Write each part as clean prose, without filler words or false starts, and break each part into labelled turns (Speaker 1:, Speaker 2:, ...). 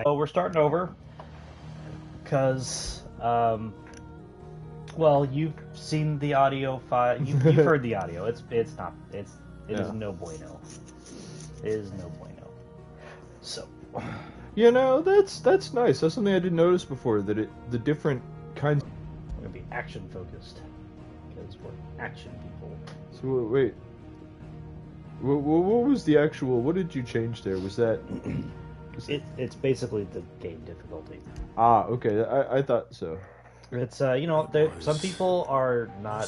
Speaker 1: So we're starting over because, well, you've seen the audio file. You've heard the audio. It is no bueno. It is no bueno. So,
Speaker 2: you know, that's nice. That's something I didn't notice before. That the different kinds.
Speaker 1: We're gonna be action focused because we're action people.
Speaker 2: So wait. What was the actual? What did you change there? Was that?
Speaker 1: It's basically the game difficulty.
Speaker 2: Ah, okay. I thought so.
Speaker 1: It's you know, some people are not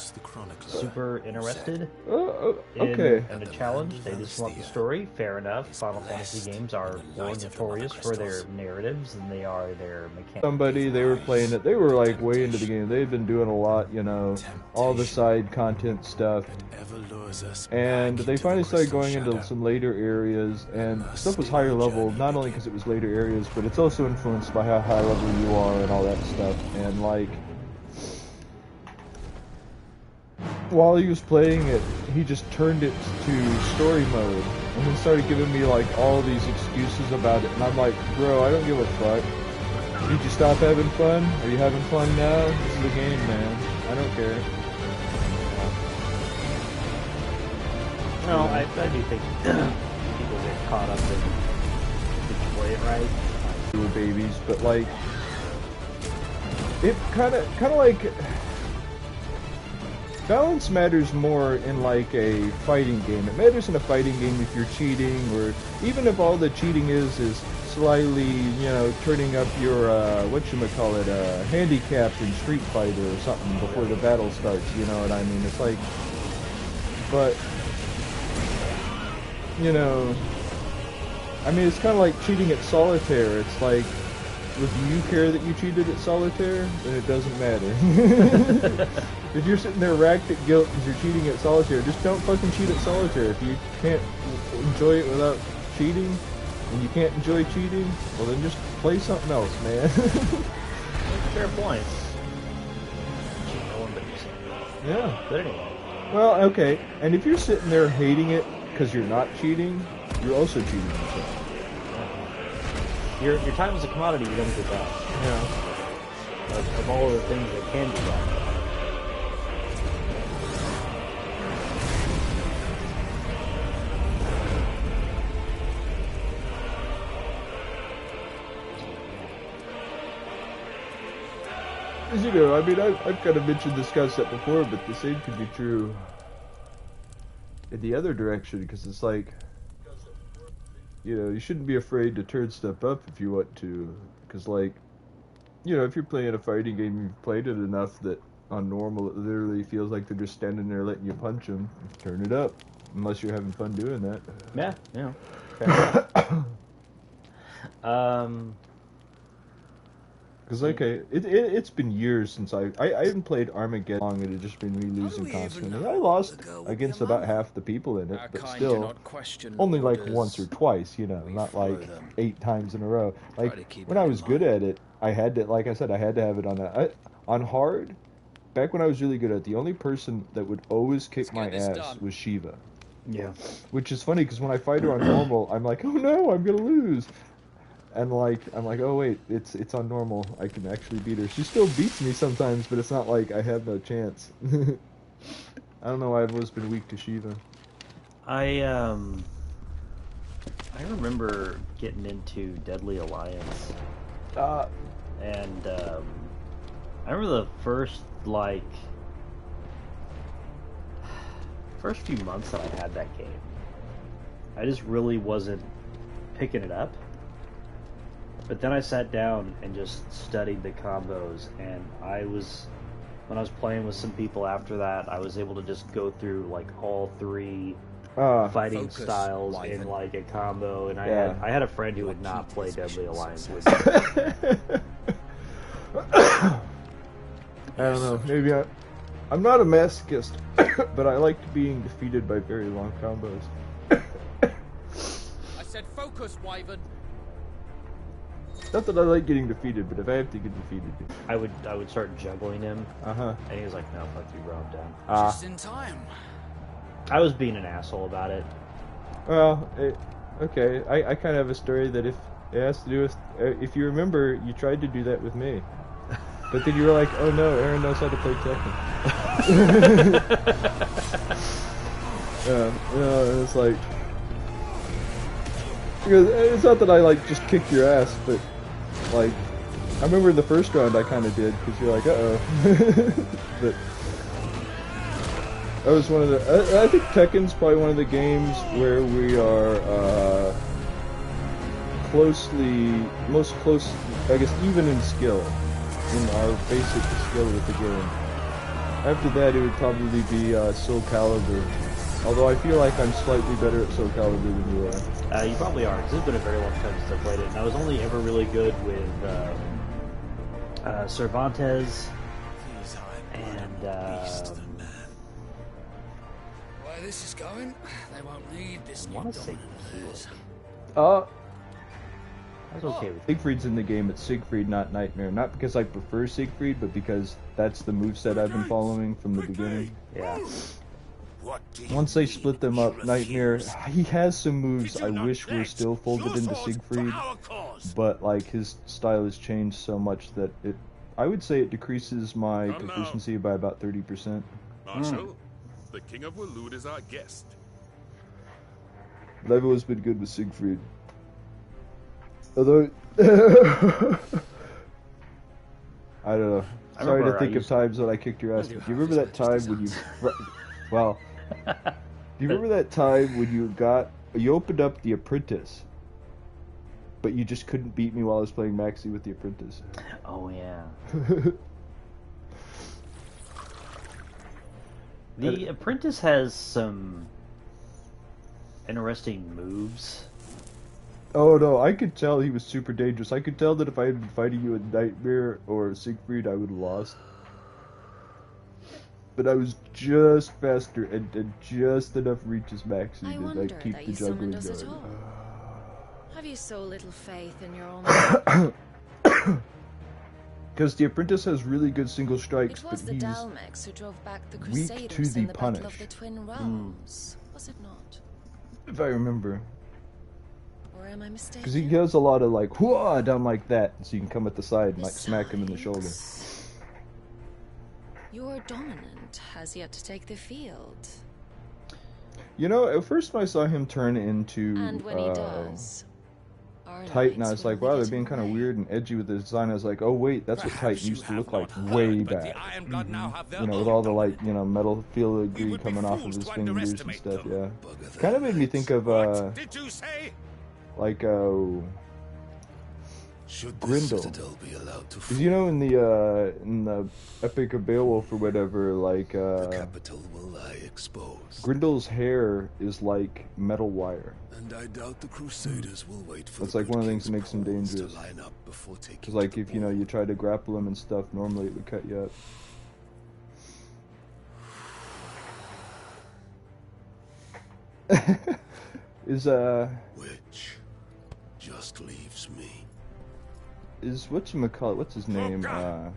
Speaker 1: super interested
Speaker 2: okay.
Speaker 1: in a challenge. They just want the story. Fair enough. Final Fantasy games are more notorious for their narratives than they are their mechanics.
Speaker 2: Somebody, they were playing it. They were like way into the game. They'd been doing a lot, you know, all the side content stuff. And they finally started going into some later areas, and stuff was higher level, not only because it was later areas, but it's also influenced by how high level you are and all that stuff. And like, while he was playing it, he just turned it to story mode, and then started giving me like all these excuses about it, and I'm like, bro, I don't give a fuck. Did you stop having fun? Are you having fun now? This is a game, man. I don't care.
Speaker 1: No, I do think people get caught up in play it right.
Speaker 2: Little babies, but like, it kind of like balance matters more in like a fighting game. It matters in a fighting game if you're cheating, or even if all the cheating is slightly, you know, turning up your whatchamacallit, handicaps in Street Fighter or something before the battle starts. You know what I mean? It's like, but. You know, I mean, it's kind of like cheating at solitaire. It's like, do you care that you cheated at solitaire? Then it doesn't matter. If you're sitting there racked at guilt because you're cheating at solitaire, just don't fucking cheat at solitaire. If you can't enjoy it without cheating, and you can't enjoy cheating, well then just play something else, man.
Speaker 1: Fair point.
Speaker 2: Yeah.
Speaker 1: But anyway.
Speaker 2: Well, okay, and if you're sitting there hating it because you're not cheating, you're also cheating yourself.
Speaker 1: Your time is a commodity you don't get back.
Speaker 2: Yeah.
Speaker 1: Of all the things that can be done.
Speaker 2: As you know, I mean, I've kind of mentioned this concept before, but the same could be true in the other direction, because it's like, you know, you shouldn't be afraid to turn stuff up if you want to, because like, you know, if you're playing a fighting game, you've played it enough that on normal it literally feels like they're just standing there letting you punch them. Turn it up, unless you're having fun doing that.
Speaker 1: Yeah. Fair
Speaker 2: Because, okay, it's been years since I haven't played Armageddon long, and it had just been me losing constantly. I lost against about half the people in it, but still, only like once or twice, you know, not like 8 times in a row. Like, when I was good at it, I had to, like I said, I had to have it on hard. Back when I was really good at it, the only person that would always kick my ass was Shiva.
Speaker 1: Yeah.
Speaker 2: Which is funny, because when I fight her on normal, I'm like, oh no, I'm gonna lose. And like, I'm like, oh wait, it's on normal. I can actually beat her. She still beats me sometimes, but it's not like I have no chance. I don't know why I've always been weak to Shiva.
Speaker 1: I remember getting into Deadly Alliance. And I remember the first few months that I had that game. I just really wasn't picking it up. But then I sat down and just studied the combos, and when I was playing with some people after that, I was able to just go through like all 3 fighting styles in like a combo, and I had a friend who would not play Deadly Alliance with me.
Speaker 2: I don't know, maybe I'm not a masochist, but I liked being defeated by very long combos.
Speaker 3: I said focus, Wyvern.
Speaker 2: Not that I like getting defeated, but if I have to get defeated,
Speaker 1: I would start juggling him.
Speaker 2: and
Speaker 1: he was like, "No, fuck you, bro, I'm done."
Speaker 3: Just in time.
Speaker 1: I was being an asshole about it.
Speaker 2: Well, okay. I kind of have a story that It has to do with, if you remember, you tried to do that with me. But then you were like, oh no, Aaron knows how to play Tekken. It's like, because it's not that I like just kicked your ass, but like, I remember in the first round I kind of did, because you're like, uh-oh. But that was one of the, I think Tekken's probably one of the games where we are, most close, I guess, even in skill, in our basic skill with the game. After that, it would probably be Soul Calibur. Although I feel like I'm slightly better at Soul Calibur than you are.
Speaker 1: You probably are, because it's been a very long time since I played it, and I was only ever really good with Cervantes and
Speaker 3: Where this is going, they won't need this
Speaker 1: I
Speaker 3: new
Speaker 1: want to say
Speaker 3: dominant of theirs.
Speaker 1: I was okay with it.
Speaker 2: Siegfried's in the game. It's Siegfried, not Nightmare. Not because I prefer Siegfried, but because that's the moveset I've been following from the beginning.
Speaker 1: Yeah.
Speaker 2: Once they split them up, Nightmare, he has some moves I wish were still folded into Siegfried, but like his style has changed so much that I would say it decreases my proficiency by about 30%.
Speaker 4: Marshal, the King of Waloed is our guest.
Speaker 2: But I've always been good with Siegfried. Although, I don't know. Sorry to think of times when I kicked your ass. But do you remember that time when you... Well, do you remember that time when you opened up The Apprentice, but you just couldn't beat me while I was playing Maxi with The Apprentice?
Speaker 1: Oh, yeah. The Apprentice has some interesting moves.
Speaker 2: Oh no, I could tell he was super dangerous. I could tell that if I had been fighting you with Nightmare or Siegfried, I would have lost. But I was just faster and just enough reach as Maxi to like, keep the juggling going.
Speaker 5: Have you so little faith in your own?
Speaker 2: Because The Apprentice has really good single strikes,
Speaker 5: It was
Speaker 2: but
Speaker 5: the
Speaker 2: he's
Speaker 5: Dalmex who drove back the
Speaker 2: weak
Speaker 5: Crusaders
Speaker 2: to the
Speaker 5: in the Battle
Speaker 2: punish.
Speaker 5: of the Twin Realms, was it not?
Speaker 2: If I remember.
Speaker 5: Or am I mistaken?
Speaker 2: Because he does a lot of like, whoa, down like that, so you can come at the side and like smack him in the shoulder.
Speaker 5: Your dominant has yet to take the field.
Speaker 2: You know, at first when I saw him turn into
Speaker 5: And when he does, our
Speaker 2: Titan, I
Speaker 5: knights
Speaker 2: was
Speaker 5: will
Speaker 2: like, wow,
Speaker 5: lead
Speaker 2: they're
Speaker 5: it
Speaker 2: being kind of
Speaker 5: away.
Speaker 2: weird and edgy with the design. I was like, oh wait, that's what Titan used to look like way back. You know, with all the like, you know, metal filigree coming off of his fingers and stuff, yeah. Kind of made me think of,
Speaker 4: Did you say?
Speaker 2: like,
Speaker 6: Should
Speaker 2: Grindel.
Speaker 6: the citadel be allowed to
Speaker 2: Because you know in the Epic of Beowulf or whatever, like,
Speaker 6: the capital will lie exposed.
Speaker 2: Grindel's hair is like metal wire.
Speaker 6: And I doubt the Crusaders will wait for
Speaker 2: That's
Speaker 6: the
Speaker 2: like one of the
Speaker 6: Good
Speaker 2: things that makes him
Speaker 6: King's pawns
Speaker 2: dangerous.
Speaker 6: to line up before taking
Speaker 2: Because like
Speaker 6: to the
Speaker 2: if, you know,
Speaker 6: wall.
Speaker 2: you try to grapple him and stuff, normally it would cut you up.
Speaker 6: Which just leaves me.
Speaker 2: What's his name?
Speaker 6: The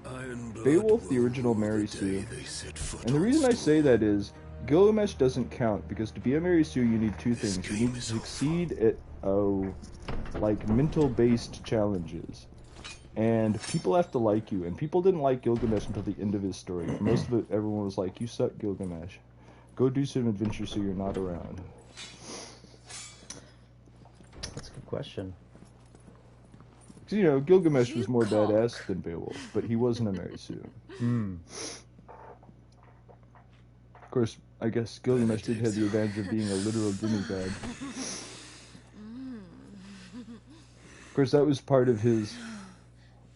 Speaker 6: Iron Blood
Speaker 2: Beowulf, the
Speaker 6: will
Speaker 2: original
Speaker 6: rule
Speaker 2: Mary
Speaker 6: the
Speaker 2: Sue.
Speaker 6: day they set foot
Speaker 2: And the
Speaker 6: on
Speaker 2: reason I
Speaker 6: Stone.
Speaker 2: say that is, Gilgamesh doesn't count, because to be a Mary Sue you need two
Speaker 6: This
Speaker 2: things. You
Speaker 6: game
Speaker 2: need to
Speaker 6: is over.
Speaker 2: succeed at, like mental-based challenges. And people have to like you, and people didn't like Gilgamesh until the end of his story. For most of it, everyone was like, you suck, Gilgamesh. Go do some adventure so you're not around.
Speaker 1: That's a good question.
Speaker 2: 'Cause, you know, Gilgamesh was more badass than Beowulf, but he wasn't a Mary Sue. Of course, I guess Gilgamesh did have the advantage of being a literal demigod. Of course, that was part of his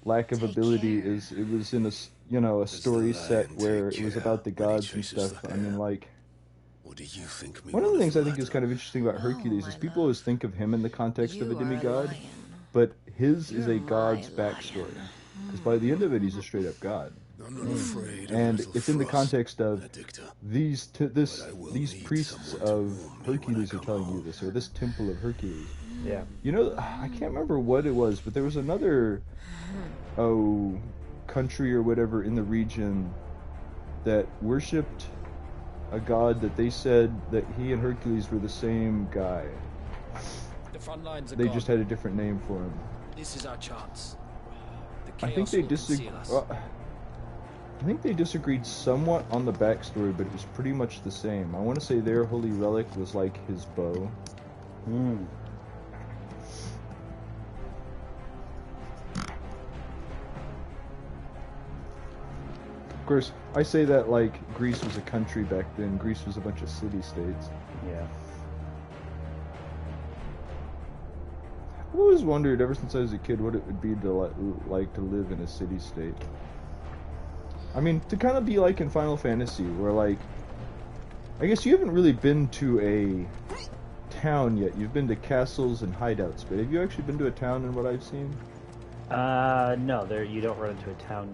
Speaker 2: lack of ability. Is it was in a story set where it was about the gods and stuff. I mean, like,
Speaker 6: Or do you think me
Speaker 2: one of the things I think
Speaker 6: flatter?
Speaker 2: is kind of interesting about Hercules is people always think of him in the context of a
Speaker 5: You are a
Speaker 2: demigod,
Speaker 5: lion.
Speaker 2: but his is
Speaker 5: You're
Speaker 2: a god's
Speaker 5: my lion.
Speaker 2: backstory. Because by the end of it, he's a straight up god.
Speaker 6: I'm not afraid of
Speaker 2: And
Speaker 6: little
Speaker 2: it's in the
Speaker 6: frost,
Speaker 2: context of
Speaker 6: Benedicta.
Speaker 2: these
Speaker 6: But I will
Speaker 2: these
Speaker 6: need
Speaker 2: priests
Speaker 6: someone to
Speaker 2: of
Speaker 6: warm me when
Speaker 2: Hercules
Speaker 6: I
Speaker 2: are
Speaker 6: come
Speaker 2: telling you
Speaker 6: home.
Speaker 2: this, or this temple of Hercules.
Speaker 1: Yeah.
Speaker 2: You know, I can't remember what it was, but there was another country or whatever in the region that worshipped a god that they said that he and Hercules were the same guy.
Speaker 3: The front lines are
Speaker 2: They
Speaker 3: gone.
Speaker 2: just had a different name for him.
Speaker 3: This is our chance. The
Speaker 2: I think
Speaker 3: chaos
Speaker 2: they
Speaker 3: will conceal us.
Speaker 2: I think they disagreed somewhat on the backstory, but it was pretty much the same. I want to say their holy relic was like his bow.
Speaker 1: Hmm.
Speaker 2: Of course, I say that like Greece was a country back then. Greece was a bunch of city-states.
Speaker 1: Yeah.
Speaker 2: I've always wondered, ever since I was a kid, what it would be to like to live in a city-state. I mean, to kind of be like in Final Fantasy, where like, I guess you haven't really been to a town yet. You've been to castles and hideouts, but have you actually been to a town in what I've seen?
Speaker 1: No, there you don't run into a town.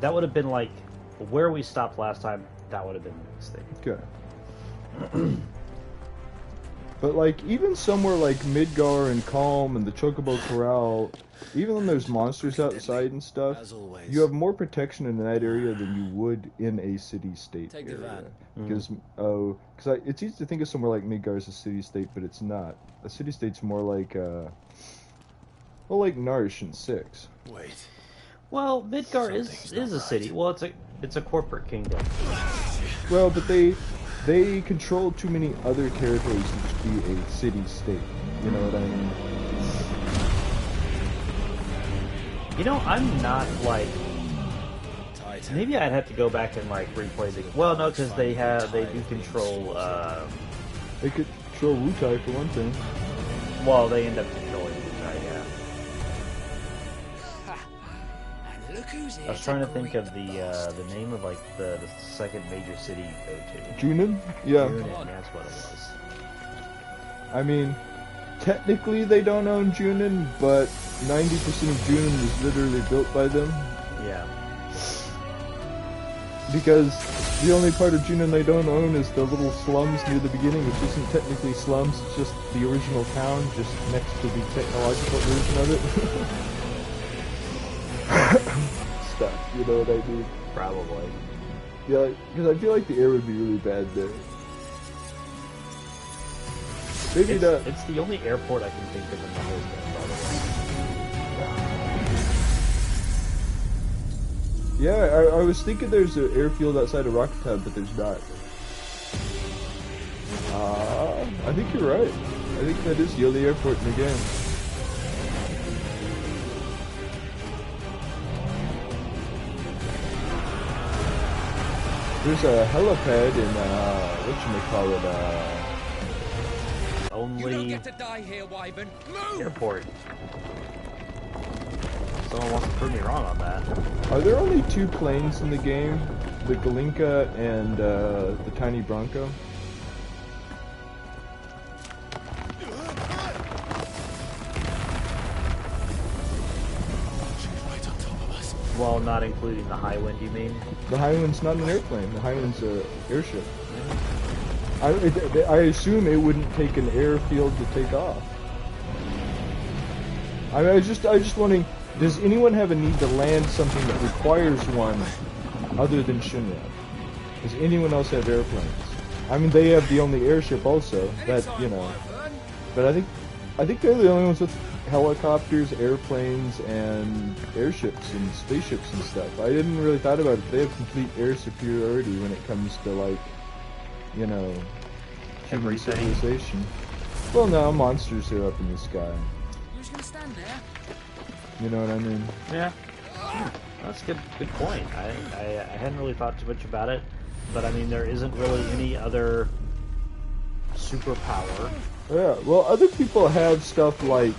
Speaker 1: That would have been like where we stopped last time. That would have been the next thing.
Speaker 2: Okay. But like even somewhere like Midgar and Calm and the Chocobo Corral, even when there's monsters outside and stuff,
Speaker 6: As always.
Speaker 2: you have more protection in that area than you would in a city-state
Speaker 3: Take the
Speaker 2: area.
Speaker 3: van.
Speaker 2: Because it's easy to think of somewhere like Midgar as a city-state, but it's not. A city-state's more like well, like Narsh in 6.
Speaker 6: Wait.
Speaker 1: Well, Midgar
Speaker 6: Something's
Speaker 1: is
Speaker 6: not
Speaker 1: a city.
Speaker 6: right.
Speaker 1: Well, it's a corporate kingdom.
Speaker 2: Well, but they control too many other territories to just be a city-state. You know what I mean?
Speaker 1: You know, I'm not like.
Speaker 6: Tight.
Speaker 1: Maybe I'd have to go back and like replay the. Well, no, because they do control.
Speaker 2: They could control Wutai for one thing.
Speaker 1: Well, they end up controlling Wutai, yeah.
Speaker 3: And look who's here.
Speaker 1: I was trying to think of the name of like the second major city you go to.
Speaker 2: Junin? Yeah.
Speaker 1: Junin, that's what it was.
Speaker 2: I mean, technically they don't own Junin, but 90% of Junin was literally built by them.
Speaker 1: Yeah.
Speaker 2: Because the only part of Junin they don't own is the little slums near the beginning, which isn't technically slums, it's just the original town, just next to the technological version of it. Stuff, you know what I mean?
Speaker 1: Probably.
Speaker 2: Yeah, because I feel like the air would be really bad there. Maybe that.
Speaker 1: It's the only airport I can think of in the whole game, by the way.
Speaker 2: Yeah, I was thinking there's an airfield outside of Rocketab, but there's not. I think you're right. I think that is the only airport in the game. There's a helipad in,
Speaker 3: You don't
Speaker 1: Only
Speaker 3: get to die here, Wyvern. Move!
Speaker 1: airport. Someone wants to prove me wrong on that.
Speaker 2: are there only 2 planes in the game? The Galinka and the Tiny Bronco?
Speaker 6: Right on top of us.
Speaker 1: Well, not including the high wind, you mean?
Speaker 2: The Highwind's not an airplane. The Highwind's an airship. I assume it wouldn't take an airfield to take off. I was just wondering, does anyone have a need to land something that requires one other than Shinra? Does anyone else have airplanes? I mean, they have the only airship also, that, you know. But I think they're the only ones with helicopters, airplanes, and airships and spaceships and stuff. I didn't really thought about it. They have complete air superiority when it comes to, like, you know, human
Speaker 1: Everything.
Speaker 2: civilization. Well, no, monsters are up in the sky.
Speaker 3: Who's gonna stand there?
Speaker 2: You know what I mean?
Speaker 1: Yeah. That's a good point. I hadn't really thought too much about it, but I mean, there isn't really any other superpower.
Speaker 2: Yeah, well, other people have stuff like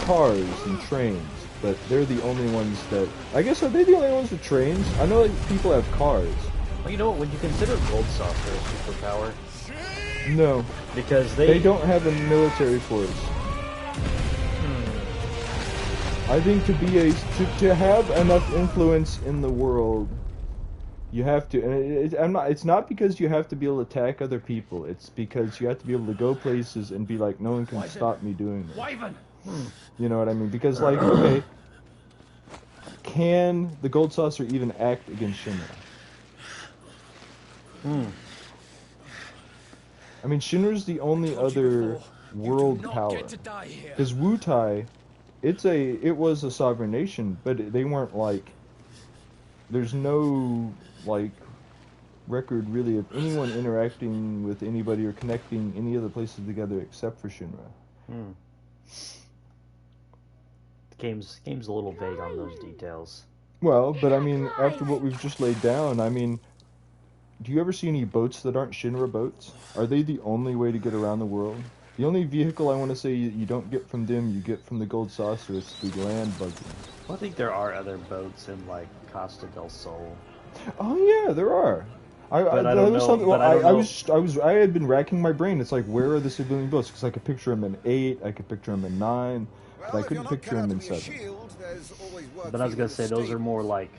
Speaker 2: cars and trains, but they're the only ones that... I guess, are they the only ones with trains? I know like, people have cars.
Speaker 1: Well, you know what? Would you consider Gold Saucer a superpower?
Speaker 2: No,
Speaker 1: Because
Speaker 2: they don't have a military force. I think to have enough influence in the world, you have to. And it's not because you have to be able to attack other people. It's because you have to be able to go places and be like, no one can stop me doing this.
Speaker 3: Wyvern!
Speaker 2: You know what I mean? Because like, okay, can the Gold Saucer even act against Shinra? I mean, Shinra's the only other world
Speaker 6: not
Speaker 2: power.
Speaker 6: get to die here.
Speaker 2: Because Wutai, it was a sovereign nation, but they weren't like. There's no like record really of anyone interacting with anybody or connecting any other places together except for Shinra.
Speaker 1: Hmm. Game's a little vague on those details.
Speaker 2: Well, but I mean, after what we've just laid down, I mean, do you ever see any boats that aren't Shinra boats? Are they the only way to get around the world? The only vehicle I want to say you don't get from them, you get from the Gold Saucer, it's the land buggy.
Speaker 1: Well, I think there are other boats in like Costa del Sol.
Speaker 2: Oh yeah, there are. I
Speaker 1: don't know.
Speaker 2: I had been racking my brain. It's like, where are the civilian boats? Because I could picture them in 8, I could picture them in 9, but I couldn't picture them in 7.
Speaker 1: But I was gonna say those are more like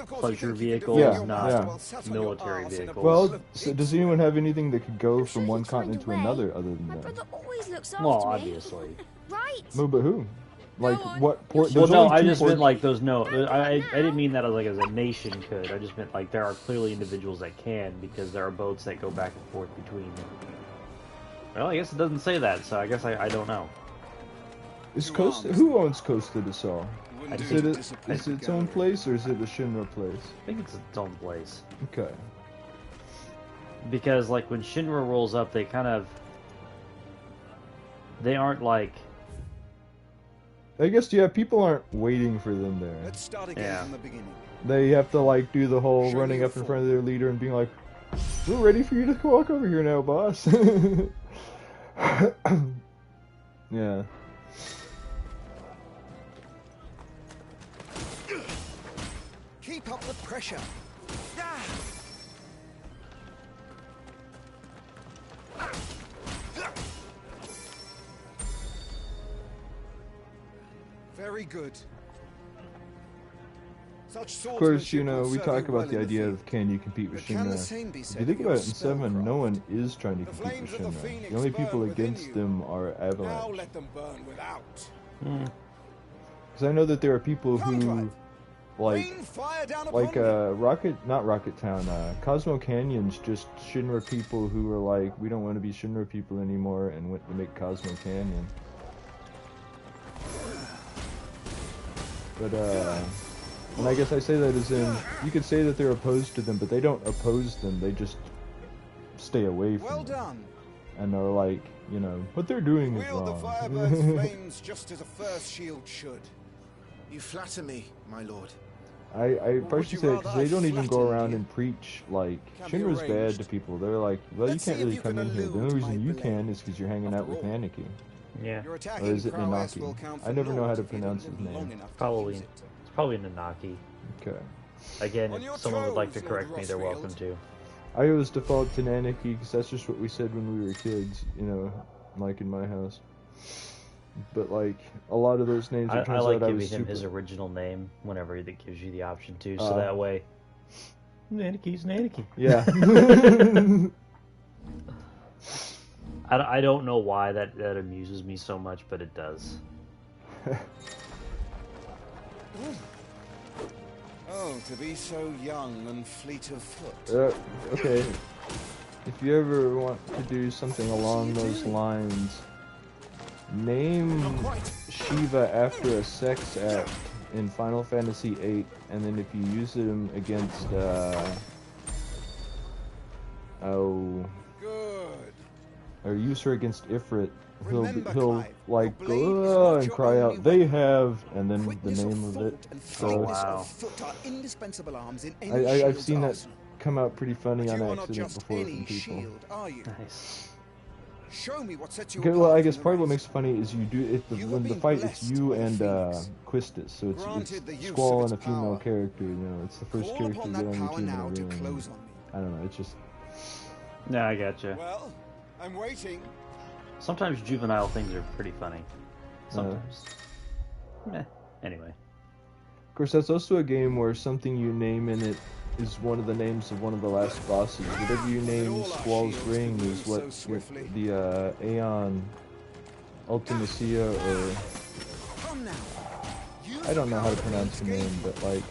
Speaker 1: pleasure vehicles, not military vehicles.
Speaker 2: Well, so does anyone have anything that could go from one continent to another other than
Speaker 5: My
Speaker 2: that?
Speaker 5: brother always looks after
Speaker 1: Well,
Speaker 5: me.
Speaker 1: obviously.
Speaker 5: Right.
Speaker 2: No, but who? Like,
Speaker 5: No,
Speaker 2: what port?
Speaker 1: Well,
Speaker 2: There's
Speaker 1: no,
Speaker 2: only
Speaker 1: I
Speaker 2: two
Speaker 1: just
Speaker 2: ports.
Speaker 1: meant like those. No, I didn't mean that as like as a nation could. I just meant like there are clearly individuals that can because there are boats that go back and forth between. Well, I guess it doesn't say that, so I guess I don't know.
Speaker 2: Is Costa? Who owns Costa del Sol?
Speaker 1: I
Speaker 2: Is
Speaker 1: think,
Speaker 2: it its own place or is it a Shinra place?
Speaker 1: I think it's its own place.
Speaker 2: Okay.
Speaker 1: Because like when Shinra rolls up, they aren't like.
Speaker 2: I guess people aren't waiting for them there.
Speaker 3: Let's start again from the beginning.
Speaker 2: They have to like do the whole
Speaker 3: Show me
Speaker 2: running
Speaker 3: your
Speaker 2: up in
Speaker 3: form.
Speaker 2: front of their leader and being like, "We're ready for you to walk over here now, boss." Yeah.
Speaker 3: Keep up the pressure. Very good. Such
Speaker 2: Of course,
Speaker 3: swordsmanship will
Speaker 2: we
Speaker 3: serve
Speaker 2: talk
Speaker 3: you well
Speaker 2: about the
Speaker 3: in
Speaker 2: idea
Speaker 3: field.
Speaker 2: of can you compete with
Speaker 3: But can the
Speaker 2: Shinra.
Speaker 3: same be
Speaker 2: If
Speaker 3: said
Speaker 2: you think
Speaker 3: of your
Speaker 2: about it, in 7, no
Speaker 3: spellcraft?
Speaker 2: one is trying to
Speaker 3: The
Speaker 2: compete with
Speaker 3: flames of the
Speaker 2: Shinra.
Speaker 3: Phoenix
Speaker 2: The only people
Speaker 3: burn within
Speaker 2: against
Speaker 3: you.
Speaker 2: them are
Speaker 3: Now
Speaker 2: Avalanche.
Speaker 3: let them burn without.
Speaker 2: Because I know that there are people who,
Speaker 3: Conrad,
Speaker 2: like,
Speaker 3: rain fire down upon me.
Speaker 2: not Rocket Town, Cosmo Canyon's just Shinra people who are like, we don't want to be Shinra people anymore, and went to make Cosmo Canyon. But, and I guess I say that as in, you could say that they're opposed to them, but they don't oppose them, they just stay away from
Speaker 3: Well
Speaker 2: them.
Speaker 3: done.
Speaker 2: And they're like, what they're doing is
Speaker 3: Wield the
Speaker 2: wrong.
Speaker 3: Firebird's flames just as a first shield should.
Speaker 6: You flatter me, my lord.
Speaker 2: I partially
Speaker 3: you
Speaker 2: say it because
Speaker 3: rather
Speaker 2: they don't
Speaker 3: I
Speaker 2: even go
Speaker 3: flatten
Speaker 2: around
Speaker 3: you?
Speaker 2: and preach, like,
Speaker 3: Can be
Speaker 2: Shinra's bad
Speaker 3: arranged.
Speaker 2: to people. They're like, well,
Speaker 3: Let's
Speaker 2: you can't
Speaker 3: see if
Speaker 2: really
Speaker 3: you
Speaker 2: come
Speaker 3: can
Speaker 2: in here. The
Speaker 3: elude
Speaker 2: only
Speaker 3: my
Speaker 2: reason you
Speaker 3: blade.
Speaker 2: can is because you're hanging out with
Speaker 3: After all,
Speaker 2: Nanaki.
Speaker 1: Yeah,
Speaker 3: Your
Speaker 2: Or
Speaker 3: attacking
Speaker 2: is it
Speaker 3: prowess will
Speaker 2: Nanaki?
Speaker 3: count
Speaker 2: I
Speaker 3: for
Speaker 2: never know how
Speaker 3: naught
Speaker 2: to
Speaker 3: if you
Speaker 2: pronounce
Speaker 3: live
Speaker 2: his
Speaker 3: long
Speaker 2: name.
Speaker 3: enough to
Speaker 1: probably
Speaker 3: use
Speaker 1: it's
Speaker 3: it.
Speaker 1: probably Nanaki.
Speaker 2: Okay.
Speaker 1: Again,
Speaker 3: On your
Speaker 1: if someone would like to
Speaker 3: toes,
Speaker 1: correct
Speaker 3: Lord
Speaker 1: me, they're welcome
Speaker 3: Rossfield.
Speaker 1: to.
Speaker 2: I always default to Nanaki because that's just what we said when we were kids, like in my house. But, like, a lot of those names, it
Speaker 1: I
Speaker 2: turns
Speaker 1: like
Speaker 2: out I
Speaker 1: giving
Speaker 2: was
Speaker 1: him
Speaker 2: super...
Speaker 1: his original name whenever that gives you the option to, so that way. Nanaki's Nanaki.
Speaker 2: Yeah.
Speaker 1: I don't know why that amuses me so much, but it does.
Speaker 3: Oh, to be so young and fleet of foot.
Speaker 2: Okay. If you ever want to do something along those lines, name Shiva after a sex act in Final Fantasy VIII, and then if you use him against,
Speaker 3: Good.
Speaker 2: or use her against Ifrit,
Speaker 3: Remember,
Speaker 2: he'll
Speaker 3: Clive,
Speaker 2: like
Speaker 3: your blade is
Speaker 2: go
Speaker 3: not
Speaker 2: and
Speaker 3: your
Speaker 2: cry
Speaker 3: only
Speaker 2: out, they
Speaker 3: weapon.
Speaker 2: have, and then the
Speaker 3: Quickness
Speaker 2: name
Speaker 3: of
Speaker 2: of it.
Speaker 3: thought and
Speaker 2: So
Speaker 3: fleetness
Speaker 1: wow.
Speaker 3: of foot are indispensable arms in any
Speaker 2: I've
Speaker 3: shield's
Speaker 2: seen that
Speaker 3: arsenal.
Speaker 2: come out pretty funny
Speaker 3: But
Speaker 2: on
Speaker 3: you are not
Speaker 2: accident
Speaker 3: just
Speaker 2: before
Speaker 3: any
Speaker 2: from people.
Speaker 3: shield, are you?
Speaker 1: Nice.
Speaker 3: Show me what sets you
Speaker 2: Okay,
Speaker 3: apart
Speaker 2: well, I
Speaker 3: from
Speaker 2: guess
Speaker 3: the
Speaker 2: part of what
Speaker 3: rest.
Speaker 2: makes it funny is you do it
Speaker 3: You
Speaker 2: when
Speaker 3: have
Speaker 2: the
Speaker 3: been
Speaker 2: fight. It's
Speaker 3: blessed
Speaker 2: you
Speaker 3: by the
Speaker 2: and
Speaker 3: Phoenix.
Speaker 2: Quistis, so it's
Speaker 3: Granted the use
Speaker 2: Squall
Speaker 3: of
Speaker 2: and a
Speaker 3: its
Speaker 2: female
Speaker 3: power.
Speaker 2: character. It's the first
Speaker 3: Call
Speaker 2: character
Speaker 3: upon
Speaker 2: to get
Speaker 3: that
Speaker 2: on your
Speaker 3: power
Speaker 2: team in
Speaker 3: now
Speaker 2: a
Speaker 3: to
Speaker 2: room.
Speaker 3: close on me.
Speaker 2: I don't know. It's just
Speaker 1: Yeah, I gotcha.
Speaker 3: Well, I'm waiting.
Speaker 1: Sometimes juvenile things are pretty funny. Sometimes. Anyway.
Speaker 2: of course that's also a game where something you name in it is one of the names of one of the last bosses. Whatever you name
Speaker 3: all our
Speaker 2: Squall's
Speaker 3: shields
Speaker 2: Ring
Speaker 3: can
Speaker 2: is
Speaker 3: move
Speaker 2: what
Speaker 3: so swiftly.
Speaker 2: the Aeon Ultimacia, or
Speaker 3: Come now. Use
Speaker 2: I don't know how to
Speaker 3: the
Speaker 2: pronounce the
Speaker 3: Phoenix
Speaker 2: name,
Speaker 3: Gate.
Speaker 2: but like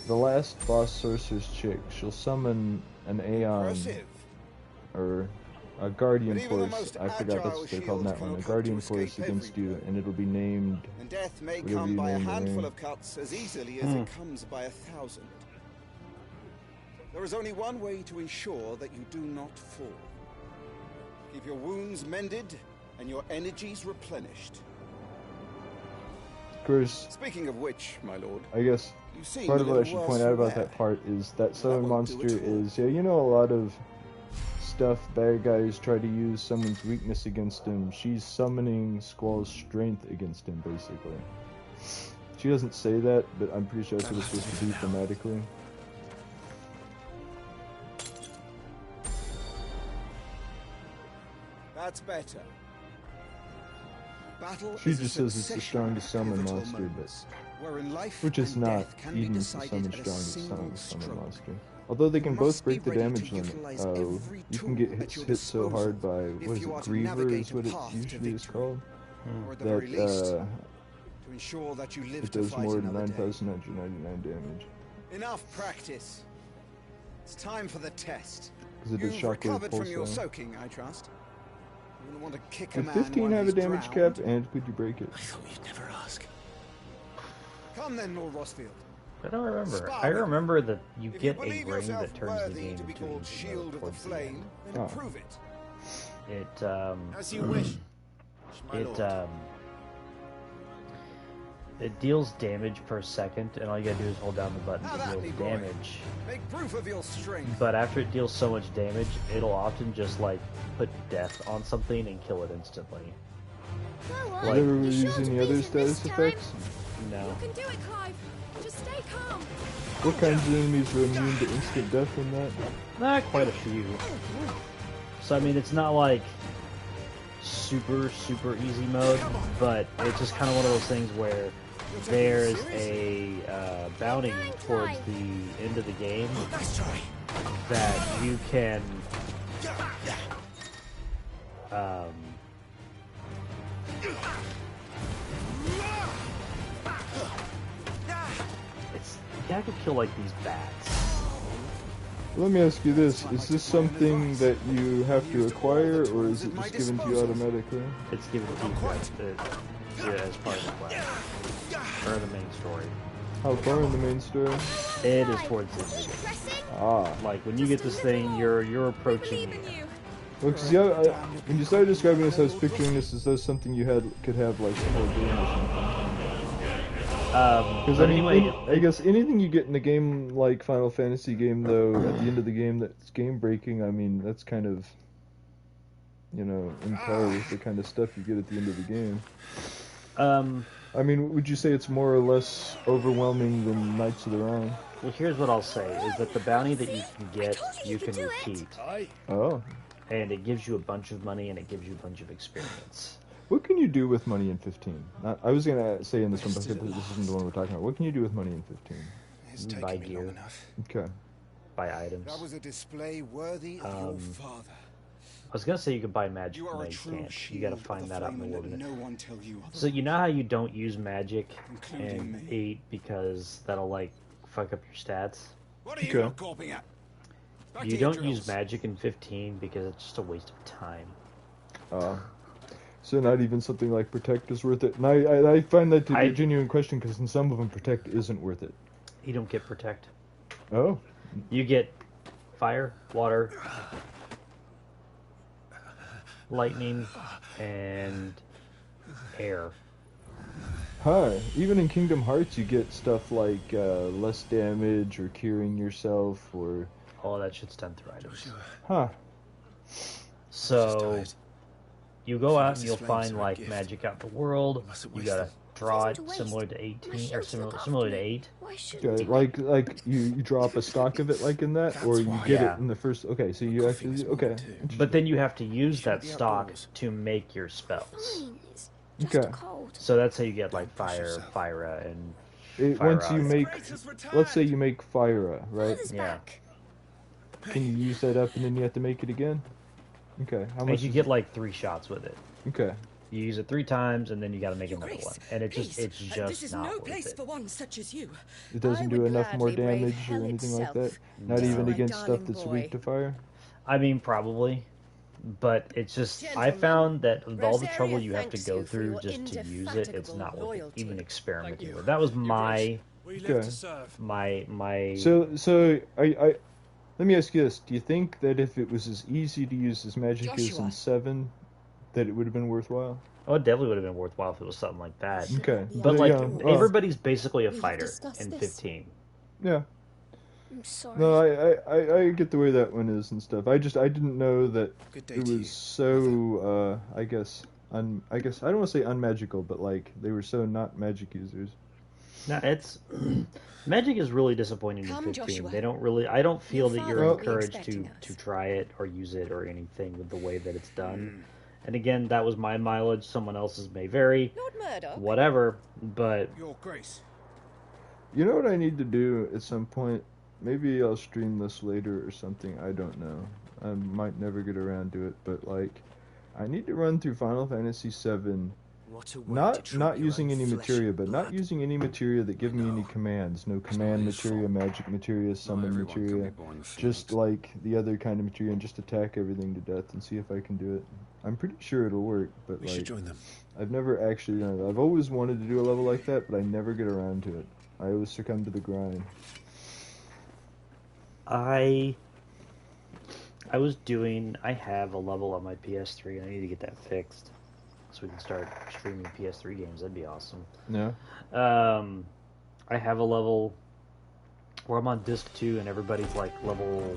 Speaker 2: the last boss sorcerer's chick, she'll summon an Aeon,
Speaker 3: Impressive.
Speaker 2: or a guardian
Speaker 6: But even the
Speaker 2: force.
Speaker 6: most
Speaker 2: I forgot that's
Speaker 6: agile
Speaker 2: what they're called in that
Speaker 6: shield
Speaker 2: one. A
Speaker 6: folk
Speaker 2: guardian
Speaker 6: hope to
Speaker 2: force
Speaker 6: escape
Speaker 2: against
Speaker 6: every
Speaker 2: you,
Speaker 6: blow.
Speaker 2: and it'll be named.
Speaker 6: And death may
Speaker 2: Whatever
Speaker 6: come
Speaker 2: you
Speaker 6: by a
Speaker 2: name the
Speaker 6: handful
Speaker 2: ring.
Speaker 6: of cuts as easily as it comes by 1,000. There is only one way to ensure that you do not fall. Keep your wounds mended and your energies replenished.
Speaker 2: Of course,
Speaker 6: Speaking of which, my lord,
Speaker 2: I guess
Speaker 6: you seem
Speaker 2: part
Speaker 6: a
Speaker 2: of what I
Speaker 6: little
Speaker 2: should
Speaker 6: worse
Speaker 2: point out
Speaker 6: for
Speaker 2: about
Speaker 6: wear.
Speaker 2: that part is that summon
Speaker 6: won't do
Speaker 2: monster
Speaker 6: at all.
Speaker 2: is, yeah, you know, a lot of stuff bad guys try to use someone's weakness against him. She's summoning Squall's strength against him, basically. She doesn't say that, but I'm pretty sure that's what it's supposed to be thematically.
Speaker 6: That's better. Battle
Speaker 2: She
Speaker 6: is a
Speaker 2: just says it's the
Speaker 6: succession
Speaker 2: strongest
Speaker 6: of
Speaker 2: summon
Speaker 6: pivotal
Speaker 2: monster,
Speaker 6: moments, wherein life
Speaker 2: which is
Speaker 6: and
Speaker 2: not
Speaker 6: death can be
Speaker 2: Eden's the
Speaker 6: decided
Speaker 2: summon
Speaker 6: at a
Speaker 2: strongest
Speaker 6: single
Speaker 2: summon
Speaker 6: stroke.
Speaker 2: monster. Although they can
Speaker 6: You
Speaker 2: both
Speaker 6: must be
Speaker 2: break the
Speaker 6: ready to
Speaker 2: damage limit.
Speaker 6: utilize every
Speaker 2: You can
Speaker 6: tool
Speaker 2: get
Speaker 6: at your
Speaker 2: hit so hard by,
Speaker 6: disposal
Speaker 2: what is
Speaker 6: if you
Speaker 2: it,
Speaker 6: are to
Speaker 2: Griever
Speaker 6: navigate
Speaker 2: is
Speaker 6: a
Speaker 2: what it
Speaker 6: path to
Speaker 2: usually is
Speaker 6: victory.
Speaker 2: called.
Speaker 6: Or at the very least,
Speaker 2: That,
Speaker 6: to ensure that you live
Speaker 2: it
Speaker 6: to
Speaker 2: does
Speaker 6: fight
Speaker 2: more than
Speaker 6: another day.
Speaker 2: 9,999 damage.
Speaker 6: Enough practice. It's time for the test.
Speaker 2: Because it is
Speaker 6: You've
Speaker 2: shockwave
Speaker 6: recovered from
Speaker 2: pulse
Speaker 6: your
Speaker 2: though.
Speaker 6: soaking, I trust. You wouldn't want to kick a
Speaker 2: Did
Speaker 6: man
Speaker 2: 15
Speaker 6: while
Speaker 2: have a
Speaker 6: he's
Speaker 2: damage
Speaker 6: drowned.
Speaker 2: cap, and could you break it?
Speaker 3: I thought you'd never ask.
Speaker 6: Come then, Lord Rosfield.
Speaker 1: I don't remember.
Speaker 6: Spar
Speaker 1: I
Speaker 6: with me.
Speaker 1: remember that you
Speaker 6: If
Speaker 1: get
Speaker 6: you
Speaker 1: a
Speaker 6: believe
Speaker 1: ring
Speaker 6: yourself
Speaker 1: that turns the
Speaker 6: worthy
Speaker 1: game
Speaker 6: to be
Speaker 1: into
Speaker 6: called
Speaker 1: easy
Speaker 6: Shield
Speaker 1: mode
Speaker 6: of the
Speaker 1: towards the
Speaker 6: Flame,
Speaker 1: end.
Speaker 6: then
Speaker 2: Oh.
Speaker 6: prove it.
Speaker 3: As you wish, my lord.
Speaker 1: It deals damage per second, and all you gotta do is hold down the button
Speaker 6: Now
Speaker 1: to
Speaker 6: that
Speaker 1: deal
Speaker 6: me, boy.
Speaker 1: damage.
Speaker 6: Make proof of your strength.
Speaker 1: But after it deals so much damage, it'll often just like put death on something and kill it instantly.
Speaker 5: Go on.
Speaker 1: Like-
Speaker 2: Have you ever
Speaker 5: You're
Speaker 2: used
Speaker 5: sure to
Speaker 2: any
Speaker 5: beat
Speaker 2: other
Speaker 5: it this
Speaker 2: status
Speaker 5: time.
Speaker 2: effects?
Speaker 1: No.
Speaker 5: You can do it, Clive. Just stay calm.
Speaker 2: What kinds of enemies are immune to instant death in that?
Speaker 1: Not quite a few. So I mean, it's not like super easy mode, but it's just kind of one of those things where there's a bounty towards the end of the game
Speaker 3: Nice try.
Speaker 1: that you can it's you have to kill like these bats.
Speaker 2: Let me ask you this: is this something that you have to acquire, or is it just given to you automatically?
Speaker 1: It's given to you as part of the quest or the main story.
Speaker 2: How far in the main story?
Speaker 1: It is towards the end of the game.
Speaker 5: Pressing.
Speaker 2: Ah,
Speaker 1: Like when you get this thing, you're approaching.
Speaker 5: Believe in you.
Speaker 2: well, 'cause yeah, when you started describing this, I was picturing this as though something you could have like some more game or something. Because
Speaker 1: But anyway,
Speaker 2: I guess anything you get in a game like Final Fantasy game, though, at the end of the game that's game breaking, I mean, that's kind of, you know, in par with the kind of stuff you get at the end of the game. I mean, would you say it's more or less overwhelming than Knights of the Round?
Speaker 1: well, here's what I'll say: is that the bounty that you can get,
Speaker 5: told you
Speaker 1: you
Speaker 5: you
Speaker 1: can
Speaker 5: could do it.
Speaker 1: repeat,
Speaker 3: Aye.
Speaker 2: Oh.
Speaker 1: and it gives you a bunch of money and it gives you a bunch of experience.
Speaker 2: What can you do with money in 15? I was going to say in this one, but this isn't the one we're talking about. What can you do with money in 15?
Speaker 6: It's
Speaker 1: You buy
Speaker 6: taken me long
Speaker 1: gear.
Speaker 6: enough.
Speaker 2: Okay.
Speaker 1: Buy items.
Speaker 6: That was a display worthy of your father.
Speaker 1: I was gonna say you could buy magic,
Speaker 6: You are
Speaker 1: but
Speaker 6: a
Speaker 1: you
Speaker 6: true
Speaker 1: can't.
Speaker 6: shield.
Speaker 1: You gotta
Speaker 6: of
Speaker 1: find
Speaker 6: the
Speaker 1: that out in the
Speaker 6: flame, and let
Speaker 1: wilderness.
Speaker 6: no one tell you otherwise.
Speaker 1: So you know how you don't use magic
Speaker 6: Including
Speaker 1: in
Speaker 6: me.
Speaker 1: 8 because that'll like fuck up your stats?
Speaker 6: What are you
Speaker 2: Okay.
Speaker 6: not gawping at? Back
Speaker 1: You
Speaker 6: to your
Speaker 1: don't use
Speaker 6: drills.
Speaker 1: magic in 15 because it's just a waste of time.
Speaker 2: So not even something like Protect is worth it. And I find that to be
Speaker 1: I-
Speaker 2: a genuine question, because in some of them, Protect isn't worth it.
Speaker 1: You don't get protect.
Speaker 2: Oh.
Speaker 1: You get fire, water, lightning, and air.
Speaker 2: Huh. Even in Kingdom Hearts, you get stuff like less damage or curing yourself or...
Speaker 1: All that shit's done through items.
Speaker 2: Huh.
Speaker 1: So you go out and
Speaker 3: his
Speaker 1: you'll
Speaker 3: flames
Speaker 1: find
Speaker 3: are a
Speaker 1: like
Speaker 3: gift.
Speaker 1: magic out in the world.
Speaker 3: mustn't
Speaker 1: You
Speaker 3: waste
Speaker 1: gotta
Speaker 3: them.
Speaker 1: draw it
Speaker 5: Isn't a waste.
Speaker 1: similar to
Speaker 5: My
Speaker 1: 18 or
Speaker 5: shields look
Speaker 1: similar
Speaker 5: after
Speaker 1: to
Speaker 5: me.
Speaker 1: 8.
Speaker 5: Why shouldn't
Speaker 2: Okay,
Speaker 5: it?
Speaker 2: like you drop a stock of it like in that, or you
Speaker 3: why.
Speaker 2: get
Speaker 1: Yeah.
Speaker 2: it in the first... Okay, so you
Speaker 3: Coffee
Speaker 2: actually...
Speaker 3: is
Speaker 2: Okay.
Speaker 3: more too.
Speaker 1: But then you have to use
Speaker 3: Should
Speaker 1: that
Speaker 3: be
Speaker 1: stock
Speaker 3: outdoors.
Speaker 1: to make your spells.
Speaker 5: Fine, it's just
Speaker 2: Okay.
Speaker 5: a cold.
Speaker 1: So that's how you get like
Speaker 3: push
Speaker 1: fire,
Speaker 3: yourself.
Speaker 1: Fyra, and
Speaker 2: Once you
Speaker 1: Fire
Speaker 2: make...
Speaker 3: Grace has
Speaker 2: Let's say
Speaker 3: returned.
Speaker 2: you make Fyra, right?
Speaker 5: Father's
Speaker 1: yeah.
Speaker 5: back.
Speaker 2: Can you use that up and then you have to make it again? Okay. How
Speaker 1: And
Speaker 2: much
Speaker 1: you
Speaker 2: is
Speaker 1: get
Speaker 2: it?
Speaker 1: like 3 shots with it.
Speaker 2: Okay.
Speaker 1: You use it 3 times, and then you got to make
Speaker 7: Your
Speaker 1: another
Speaker 7: Grace,
Speaker 1: one. And it's
Speaker 7: please,
Speaker 1: just
Speaker 7: this is
Speaker 1: not
Speaker 7: no
Speaker 1: worth
Speaker 7: place
Speaker 1: it.
Speaker 7: for one such as you.
Speaker 2: It doesn't
Speaker 5: I
Speaker 2: do
Speaker 5: would
Speaker 2: enough more
Speaker 5: gladly brave
Speaker 2: damage or
Speaker 5: hell
Speaker 2: anything like that?
Speaker 5: itself.
Speaker 2: Not
Speaker 7: No,
Speaker 2: even
Speaker 7: my
Speaker 2: against stuff
Speaker 7: darling
Speaker 2: that's
Speaker 7: boy.
Speaker 2: weak to fire?
Speaker 1: I mean, probably. But it's just, I
Speaker 5: Gentlemen,
Speaker 1: found that with all the
Speaker 5: Rosaria
Speaker 1: trouble you have to
Speaker 5: thanks
Speaker 1: go
Speaker 5: you for
Speaker 1: through
Speaker 5: your
Speaker 1: just to use it, it's
Speaker 5: indefatigable
Speaker 1: not worth it,
Speaker 5: loyalty.
Speaker 1: even experimenting
Speaker 3: Thank you.
Speaker 1: with. That was
Speaker 3: Your
Speaker 1: my
Speaker 3: Grace. We live
Speaker 2: Okay.
Speaker 3: to serve.
Speaker 1: my.
Speaker 2: So let me ask you this: do you think that if it was as easy to use as magic is
Speaker 5: Joshua.
Speaker 2: in 7, that it would have been worthwhile?
Speaker 1: Oh, it definitely would have been worthwhile if it was something like that.
Speaker 2: Okay,
Speaker 1: But like,
Speaker 2: yeah, well,
Speaker 1: everybody's basically a
Speaker 7: We have
Speaker 1: fighter
Speaker 7: discussed
Speaker 1: in
Speaker 7: this.
Speaker 1: 15.
Speaker 2: yeah.
Speaker 7: I'm sorry.
Speaker 2: No, I get the way that one is and stuff. I didn't know that
Speaker 6: Good day
Speaker 2: it
Speaker 6: to you,
Speaker 2: was so I guess I don't want to say unmagical, but like they were so not magic users.
Speaker 1: No, it's Magic is really disappointing
Speaker 5: Come,
Speaker 1: in 15.
Speaker 5: Joshua.
Speaker 1: They don't really. I don't feel
Speaker 5: Your
Speaker 1: that
Speaker 5: father
Speaker 1: you're
Speaker 2: will be
Speaker 1: encouraged
Speaker 5: expecting
Speaker 1: to
Speaker 5: us.
Speaker 1: try it or use it or anything with the way that it's done. And again, that was my mileage. Someone else's may vary.
Speaker 5: Lord Murdoch.
Speaker 1: Whatever. But
Speaker 6: Your Grace.
Speaker 2: You know what I need to do at some point? Maybe I'll stream this later or something. I don't know. I might never get around to it, but like, I need to run through Final Fantasy VII.
Speaker 8: What a way to
Speaker 2: Not
Speaker 8: treat
Speaker 2: not
Speaker 8: your
Speaker 2: using
Speaker 8: own
Speaker 2: any
Speaker 8: flesh
Speaker 2: materia,
Speaker 8: and
Speaker 2: but
Speaker 8: blood.
Speaker 2: not using any materia that give me any
Speaker 8: know.
Speaker 2: commands. No
Speaker 8: It's not
Speaker 2: command
Speaker 8: his
Speaker 2: materia,
Speaker 8: fault.
Speaker 2: magic materia, summon
Speaker 4: everyone can
Speaker 2: materia.
Speaker 4: be born with
Speaker 2: Just
Speaker 4: feelings.
Speaker 2: like the other kind of materia, and just attack everything to death and see if I can do it. I'm pretty sure it'll work, but
Speaker 8: We should
Speaker 2: like,
Speaker 8: join them.
Speaker 2: I've never actually done it. I've always wanted to do a level like that, but I never get around to it. I always succumb to the grind.
Speaker 1: I have a level on my PS3. I need to get that fixed so we can start streaming PS3 games. That'd be awesome.
Speaker 2: No?
Speaker 1: I have a level where I'm on disc 2 and everybody's like level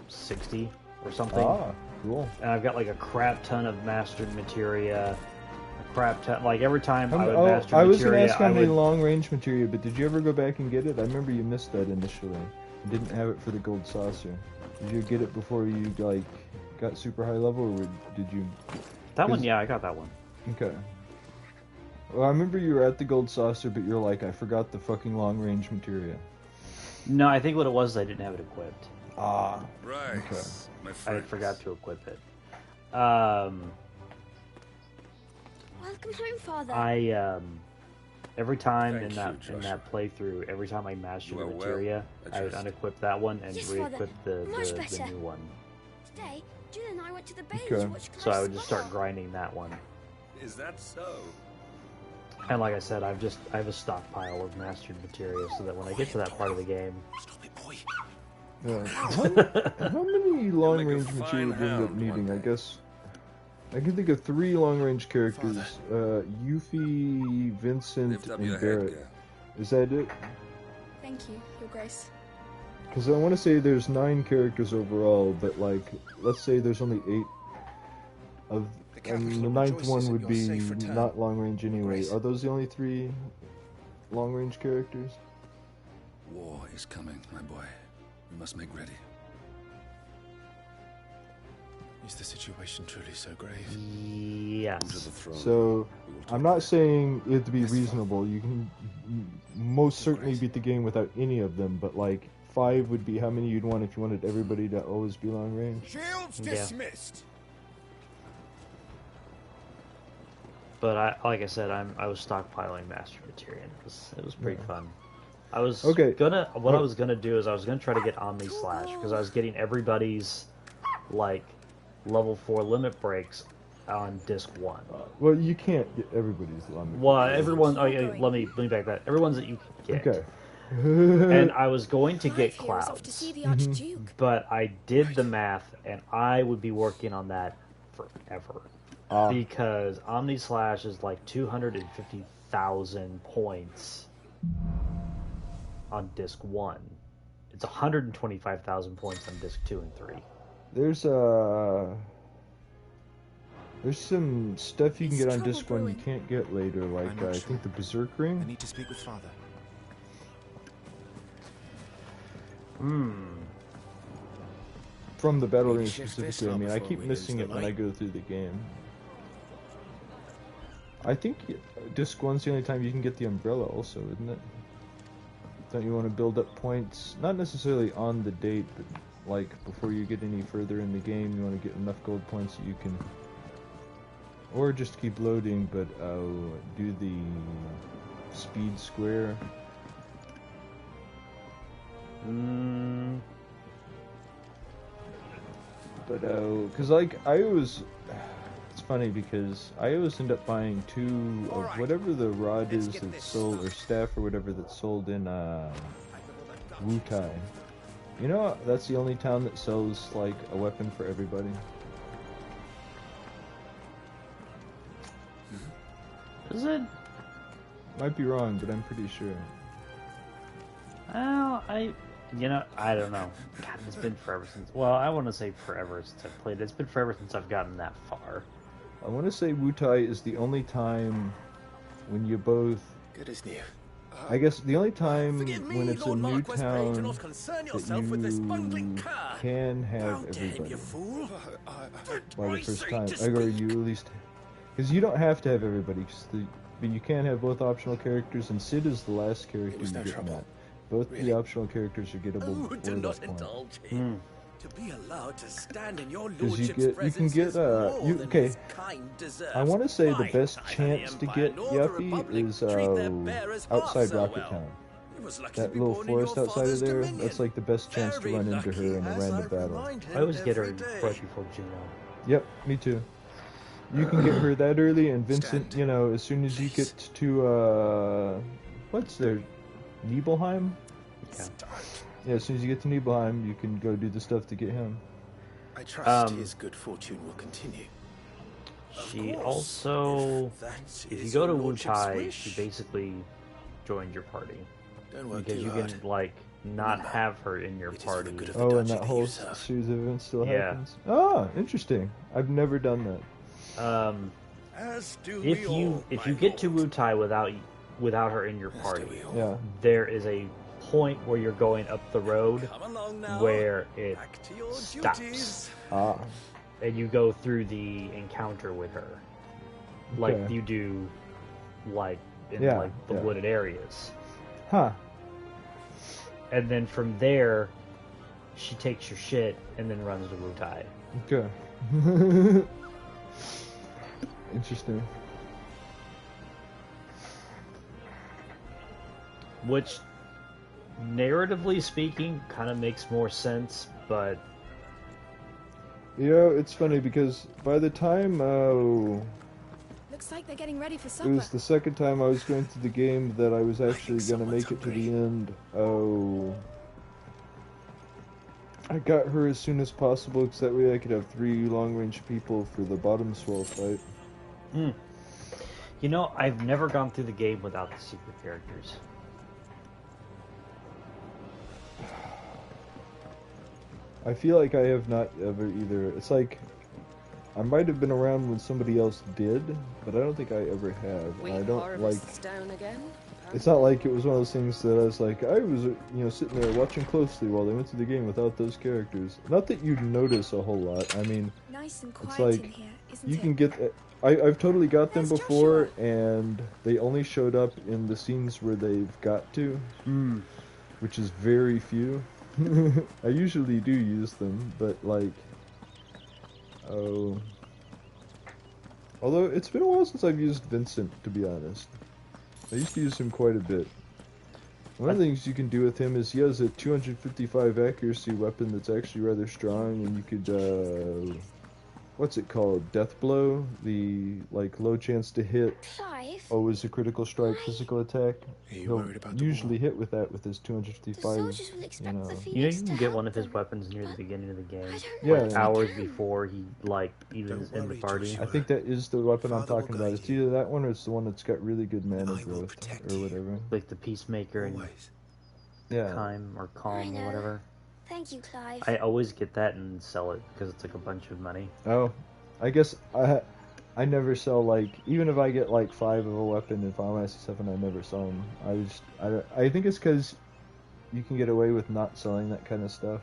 Speaker 1: 60 or something.
Speaker 2: Ah, cool.
Speaker 1: And I've got like a crap ton of mastered materia. A crap ton. Like every time I would
Speaker 2: Oh,
Speaker 1: master
Speaker 2: I was going to
Speaker 1: materia,
Speaker 2: ask how
Speaker 1: I
Speaker 2: many
Speaker 1: would.
Speaker 2: long-range materia, but did you ever go back and get it? I remember you missed that initially. You didn't have it for the gold saucer. Did you get it before you like got super high level, or did you?
Speaker 1: That one,
Speaker 2: 'cause-
Speaker 1: yeah, I got that one.
Speaker 2: Okay. Well, I remember you were at the gold saucer, but you're like, I forgot the fucking long-range materia.
Speaker 1: No, I think what it was is I didn't have it equipped.
Speaker 2: Ah.
Speaker 4: Right.
Speaker 2: Okay.
Speaker 4: My
Speaker 1: I
Speaker 4: friends.
Speaker 1: forgot to equip it.
Speaker 7: Welcome home, Father.
Speaker 1: Every time
Speaker 4: Thank
Speaker 1: in
Speaker 4: you,
Speaker 1: that
Speaker 4: Joshua.
Speaker 1: playthrough, every time I mastered
Speaker 4: You
Speaker 1: a
Speaker 4: are well
Speaker 1: materia, I would
Speaker 4: adjusted.
Speaker 1: unequip that one and
Speaker 7: Yes,
Speaker 1: re-equip
Speaker 7: Father. Much
Speaker 1: the
Speaker 7: better.
Speaker 1: new one.
Speaker 7: Today, June and I went to the bay
Speaker 2: Okay.
Speaker 7: to watch
Speaker 1: So I would
Speaker 7: close
Speaker 1: just start
Speaker 7: weather.
Speaker 1: grinding that one.
Speaker 4: Is that so?
Speaker 1: And like I said, I have a stockpile of mastered materia so that when I get to that part of the game,
Speaker 8: Stop it, boy.
Speaker 2: Yeah. How many long-range
Speaker 4: fine
Speaker 2: materia do you end up
Speaker 4: hound
Speaker 2: needing?
Speaker 4: one
Speaker 2: I
Speaker 4: day.
Speaker 2: guess I can think of 3 long-range characters: Yuffie, Vincent,
Speaker 4: Lift up
Speaker 2: and
Speaker 4: your head,
Speaker 2: Barrett.
Speaker 4: girl.
Speaker 2: Is that it?
Speaker 7: Thank you, Your Grace.
Speaker 2: Because I want to say there's 9 characters overall, but like, let's say there's only 8 of,
Speaker 6: The
Speaker 2: and
Speaker 6: capital
Speaker 2: the 9th
Speaker 6: rejoices
Speaker 2: one
Speaker 6: at
Speaker 2: would
Speaker 6: your
Speaker 2: be
Speaker 6: safe return,
Speaker 2: not long range anyway.
Speaker 6: Grace.
Speaker 2: Are those the only 3 long range characters?
Speaker 8: War is coming, my boy. We must make ready.
Speaker 3: Is the situation truly so grave?
Speaker 1: yes.
Speaker 8: To the throne.
Speaker 2: So
Speaker 8: We will talk
Speaker 2: I'm not
Speaker 8: there.
Speaker 2: saying it to be
Speaker 6: Yes, Father.
Speaker 2: reasonable. You can most certainly
Speaker 6: Grace.
Speaker 2: beat the game without any of them, but like 5 would be how many you'd want if you wanted everybody to always be long range.
Speaker 6: Shields
Speaker 1: Yeah.
Speaker 6: dismissed.
Speaker 1: But like I said, I was stockpiling mastered materia because it was pretty fun. I was
Speaker 2: Okay.
Speaker 1: what I was gonna do is I was gonna try to get Omni Slash because I was getting everybody's like level 4 limit breaks on disc 1.
Speaker 2: Well, you can't get everybody's long.
Speaker 1: Well, everyone. Oh, yeah, let me back that. Everyone's that you can get.
Speaker 2: Okay.
Speaker 1: And I was going to get
Speaker 7: Clive here is off to see
Speaker 1: Clouds,
Speaker 7: the Archduke.
Speaker 1: but I did the math, and I would be working on that forever because Omni Slash is like 250,000 points on disc 1. It's 125,000 points on disc 2 and 3.
Speaker 2: There's some stuff you can
Speaker 7: There's
Speaker 2: get on
Speaker 7: trouble
Speaker 2: disc 1 you
Speaker 7: brewing.
Speaker 2: can't get later, like
Speaker 3: I'm not
Speaker 2: I
Speaker 3: sure.
Speaker 2: think the Berserk
Speaker 3: I
Speaker 2: Ring.
Speaker 3: need to speak with Father.
Speaker 2: From the Battle
Speaker 3: Maybe
Speaker 2: Ring
Speaker 3: shift this
Speaker 2: specifically. I
Speaker 3: now
Speaker 2: mean, I
Speaker 3: before
Speaker 2: keep
Speaker 3: we
Speaker 2: missing
Speaker 3: lose
Speaker 2: it
Speaker 3: the
Speaker 2: when I
Speaker 3: light.
Speaker 2: go through the game. I think disc 1's the only time you can get the umbrella also, isn't it? Don't you want to build up points? Not necessarily on the date, but like before you get any further in the game, you want to get enough gold points so you can... Or just keep loading, but do the speed square. But because like I always, it's funny because I always end up buying 2 of whatever the rod is that's sold, or staff or whatever that's sold in Wutai. You know, that's the only town that sells like a weapon for everybody.
Speaker 1: Is it?
Speaker 2: Might be wrong, but I'm pretty sure.
Speaker 1: Well, I don't know. God, it's been forever since. Well, I want to say forever since I've played it. It's been forever since I've gotten that far.
Speaker 2: I want to say Wutai is the only time when you both.
Speaker 9: Good as new.
Speaker 2: I guess the only time
Speaker 9: Forgive me,
Speaker 2: when it's
Speaker 9: Lord
Speaker 2: a new
Speaker 9: Marquis, pray do
Speaker 2: town
Speaker 9: not concern
Speaker 2: that
Speaker 9: yourself with this bungling
Speaker 2: you
Speaker 9: cur.
Speaker 2: can have
Speaker 9: Bow to him,
Speaker 2: everybody
Speaker 9: you fool.
Speaker 2: by the first time.
Speaker 9: to
Speaker 2: Or
Speaker 9: speak.
Speaker 2: you at least, because you don't have to have everybody, but you can have both optional characters, and Sid is the last character
Speaker 9: was
Speaker 2: you
Speaker 9: no
Speaker 2: get in
Speaker 9: trouble.
Speaker 2: that. Both
Speaker 9: Really?
Speaker 2: the optional characters are gettable
Speaker 9: Oh,
Speaker 2: before
Speaker 9: do
Speaker 2: that
Speaker 9: not
Speaker 2: point.
Speaker 9: indulge him. To be allowed to stand in your
Speaker 2: 'Cause
Speaker 9: lordship's
Speaker 2: you can
Speaker 9: presence
Speaker 2: get,
Speaker 9: is more
Speaker 2: you-
Speaker 9: than
Speaker 2: okay.
Speaker 9: his kind deserves.
Speaker 2: I want to say the
Speaker 9: Why,
Speaker 2: best
Speaker 9: neither
Speaker 2: chance
Speaker 9: the
Speaker 2: to
Speaker 9: Empire
Speaker 2: get
Speaker 9: nor the
Speaker 2: Yuppie
Speaker 9: Republic
Speaker 2: is
Speaker 9: treat their bearers half
Speaker 2: outside
Speaker 9: so
Speaker 2: Rocket
Speaker 9: well.
Speaker 2: Town.
Speaker 9: He was lucky
Speaker 2: That
Speaker 9: to be
Speaker 2: little
Speaker 9: born in
Speaker 2: forest
Speaker 9: your
Speaker 2: outside of
Speaker 9: father's
Speaker 2: there,
Speaker 9: dominion.
Speaker 2: that's like the best chance to
Speaker 9: Very
Speaker 2: run into
Speaker 9: lucky,
Speaker 2: her in a
Speaker 9: as
Speaker 2: random
Speaker 9: I
Speaker 2: battle.
Speaker 9: remind him
Speaker 1: I always get her
Speaker 9: every day.
Speaker 1: right before Gino.
Speaker 2: Yep, me too. You can get her that early, and Vincent,
Speaker 9: Stand.
Speaker 2: you know, as soon as you
Speaker 9: Please.
Speaker 2: get to, what's there? Nibelheim?
Speaker 1: Yeah.
Speaker 2: Yeah, as soon as you get to Nibelheim, you can go do the stuff to get him.
Speaker 9: I trust his good fortune will continue.
Speaker 1: She
Speaker 9: course,
Speaker 1: also,
Speaker 9: That
Speaker 1: if you
Speaker 9: is
Speaker 1: go
Speaker 9: your
Speaker 1: to
Speaker 9: lordship's
Speaker 1: Wutai,
Speaker 9: wish.
Speaker 1: she basically joined your party.
Speaker 9: Don't work
Speaker 1: Because
Speaker 9: too
Speaker 1: you
Speaker 9: hard.
Speaker 1: can, like, not
Speaker 9: Remember,
Speaker 1: have her in your
Speaker 9: it is for the
Speaker 1: party.
Speaker 9: good of the
Speaker 2: Oh, and
Speaker 9: duchy
Speaker 2: that whole
Speaker 9: you serve.
Speaker 2: series of events still
Speaker 1: Yeah.
Speaker 2: happens? Ah, interesting. I've never done that.
Speaker 9: As do
Speaker 1: If
Speaker 9: we all,
Speaker 1: you
Speaker 9: my
Speaker 1: get to
Speaker 9: lord.
Speaker 1: Wutai without her in your
Speaker 9: As do
Speaker 1: party,
Speaker 9: we all.
Speaker 2: Yeah.
Speaker 1: there is a point where you're going up the road
Speaker 9: Come along now.
Speaker 1: where it
Speaker 9: Back to your
Speaker 1: stops.
Speaker 9: duties.
Speaker 2: Ah,
Speaker 1: and you go through the encounter with her, like
Speaker 2: Okay.
Speaker 1: you do, like in
Speaker 2: Yeah,
Speaker 1: like the
Speaker 2: yeah.
Speaker 1: wooded areas.
Speaker 2: huh.
Speaker 1: And then from there, she takes your shit and then runs to Wutai.
Speaker 2: Okay. Interesting.
Speaker 1: Which, narratively speaking, kind of makes more sense, but
Speaker 2: You know, it's funny because by the time
Speaker 7: Looks like they're getting ready for
Speaker 2: it
Speaker 7: supper.
Speaker 2: was the second time I was going through the game that I was actually
Speaker 9: think
Speaker 2: going to make
Speaker 9: someone's
Speaker 2: it to the
Speaker 9: hungry.
Speaker 2: end. I got her as soon as possible because that way I could have 3 long-range people for the bottom swell fight.
Speaker 1: you know, I've never gone through the game without the secret characters.
Speaker 2: I feel like I have not ever either. It's like I might have been around when somebody else did, but I don't think I ever have.
Speaker 5: We
Speaker 2: And I don't like.
Speaker 5: harvests down again.
Speaker 2: It's not like it was one of those things that I was like, I was, sitting there watching closely while they went through the game without those characters. Not that you'd notice a whole lot. I mean,
Speaker 7: Nice and
Speaker 2: it's
Speaker 7: quiet
Speaker 2: like
Speaker 7: in here, isn't
Speaker 2: you
Speaker 7: it?
Speaker 2: can get. I've totally got them
Speaker 7: Where's
Speaker 2: before, and they only showed up in the scenes where they've got to, which is very few. I usually do use them, but like, although it's been a while since I've used Vincent, to be honest. I used to use him quite a bit. One of the things you can do with him is he has a 255 accuracy weapon that's actually rather strong, and you could, what's it called? Death Blow? The, like, low chance to hit,
Speaker 7: Clive,
Speaker 2: always a critical strike physical attack.
Speaker 9: Are you
Speaker 2: He'll
Speaker 9: worried about the
Speaker 2: usually
Speaker 9: war?
Speaker 2: hit with that with his
Speaker 7: the
Speaker 2: 255.
Speaker 7: soldiers will expect
Speaker 2: know.
Speaker 7: the
Speaker 1: You know,
Speaker 7: Phoenix
Speaker 1: you
Speaker 7: to
Speaker 1: can get
Speaker 7: help
Speaker 1: one of his
Speaker 7: them.
Speaker 1: weapons near the beginning of the game.
Speaker 7: I don't
Speaker 2: Yeah.
Speaker 7: know
Speaker 1: Like
Speaker 7: if
Speaker 1: hours
Speaker 7: they can.
Speaker 1: before he, like, even
Speaker 9: Don't
Speaker 1: is in the
Speaker 9: worry,
Speaker 1: party.
Speaker 9: Joshua.
Speaker 2: I think that is the weapon I'm
Speaker 9: Father will
Speaker 2: talking about.
Speaker 9: guide
Speaker 2: It's
Speaker 9: you.
Speaker 2: either that one or it's the one that's got really good mana
Speaker 9: I will
Speaker 2: growth
Speaker 9: protect
Speaker 2: or
Speaker 9: you.
Speaker 2: whatever.
Speaker 1: Like the Peacemaker and
Speaker 9: Always.
Speaker 2: Yeah.
Speaker 1: Time or
Speaker 7: I
Speaker 1: Calm
Speaker 7: know.
Speaker 1: or whatever.
Speaker 7: Thank you, Clive.
Speaker 1: I always get that and sell it because it's like a bunch of money.
Speaker 2: Oh, I guess I never sell, like, even if I get like 5 of a weapon in Final Fantasy 7, I never sell them. I think it's because you can get away with not selling that kind of stuff.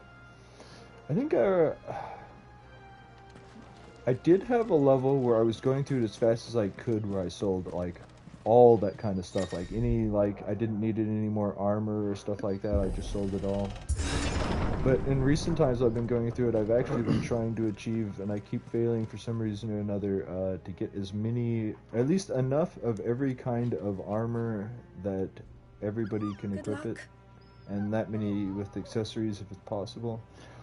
Speaker 2: I think I did have a level where I was going through it as fast as I could, where I sold like all that kind of stuff, like I didn't need it any more armor or stuff like that. I just sold it all. But in recent times I've been going through it, I've actually been trying to achieve, and I keep failing for some reason or another, to get as many, at least enough of every kind of armor that everybody can
Speaker 7: Good
Speaker 2: equip
Speaker 7: luck.
Speaker 2: it, and that many with accessories if it's possible.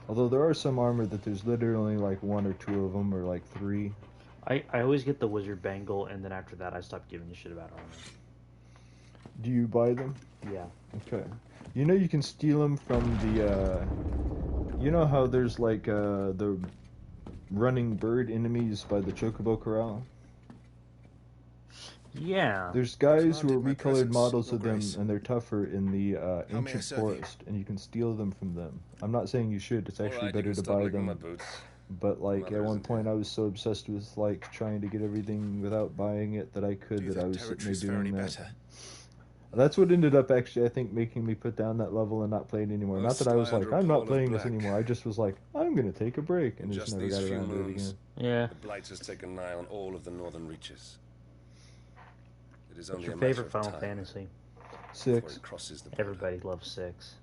Speaker 2: Although there are some armor that there's literally like 1 or 2 of them, or like 3.
Speaker 1: I always get the wizard bangle, and then after that I stopped giving a shit about armor.
Speaker 2: Do you buy them?
Speaker 1: Yeah.
Speaker 2: Okay. You know you can steal them from the, you know how there's like, the running bird enemies by the Chocobo Corral?
Speaker 1: Yeah.
Speaker 2: There's guys who are
Speaker 9: Commanded my
Speaker 2: recolored
Speaker 9: presence,
Speaker 2: models
Speaker 9: Your
Speaker 2: of them,
Speaker 9: Grace.
Speaker 2: and they're tougher in the
Speaker 9: How may I
Speaker 2: ancient
Speaker 9: serve you?
Speaker 2: forest, and you can steal them from them. I'm not saying you should, it's actually
Speaker 4: Alright, you
Speaker 2: better
Speaker 4: can
Speaker 2: to
Speaker 4: start
Speaker 2: buy
Speaker 4: licking
Speaker 2: them.
Speaker 4: my boots.
Speaker 2: But like
Speaker 4: Mother
Speaker 2: at one
Speaker 4: isn't
Speaker 2: point
Speaker 4: here.
Speaker 2: I was so obsessed with like trying to get everything without buying it that I
Speaker 9: Do
Speaker 2: could
Speaker 9: you
Speaker 2: that I
Speaker 9: think
Speaker 2: was sitting there
Speaker 9: territories fare any
Speaker 2: doing that.
Speaker 9: better?
Speaker 2: That's what ended up actually I think making me put down that level and not play it anymore. Not
Speaker 4: Must
Speaker 2: that I was
Speaker 4: lie
Speaker 2: like
Speaker 4: under a
Speaker 2: I'm
Speaker 4: pall
Speaker 2: not
Speaker 4: of
Speaker 2: playing this
Speaker 4: black.
Speaker 2: anymore. I just was like I'm gonna take a break and
Speaker 4: In
Speaker 2: just
Speaker 4: just
Speaker 2: never
Speaker 4: these
Speaker 2: got
Speaker 4: few
Speaker 2: around to it
Speaker 4: moons.
Speaker 2: again.
Speaker 1: Yeah.
Speaker 4: The Blight has taken nigh on all of the northern reaches. It is
Speaker 1: What's
Speaker 4: only
Speaker 1: your
Speaker 4: a matter
Speaker 1: favorite
Speaker 4: of
Speaker 1: Final
Speaker 4: time
Speaker 1: Fantasy?
Speaker 4: before
Speaker 2: 6.
Speaker 4: it crosses the border.
Speaker 1: Everybody loves 6.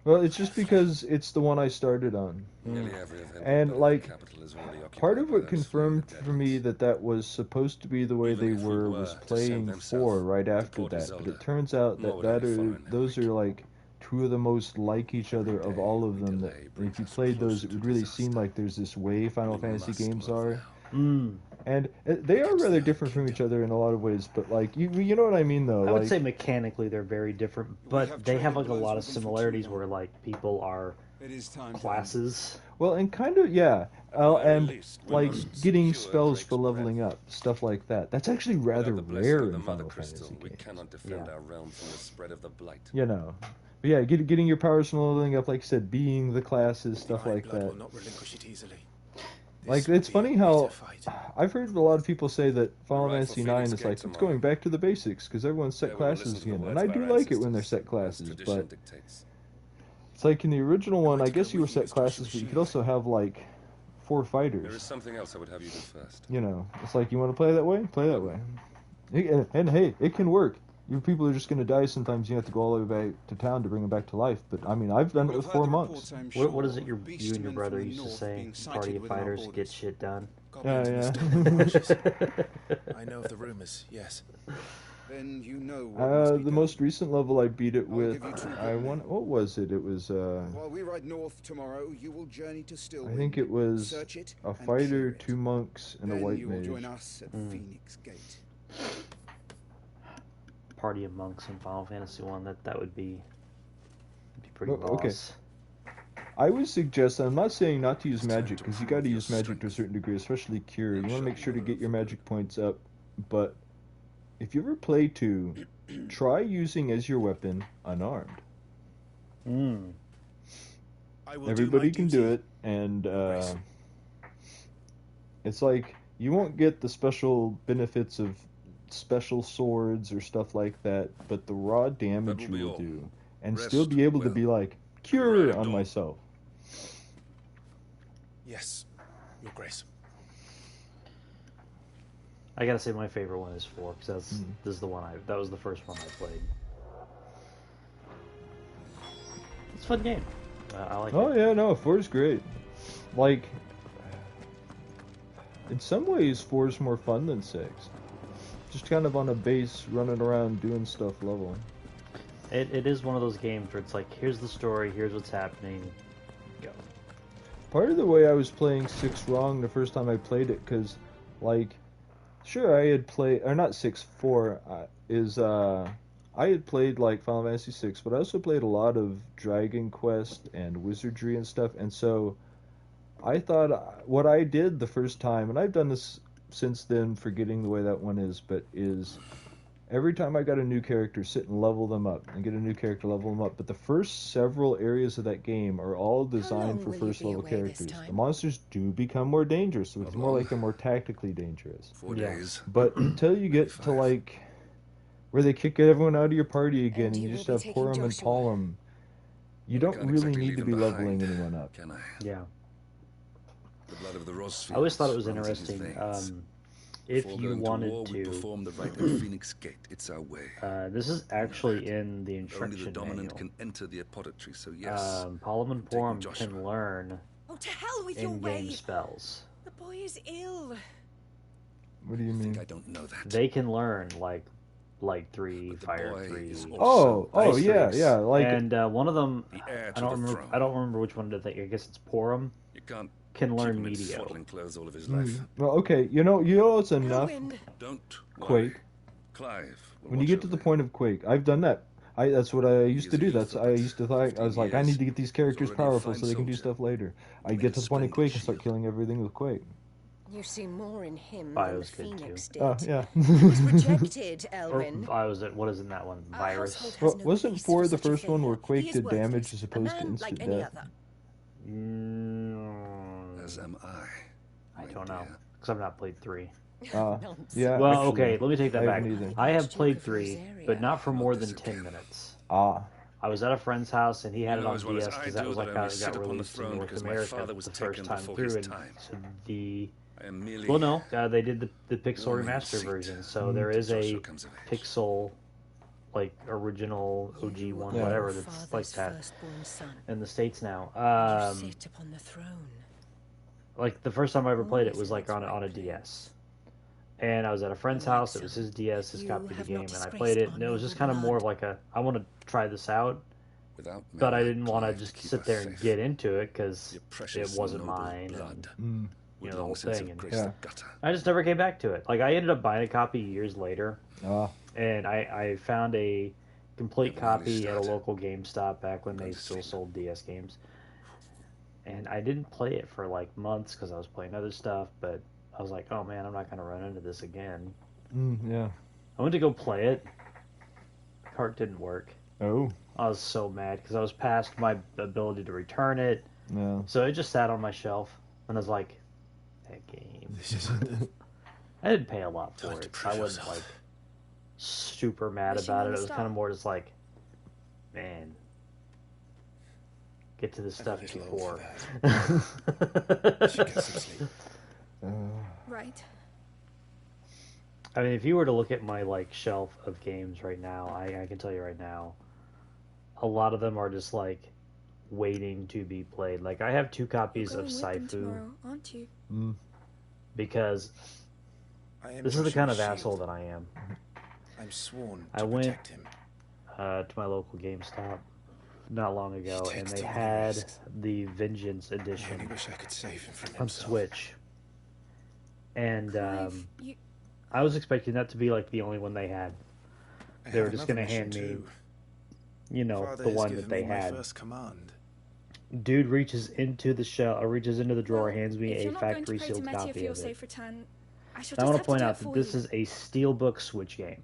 Speaker 2: Well, it's just because it's the one I started on.
Speaker 4: Nearly every available
Speaker 2: And,
Speaker 4: building in
Speaker 2: like,
Speaker 4: the capital is already occupied
Speaker 2: Part of
Speaker 4: by
Speaker 2: what
Speaker 4: those
Speaker 2: confirmed
Speaker 4: fleeing
Speaker 2: for me
Speaker 4: deadlands.
Speaker 2: that was supposed to be the way
Speaker 4: Even
Speaker 2: they
Speaker 4: if we
Speaker 2: were
Speaker 4: were
Speaker 2: was
Speaker 4: to send
Speaker 2: playing
Speaker 4: them
Speaker 2: 4
Speaker 4: south
Speaker 2: right
Speaker 4: to
Speaker 2: after
Speaker 4: Port
Speaker 2: that, but
Speaker 4: Isolde,
Speaker 2: it turns out
Speaker 4: more
Speaker 2: that
Speaker 4: would have
Speaker 2: that
Speaker 4: far
Speaker 2: are
Speaker 4: in their
Speaker 2: those
Speaker 4: wake.
Speaker 2: are like 2 of the most like each other of
Speaker 4: day
Speaker 2: all of
Speaker 4: we
Speaker 2: them.
Speaker 4: delay
Speaker 2: That
Speaker 4: brings
Speaker 2: if you
Speaker 4: us
Speaker 2: played those,
Speaker 4: closer
Speaker 2: it
Speaker 4: to
Speaker 2: would really seem
Speaker 4: disaster.
Speaker 2: like there's this way Final
Speaker 4: We
Speaker 2: Fantasy
Speaker 4: must
Speaker 2: games
Speaker 4: move
Speaker 2: are.
Speaker 4: now.
Speaker 2: And they are rather different from each other in a lot of ways, but like you know what I mean though.
Speaker 1: I would
Speaker 2: like,
Speaker 1: say mechanically they're very different, but
Speaker 6: have
Speaker 1: they have
Speaker 6: traded
Speaker 1: like a
Speaker 6: blows
Speaker 1: lot of
Speaker 6: with them for too
Speaker 1: similarities
Speaker 6: long.
Speaker 1: where like people are
Speaker 6: It is time
Speaker 1: classes.
Speaker 2: well, and kind of yeah,
Speaker 4: At the very
Speaker 2: and
Speaker 4: least, we
Speaker 2: like
Speaker 4: must
Speaker 2: getting
Speaker 4: secure
Speaker 2: spells
Speaker 4: Drake's
Speaker 2: for leveling
Speaker 4: breath.
Speaker 2: up, stuff like that. That's actually rather
Speaker 4: Without the blessing
Speaker 2: rare
Speaker 4: of the
Speaker 2: in
Speaker 4: Mother
Speaker 2: Final
Speaker 4: Crystal,
Speaker 2: Fantasy
Speaker 4: we
Speaker 2: games.
Speaker 4: cannot defend
Speaker 1: Yeah.
Speaker 4: our realm from the spread of the Blight.
Speaker 2: You know. But yeah, getting your powers from leveling up, like I said, being the classes, stuff
Speaker 9: Divine
Speaker 2: like
Speaker 9: blood
Speaker 2: that.
Speaker 9: will not relinquish it easily.
Speaker 2: Like,
Speaker 9: This will
Speaker 2: it's
Speaker 9: be a
Speaker 2: funny how
Speaker 9: bitter fight.
Speaker 2: I've heard a lot of people say that Final
Speaker 4: We ride for
Speaker 2: Fantasy
Speaker 4: Phoenix
Speaker 2: 9 is
Speaker 4: Gate
Speaker 2: like, it's
Speaker 4: tomorrow.
Speaker 2: going back to the basics, because everyone's set
Speaker 4: There we will listen
Speaker 2: classes
Speaker 4: to the
Speaker 2: again. And
Speaker 4: words
Speaker 2: I
Speaker 4: of
Speaker 2: do
Speaker 4: our
Speaker 2: like it when they're
Speaker 4: ancestors,
Speaker 2: set
Speaker 4: as
Speaker 2: classes,
Speaker 4: tradition
Speaker 2: but
Speaker 4: dictates.
Speaker 2: it's like in the original one,
Speaker 9: Going
Speaker 2: I
Speaker 9: to go
Speaker 2: guess you were
Speaker 9: with you
Speaker 2: set
Speaker 9: is to
Speaker 2: classes,
Speaker 9: push
Speaker 2: but you
Speaker 9: you.
Speaker 2: could also have, like, 4
Speaker 4: There
Speaker 2: fighters.
Speaker 4: is something else I would have you do first.
Speaker 2: You know, it's like, you want to play that way? Play that way. And hey, it can work. You people are just going to die sometimes. You have to go all the way back to town to bring them back to life. But, I mean, I've done it with 4 monks.
Speaker 1: What is it you and your brother used to say? Party of fighters get shit done.
Speaker 9: Goblins in the
Speaker 2: yeah.
Speaker 9: stone marshes. I know of the rumors, yes.
Speaker 6: Then you know what must be
Speaker 2: The
Speaker 6: done.
Speaker 2: most recent level I beat it
Speaker 6: I'll
Speaker 2: with,
Speaker 6: give you two
Speaker 2: I
Speaker 6: good
Speaker 2: won,
Speaker 6: men.
Speaker 2: what was it? It was,
Speaker 6: While we ride north tomorrow, you will journey to Stillwind.
Speaker 2: I think it was
Speaker 6: Search it
Speaker 2: a
Speaker 6: and
Speaker 2: fighter,
Speaker 6: clear it.
Speaker 2: 2 monks, and a
Speaker 6: Then
Speaker 2: white
Speaker 6: you will
Speaker 2: mage.
Speaker 6: join us at Phoenix Gate.
Speaker 1: Party of monks in Final Fantasy 1. That would be pretty
Speaker 2: Oh, okay.
Speaker 1: boss.
Speaker 2: I would suggest, I'm not saying not to use magic, because you gotta use magic to a certain degree, especially Cure. You want to make sure to get your magic points up, but if you ever play 2, try using as your weapon unarmed.
Speaker 9: I will
Speaker 2: Everybody
Speaker 9: do my
Speaker 2: can do
Speaker 9: duty.
Speaker 2: it, and
Speaker 9: Grace.
Speaker 2: it's like, you won't get the special benefits of special swords or stuff like that, but the raw damage
Speaker 4: That
Speaker 2: you
Speaker 4: will be
Speaker 2: will
Speaker 4: all.
Speaker 2: do, and
Speaker 4: Rest
Speaker 2: still be able to
Speaker 4: well.
Speaker 2: be like,
Speaker 4: Right
Speaker 2: Cure
Speaker 4: at
Speaker 2: on
Speaker 4: dawn.
Speaker 2: myself.
Speaker 9: Yes, Your Grace.
Speaker 1: I gotta say my favorite one is 4 because this is the one that was the first one I played. It's a fun game. I like
Speaker 2: Oh
Speaker 1: it.
Speaker 2: yeah, no, 4 is great. Like, in some ways, 4 is more fun than 6. Just kind of on a base, running around doing stuff level.
Speaker 1: It is one of those games where it's like, here's the story, here's what's happening, go.
Speaker 2: Part of the way I was playing 6 wrong the first time I played it, because, like, sure, I had played, or not 6, 4, I had played, like, Final Fantasy 6, but I also played a lot of Dragon Quest and Wizardry and stuff, and so I thought what I did the first time, and I've done this since then, forgetting the way that one is, but is every time I got a new character, sit and level them up, and get a new character, level them up. But the first several areas of that game are all designed for
Speaker 5: long will you
Speaker 2: first
Speaker 5: be
Speaker 2: level
Speaker 5: away this
Speaker 2: characters.
Speaker 5: time?
Speaker 2: The monsters do become more dangerous, so it's
Speaker 4: How
Speaker 2: more
Speaker 4: long?
Speaker 2: like they're more tactically dangerous.
Speaker 4: 4
Speaker 1: Yeah.
Speaker 4: days.
Speaker 2: But until you get to
Speaker 4: 5.
Speaker 2: like where they kick everyone out of your party again, and
Speaker 7: you
Speaker 2: you
Speaker 7: will
Speaker 2: just
Speaker 7: be
Speaker 2: have
Speaker 7: taking
Speaker 2: Horum and
Speaker 7: Joshua.
Speaker 2: Palom, you
Speaker 4: I
Speaker 2: don't
Speaker 4: can't
Speaker 2: really
Speaker 4: exactly
Speaker 2: need
Speaker 4: leave
Speaker 2: to
Speaker 4: them
Speaker 2: be leveling
Speaker 4: behind,
Speaker 2: anyone up.
Speaker 4: Can I?
Speaker 1: Yeah.
Speaker 4: The blood of the Ross
Speaker 1: I always thought it was
Speaker 4: runs in his
Speaker 1: interesting.
Speaker 4: veins.
Speaker 1: If
Speaker 4: Before
Speaker 1: you
Speaker 4: going
Speaker 1: wanted
Speaker 4: war, we
Speaker 1: to,
Speaker 4: perform the rite at Phoenix Gate. It's our way.
Speaker 1: this is actually in the
Speaker 4: Only the
Speaker 1: instruction
Speaker 4: dominant
Speaker 1: manual.
Speaker 4: can enter the apothecary, so yes.
Speaker 1: Palom and
Speaker 4: taking
Speaker 1: Porum
Speaker 4: Joshua.
Speaker 1: can learn
Speaker 7: Oh, to hell with your
Speaker 1: in-game
Speaker 7: way!
Speaker 1: spells.
Speaker 7: The boy is ill.
Speaker 2: What do you
Speaker 4: I
Speaker 2: mean?
Speaker 4: think I don't know that.
Speaker 1: They can learn, like, Light 3,
Speaker 8: But the
Speaker 1: Fire
Speaker 8: boy
Speaker 1: 3.
Speaker 8: is
Speaker 2: Oh,
Speaker 8: also
Speaker 2: yeah,
Speaker 1: Ice
Speaker 2: yeah. Like,
Speaker 1: and one of them,
Speaker 8: the heir
Speaker 1: I
Speaker 8: to
Speaker 1: don't
Speaker 8: the
Speaker 1: remember.
Speaker 8: throne.
Speaker 1: I don't remember which one to think. I guess it's Porum.
Speaker 8: You can't
Speaker 1: Can
Speaker 8: keep
Speaker 1: learn
Speaker 8: him in
Speaker 1: Medio.
Speaker 8: swaddling clothes all of his life.
Speaker 2: well, okay. You know what's enough?
Speaker 5: Elwyn.
Speaker 8: Don't
Speaker 2: Quake.
Speaker 8: worry. Clive will
Speaker 2: When you
Speaker 8: watch
Speaker 2: get to the
Speaker 8: over
Speaker 2: point of Quake, I've done that. That's what I used
Speaker 8: is
Speaker 2: to
Speaker 8: a
Speaker 2: do.
Speaker 8: youthful,
Speaker 2: That's I
Speaker 8: but
Speaker 2: used to think. I was
Speaker 8: 15
Speaker 2: like, I need
Speaker 8: years,
Speaker 2: to get these characters
Speaker 8: he's already a
Speaker 2: powerful
Speaker 8: fine
Speaker 2: so they can do
Speaker 8: soldier.
Speaker 2: stuff later. I
Speaker 8: Made
Speaker 2: get
Speaker 8: a
Speaker 2: to the point of
Speaker 8: splendid
Speaker 2: Quake and start
Speaker 8: shield.
Speaker 2: killing everything with Quake.
Speaker 5: You see more in him
Speaker 1: I
Speaker 5: than the
Speaker 1: was good,
Speaker 5: Phoenix
Speaker 1: too.
Speaker 5: did.
Speaker 2: Yeah.
Speaker 5: He was rejected,
Speaker 1: Or
Speaker 5: Elwyn.
Speaker 1: I was at what is in that one?
Speaker 5: Our
Speaker 1: Virus.
Speaker 5: household has
Speaker 2: Well,
Speaker 5: no
Speaker 2: wasn't
Speaker 5: place
Speaker 2: 4
Speaker 5: for
Speaker 2: the
Speaker 5: such a
Speaker 2: first one where
Speaker 5: failure.
Speaker 2: Quake
Speaker 5: He is
Speaker 2: did damage
Speaker 5: worthless,
Speaker 2: as
Speaker 5: a
Speaker 2: opposed to
Speaker 5: man like
Speaker 2: instant
Speaker 5: any
Speaker 2: death?
Speaker 5: other.
Speaker 8: As am I.
Speaker 1: I
Speaker 8: my
Speaker 1: don't know
Speaker 8: dear.
Speaker 1: because I've not played 3.
Speaker 5: Nonsense.
Speaker 2: Yeah.
Speaker 1: Well,
Speaker 2: actually,
Speaker 1: okay, let me take that
Speaker 2: I
Speaker 1: back.
Speaker 2: haven't either.
Speaker 1: I have
Speaker 5: Archduke
Speaker 1: played
Speaker 5: of
Speaker 1: 3,
Speaker 5: Rosaria.
Speaker 1: but not for
Speaker 8: Not
Speaker 1: more
Speaker 8: this
Speaker 1: than 10
Speaker 8: again.
Speaker 1: minutes.
Speaker 2: Ah.
Speaker 1: I was at a friend's house and he had
Speaker 8: You
Speaker 1: it
Speaker 8: know
Speaker 1: on
Speaker 8: as well as
Speaker 1: DS
Speaker 8: I
Speaker 1: because that
Speaker 8: do
Speaker 1: was
Speaker 8: that
Speaker 1: like
Speaker 8: I
Speaker 1: how
Speaker 8: only
Speaker 1: it
Speaker 8: sit
Speaker 1: got
Speaker 8: upon the
Speaker 1: released in
Speaker 8: throne
Speaker 1: North
Speaker 8: because my
Speaker 1: America
Speaker 8: father was
Speaker 1: the first
Speaker 8: taken
Speaker 1: time
Speaker 8: before
Speaker 1: through.
Speaker 8: his
Speaker 1: And
Speaker 8: time.
Speaker 1: so the
Speaker 8: I am merely
Speaker 1: well, no, they did the pixel
Speaker 8: warming the
Speaker 1: remaster
Speaker 8: seat.
Speaker 1: version, so there is
Speaker 8: Joshua
Speaker 1: a
Speaker 8: comes of age.
Speaker 1: pixel like original OG
Speaker 5: You
Speaker 1: one,
Speaker 5: are
Speaker 1: whatever
Speaker 5: your
Speaker 1: that's like
Speaker 5: father's
Speaker 1: that
Speaker 5: firstborn son.
Speaker 1: in the States now.
Speaker 5: You sit upon the throne.
Speaker 1: Like the first time I ever played it
Speaker 5: Always
Speaker 1: was
Speaker 5: in
Speaker 1: like
Speaker 5: its
Speaker 1: on
Speaker 5: right
Speaker 1: a
Speaker 5: place.
Speaker 1: DS. And I was at a friend's
Speaker 5: Like
Speaker 1: house. It was
Speaker 5: son,
Speaker 1: his DS, his
Speaker 5: you
Speaker 1: copy of the
Speaker 5: have
Speaker 1: game,
Speaker 5: not
Speaker 1: and I
Speaker 5: disgraced
Speaker 1: played it.
Speaker 5: our
Speaker 1: And it was
Speaker 5: noble
Speaker 1: just kind of more of
Speaker 5: blood.
Speaker 1: like I want to try this out,
Speaker 8: Without
Speaker 1: but I
Speaker 8: men
Speaker 1: didn't
Speaker 8: like
Speaker 1: want to
Speaker 8: Clive
Speaker 1: just
Speaker 8: keep
Speaker 1: sit
Speaker 8: us
Speaker 1: there and
Speaker 8: safe,
Speaker 1: get into it because
Speaker 8: your
Speaker 1: it
Speaker 8: precious
Speaker 1: wasn't
Speaker 8: noble
Speaker 1: mine.
Speaker 8: blood
Speaker 1: And,
Speaker 8: would
Speaker 1: the whole
Speaker 8: long since
Speaker 1: thing.
Speaker 8: have
Speaker 1: And
Speaker 8: graced
Speaker 2: Yeah.
Speaker 8: the gutter.
Speaker 1: I just never came back to it. Like I ended up buying a copy years later,
Speaker 2: Ah.
Speaker 1: and I found a complete
Speaker 8: Yeah, we only
Speaker 1: copy at a
Speaker 8: start.
Speaker 1: local GameStop back when
Speaker 8: Going
Speaker 1: they
Speaker 8: to
Speaker 1: still
Speaker 8: sleep.
Speaker 1: sold DS games. And I didn't play it for like months because I was playing other stuff, but I was like, oh man, I'm not going to run into this again.
Speaker 2: Yeah.
Speaker 1: I went to go play it. Cart didn't work.
Speaker 2: Oh.
Speaker 1: I was so mad because I was past my ability to return it.
Speaker 2: Yeah.
Speaker 1: So it just sat on my shelf, and I was like, that game.
Speaker 9: This isn't
Speaker 1: I didn't pay a lot for
Speaker 9: Time to
Speaker 1: it.
Speaker 9: prove
Speaker 1: I wasn't
Speaker 9: yourself.
Speaker 1: like super mad
Speaker 7: Wishing
Speaker 1: about
Speaker 7: on
Speaker 1: it.
Speaker 7: a
Speaker 1: It was
Speaker 7: star.
Speaker 1: kind of more just like, man, get to the stuff
Speaker 9: little old
Speaker 1: before.
Speaker 9: She gets some sleep.
Speaker 7: Right.
Speaker 1: I mean, if you were to look at my like shelf of games right now, I can tell you right now, a lot of them are just like waiting to be played. Like I have 2 copies
Speaker 7: You're
Speaker 1: of
Speaker 7: going with them
Speaker 1: Saifu
Speaker 7: tomorrow, aren't you?
Speaker 1: because
Speaker 9: I am
Speaker 1: this is the kind of
Speaker 9: Joshua's
Speaker 1: asshole
Speaker 9: shield.
Speaker 1: that I am.
Speaker 9: I'm sworn
Speaker 1: I
Speaker 9: to
Speaker 1: went
Speaker 9: protect him.
Speaker 1: to my local GameStop not long ago,
Speaker 9: He
Speaker 1: and
Speaker 9: takes
Speaker 1: they
Speaker 9: too many
Speaker 1: had
Speaker 9: risks.
Speaker 1: the Vengeance
Speaker 9: I only
Speaker 1: edition
Speaker 9: wish I could save him from
Speaker 1: on
Speaker 9: himself.
Speaker 1: Switch, and
Speaker 7: Clive, you...
Speaker 1: I was expecting that to be like the only one they had.
Speaker 9: I
Speaker 1: They were
Speaker 9: have
Speaker 1: just
Speaker 9: another
Speaker 1: going to hand
Speaker 9: mission,
Speaker 1: me,
Speaker 9: too.
Speaker 1: you know,
Speaker 9: Father
Speaker 1: the
Speaker 9: has
Speaker 1: one
Speaker 9: given
Speaker 1: that they
Speaker 9: me my
Speaker 1: had.
Speaker 9: first command.
Speaker 1: Dude reaches into the shell, or reaches into the drawer,
Speaker 7: Well,
Speaker 1: hands me
Speaker 7: if
Speaker 1: a
Speaker 7: you're not going to
Speaker 1: factory
Speaker 7: pray to
Speaker 1: sealed
Speaker 7: Metia for
Speaker 1: copy
Speaker 7: your
Speaker 1: of it.
Speaker 7: safe return, I shall
Speaker 1: I
Speaker 7: just
Speaker 1: want
Speaker 7: have
Speaker 1: to point
Speaker 7: do
Speaker 1: out
Speaker 7: it
Speaker 1: that
Speaker 7: for
Speaker 1: this
Speaker 7: you.
Speaker 1: is a Steelbook Switch game.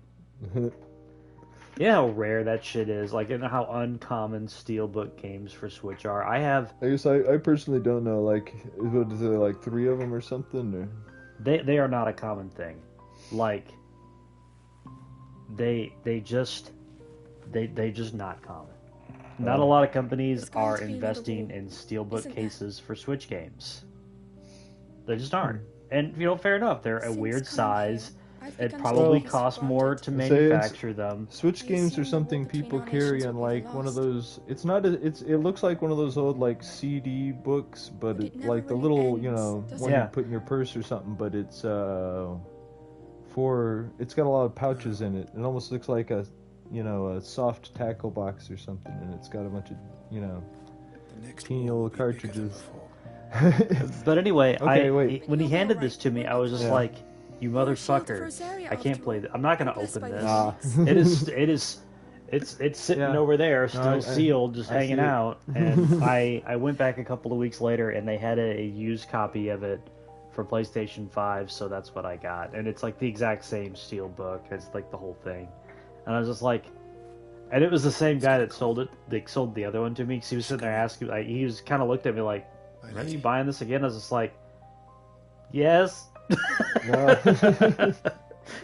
Speaker 1: You know how rare that shit is? Like, you know how uncommon Steelbook games for Switch are? I have...
Speaker 2: I guess I personally don't know. Like, what is there like 3 of them or something? Or
Speaker 1: They are not a common thing. Like, they just not common. Not a lot of companies
Speaker 7: It's going
Speaker 1: are
Speaker 7: to be
Speaker 1: investing
Speaker 7: another war,
Speaker 1: in Steelbook
Speaker 7: isn't there?
Speaker 1: cases for Switch games. They just aren't. And, you know, fair enough. They're a
Speaker 7: Since
Speaker 1: weird
Speaker 7: coming here,
Speaker 1: size.
Speaker 7: I've
Speaker 1: It
Speaker 7: begun to
Speaker 1: probably
Speaker 7: take it
Speaker 1: costs
Speaker 7: for
Speaker 1: more
Speaker 7: granted.
Speaker 1: to
Speaker 2: Say it's-
Speaker 1: manufacture them.
Speaker 2: Switch
Speaker 7: I
Speaker 2: games are
Speaker 7: assume the war
Speaker 2: something
Speaker 7: between
Speaker 2: people
Speaker 7: our
Speaker 2: carry
Speaker 7: nations
Speaker 2: on
Speaker 7: will be the
Speaker 2: like one of
Speaker 7: last.
Speaker 2: those. It's not. It looks like one of those old like CD books, but
Speaker 7: But
Speaker 2: it,
Speaker 7: it never
Speaker 2: like the
Speaker 7: really
Speaker 2: little
Speaker 7: ends, does
Speaker 2: one
Speaker 1: it?
Speaker 2: you put in your purse or something. But it's it's got a lot of pouches in it. It almost looks like a soft tackle box or something, and it's got a bunch of
Speaker 9: The next
Speaker 2: teeny
Speaker 9: war will
Speaker 2: little
Speaker 9: be bigger than
Speaker 2: cartridges.
Speaker 9: before.
Speaker 1: But anyway,
Speaker 2: Okay, wait.
Speaker 1: when he
Speaker 7: You'll be
Speaker 1: handed
Speaker 7: alright,
Speaker 1: this to me,
Speaker 7: won't
Speaker 1: I
Speaker 7: you?
Speaker 1: was just
Speaker 2: Yeah.
Speaker 1: like, "You
Speaker 7: You're a shield of
Speaker 1: motherfucker!
Speaker 7: Rosaria
Speaker 1: I can't
Speaker 7: after
Speaker 1: play
Speaker 7: all.
Speaker 1: this. I'm not gonna
Speaker 7: I'm blessed
Speaker 1: open
Speaker 7: by
Speaker 1: this.
Speaker 2: Ah.
Speaker 1: It's sitting
Speaker 2: Yeah.
Speaker 1: over there, still
Speaker 2: I-
Speaker 1: sealed, just
Speaker 2: I
Speaker 1: hanging
Speaker 2: see it.
Speaker 1: out." And I went back a couple of weeks later, and they had a used copy of it for PlayStation 5, so that's what I got. And it's like the exact same steel book. It's like the whole thing. And I was just like, and it was the same guy that sold it. They sold the other one to me because he was sitting there asking. Like, he was kind of looked at me like, "Are you buying this again?" I was just like, "Yes."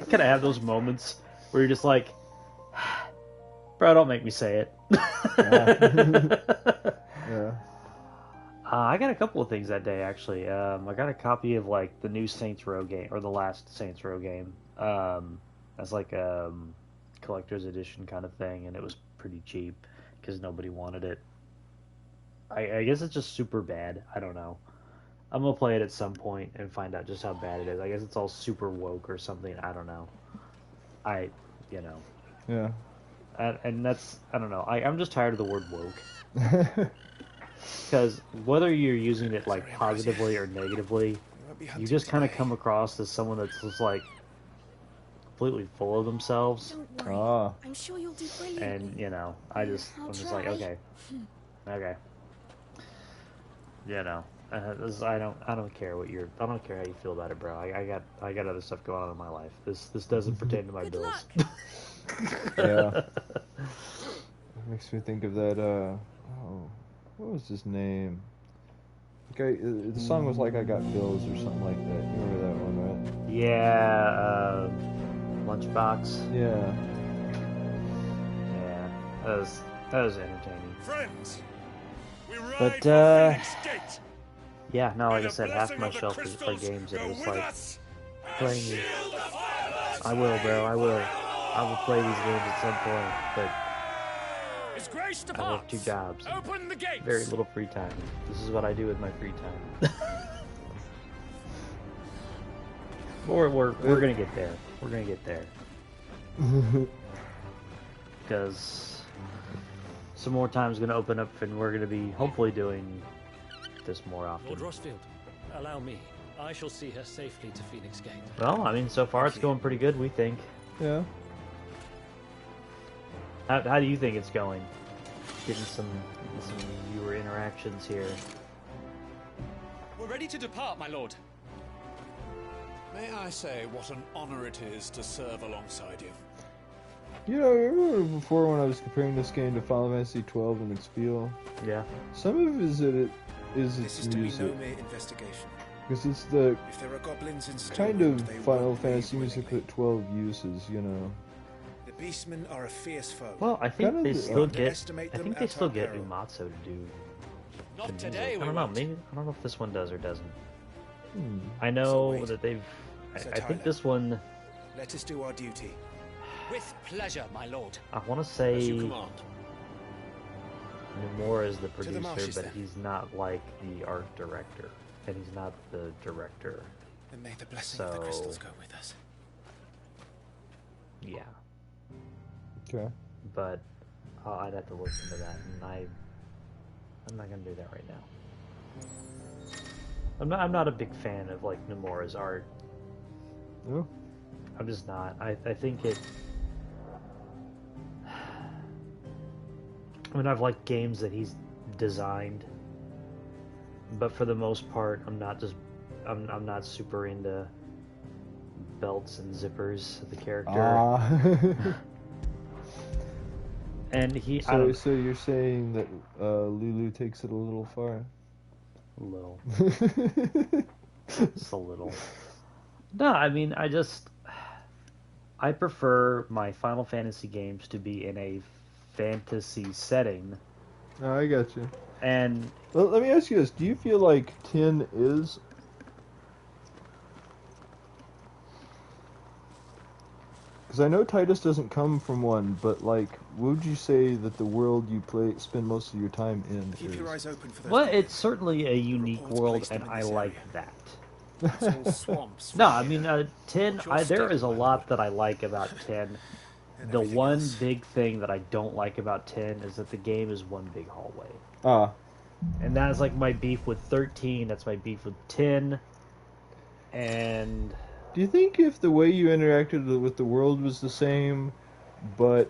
Speaker 1: Kind of have those moments where you're just like, "Bro, don't make me say it."
Speaker 2: Yeah.
Speaker 1: I got a couple of things that day actually. I got a copy of like the new Saints Row game, or the last Saints Row game. As like a collector's edition kind of thing, and it was pretty cheap because nobody wanted it. I guess it's just super bad. I don't know. I'm gonna play it at some point and find out just how bad it is. I guess it's all super woke or something. I don't know. you know.
Speaker 2: Yeah.
Speaker 1: And that's, I don't know, I'm just tired of the word woke. Because whether you're using it like positively or negatively, you just kind of come across as someone that's just like completely full of themselves.
Speaker 7: Don't worry.
Speaker 2: Ah.
Speaker 7: I'm sure you'll do brilliantly.
Speaker 1: And, you know, I'm just like, okay. Okay. You know. I don't care I don't care how you feel about it, bro. I got other stuff going on in my life. This doesn't pertain to my bills.
Speaker 2: Yeah. It makes me think of that, what was his name? Okay, the song was like I Got Bills or something like that. You remember that one, right?
Speaker 1: Yeah, Lunchbox.
Speaker 2: Yeah.
Speaker 1: Yeah, that was entertaining.
Speaker 10: Friends, we ride
Speaker 1: But,
Speaker 10: for Phoenix Gate.
Speaker 1: Yeah, no, like
Speaker 10: May
Speaker 1: I said,
Speaker 10: the
Speaker 1: half
Speaker 10: blessing
Speaker 1: my
Speaker 10: of the
Speaker 1: shelf is for
Speaker 10: crystals
Speaker 1: games, and
Speaker 10: go
Speaker 1: it's
Speaker 10: with
Speaker 1: like
Speaker 10: us.
Speaker 1: playing these. I will, bro. I will play these games at some point, but
Speaker 10: His Grace
Speaker 1: I work
Speaker 10: departs.
Speaker 1: 2 jobs.
Speaker 10: Open the gates.
Speaker 1: Very little free time. This is what I do with my free time. We're gonna get there. We're gonna get there. Because some more time's gonna open up, and we're gonna be hopefully doing this more often.
Speaker 11: Lord Rossfield, allow me. I shall see her safely to Phoenix Gate.
Speaker 1: Well, I mean, so far it's going pretty good, we think.
Speaker 2: Yeah.
Speaker 1: How do you think it's going? Getting some viewer interactions here.
Speaker 11: We're ready to depart, my lord.
Speaker 9: May I say what an honor it is to serve alongside you?
Speaker 2: You know, remember before when I was comparing this game to Final Fantasy 12 and its feel?
Speaker 1: Yeah.
Speaker 2: Some of it is that
Speaker 9: This
Speaker 2: its
Speaker 9: is to be
Speaker 2: music.
Speaker 9: no mere investigation.
Speaker 2: Because it's the
Speaker 9: If there are goblins in
Speaker 2: kind
Speaker 9: Stonewood,
Speaker 2: of
Speaker 9: they
Speaker 2: Final
Speaker 9: won't
Speaker 2: Fantasy
Speaker 9: leave
Speaker 2: music
Speaker 9: willingly.
Speaker 2: that 12 uses, you know.
Speaker 9: The beastmen are a fierce foe.
Speaker 1: Well, I think
Speaker 2: Kind of
Speaker 1: they
Speaker 2: the-
Speaker 1: still get.
Speaker 9: Underestimate
Speaker 1: I
Speaker 9: them
Speaker 1: think they
Speaker 9: at
Speaker 1: still
Speaker 9: our
Speaker 1: get
Speaker 9: peril.
Speaker 1: Umatsu to do.
Speaker 11: Not
Speaker 1: the music.
Speaker 11: today,
Speaker 1: I
Speaker 11: we
Speaker 1: don't know.
Speaker 11: won't.
Speaker 1: Maybe I don't know if this one does or doesn't.
Speaker 2: Hmm.
Speaker 1: I
Speaker 9: So
Speaker 1: know
Speaker 9: wait.
Speaker 1: that they've.
Speaker 9: Sir
Speaker 1: I think
Speaker 9: Tyler.
Speaker 1: this one.
Speaker 9: Let us do our duty.
Speaker 11: With pleasure, my lord.
Speaker 1: I want to
Speaker 9: As
Speaker 1: say
Speaker 9: you command.
Speaker 1: Nomura is the
Speaker 9: the
Speaker 1: producer,
Speaker 9: marshes,
Speaker 1: but
Speaker 9: then.
Speaker 1: he's not like the art director, and he's not the director.
Speaker 9: And may the blessing of the
Speaker 1: So-
Speaker 9: crystals go with us.
Speaker 1: Yeah,
Speaker 2: Okay.
Speaker 1: but I'd have to look into that, and I'm not gonna do that right now. I'm not a big fan of like Nomura's art.
Speaker 2: Oh.
Speaker 1: I'm just not. I think it. I mean, I've liked games that he's designed, but for the most part, I'm not super into belts and zippers of the character. And I
Speaker 2: So
Speaker 1: don't
Speaker 2: you're saying that Lulu takes it a little far?
Speaker 1: a little, just a little. No, I mean, I prefer my Final Fantasy games to be in a fantasy setting.
Speaker 2: Oh, I got you.
Speaker 1: And
Speaker 2: Well, let me ask you this: do you feel like 10 is? Because I know Titus doesn't come from one, but like, would you say that the world you spend most of your time in
Speaker 9: Keep your
Speaker 2: is?
Speaker 9: eyes open for those.
Speaker 1: well,
Speaker 9: goblins.
Speaker 1: it's certainly a unique
Speaker 9: Reports
Speaker 1: world,
Speaker 9: placed
Speaker 1: and
Speaker 9: them in
Speaker 1: I
Speaker 9: this
Speaker 1: like
Speaker 9: area.
Speaker 1: that.
Speaker 9: It's all swamps.
Speaker 1: No,
Speaker 9: from
Speaker 1: I
Speaker 9: here.
Speaker 1: mean, 10.
Speaker 9: What's your
Speaker 1: There
Speaker 9: step,
Speaker 1: is a
Speaker 9: my
Speaker 1: lot
Speaker 9: lord?
Speaker 1: that I like about 10.
Speaker 9: And
Speaker 1: The
Speaker 9: everything
Speaker 1: one
Speaker 9: else?
Speaker 1: big thing that I don't like about 10 is that the game is one big hallway.
Speaker 2: Ah,
Speaker 1: And that is like my beef with 13, that's my beef with 10. And
Speaker 2: do you think if the way you interacted with the world was the same, but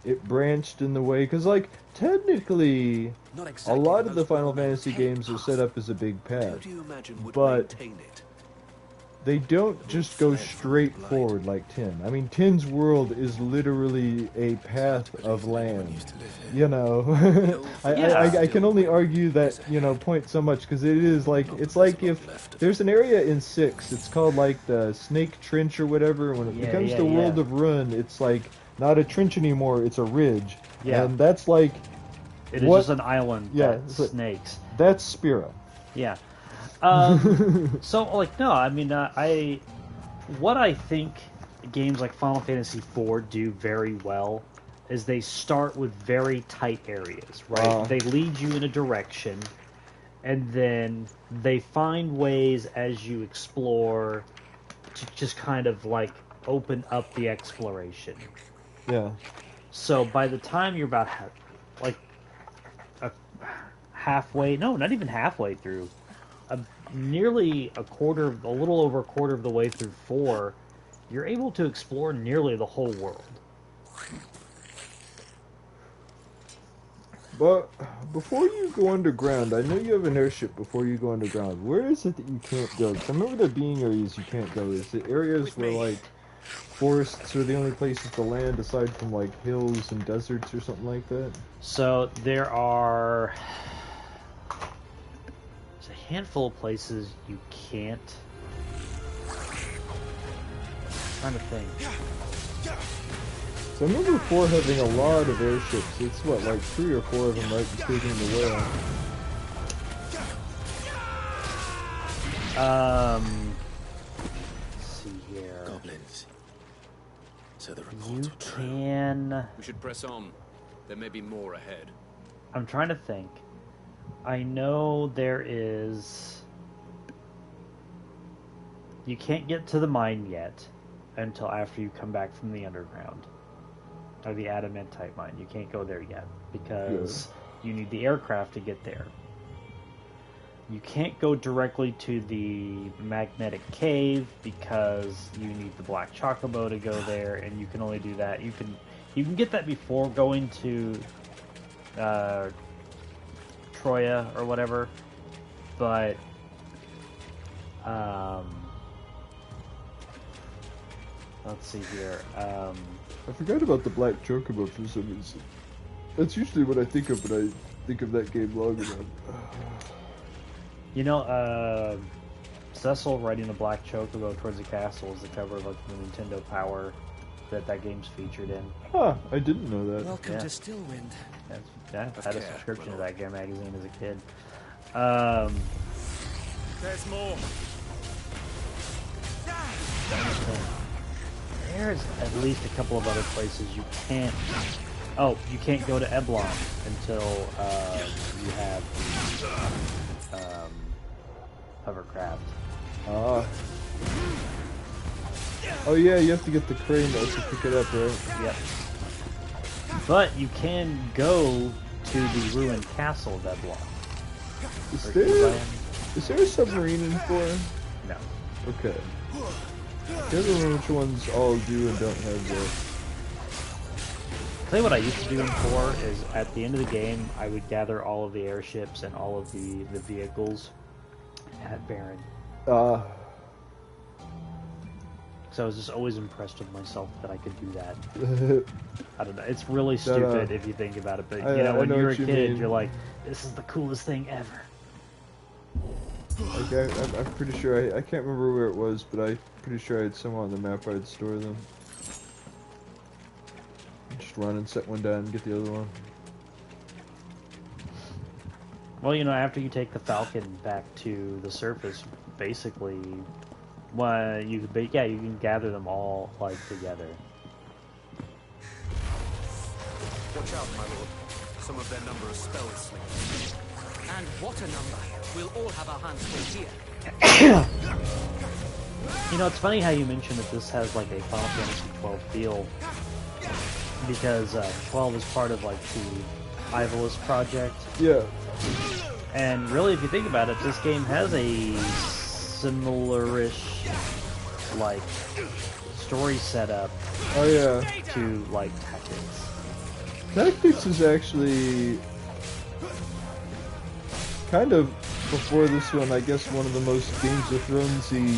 Speaker 2: it branched in the way? Because like technically,
Speaker 9: Not
Speaker 2: a
Speaker 9: exactly
Speaker 2: lot
Speaker 9: the
Speaker 2: of the
Speaker 9: most
Speaker 2: Final
Speaker 9: well-maintained
Speaker 2: Fantasy games are
Speaker 9: path.
Speaker 2: set up as a big
Speaker 9: Who
Speaker 2: path.
Speaker 9: do you imagine would
Speaker 2: But-
Speaker 9: maintain it?
Speaker 2: They don't just go
Speaker 9: fled from
Speaker 2: straight
Speaker 9: the blight.
Speaker 2: forward like 10. I mean, 10's world is literally a path of
Speaker 9: Anyone
Speaker 2: land.
Speaker 9: used to live here.
Speaker 2: You know, I can only argue that, you know, point so much, because it is like, it's like if there's an area in 6, it's called like the Snake Trench or whatever, when it
Speaker 1: Yeah,
Speaker 2: becomes
Speaker 1: yeah,
Speaker 2: the world
Speaker 1: yeah.
Speaker 2: of Ruin, it's like not a trench anymore, it's a ridge.
Speaker 1: Yeah.
Speaker 2: And that's like,
Speaker 1: it is
Speaker 2: What-
Speaker 1: just an island
Speaker 2: Yeah,
Speaker 1: that
Speaker 2: it's like-
Speaker 1: snakes.
Speaker 2: that's Spira.
Speaker 1: Yeah. So, like, no, I mean, what I think games like Final Fantasy IV do very well is they start with very tight areas, right? They lead you in a direction, and then they find ways as you explore to just kind of, like, open up the exploration.
Speaker 2: Yeah.
Speaker 1: So by the time you're about like halfway, no, not even halfway through, nearly a little over a quarter of the way through 4, you're able to explore nearly the whole world.
Speaker 2: But before you go underground, I know you have an airship before you go underground. Where is it that you can't go? 'Cause I remember there being areas you can't go. Is it areas where, like, forests are the only places to land aside from, like, hills and deserts or something like that?
Speaker 1: So there's a handful of places you can't. I'm trying to think.
Speaker 2: So I remember 4 having a lot of airships. It's what, like 3 or 4 of them right including the whale.
Speaker 1: Let's see here.
Speaker 8: Goblins. So the
Speaker 1: You
Speaker 8: reports were true.
Speaker 1: can.
Speaker 12: We should press on. There may be more ahead.
Speaker 1: I'm trying to think. I know there is. You can't get to the mine yet until after you come back from the underground. Or the adamantite mine. You can't go there yet because you need the aircraft to get there. You can't go directly to the magnetic cave because you need the black chocobo to go there, and you can only do that. You can get that before going to Troya or whatever, but let's see here.
Speaker 2: I forgot about the black chocobo for some reason. That's usually what I think of when I think of that game long enough.
Speaker 1: You know, Cecil riding a black chocobo towards the castle is the cover of like the Nintendo Power that game's featured in.
Speaker 2: Huh, I didn't know that.
Speaker 3: Welcome to Stillwind.
Speaker 1: I had a subscription to that game magazine as a kid.
Speaker 10: There's more.
Speaker 1: There's at least a couple of other places you can't. Oh, you can't go to Eblon until you have hovercraft.
Speaker 2: Oh yeah, you have to get the crane though to pick it up, right?
Speaker 1: Yep. But you can go to the ruined castle of Eblon.
Speaker 2: Is there a submarine in 4?
Speaker 1: No.
Speaker 2: Okay. The other one, which ones all do and don't have the...
Speaker 1: Tell you what I used to do in 4 is at the end of the game I would gather all of the airships and all of the vehicles at Baron. So I was just always impressed with myself that I could do that. I don't know. It's really stupid if you think about it, but you know, when you're a kid, you're like, this is the coolest thing ever.
Speaker 2: Okay, I'm pretty sure I can't remember where it was, but I'm pretty sure I had somewhere on the map where I'd store them. Just run and set one down and get the other one.
Speaker 1: Well, you know, after you take the Falcon back to the surface, basically, you can gather them all like together.
Speaker 12: Watch out, my lord. Some of their number are spell slingers.
Speaker 3: And what a number. We'll all have our hands full here.
Speaker 1: You know, it's funny how you mentioned that this has like a Final Fantasy 12 feel, because 12 is part of like the Ivalice project.
Speaker 2: Yeah.
Speaker 1: And really, if you think about it, this game has a similar-ish like story setup.
Speaker 2: Oh yeah.
Speaker 1: To like Tactics.
Speaker 2: Tactics is actually kind of, before this one, I guess one of the most Games of Thrones-y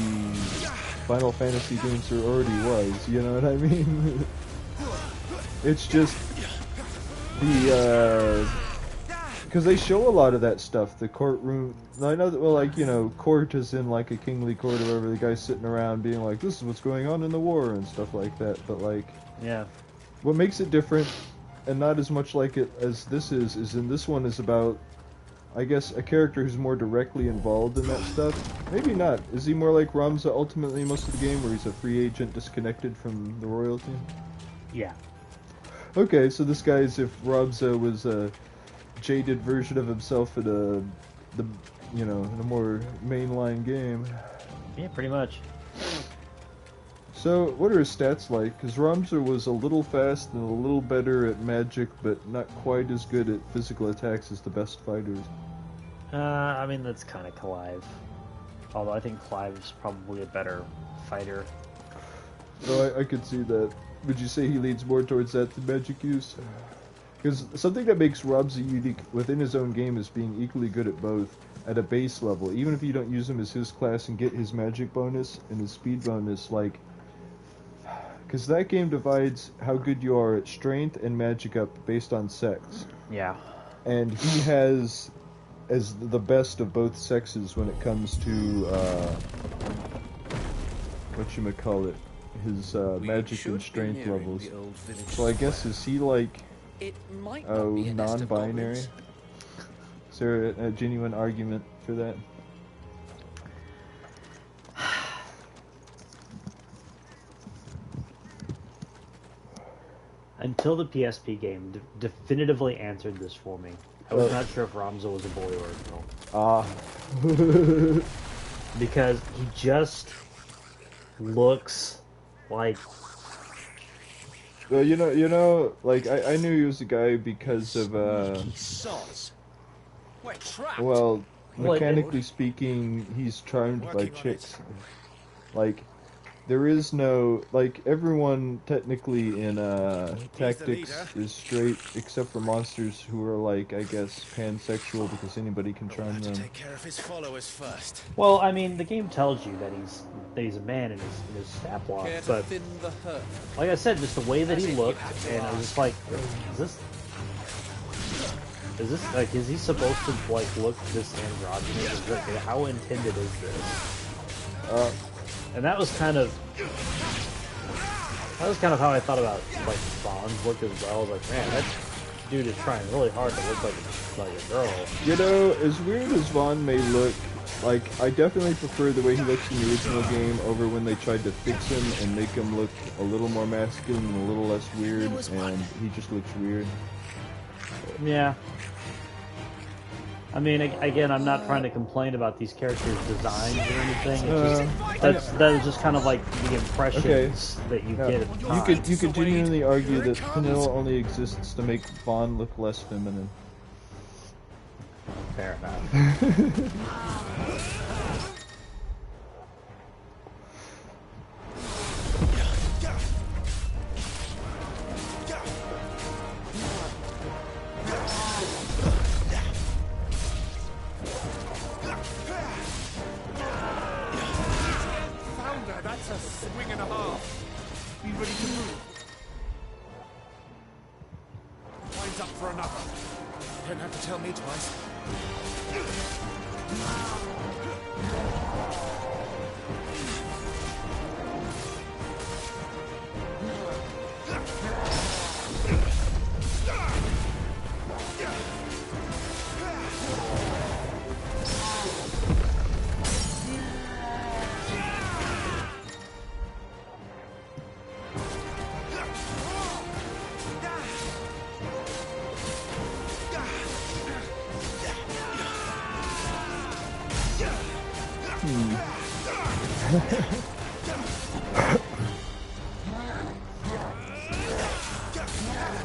Speaker 2: Final Fantasy games there already was, you know what I mean? It's just the, because they show a lot of that stuff, the courtroom, I know that, well, like, you know, court is in like a kingly court or whatever, the guy's sitting around being like, this is what's going on in the war and stuff like that, but like,
Speaker 1: yeah,
Speaker 2: what makes it different, and not as much like it as this is in this one is about, I guess, a character who's more directly involved in that stuff. Maybe not. Is he more like Ramza ultimately most of the game, where he's a free agent disconnected from the royalty?
Speaker 1: Yeah.
Speaker 2: Okay, so this guy is if Ramza was a jaded version of himself in a more mainline game.
Speaker 1: Yeah, pretty much.
Speaker 2: So, what are his stats like? Because Ramza was a little fast and a little better at magic, but not quite as good at physical attacks as the best fighters.
Speaker 1: I mean, that's kind of Clive. Although I think Clive's probably a better fighter.
Speaker 2: No, I could see that. Would you say he leans more towards that than magic use? Because something that makes Ramza unique within his own game is being equally good at both at a base level. Even if you don't use him as his class and get his magic bonus and his speed bonus, like... Because that game divides how good you are at strength and magic up based on sex.
Speaker 1: Yeah.
Speaker 2: And he has as the best of both sexes when it comes to, whatchamacallit, his magic and strength levels. So I guess, is he like, non-binary? Is there a genuine argument for that?
Speaker 1: Until the PSP game definitively answered this for me. I was not sure if Ramza was a boy or a girl. Because he just looks like...
Speaker 2: Well, you know, like, I knew he was a guy because of, well, mechanically speaking, he's charmed by chicks. Like... There is no, like, everyone technically in Tactics is straight, except for monsters who are, like, I guess, pansexual because anybody can charm them.
Speaker 3: Take care of his followers first.
Speaker 1: Well, I mean, the game tells you that he's a man in his stat block, but like I said, just the way that he looked, and I was just like, is this like, is he supposed to like look this androgynous? How intended is this? And that was kind of how I thought about like Vaughn's look as well. I was like, man, that dude is trying really hard to look like a girl.
Speaker 2: You know, as weird as Vaughn may look, like, I definitely prefer the way he looks in the original game over when they tried to fix him and make him look a little more masculine and a little less weird, and he just looks weird.
Speaker 1: Yeah. I mean, again, I'm not trying to complain about these characters' designs or anything. It's just, that is just kind of like the impressions that you get at the time.
Speaker 2: You could genuinely argue that Vanilla only exists to make Vaughn look less feminine.
Speaker 1: Fair enough.
Speaker 12: That's a swing and a half. Be ready to move. Lines up for another. Don't have to tell me twice.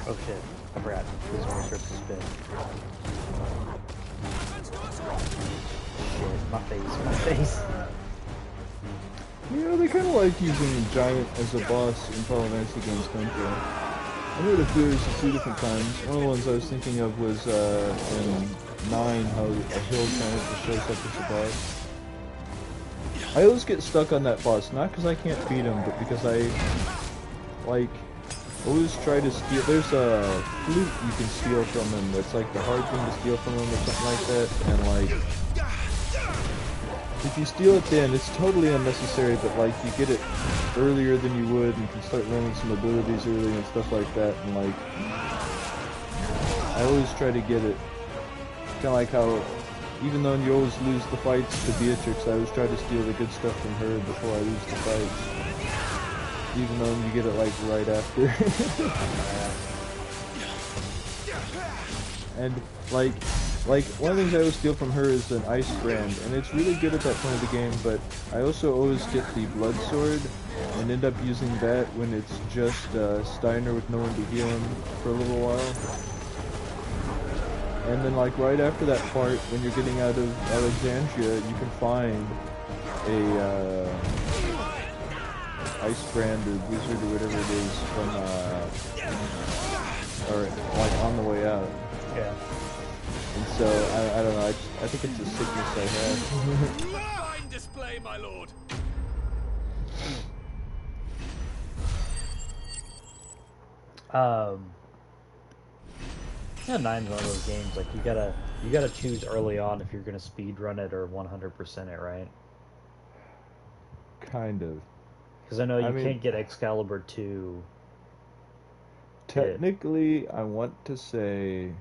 Speaker 1: Oh shit, I forgot. This one starts to spin. Shit, my face.
Speaker 2: You know, they kind of like using Giant as a boss in Hollow Knights against Hunter. I know the theories a few different times. One of the ones I was thinking of was in 9, how a hill giant just shows up as a boss. I always get stuck on that boss, not because I can't beat him, but because I, like, always try to steal. There's a flute you can steal from him that's like the hard thing to steal from him or something like that, and like, if you steal it then, it's totally unnecessary, but like, you get it earlier than you would, and you can start learning some abilities early and stuff like that, and like, I always try to get it. Kind of like how, even though you always lose the fights to Beatrix, I always try to steal the good stuff from her before I lose the fights. Even though you get it like right after. And like, Like, one of the things I always steal from her is an ice brand, and it's really good at that point of the game, but I also always get the blood sword and end up using that when it's just Steiner with no one to heal him for a little while. And then, like, right after that part, when you're getting out of Alexandria, you can find a ice brand or wizard or whatever it is from, or like on the way out.
Speaker 1: Yeah.
Speaker 2: And so, I don't know, I think it's a sickness I have.
Speaker 10: Fine display, my lord.
Speaker 1: Yeah, 9's one of those games, like, you gotta choose early on if you're gonna speed run it or 100% it, right?
Speaker 2: Kind of.
Speaker 1: Because I know you can't get Excalibur 2.
Speaker 2: Technically, I want to say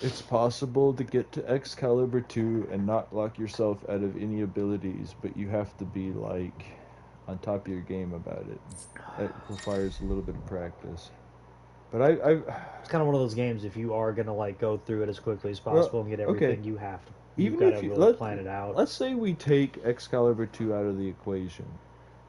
Speaker 2: it's possible to get to Excalibur 2 and not lock yourself out of any abilities, but you have to be, like, on top of your game about it. It requires a little bit of practice. But
Speaker 1: it's kind of one of those games, if you are going to, like, go through it as quickly as possible and get everything, you have to. You've got to really plan it out.
Speaker 2: Let's say we take Excalibur 2 out of the equation.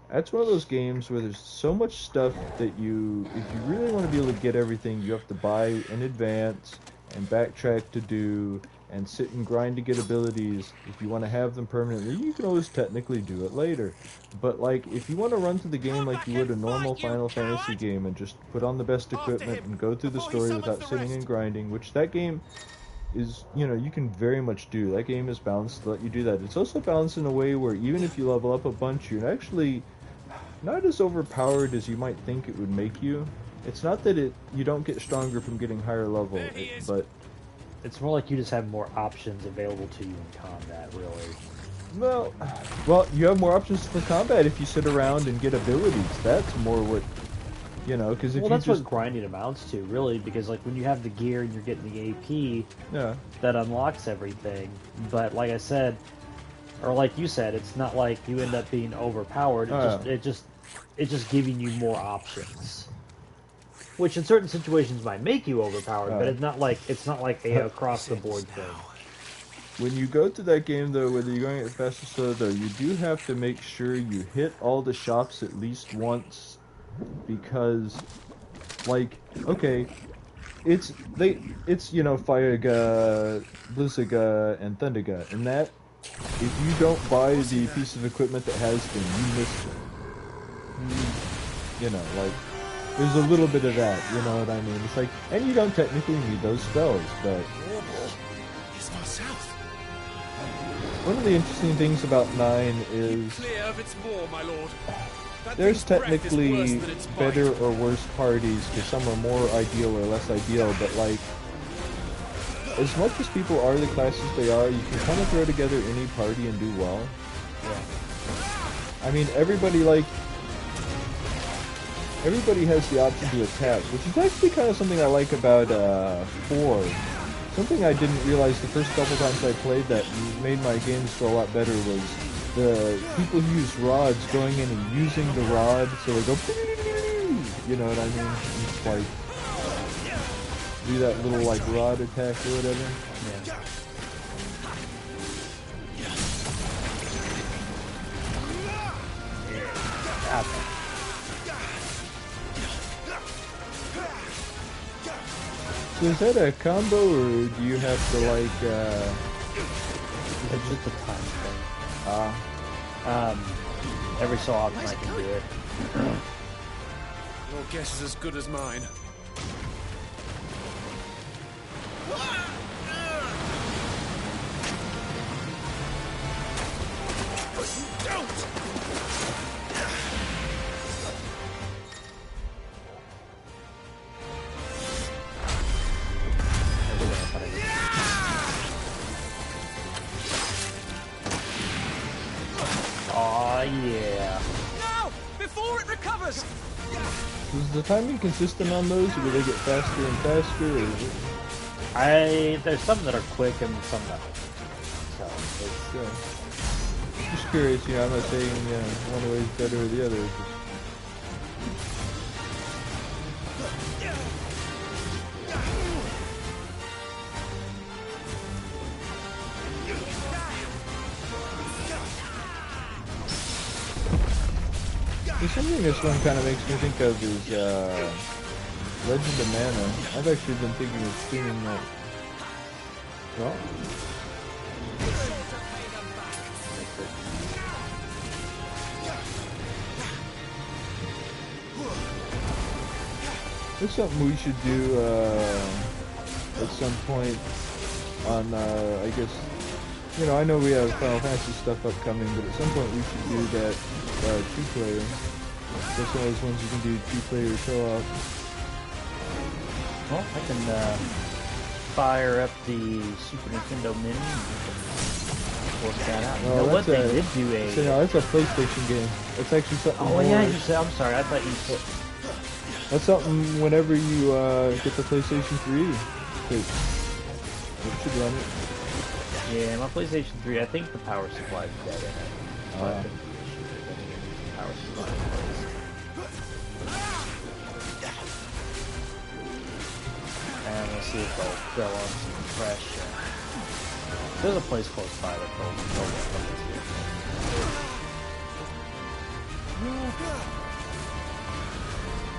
Speaker 2: That's one of those games where there's so much stuff that if you really want to be able to get everything, you have to buy in advance and backtrack to do and sit and grind to get abilities. If you want to have them permanently, you can always technically do it later. But, like, if you want to run through the game like you would a normal Final Fantasy game and just put on the best equipment and go through the story without sitting and grinding, which that game is, you can very much do. That game is balanced to let you do that. It's also balanced in a way where even if you level up a bunch, you're actually not as overpowered as you might think it would make you. It's not that you don't get stronger from getting higher level, but
Speaker 1: it's more like you just have more options available to you in combat, really.
Speaker 2: Well, you have more options for combat if you sit around and get abilities. That's more what, because if
Speaker 1: that's what grinding amounts to, really, because, like, when you have the gear and you're getting the AP, that unlocks everything. But like I said, or like you said, it's not like you end up being overpowered. It's just giving you more options, which in certain situations might make you overpowered. But it's not like a across the board thing.
Speaker 2: When you go through that game, though, whether you're going at fast or slow, though, you do have to make sure you hit all the shops at least once, because, like, okay, it's Fire-ga, Blizzard-ga, and Thunder-ga, and that, if you don't buy the piece of equipment that has them, you missed it. Like, there's a little bit of that, you know what I mean? It's like, and you don't technically need those spells, but
Speaker 10: It's far south.
Speaker 2: one of the interesting things about 9 is
Speaker 10: Clear of its maw, my lord.
Speaker 2: there's technically better or worse parties, because some are more ideal or less ideal, but, like, as much as people are the classes they are, you can kind of throw together any party and do well. I mean, everybody has the option to attack, which is actually kind of something I like about 4. Something I didn't realize the first couple times I played that made my games go a lot better was the people who use rods going in and using the rod, so they go, you know what I mean? It's like, do that little, like, rod attack or whatever. So is that a combo, or do you have to, like,
Speaker 1: It's just a time thing. Every so often I can do it.
Speaker 10: Your guess is as good as mine.
Speaker 1: Oh yeah.
Speaker 10: No! Before it recovers!
Speaker 2: Is the timing consistent on those, or do they get faster and faster, or is it...
Speaker 1: There's some that are quick and some that aren't. So,
Speaker 2: it's, just curious, I'm not saying, one way is better or the other. It's just... Something this one kind of makes me think of is Legend of Mana. I've actually been thinking of streaming that. Well, it's something we should do at some point on, I guess, you know, I know we have Final Fantasy stuff upcoming, but at some point we should do that two-player. That's one of those ones you can do two-player co-op.
Speaker 1: Well, I can fire up the Super Nintendo Mini and work that out. You know what? They did do a...
Speaker 2: So, no, that's a PlayStation game. That's actually something
Speaker 1: Oh,
Speaker 2: more...
Speaker 1: yeah, you said... I'm sorry, I thought you said...
Speaker 2: That's something whenever you get the PlayStation 3. It should run it.
Speaker 1: Yeah, my PlayStation 3, I think the power supply is dead in it. So I think the issue is getting the power supply. And we'll see if they'll throw on some fresh... there's a place close by that they'll get from this here.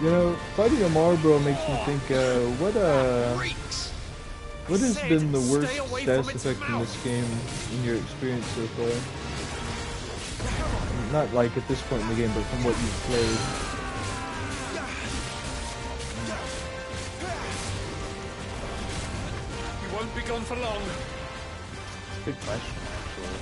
Speaker 2: You know, fighting a Marlboro makes me think, what has been the worst status effect in this game in your experience so far? Not like at this point in the game, but from what you've played.
Speaker 10: You won't be gone for long.
Speaker 1: It's a good question, actually.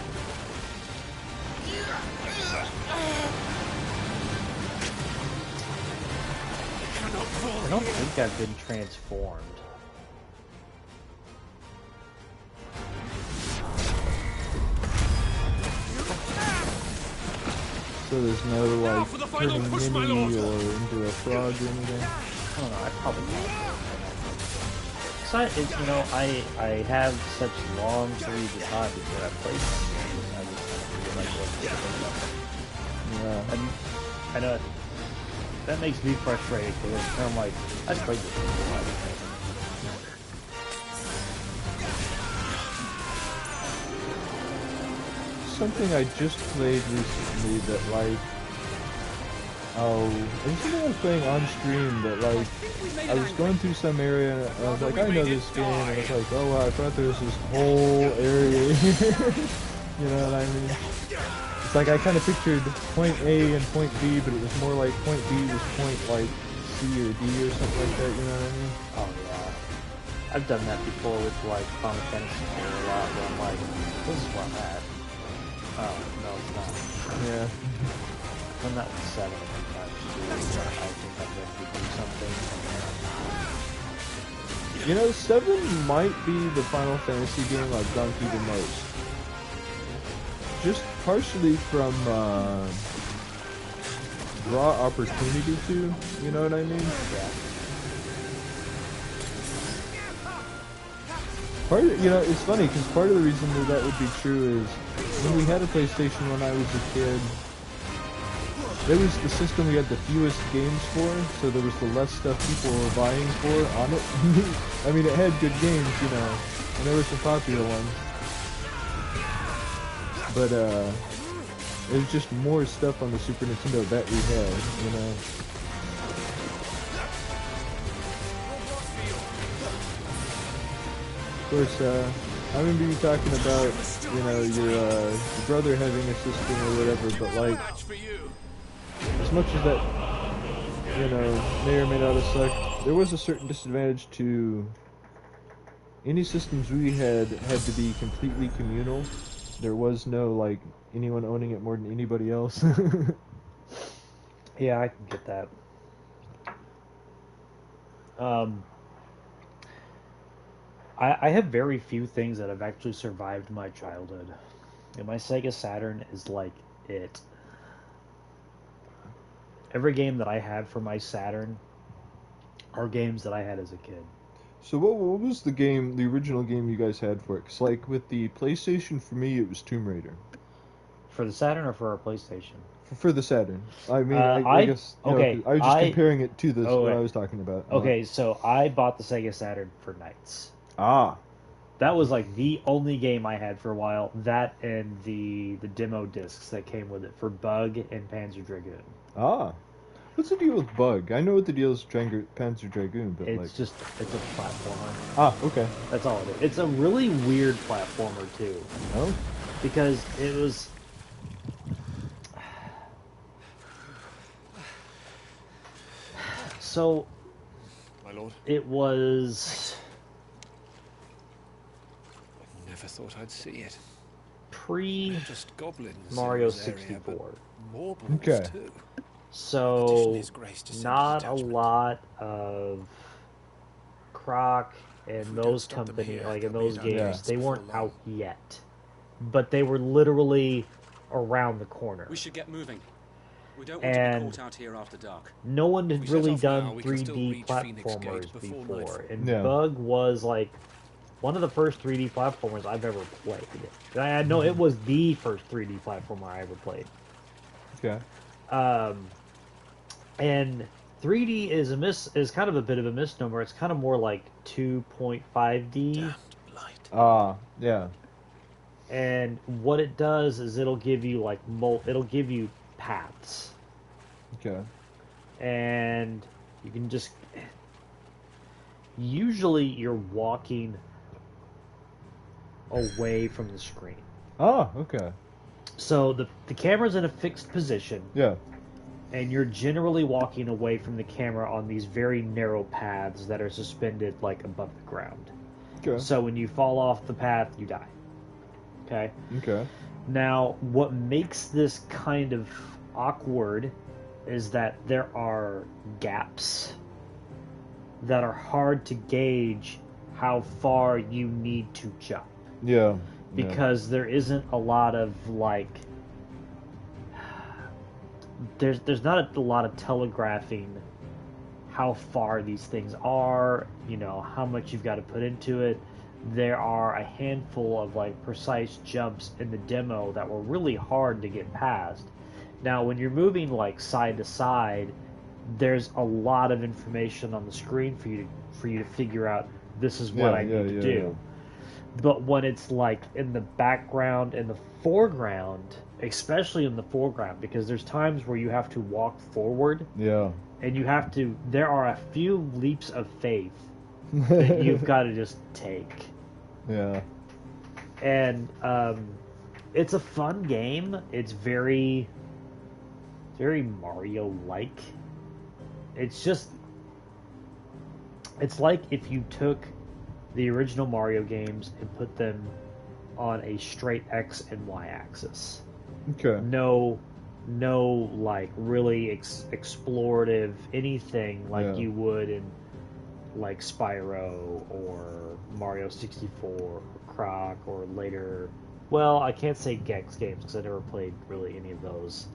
Speaker 1: I don't think I've been transformed.
Speaker 2: So there's no, like, turning mini or into a frog or anything?
Speaker 1: I don't know, I probably not. So, you know, I have such long periods of time before I played these games. I just feel like what's different about them.
Speaker 2: Yeah.
Speaker 1: And I know that makes me frustrated because I'm like, I've played this before.
Speaker 2: Something I just played recently that, like, it's something I was playing on stream that, like, I was going through some area and I was like, I know this game, and I was like, oh wow, I thought there was this whole area here. You know what I mean? It's like I kind of pictured point A and point B, but it was more like point B was point, like, C or D or something like that, you know what I mean?
Speaker 1: Oh yeah. I've done that before with, like, Final Fantasy a lot, where I'm like, this is where I'm at. Oh, no, it's not.
Speaker 2: Yeah.
Speaker 1: I'm not with 7 of them times too. I think I'm going to do something.
Speaker 2: You know, 7 might be the Final Fantasy game I've gone through the most. Just partially from raw opportunity to, you know what I mean?
Speaker 1: Yeah.
Speaker 2: Part of, you know, it's funny because part of the reason that would be true is when we had a PlayStation when I was a kid, it was the system we had the fewest games for, so there was the less stuff people were buying for on it. I mean, it had good games, you know, and there were some popular ones. But, it was just more stuff on the Super Nintendo that we had, you know. Of course, I remember you talking about, you know, your brother having a system or whatever, but, like, as much as that, you know, may or may not have sucked, there was a certain disadvantage to any systems we had to be completely communal. There was no, like, anyone owning it more than anybody else.
Speaker 1: Yeah, I can get that. I have very few things that have actually survived my childhood. And my Sega Saturn is like it. Every game that I had for my Saturn are games that I had as a kid.
Speaker 2: So what was the game, the original game you guys had for it? 'Cause, like, with the PlayStation, for me, it was Tomb Raider.
Speaker 1: For the Saturn or for our PlayStation?
Speaker 2: For the Saturn. I mean, I guess, you
Speaker 1: okay,
Speaker 2: know, I was just comparing it to this, what I was talking about.
Speaker 1: Okay, so I bought the Sega Saturn for Knights.
Speaker 2: Ah.
Speaker 1: That was like the only game I had for a while. That and the demo discs that came with it for Bug and Panzer Dragoon.
Speaker 2: Ah. What's the deal with Bug? I know what the deal is Panzer Dragoon, but
Speaker 1: It's a platformer.
Speaker 2: Ah, okay.
Speaker 1: That's all it is. It's a really weird platformer too.
Speaker 2: Oh?
Speaker 1: Because it was... So...
Speaker 9: My lord?
Speaker 1: It was...
Speaker 9: I never thought I'd see it.
Speaker 1: Pre...
Speaker 9: Just goblins
Speaker 1: Mario
Speaker 9: in this area,
Speaker 1: 64.
Speaker 9: but more balls
Speaker 2: Okay.
Speaker 9: too.
Speaker 1: So,
Speaker 9: Grace to send a
Speaker 1: not a
Speaker 9: detachment.
Speaker 1: lot of Croc and
Speaker 9: we
Speaker 1: those
Speaker 9: don't stop them
Speaker 1: company,
Speaker 9: here,
Speaker 1: like in
Speaker 9: they'll be
Speaker 1: those
Speaker 9: at our
Speaker 1: games,
Speaker 9: gates
Speaker 1: they
Speaker 9: before
Speaker 1: weren't
Speaker 9: long.
Speaker 1: out yet. But they were literally around the corner.
Speaker 13: We should get moving. We don't want to
Speaker 1: And
Speaker 13: be caught out here after dark.
Speaker 1: no one had
Speaker 9: We set
Speaker 1: really
Speaker 9: off now,
Speaker 1: done
Speaker 9: we can still
Speaker 1: 3D
Speaker 9: reach Phoenix Gate
Speaker 1: platformers
Speaker 9: before
Speaker 1: before.
Speaker 9: nightfall.
Speaker 1: And
Speaker 2: Yeah.
Speaker 1: Bug was like one of the first 3D platformers I've ever played. I know it was the first 3D platformer I ever played.
Speaker 2: Okay.
Speaker 1: And 3D is kind of a bit of a misnomer. It's kind of more like 2.5D.
Speaker 2: Ah, yeah.
Speaker 1: And what it does is it'll give you like it'll give you paths,
Speaker 2: Okay.
Speaker 1: and you can just usually you're walking away from the screen.
Speaker 2: Ah, okay.
Speaker 1: So the camera's in a fixed position.
Speaker 2: Yeah.
Speaker 1: And you're generally walking away from the camera on these very narrow paths that are suspended like above the ground.
Speaker 2: Okay.
Speaker 1: So when you fall off the path, you die. Okay?
Speaker 2: Okay.
Speaker 1: Now, what makes this kind of awkward is that there are gaps that are hard to gauge how far you need to jump.
Speaker 2: Yeah.
Speaker 1: Because there isn't a lot of like there's not a lot of telegraphing how far these things are, you know, how much you've got to put into it. There are a handful of like precise jumps in the demo that were really hard to get past. Now, when you're moving like side to side, there's a lot of information on the screen for you to figure out this is what I need to do. But when it's like in the background and the foreground, especially in the foreground, because there's times where you have to walk forward.
Speaker 2: Yeah.
Speaker 1: And there are a few leaps of faith that you've got to just take.
Speaker 2: Yeah.
Speaker 1: And it's a fun game. It's very Mario-like. It's like if you took the original Mario games and put them on a straight X and Y axis.
Speaker 2: Okay.
Speaker 1: No, like really explorative anything like you would in like Spyro or Mario 64 or Croc or later. Well, I can't say Gex games because I never played really any of those,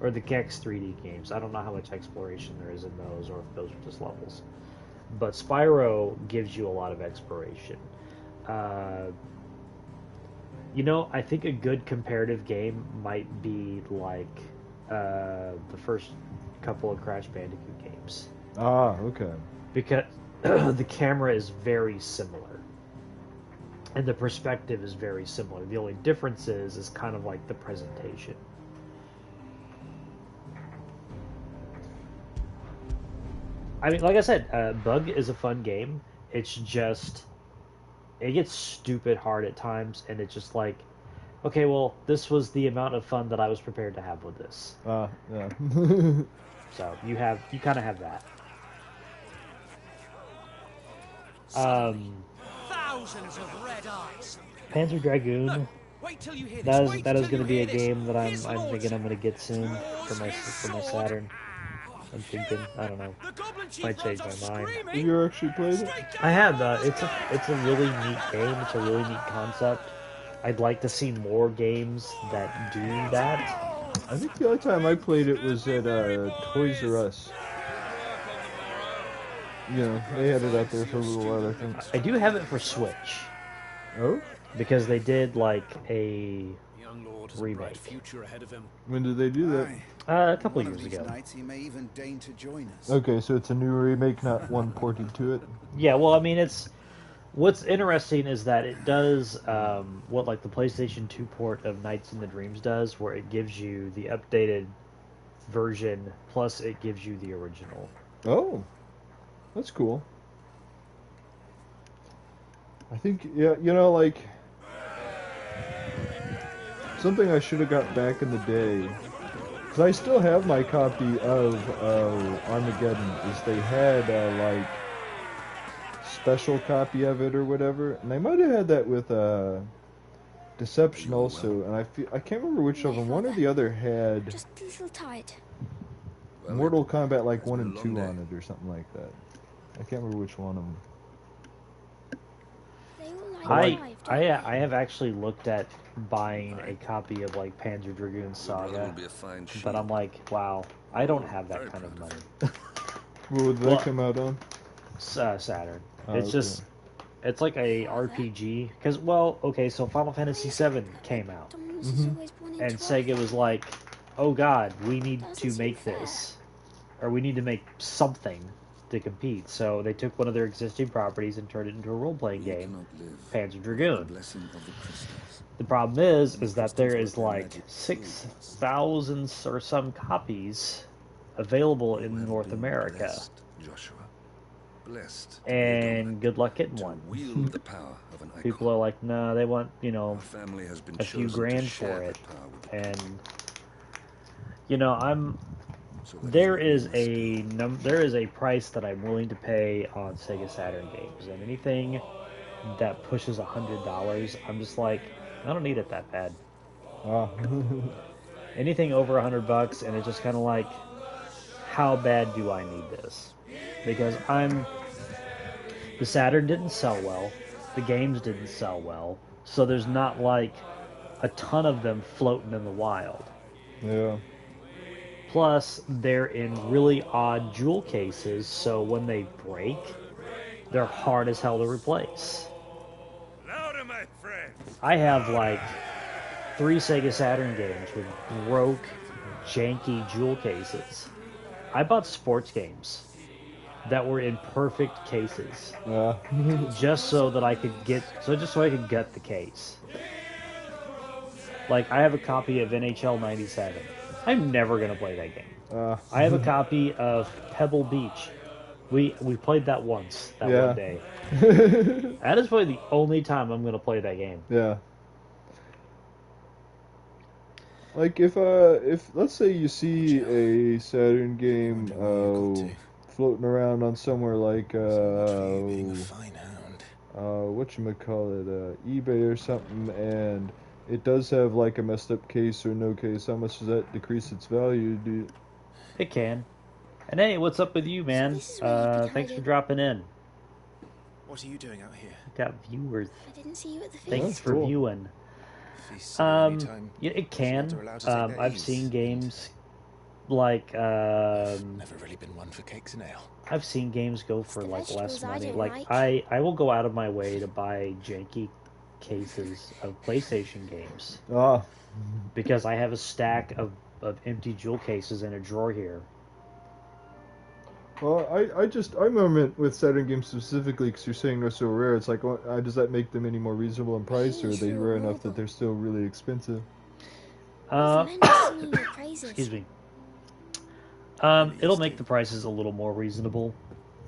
Speaker 1: or the Gex 3D games. I don't know how much exploration there is in those, or if those are just levels. But Spyro gives you a lot of exploration. You know, I think a good comparative game might be like the first couple of Crash Bandicoot games.
Speaker 2: Ah, okay.
Speaker 1: Because the camera is very similar. And the perspective is very similar. The only difference is kind of like the presentation. I mean, like I said, Bug is a fun game. It's just... It gets stupid hard at times, and it's just like, okay, well, this was the amount of fun that I was prepared to have with this.
Speaker 2: Yeah.
Speaker 1: So, you kind of have that.
Speaker 10: Thousands of red eyes.
Speaker 1: Panzer Dragoon.
Speaker 10: Wait till you hear this.
Speaker 1: That is going to be a game that I'm thinking I'm going to get soon for my Saturn. I'm thinking, I don't know, might change my mind.
Speaker 2: Have you actually played it?
Speaker 1: I have. It's a really neat game. It's a really neat concept. I'd like to see more games that do that.
Speaker 2: I think the only time I played it was at Toys R Us. You know, they had it out there for a little while, I think.
Speaker 1: I do have it for Switch.
Speaker 2: Oh?
Speaker 1: Because they did like a remake.
Speaker 9: Future ahead of him.
Speaker 2: When did they do that?
Speaker 1: A couple years ago.
Speaker 6: Nights he may even deign to join us.
Speaker 2: Okay, so it's a new remake, not one ported to it.
Speaker 1: Yeah, well, I mean, what's interesting is that it does what like the PlayStation 2 port of Nights in the Dreams does, where it gives you the updated version, plus it gives you the original.
Speaker 2: Oh, that's cool. I think, yeah, you know, like, something I should have got back in the day, because I still have my copy of Armageddon, is they had, like, special copy of it or whatever, and they might have had that with, Deception also, and I can't remember which of them. One or the other had
Speaker 7: Just a little tired.
Speaker 2: Mortal Kombat like 1 and 2 on it or something like that. I can't remember which one of them.
Speaker 1: I have actually looked at buying a copy of like Panzer Dragoon Saga, but I'm like, wow, I don't have that kind of money.
Speaker 2: What would that come out on? Saturn.
Speaker 1: It's just, it's like a RPG. Because, well, okay, so Final Fantasy VII came out, and Sega was like, oh god, we need to make this, or we need to make something to compete. So they took one of their existing properties and turned it into a role-playing game, Panzer Dragoon. The problem is that there is like 6,000 or some copies available in North America. And good luck getting one. People are like, no, they want, you know, a few grand for it. And, you know, there is a price that I'm willing to pay on Sega Saturn games, and anything that pushes $100, I'm just like, I don't need it that bad. Anything over $100, and it's just kind of like, how bad do I need this? Because the Saturn didn't sell well, the games didn't sell well, so there's not like a ton of them floating in the wild.
Speaker 2: Yeah.
Speaker 1: Plus, they're in really odd jewel cases, so when they break, they're hard as hell to replace.
Speaker 4: Louder, my friend.
Speaker 1: I have like 3 Sega Saturn games with broke, janky jewel cases. I bought sports games that were in perfect cases, just so I could get the case. Like, I have a copy of NHL '97. I'm never gonna play that game. I have a copy of Pebble Beach. We played that once, one day. That is probably the only time I'm gonna play that game.
Speaker 2: Yeah. Like if let's say you see a Saturn game floating around on somewhere like whatchamacallit, eBay or something, and it does have like a messed up case or no case, how much does that decrease its value?
Speaker 1: It can. And hey, what's up with you, man? Thanks for dropping in.
Speaker 14: What are you doing out here?
Speaker 1: Got viewers.
Speaker 7: I didn't see you at the feast.
Speaker 1: Thanks for viewing. Yeah, it can. I've seen games like
Speaker 14: never really been one for cakes and ale.
Speaker 1: I've seen games go for like less money. Like I will go out of my way to buy janky cases of PlayStation games. Because I have a stack of empty jewel cases in a drawer here.
Speaker 2: Well, I remember with Saturn games specifically, because you're saying they're so rare, it's like, does that make them any more reasonable in price, or are they rare enough that they're still really expensive?
Speaker 1: Excuse me. It'll make the prices a little more reasonable.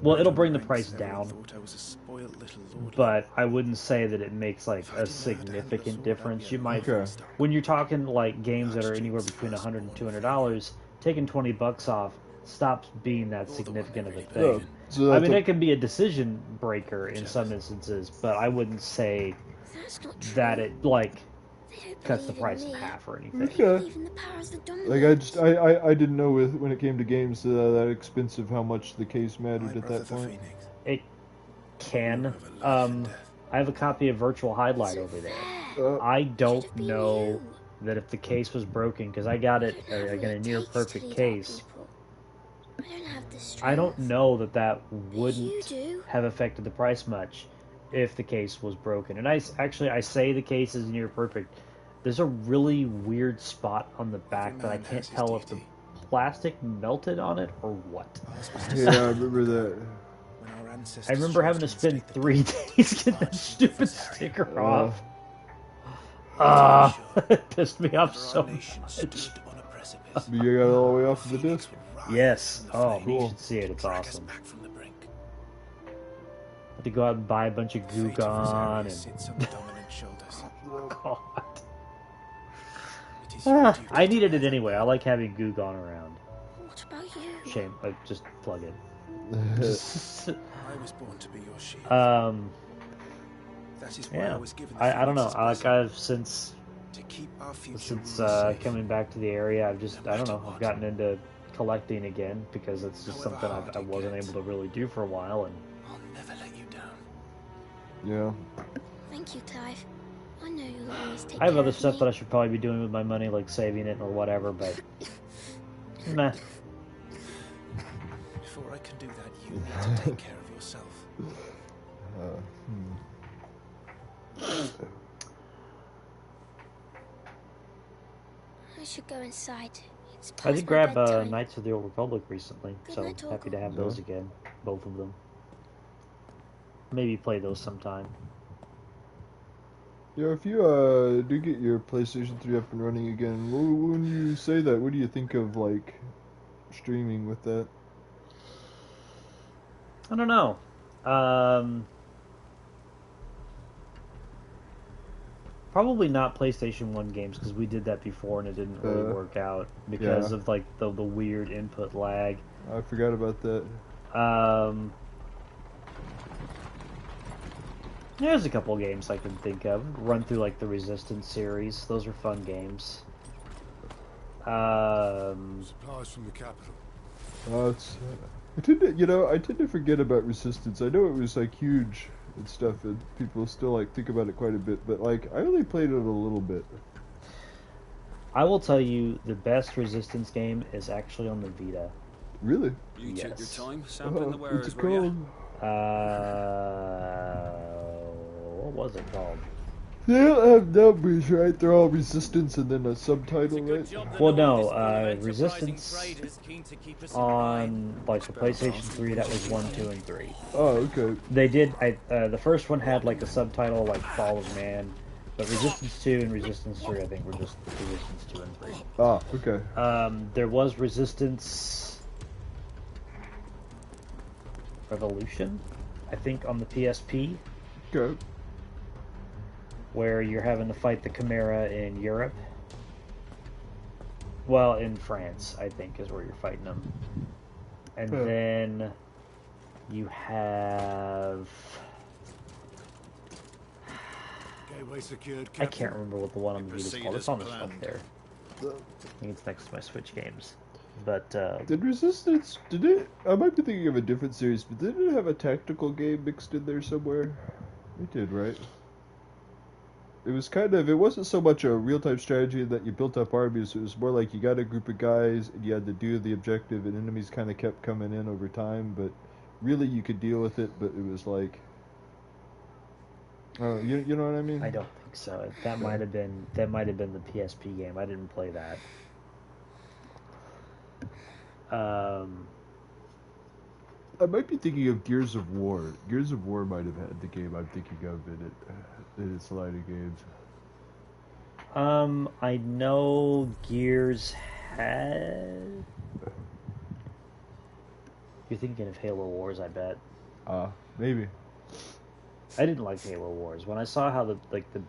Speaker 1: Well, it'll bring the price down, but I wouldn't say that it makes like a significant difference. You might, when you're talking like games that are anywhere between $100 and $200, taking $20 off stops being that significant of a thing.
Speaker 2: So
Speaker 1: I mean, it can be a decision breaker in some instances, but I wouldn't say that it like cuts the price in half or anything.
Speaker 2: Like I didn't know when it came to games that expensive how much the case mattered at that point.
Speaker 1: It can. I have a copy of Virtual Highlight over there. I don't know that if the case was broken, because I got a near perfect case. I don't know that wouldn't have affected the price much if the case was broken. And I say the case is near perfect. There's a really weird spot on the back that I can't tell if the plastic melted on it or what.
Speaker 2: Yeah, I remember that.
Speaker 1: I remember having to spend 3 days getting that stupid sticker off. It pissed me off so much.
Speaker 14: precipice.
Speaker 2: You got it all the way off of the disc?
Speaker 1: Yes. Oh,
Speaker 2: Cool.
Speaker 1: you should see it. It's awesome.
Speaker 14: Back from the brink.
Speaker 1: Had to go out and buy a bunch of
Speaker 14: Fate of
Speaker 1: Gugon
Speaker 14: Rosaria sits on the dominant shoulders.
Speaker 1: God.
Speaker 14: It is your duty
Speaker 1: I
Speaker 14: to
Speaker 1: needed it
Speaker 14: bear
Speaker 1: anyway. I like having Gugon around.
Speaker 7: What about you?
Speaker 1: Shame. Just plug it.
Speaker 14: I was born to be your shield. That is why I was given the
Speaker 1: I don't know.
Speaker 14: Phoenix's
Speaker 1: I've since
Speaker 14: to keep our future
Speaker 1: since
Speaker 14: rulers safe.
Speaker 1: coming back to the area, I don't know. I've gotten into collecting again because it's just
Speaker 14: However
Speaker 1: something
Speaker 14: hard
Speaker 1: I
Speaker 14: it
Speaker 1: wasn't
Speaker 14: gets.
Speaker 1: able to really do for a while. And
Speaker 14: I'll never let you down.
Speaker 2: Yeah.
Speaker 7: Thank you, Clive. I know you'll always take
Speaker 1: I have
Speaker 7: care
Speaker 1: other
Speaker 7: of
Speaker 1: stuff
Speaker 7: me.
Speaker 1: that I should probably be doing with my money, like saving it or whatever. But nah.
Speaker 14: Before I can do that, you need to take care of yourself.
Speaker 7: I should go inside. It's
Speaker 1: I
Speaker 7: past
Speaker 1: did
Speaker 7: my
Speaker 1: grab
Speaker 7: bedtime.
Speaker 1: Knights of the Old Republic recently,
Speaker 7: Good
Speaker 1: so
Speaker 7: night,
Speaker 1: happy to
Speaker 7: Torgal.
Speaker 1: have those again, both of them. Maybe play those sometime.
Speaker 2: Yeah, if you do get your PlayStation 3 up and running again, when you say that, what do you think of, like, streaming with that?
Speaker 1: I don't know. Probably not PlayStation 1 games because we did that before and it didn't really work out because of like the weird input lag.
Speaker 2: I forgot about that.
Speaker 1: There's a couple games I can think of. Run through like the Resistance series. Those are fun games.
Speaker 15: Supplies from the capital.
Speaker 2: I tend to forget about Resistance. I know it was like huge and stuff, and people still like think about it quite a bit. But like, I only played it a little bit.
Speaker 1: I will tell you, the best Resistance game is actually on the Vita.
Speaker 2: Really?
Speaker 13: You
Speaker 1: Yes.
Speaker 13: took your time sampling the
Speaker 2: What's
Speaker 13: wares,
Speaker 2: it
Speaker 13: were you?
Speaker 2: called?
Speaker 1: What was it called?
Speaker 2: They don't have numbers, right? They're all Resistance and then a subtitle, right?
Speaker 1: Well, no, Resistance on like the PlayStation 3, that was 1, 2, and 3.
Speaker 2: Oh, okay.
Speaker 1: They did. The first one had like a subtitle like Fall of Man, but Resistance 2 and Resistance 3, I think, were just Resistance 2 and 3.
Speaker 2: Ah, okay.
Speaker 1: There was Resistance Revolution, I think, on the PSP.
Speaker 2: Okay.
Speaker 1: Where you're having to fight the Chimera in Europe. Well, in France, I think, is where you're fighting them. And then you have...
Speaker 15: Gateway secured,
Speaker 1: I can't remember what the one on the Vita is called. It's on the shelf
Speaker 15: planned.
Speaker 1: there. I think it's next to my Switch games. But,
Speaker 2: Did Resistance, did it, I might be thinking of a different series, but did it have a tactical game mixed in there somewhere? It did, right? It was kind of, it wasn't so much a real-time strategy that you built up armies, it was more like you got a group of guys and you had to do the objective and enemies kind of kept coming in over time, but really you could deal with it, but it was like, you know what I mean?
Speaker 1: I don't think so. That might have been the PSP game. I didn't play that.
Speaker 2: I might be thinking of Gears of War. Gears of War might have had the game I'm thinking of in its line of games.
Speaker 1: I know Gears had... You're thinking of Halo Wars, I bet.
Speaker 2: Maybe.
Speaker 1: I didn't like Halo Wars. When I saw how the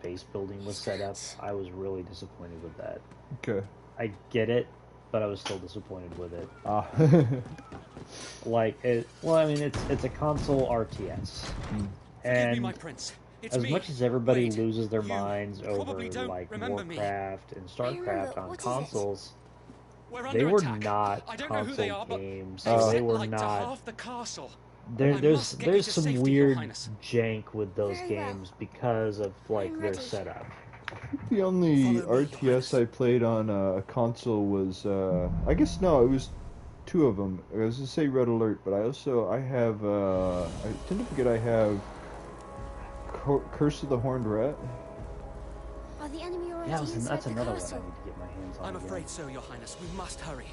Speaker 1: base building was set up, I was really disappointed with that.
Speaker 2: Okay.
Speaker 1: I get it, but I was still disappointed with it. It's a console RTS. And
Speaker 10: my prince. It's
Speaker 1: as
Speaker 10: me.
Speaker 1: much as everybody
Speaker 10: Wait,
Speaker 1: loses their minds over
Speaker 10: probably don't
Speaker 1: like
Speaker 10: remember me.
Speaker 1: Warcraft and StarCraft on
Speaker 7: What is it?
Speaker 1: consoles,
Speaker 10: We're
Speaker 1: they
Speaker 10: under
Speaker 1: were
Speaker 10: attack.
Speaker 1: not
Speaker 10: I don't know who they
Speaker 1: console
Speaker 10: are, but
Speaker 1: games.
Speaker 10: they
Speaker 1: They
Speaker 10: set
Speaker 1: were
Speaker 10: light to
Speaker 1: not.
Speaker 10: half the castle.
Speaker 1: There's
Speaker 10: get you to
Speaker 1: some
Speaker 10: safety, Your
Speaker 1: weird
Speaker 10: Highness.
Speaker 1: jank with those
Speaker 7: Very well.
Speaker 1: games because of like
Speaker 7: I'm
Speaker 1: their
Speaker 7: ready.
Speaker 1: setup.
Speaker 2: The only RTS I played on a console was, I guess no, it was two of them. I was going to say Red Alert, but I have, I tend to forget I have Curse of the Horned Rat.
Speaker 7: Are the enemy already
Speaker 1: Yeah,
Speaker 7: inside
Speaker 1: that's
Speaker 7: the
Speaker 1: another one I
Speaker 7: castle?
Speaker 1: need to get my hands on.
Speaker 10: I'm
Speaker 1: again.
Speaker 10: afraid so, Your Highness. We must hurry.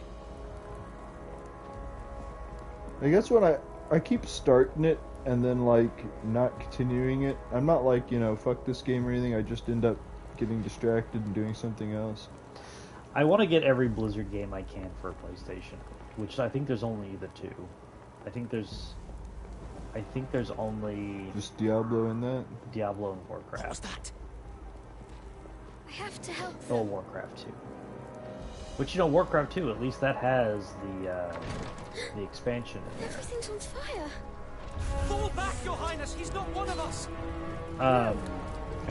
Speaker 2: I guess when I keep starting it and then like not continuing it. I'm not like, fuck this game or anything. I just end up getting distracted and doing something else.
Speaker 1: I want to get every Blizzard game I can for a PlayStation, which I think there's only the two. I think there's only
Speaker 2: just Diablo in that.
Speaker 1: Diablo and Warcraft.
Speaker 10: What was that?
Speaker 7: I have to help
Speaker 1: Oh,
Speaker 7: them.
Speaker 1: Warcraft 2. Which, you know, Warcraft 2, at least that has the expansion in there.
Speaker 7: Everything's on fire.
Speaker 10: Fall back, Your Highness. He's not one of us.
Speaker 1: I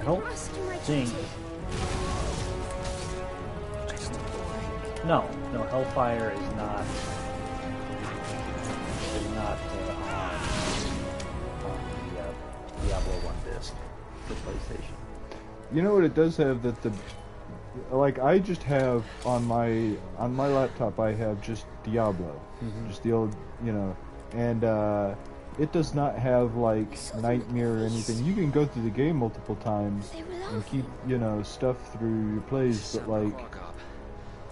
Speaker 1: don't
Speaker 7: Rescue my
Speaker 1: think.
Speaker 7: duty.
Speaker 10: Just a boy.
Speaker 1: No, Hellfire is not on the Diablo 1 disc for PlayStation.
Speaker 2: You know what it does have that like I just have on my laptop I have just Diablo, just the old, you know, and it does not have like Nightmare or anything. You can go through the game multiple times and keep, you know, stuff through your plays, but like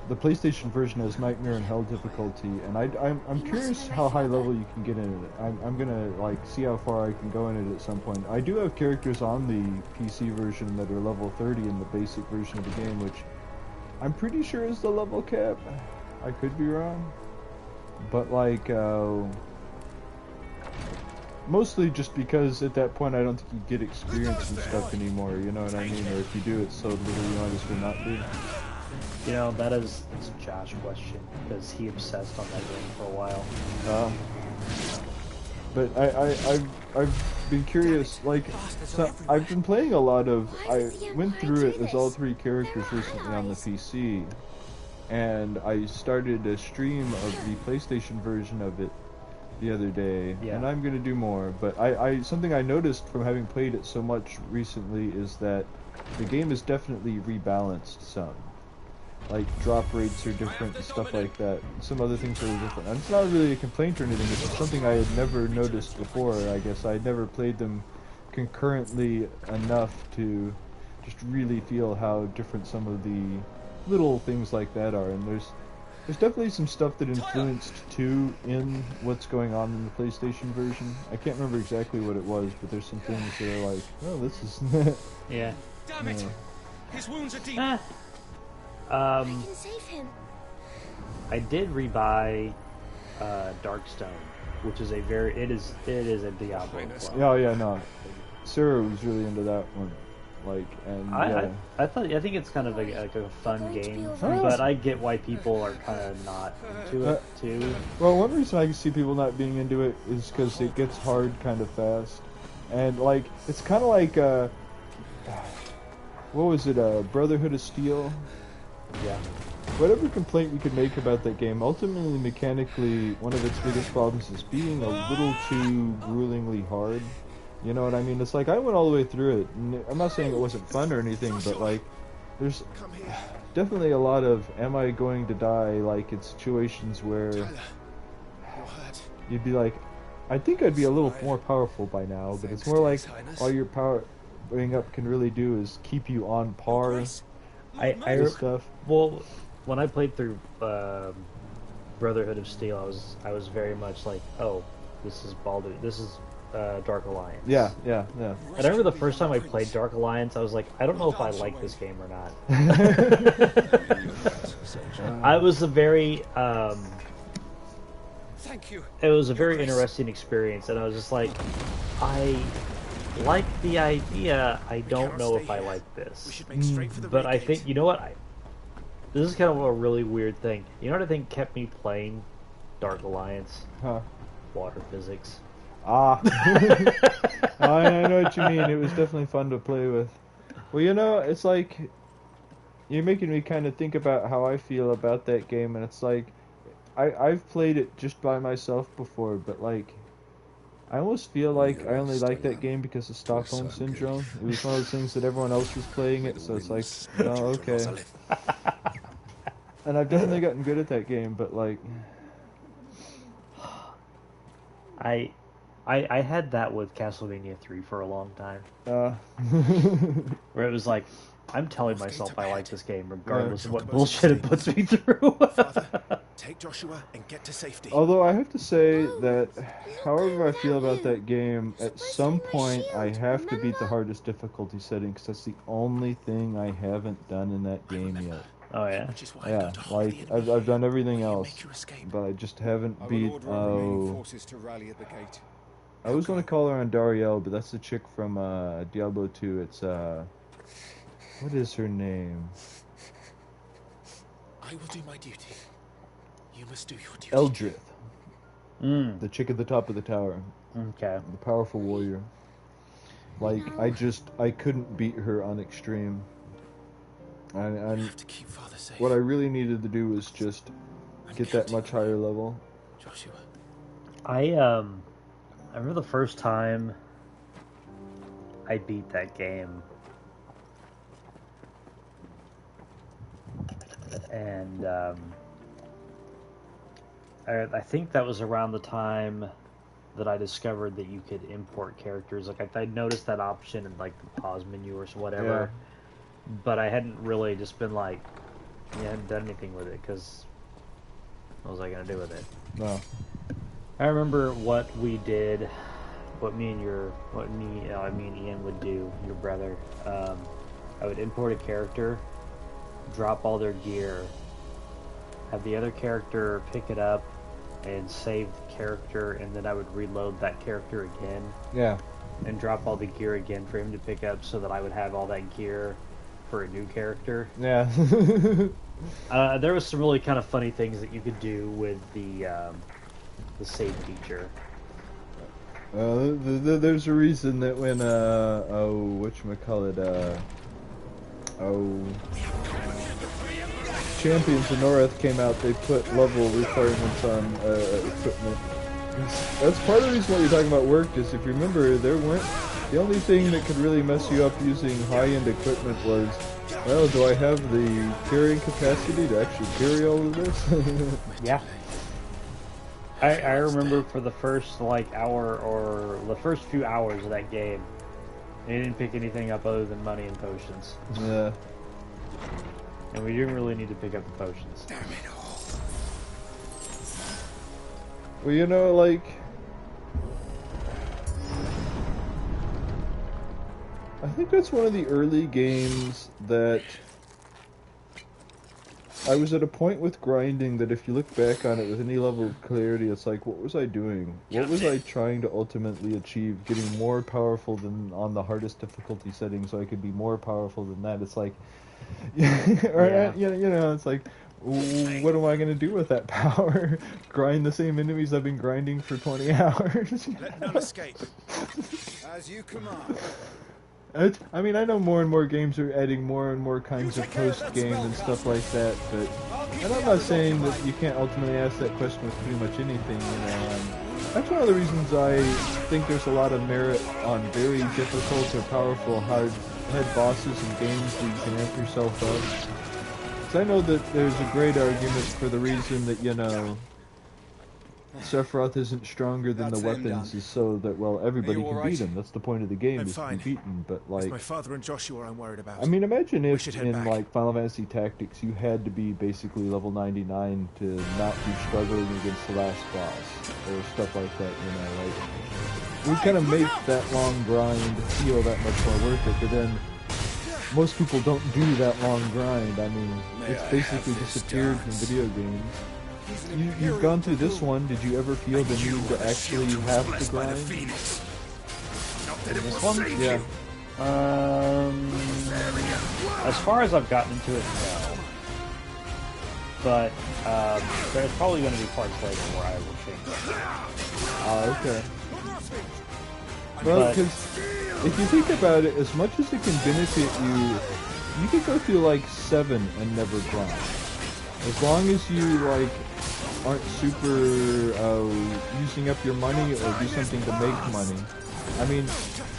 Speaker 2: the PlayStation version has Nightmare and Hell difficulty, and I'm curious how high level you can get in it. I'm gonna like see how far I can go in it at some point. I do have characters on the PC version that are level 30 in the basic version of the game, which I'm pretty sure is the level cap. I could be wrong, but like mostly just because at that point I don't think you get experience and stuff anymore. You know what I mean? Or if you do it so little, you might as well not do.
Speaker 1: You know, it's a Josh question, because he obsessed on that game for a while.
Speaker 2: But I've been curious, like, so I've been playing a lot of, I went through it as all three characters recently on the PC, and I started a stream of the PlayStation version of it the other day, and I'm gonna do more, but something I noticed from having played it so much recently is that the game is definitely rebalanced some. Like, drop rates are different and stuff like that. Some other things are different. And it's not really a complaint or anything, it's just something I had never noticed before, I guess. I had never played them concurrently enough to just really feel how different some of the little things like that are. And there's definitely some stuff that influenced 2 in what's going on in the PlayStation version. I can't remember exactly what it was, but there's some things that are like, oh, this is...
Speaker 10: Yeah. Damn it! His wounds are deep.
Speaker 7: I can save him.
Speaker 1: I did rebuy Darkstone, which is it is a Diablo clone.
Speaker 2: Oh yeah, no. Sarah was really into that one. Like, and
Speaker 1: I think it's kind of a fun game, but I get why people are kind of not into it too.
Speaker 2: Well, one reason I can see people not being into it is because it gets hard kind of fast, and like it's kind of like what was it? Brotherhood of Steel.
Speaker 1: Yeah.
Speaker 2: Whatever complaint you could make about that game, ultimately mechanically, one of its biggest problems is being a little too gruelingly hard. You know what I mean? It's like, I went all the way through it, and I'm not saying it wasn't fun or anything, but like, there's definitely a lot of, am I going to die, like, in situations where you'd be like, I think I'd be a little more powerful by now, but it's more like, all your powering up can really do is keep you on par. Stuff.
Speaker 1: Well, when I played through Brotherhood of Steel, I was very much like, oh, this is Dark Alliance.
Speaker 2: Yeah.
Speaker 1: And I remember the first time I played Dark Alliance, I was like, I don't know if I like this game or not. I was a very
Speaker 10: Thank you.
Speaker 1: It was a very interesting experience, and I was just like, I like the idea. I don't know if I like this. But I think, you know what? This is kind of a really weird thing. You know what I think kept me playing Dark Alliance?
Speaker 2: Huh?
Speaker 1: Water physics.
Speaker 2: Ah. I know what you mean. It was definitely fun to play with. Well, you know, it's like, you're making me kind of think about how I feel about that game, and it's like, I've played it just by myself before, but like, I almost feel like I only like that game because of Stockholm Syndrome. It was one of those things that everyone else was playing it, so it's like, oh, okay. And I've definitely gotten good at that game, but like...
Speaker 1: I had that with Castlevania 3 for a long time. Where it was like, I'm telling myself I like this game regardless of what bullshit it puts me through.
Speaker 6: Take Joshua and get to safety.
Speaker 2: Although I have to say that, however I feel about that game, at some point I have to beat the hardest difficulty setting because that's the only thing I haven't done in that game yet.
Speaker 1: Oh yeah.
Speaker 12: Which is why
Speaker 2: Yeah, like I've done everything else, but I just haven't beat.
Speaker 6: Forces to rally at the gate.
Speaker 2: I always want to call her on Dariel, but that's the chick from Diablo 2. It's what is her name?
Speaker 12: I will do my duty. You must do your duty.
Speaker 2: Eldrith. The chick at the top of the tower.
Speaker 1: Okay.
Speaker 2: The powerful warrior. Like I couldn't beat her on extreme. And
Speaker 12: have to keep Father safe.
Speaker 2: What I really needed to do was just get that much higher level.
Speaker 12: Joshua.
Speaker 1: I remember the first time I beat that game, and I think that was around the time that I discovered that you could import characters. Like I noticed that option in like the pause menu or whatever, but I hadn't really just been like, I hadn't done anything with it because what was I gonna do with it?
Speaker 2: No.
Speaker 1: I remember what we did, what me and Ian would do, your brother. I would import a character, drop all their gear, have the other character pick it up and save the character, and then I would reload that character again.
Speaker 2: Yeah.
Speaker 1: And drop all the gear again for him to pick up so that I would have all that gear for a new character.
Speaker 2: Yeah.
Speaker 1: There was some really kind of funny things that you could do with the save feature.
Speaker 2: There's a reason that when Champions of North came out, they put level requirements on equipment. That's part of the reason what you're talking about worked is, if you remember, the only thing that could really mess you up using high-end equipment was, well, do I have the carrying capacity to actually carry all of this?
Speaker 1: Yeah. I remember for the first hour or the first few hours of that game, I didn't pick anything up other than money and potions.
Speaker 2: Yeah.
Speaker 1: And we didn't really need to pick up the potions.
Speaker 12: Damn it all.
Speaker 2: Well, you know, like, I think that's one of the early games that I was at a point with grinding that if you look back on it with any level of clarity, it's like, what was I doing? What was I trying to ultimately achieve? Getting more powerful than on the hardest difficulty setting so I could be more powerful than that. It's like, it's like, what am I going to do with that power? Grind the same enemies I've been grinding for 20 hours?
Speaker 6: Let none escape. As you command.
Speaker 2: I mean, I know more and more games are adding more and more kinds of post-game and stuff like that, but and I'm not saying that you can't ultimately ask that question with pretty much anything, you know. That's one of the reasons I think there's a lot of merit on very difficult or powerful hard-head bosses and games where you can amp yourself up. Because I know that there's a great argument for the reason that, you know, Sephiroth isn't stronger than the weapons is so that, well, everybody can beat him. That's the point of the game, is to be beaten. But, like,
Speaker 12: it's my father and Joshua I'm worried about.
Speaker 2: I mean, imagine if in, like, Final Fantasy Tactics you had to be basically level 99 to not be struggling against the last boss, or stuff like that, you know, like, we kind of make that long grind feel that much more worth it, but then most people don't do that long grind. I mean, it's basically disappeared from video games. You've gone through this one. Did you ever feel the need to actually have to grind?
Speaker 1: This one?
Speaker 2: Yeah.
Speaker 1: As far as I've gotten into it, no. But there's probably going to be parts later where I will change.
Speaker 2: Okay. Well, because if you think about it, as much as it can benefit you, you could go through like 7 and never grind. As long as you like aren't super using up your money or do something to make money. I mean,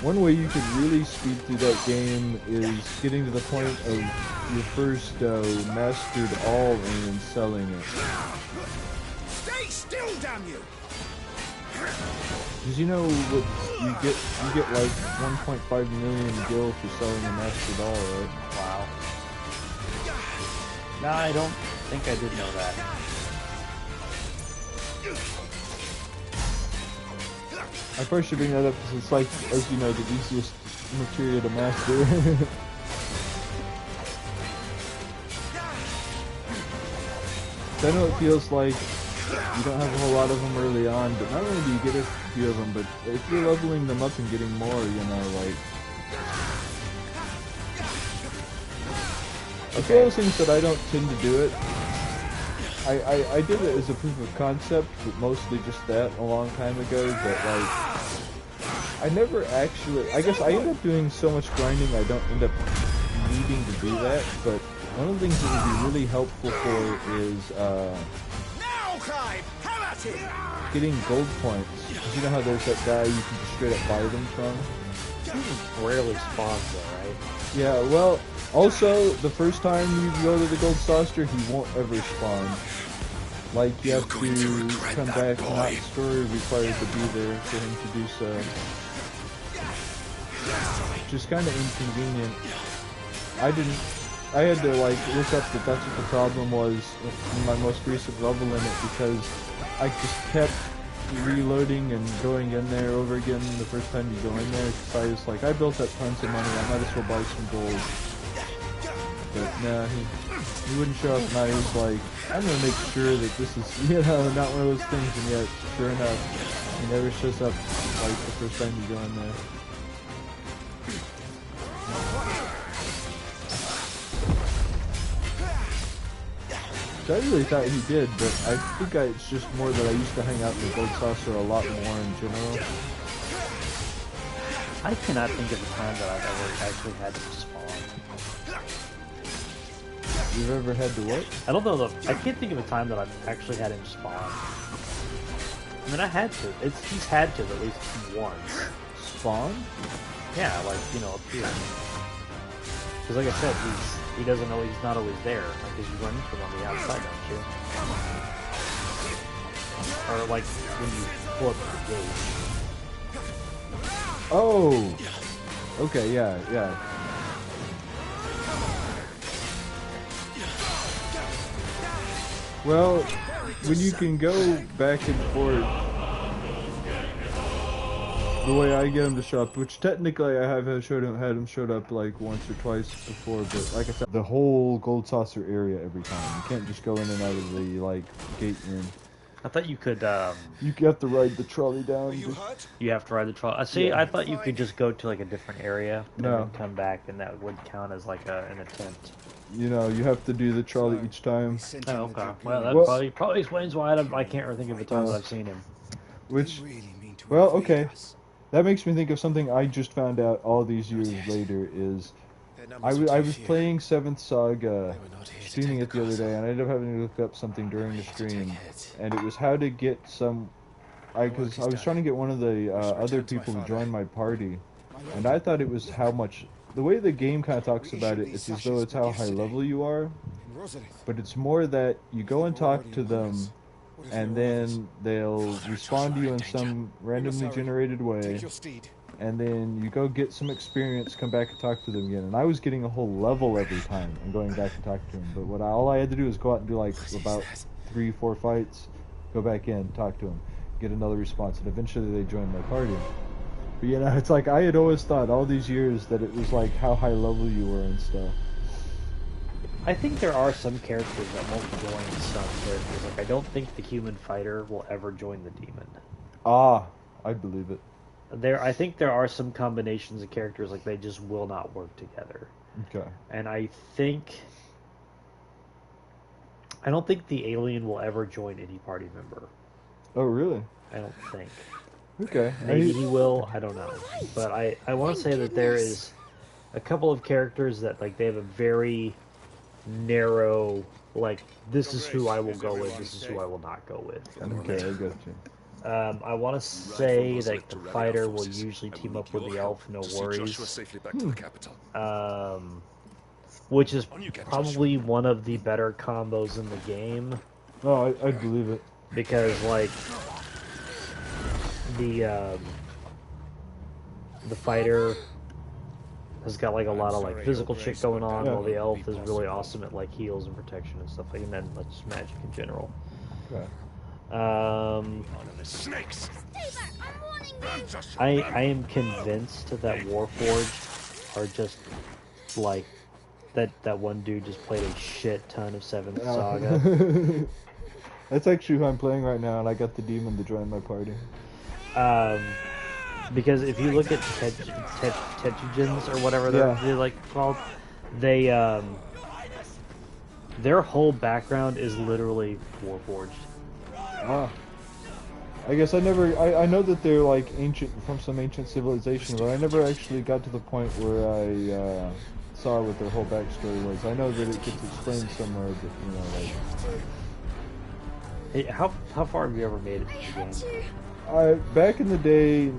Speaker 2: one way you could really speed through that game is getting to the point of your first mastered all and then selling it.
Speaker 6: Stay still, damn you!
Speaker 2: Because you know what you get like 1.5 million gil for selling a mastered all, right?
Speaker 1: Wow. No, I don't think I did know that.
Speaker 2: I first should bring that up because it's like, as you know, the easiest materia to master. I know it feels like you don't have a whole lot of them early on, but not only do you get a few of them, but if you're leveling them up and getting more, you know, like... It's one of those things that I don't tend to do it. I did it as a proof of concept, but mostly just that a long time ago, but like... I never actually... I guess I end up doing so much grinding I don't end up needing to do that, but one of the things that would be really helpful for is, getting gold points. Because you know how there's that guy you can just straight up buy them from?
Speaker 1: He rarely spawns though, right?
Speaker 2: Yeah, well, also, the first time you go to the gold saucer, he won't ever spawn. Like, you have to come back, not story required to be there for him to do so. Which is kind of inconvenient. I had to, like, look up that that's what the problem was in my most recent level in it, because I just kept reloading and going in there over again the first time you go in there, because I was like, I built up tons of money, I might as well buy some gold. But no, he wouldn't show up, and I was like, I'm gonna make sure that this is, you know, not one of those things, and yet, sure enough, he never shows up, like, the first time you go in there. I really thought he did, but I think it's just more that I used to hang out in the gold saucer a lot more in general.
Speaker 1: I cannot think of a time that I've ever actually had to spawn.
Speaker 2: You've ever had to what?
Speaker 1: I don't know I can't think of a time that I've actually had him spawn. I mean, I had to. He's had to at least once.
Speaker 2: Spawn?
Speaker 1: Yeah, like, you know, appear. Because like I said, he doesn't know, he's not always there, because you run into him on the outside, don't you? Or like when you pull up the gate.
Speaker 2: Oh! Okay, yeah. Well, when you can go back and forth, the way I get him to show up, which technically I have had him showed up like once or twice before, but like I said, the whole gold saucer area every time. You can't just go in and out of the like gate room.
Speaker 1: I thought you could.
Speaker 2: You have to ride the trolley down.
Speaker 1: You have to ride the trolley. See, yeah. I thought you could just go to like a different area and then come back, and that would count as like an attempt.
Speaker 2: You know, you have to do the trolley each time.
Speaker 1: Oh, okay. Well, that probably explains why I can't think of the time that I've seen him.
Speaker 2: Which, well, okay. That makes me think of something I just found out all these years later is I was playing 7th Saga, streaming it the other day, and I ended up having to look up something during the stream, and it was how to get some, because I was trying to get one of the other people to join my party, and I thought it was how much, the way the game kind of talks about it, it's as though it's how high level you are, but it's more that you go and talk to them, and then they'll respond to you in some randomly generated way, and then you go get some experience, come back and talk to them again. And I was getting a whole level every time and going back and talk to them, but all I had to do was go out and do like about 3-4 fights, go back in, talk to them, get another response, and eventually they joined my party. But you know, it's like I had always thought all these years that it was like how high level you were and stuff.
Speaker 1: I think there are some characters that won't join some characters. Like, I don't think the human fighter will ever join the demon.
Speaker 2: Ah, I believe it.
Speaker 1: I think there are some combinations of characters, like, they just will not work together.
Speaker 2: Okay.
Speaker 1: And I don't think the alien will ever join any party member.
Speaker 2: Oh, really?
Speaker 1: I don't think.
Speaker 2: Okay.
Speaker 1: Maybe he will, I don't know. But I want to say that there is a couple of characters that, like, they have a very narrow, like, this is who I will go with, this is who I will not go with.
Speaker 2: Okay, I got you.
Speaker 1: I want to say that the fighter will usually team up with the elf, no worries. Which is probably one of the better combos in the game.
Speaker 2: Oh, I believe it.
Speaker 1: Because, like, the fighter has got like a lot of like physical shit going on, while the elf is really awesome at like heals and protection and stuff like, and then like just magic in general.
Speaker 2: Okay.
Speaker 1: I am convinced that Warforged are just like that one dude just played a shit ton of 7th Saga.
Speaker 2: That's actually who I'm playing right now, and I got the demon to join my party.
Speaker 1: Because if you look at Tetsugens or whatever they're like called, they their whole background is literally Warforged.
Speaker 2: Ah. I guess I know that they're like ancient, from some ancient civilization, but I never actually got to the point where I saw what their whole backstory was. I know that it gets explained somewhere, but you know, like...
Speaker 1: Hey, how far have you ever made it in the game?
Speaker 2: Back in the day,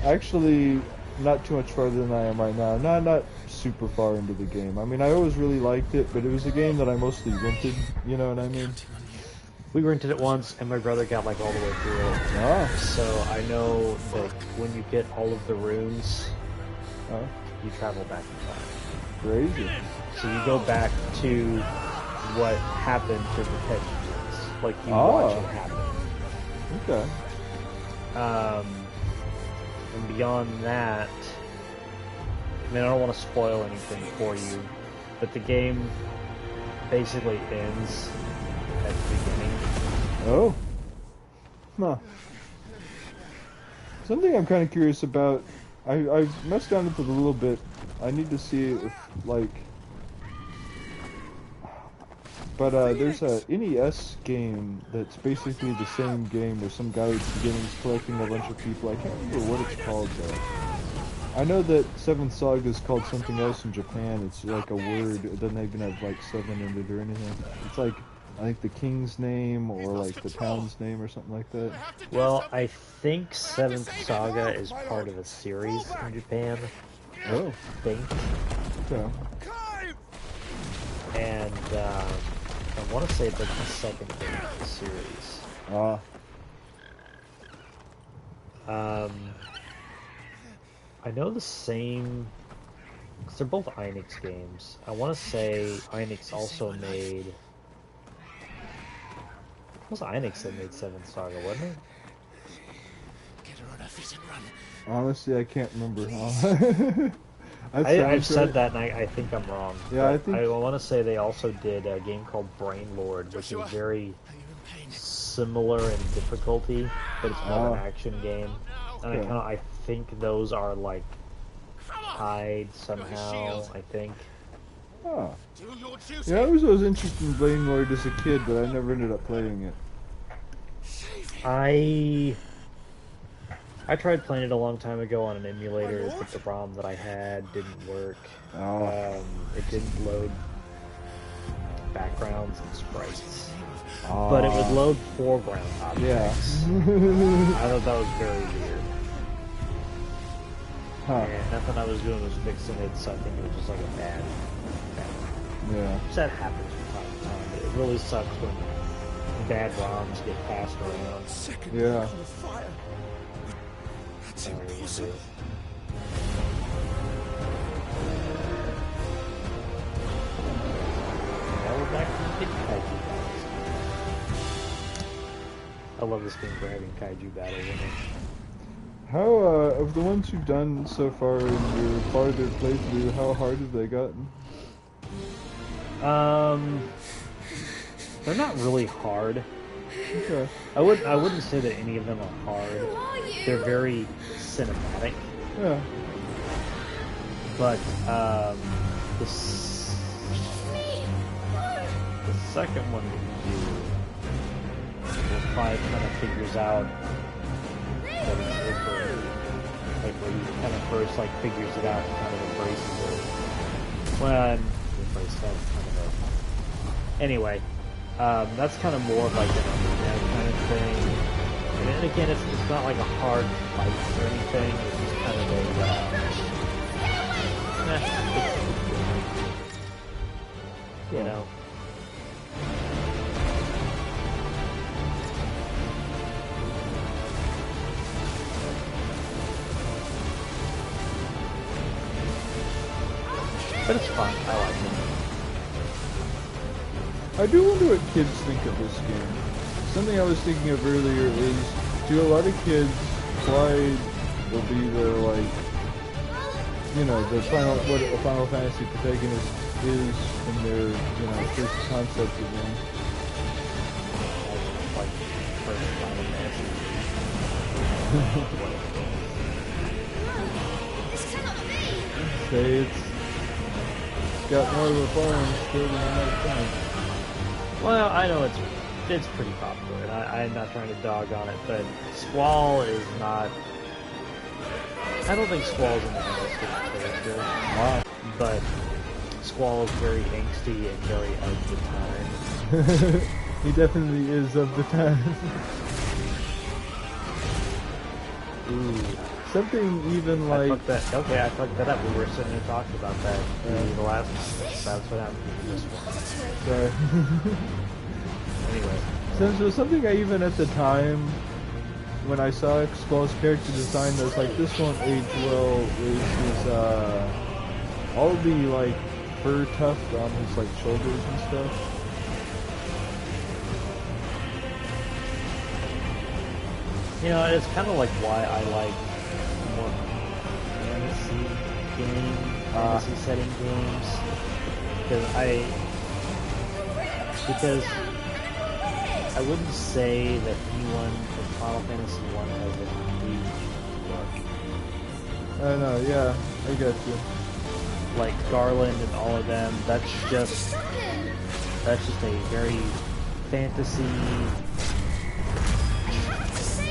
Speaker 2: actually, not too much farther than I am right now. Not super far into the game. I mean, I always really liked it, but it was a game that I mostly rented, you know what I mean?
Speaker 1: We rented it once, and my brother got like all the way through it.
Speaker 2: Ah.
Speaker 1: So I know that when you get all of the runes, you travel back in time.
Speaker 2: Crazy.
Speaker 1: So you go back to what happened to the Tetsugens. Like, you watch it happen.
Speaker 2: Okay.
Speaker 1: And beyond that, I mean, I don't want to spoil anything for you, but the game basically ends at the beginning.
Speaker 2: Oh. Huh. Something I'm kind of curious about, I've messed around with it a little bit. I need to see if, like... But there's a NES game that's basically the same game where some guy at the beginning is collecting a bunch of people. I can't remember what it's called though. I know that Seventh Saga is called something else in Japan. It's like a word. It doesn't even have like 7 in it or anything. It's like, I think the king's name or like the town's name or something like that.
Speaker 1: Well, I think Seventh Saga is part of a series in Japan.
Speaker 2: Oh.
Speaker 1: I think.
Speaker 2: Okay.
Speaker 1: And I want to say that's the second game of the series. I know the same, because they're both Enix games. I want to say Enix also made... It was Enix that made Seventh Saga, wasn't it?
Speaker 3: Get her on her feet and run.
Speaker 2: Honestly, I can't remember.
Speaker 1: I've said that, and I think I'm wrong.
Speaker 2: Yeah, I think...
Speaker 1: I want to say they also did a game called Brain Lord, which is very similar in difficulty, but it's more of an action game. And I think those are, like, tied somehow, I think.
Speaker 2: Oh. Yeah, I was always interested in Brain Lord as a kid, but I never ended up playing it.
Speaker 1: I tried playing it a long time ago on an emulator, but the ROM that I had didn't work. It didn't load backgrounds and sprites. But it would load foreground objects.
Speaker 2: Yeah.
Speaker 1: I thought that was very weird.
Speaker 2: And
Speaker 1: nothing I was doing was fixing it, so I think it was just like a bad.
Speaker 2: Yeah.
Speaker 1: That happens from time to time, but it really sucks when bad ROMs get passed around.
Speaker 2: Yeah.
Speaker 3: That's impossible.
Speaker 1: Now we're back to the kaiju battles. I love this game for having kaiju battles in it.
Speaker 2: How, of the ones you've done so far in your farther playthrough, how hard have they gotten?
Speaker 1: They're not really hard.
Speaker 2: Okay.
Speaker 1: I wouldn't say that any of them are hard. They're very cinematic.
Speaker 2: Yeah.
Speaker 1: But the second one that you do, where Clive kind of figures out that it's over, like where he kind of first like figures it out and kind of embraces it. Well, embrace that kind of a... Anyway, that's kind of more of like an underground kind of thing. And again, it's not like a hard fight or anything. It's just kind of a you know. But it's fun. I like it.
Speaker 2: I do wonder what kids think of this game. Something I was thinking of earlier is, do a lot of kids, Clyde will be the, like, you know, what a Final Fantasy protagonist is in their, you know, first concept of them.
Speaker 1: first Final Fantasy.
Speaker 7: This cannot be!
Speaker 2: Say it's got more of a following still than you might think.
Speaker 1: Well, I know it's pretty popular, and I'm not trying to dog on it, but Squall is not... I don't think Squall's an realistic character.
Speaker 2: Wow.
Speaker 1: But Squall is very angsty and very of the time.
Speaker 2: He definitely is of the time. Ooh. Something even like...
Speaker 1: I fucked that up. We were sitting and talking about that in the last one. That's what happened in this one.
Speaker 2: Sorry.
Speaker 1: Anyway.
Speaker 2: Since there was something I even at the time, when I saw Squall's character design, that was like, this won't age well, is his, all the, like, fur tuft on his, like, shoulders and stuff.
Speaker 1: You know, it's kind of like why I like more fantasy setting games, because I wouldn't say that anyone in Final Fantasy 1 has a complete look.
Speaker 2: I know, yeah, I get you.
Speaker 1: Like Garland and all of them, that's just a very fantasy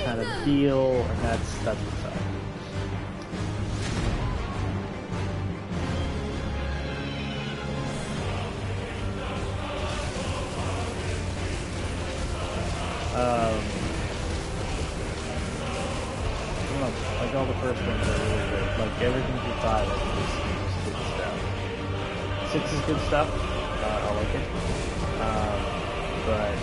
Speaker 1: kind of deal, and that's what's up. Like all the first ones are really good. Like everything through 5, I think is good stuff. 6 is good stuff. I like it. But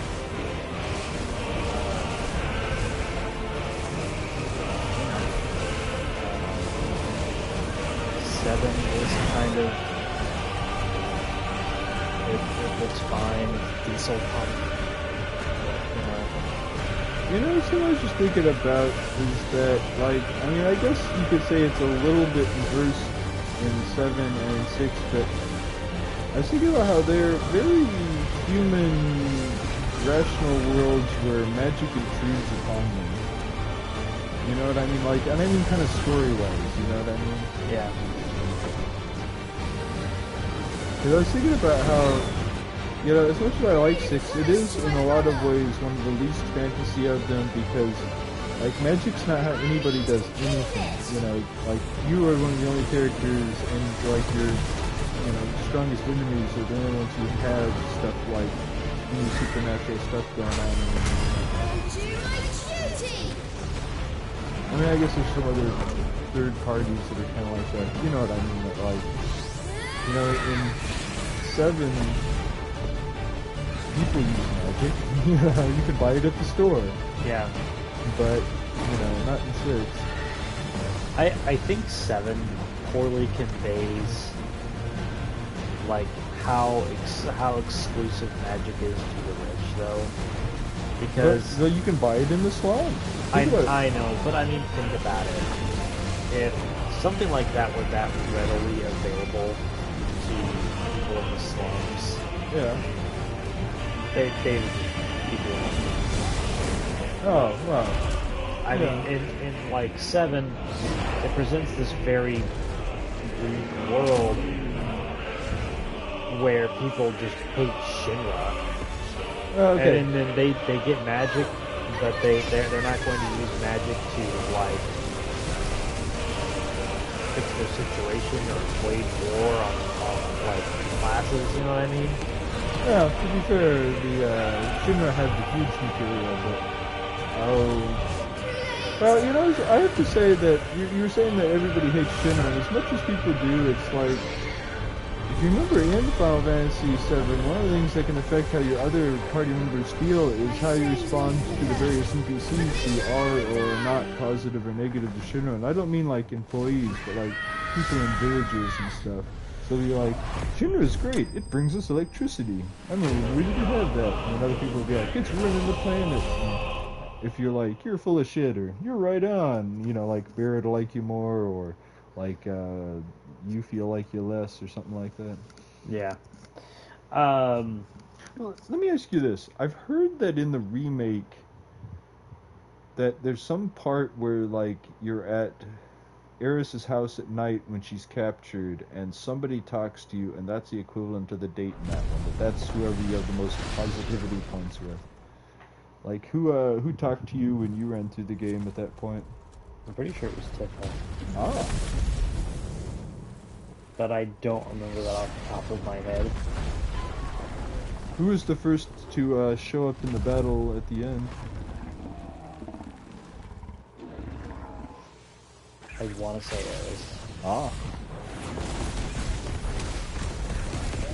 Speaker 1: 7 is kind of it looks fine. It's diesel pump.
Speaker 2: You know, something I was just thinking about is that, like, I mean, I guess you could say it's a little bit reversed in 7 and 6, but I was thinking about how they're very human, rational worlds where magic intrudes upon them. You know what I mean? Like, and I mean kind of story-wise, you know what I mean?
Speaker 1: Yeah.
Speaker 2: Because I was thinking about how, you know, as much as I like 6, it is in a lot of ways one of the least fantasy of them because, like, magic's not how anybody does anything, you know, like, you are one of the only characters and, like, your, you know, strongest enemies are the only ones who have stuff like, you know, supernatural stuff going on. I mean, I guess there's some other third parties that are kind of like that, you know what I mean, that, like, you know, in 7... people use magic. You can buy it at the store.
Speaker 1: Yeah.
Speaker 2: But, you know, not in 6.
Speaker 1: I think 7 poorly conveys, like, how exclusive magic is to the rich, though. Because...
Speaker 2: But, you can buy it in the slums.
Speaker 1: I know, but I mean, think about it. If something like that were that readily available to people in the slums...
Speaker 2: Yeah.
Speaker 1: They would be doing it.
Speaker 2: Oh, well.
Speaker 1: I mean, in like 7, it presents this very bleak world where people just hate Shinra.
Speaker 2: Okay.
Speaker 1: And then they get magic, but they're not going to use magic to, like, fix their situation or wage war on like, classes, you know what I mean?
Speaker 2: Yeah, to be fair, the Shinra had the huge material, but well, you know, I have to say that you were saying that everybody hates Shinra, and as much as people do, it's like, if you remember in Final Fantasy VII, one of the things that can affect how your other party members feel is how you respond to the various NPCs who are or are not positive or negative to Shinra, and I don't mean like employees, but like people in villages and stuff. So you're like, Shinra is great, it brings us electricity. I mean, where did you have that? And other people will be like, it's ruining the planet. And if you're like, you're full of shit, or you're right on, you know, like Barrett will like you more, or like you feel like you're less, or something like that.
Speaker 1: Yeah.
Speaker 2: Well, let me ask you this. I've heard that in the remake, that there's some part where like you're at Eris's house at night when she's captured, and somebody talks to you, and that's the equivalent of the date in that one. But that's whoever you have the most positivity points with. Like who talked to you when you ran through the game at that point?
Speaker 1: I'm pretty sure it was Tifa.
Speaker 2: Ah.
Speaker 1: But I don't remember that off the top of my head.
Speaker 2: Who was the first to show up in the battle at the end?
Speaker 1: I want to say Eris.
Speaker 2: Ah.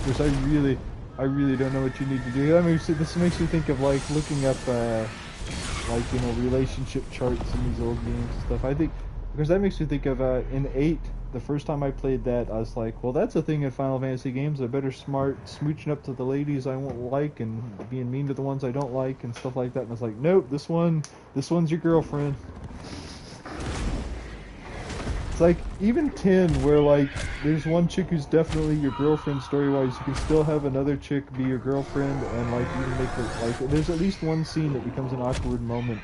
Speaker 2: Because I really don't know what you need to do. I mean, this makes me think of like looking up, like, you know, relationship charts in these old games and stuff. I think, because that makes me think of in 8, the first time I played that, I was like, well, that's a thing in Final Fantasy games. I better smooching up to the ladies I won't like and being mean to the ones I don't like and stuff like that. And I was like, nope, this one's your girlfriend. It's like, even 10, where, like, there's one chick who's definitely your girlfriend story-wise, you can still have another chick be your girlfriend, and, like, even make her, like, there's at least one scene that becomes an awkward moment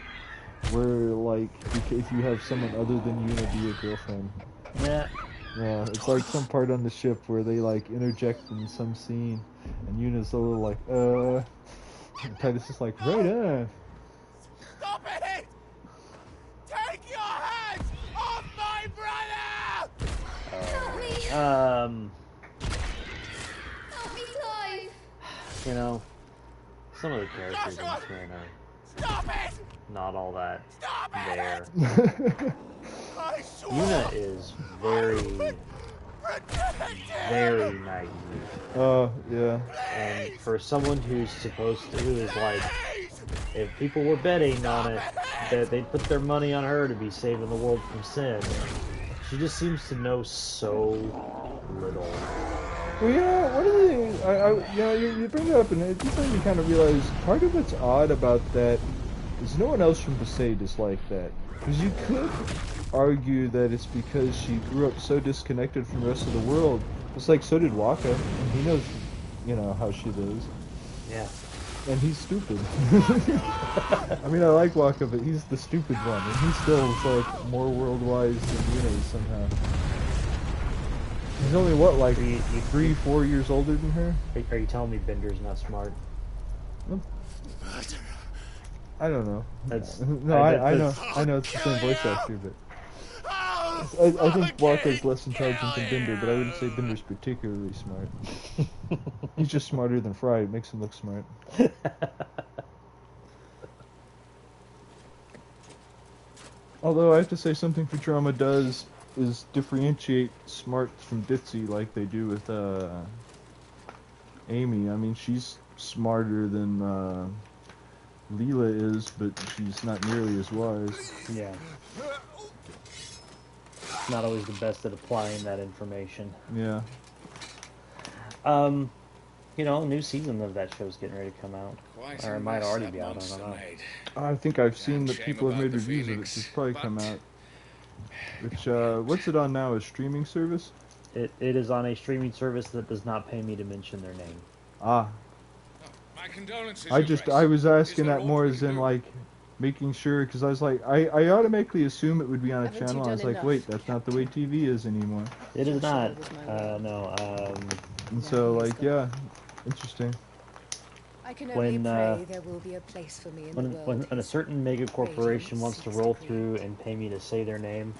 Speaker 2: where, like, if you have someone other than Yuna be your girlfriend.
Speaker 1: Yeah.
Speaker 2: Yeah, it's like some part on the ship where they, like, interject in some scene, and Yuna's a little like, and Titus is like, right on.
Speaker 10: Stop it! Take your hands off my brother!
Speaker 7: Help me!
Speaker 1: Um,
Speaker 7: Help me, Clive!
Speaker 1: you know, some of the characters in this game are not all that there. Yuna is very, very naive.
Speaker 2: Oh, yeah.
Speaker 1: And for someone who is like, if people were betting on it, that they'd put their money on her to be saving the world from sin, she just seems to know so little.
Speaker 2: Well, yeah, one of the things, you bring it up, and it just made me kind of realize, part of what's odd about that is no one else from Besaid is like that. Because you could argue that it's because she grew up so disconnected from the rest of the world. It's like, so did Waka, and he knows, you know, how she lives.
Speaker 1: Yeah.
Speaker 2: And he's stupid. I mean, I like Waka, but he's the stupid one, and he still is, like, more world-wise than Yuna is somehow. He's only, what, like, 3-4 years older than her?
Speaker 1: Are you telling me Bender's not smart?
Speaker 2: I don't know.
Speaker 1: That's
Speaker 2: no, I know it's the same voice actor, but I think Waka's less intelligent than Bender, but I wouldn't say Bender's particularly smart. He's just smarter than Fry. It makes him look smart. Although I have to say, something Futurama does is differentiate smart from ditzy, like they do with Amy. I mean, she's smarter than Leela is, but she's not nearly as wise.
Speaker 1: Yeah. Not always the best at applying that information.
Speaker 2: Yeah.
Speaker 1: You know, a new season of that show's getting ready to come out. Or it might already be out, I don't know.
Speaker 2: I think I've seen that people have made reviews of it, so it's probably come out. Which, what's it on now? A streaming service?
Speaker 1: It is on a streaming service that does not pay me to mention their name.
Speaker 2: Ah.
Speaker 4: My condolences.
Speaker 2: I was asking that more as in, like, making sure, because I was like, I automatically assume it would be on a channel. I was like, wait, that's not the way TV is anymore.
Speaker 1: It is not. No.
Speaker 2: And so, like, yeah, interesting.
Speaker 5: I can only pray there will be a place for me in the world.
Speaker 1: When a certain mega corporation wants to roll through and pay me to say their name,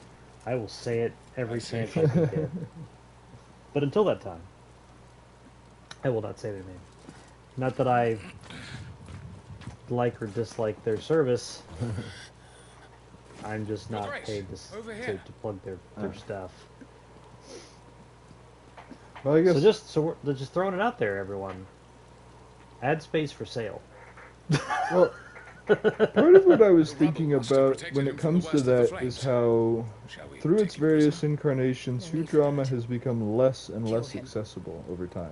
Speaker 1: I will say it every chance I can get. But until that time, I will not say their name. Not that I like or dislike their service. I'm just not paid to plug their stuff.
Speaker 2: Well, I guess
Speaker 1: we're just throwing it out there, everyone. Ad space for sale.
Speaker 2: Well, part of what I was thinking about when it comes to that is how, through its various incarnations, Futurama has become less and less accessible over time.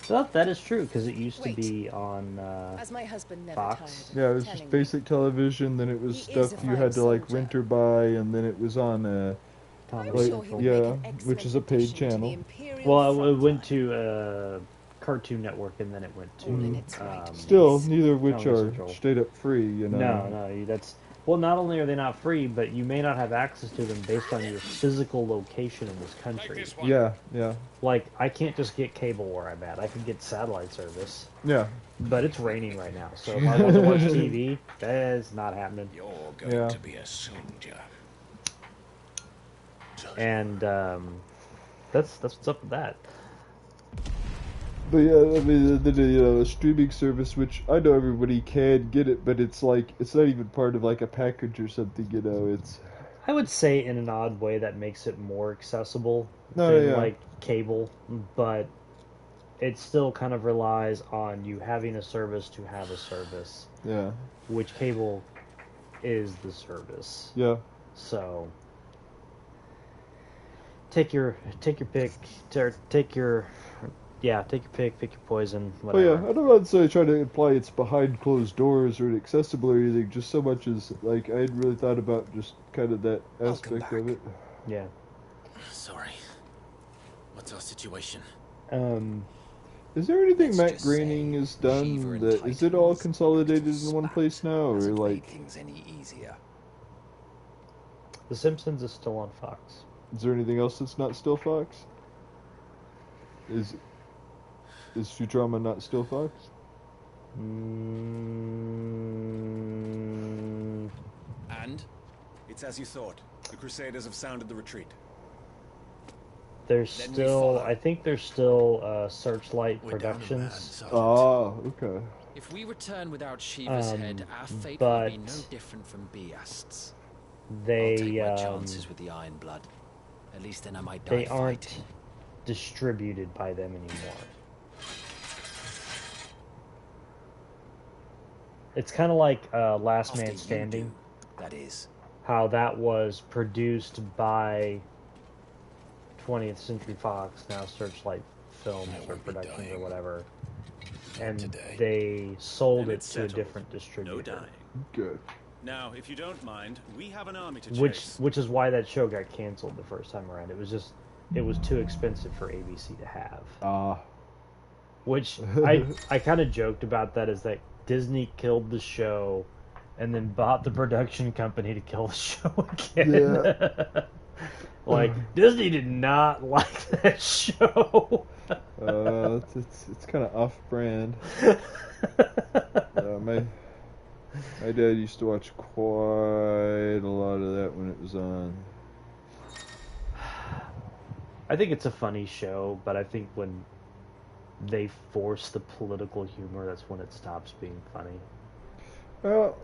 Speaker 1: Well, that is true, because it used to be on
Speaker 5: As my husband never
Speaker 1: Fox.
Speaker 2: Yeah, it was just basic television, then it was stuff you had to, like, rent or buy, and then it was on, which is a paid channel.
Speaker 1: Well, it went to Cartoon Network, and then it went to...
Speaker 2: Still, neither of which are straight up free, you know.
Speaker 1: No, Well, not only are they not free, but you may not have access to them based on your physical location in this country.
Speaker 2: Yeah, yeah.
Speaker 1: Like, I can't just get cable where I'm at. I can get satellite service.
Speaker 2: Yeah.
Speaker 1: But it's raining right now, so if I want to watch TV, that is not happening.
Speaker 3: You're going to be a soldier.
Speaker 1: And that's what's up with that.
Speaker 2: But yeah, I mean, the streaming service, which I know everybody can get it, but it's like, it's not even part of like a package or something, you know, it's...
Speaker 1: I would say in an odd way that makes it more accessible
Speaker 2: No,
Speaker 1: than
Speaker 2: yeah.
Speaker 1: like cable, but it still kind of relies on you having a service to have a service.
Speaker 2: Yeah.
Speaker 1: Which cable is the service.
Speaker 2: Yeah.
Speaker 1: So take your pick, take your pick your poison,
Speaker 2: Oh
Speaker 1: whatever.
Speaker 2: yeah, I don't want to try to imply it's behind closed doors or inaccessible or anything, just so much as, like, I hadn't really thought about just kind of that aspect of it.
Speaker 1: Yeah.
Speaker 16: Sorry. What's our situation?
Speaker 2: Is there anything Matt Groening has done that, is it all consolidated in one place now, or like...
Speaker 3: Things any easier.
Speaker 1: The Simpsons is still on Fox.
Speaker 2: Is there anything else that's not still Fox? Is Futurama not still Fox?
Speaker 6: And? It's as you thought. The Crusaders have sounded the retreat.
Speaker 1: There's still, I think there's still Searchlight Productions.
Speaker 2: Oh, okay.
Speaker 16: If we return without Shiva's head, our fate will be no different from Beast's. I'll take my chances with the Iron Blood. At least then I might die
Speaker 1: They aren't
Speaker 16: fighting.
Speaker 1: distributed by them anymore. It's kind of like Last Man Standing.
Speaker 16: That is.
Speaker 1: How that was produced by 20th Century Fox, now Searchlight Films or Productions or whatever. And they sold it to a different distributor.
Speaker 2: Good.
Speaker 17: Now, if you don't mind, we have an army to chase.
Speaker 1: Which is why that show got canceled the first time around. It was too expensive for ABC to have. Which I kind of joked about that, is that Disney killed the show and then bought the production company to kill the show again.
Speaker 2: Yeah.
Speaker 1: Like, Disney did not like that show.
Speaker 2: It's kind of off-brand. My dad used to watch quite a lot of that when it was on.
Speaker 1: I think it's a funny show, but I think when they force the political humor, that's when it stops being funny.
Speaker 2: Well,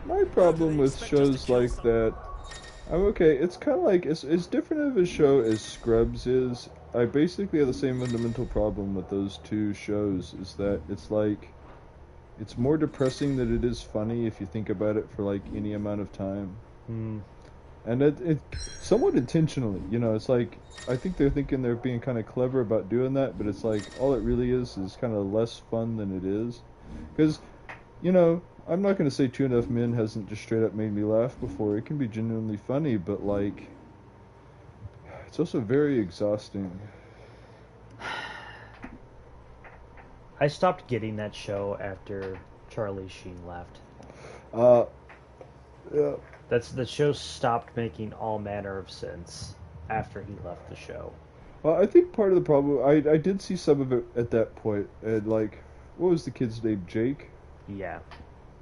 Speaker 2: my problem with shows like that, I'm okay. It's kind of like, as different of a show as Scrubs is, I basically have the same fundamental problem with those two shows, is that it's like, it's more depressing than it is funny if you think about it for like any amount of time. And it somewhat intentionally, you know, it's like, I think they're thinking they're being kind of clever about doing that, but it's like, all it really is kind of less fun than it is. Because, you know, I'm not going to say Two Enough Men hasn't just straight up made me laugh before. It can be genuinely funny, but like, it's also very exhausting.
Speaker 1: I stopped getting that show after Charlie Sheen left.
Speaker 2: Yeah.
Speaker 1: The show stopped making all manner of sense after he left the show.
Speaker 2: Well, I think part of the problem, I did see some of it at that point, and like, what was the kid's name? Jake?
Speaker 1: Yeah.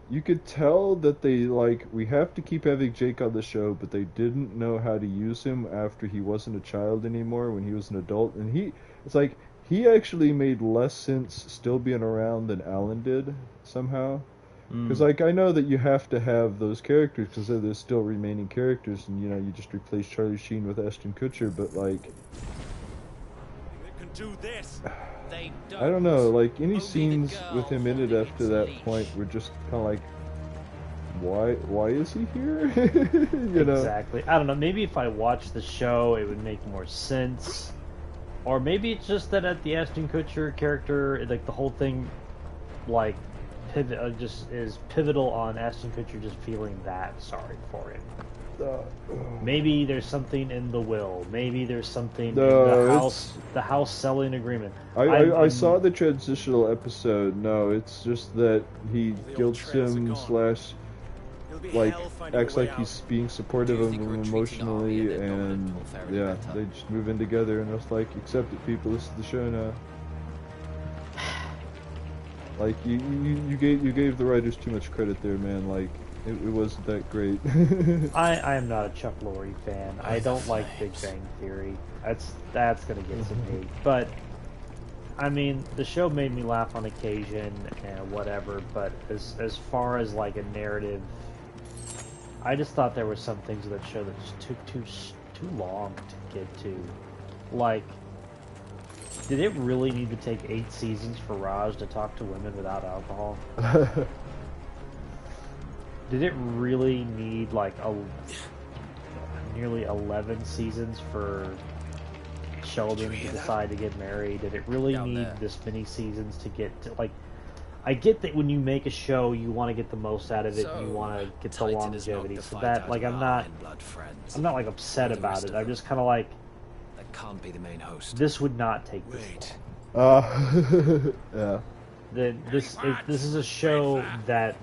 Speaker 2: You could tell that they, like, we have to keep having Jake on the show, but they didn't know how to use him after he wasn't a child anymore, when he was an adult, and it's like, he actually made less sense still being around than Alan did, somehow. Because, like, I know that you have to have those characters, because they're still remaining characters, and, you know, you just replace Charlie Sheen with Ashton Kutcher, but, like...
Speaker 17: They can do this. They don't.
Speaker 2: I don't know, like, any scenes with him in it after that point were just kind of like, why is he here? You know?
Speaker 1: Exactly. I don't know, maybe if I watched the show, it would make more sense. Or maybe it's just that at the Ashton Kutcher character, like, the whole thing, like, just is pivotal on Ashton Kutcher just feeling that sorry for him. Maybe there's something in the will. Maybe there's something in the house selling agreement.
Speaker 2: I saw the transitional episode. No, it's just that he guilts him / like acts like he's being supportive of him emotionally, and yeah, they just move in together, and it's like, accept it, people. This is the show now. Like you gave the writers too much credit there, man. Like it wasn't that great.
Speaker 1: I am not a Chuck Lorre fan. I don't like Big Bang Theory. That's gonna get some hate, but. I mean, the show made me laugh on occasion and whatever, but as far as like a narrative, I just thought there were some things of that show that just took too long to get to. Like, did it really need to take 8 seasons for Raj to talk to women without alcohol? Did it really need like nearly 11 seasons for Sheldon to decide to get married? Did it really need this many seasons to get to, like, I get that when you make a show you want to get the most out of it, and you want to get the longevity, so that, like, I'm not like upset about it. I'm just kind of like,
Speaker 16: that can't be the main host.
Speaker 1: This would not take this long.
Speaker 2: Yeah.
Speaker 1: This is a show that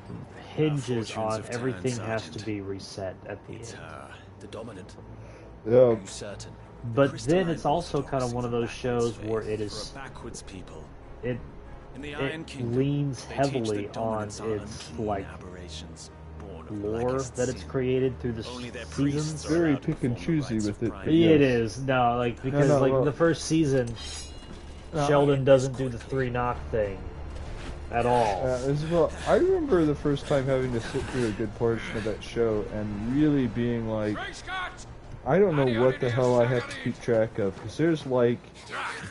Speaker 1: hinges on everything has to be reset at the end.
Speaker 16: The dominant.
Speaker 2: Yeah.
Speaker 16: Certain.
Speaker 1: But then it's also kind of one of those shows where it is it leans heavily on its like lore that it's created through the seasons.
Speaker 2: Very pick and choosy with it.
Speaker 1: It is because like the first season, Sheldon doesn't do the 3 knock thing at all.
Speaker 2: As well, I remember the first time having to sit through a good portion of that show and really being like, I don't know what the hell I have to keep track of, because there's like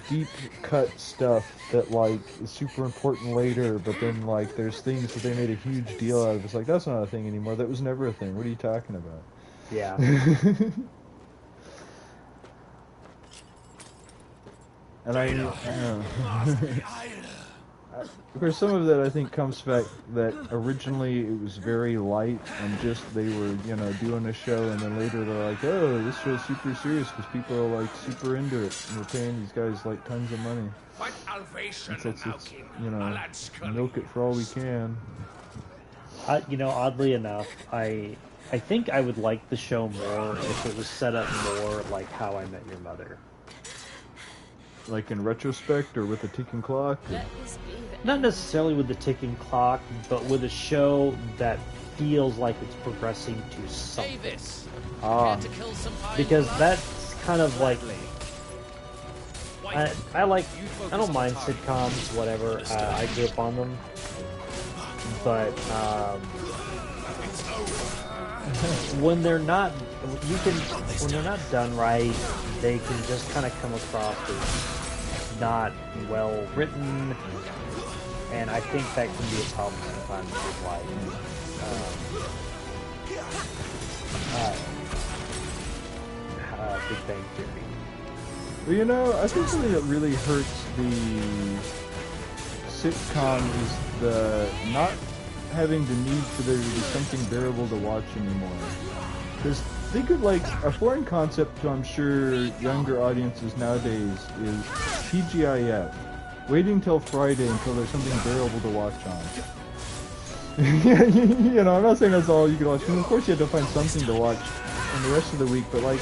Speaker 2: deep cut stuff that like is super important later, but then like there's things that they made a huge deal out of. It's like, that's not a thing anymore. That was never a thing. What are you talking about?
Speaker 1: Yeah.
Speaker 2: And for some of that, I think comes back that originally it was very light and just they were, doing a show, and then later they're like, oh, this show's super serious because people are like super into it, and we're paying these guys like tons of money. It's milk it for all we can.
Speaker 1: Oddly enough, I think I would like the show more if it was set up more like How I Met Your Mother.
Speaker 2: Like in retrospect, or with a ticking clock? Or...
Speaker 1: Not necessarily with the ticking clock, but with a show that feels like it's progressing to something. Because that's kind of like... I don't mind sitcoms, whatever. I grew up on them. But when they're not done right, they can just kind of come across as not well written, and I think that can be a problem sometimes with life. Big Bang Theory.
Speaker 2: Well, I think something that really hurts the sitcom is the not having the need for there to be something bearable to watch anymore. Because think of like a foreign concept to, I'm sure, younger audiences nowadays is TGIF. Waiting till Friday until there's something bearable to watch on. I'm not saying that's all you can watch. Of course you have to find something to watch in the rest of the week, but like,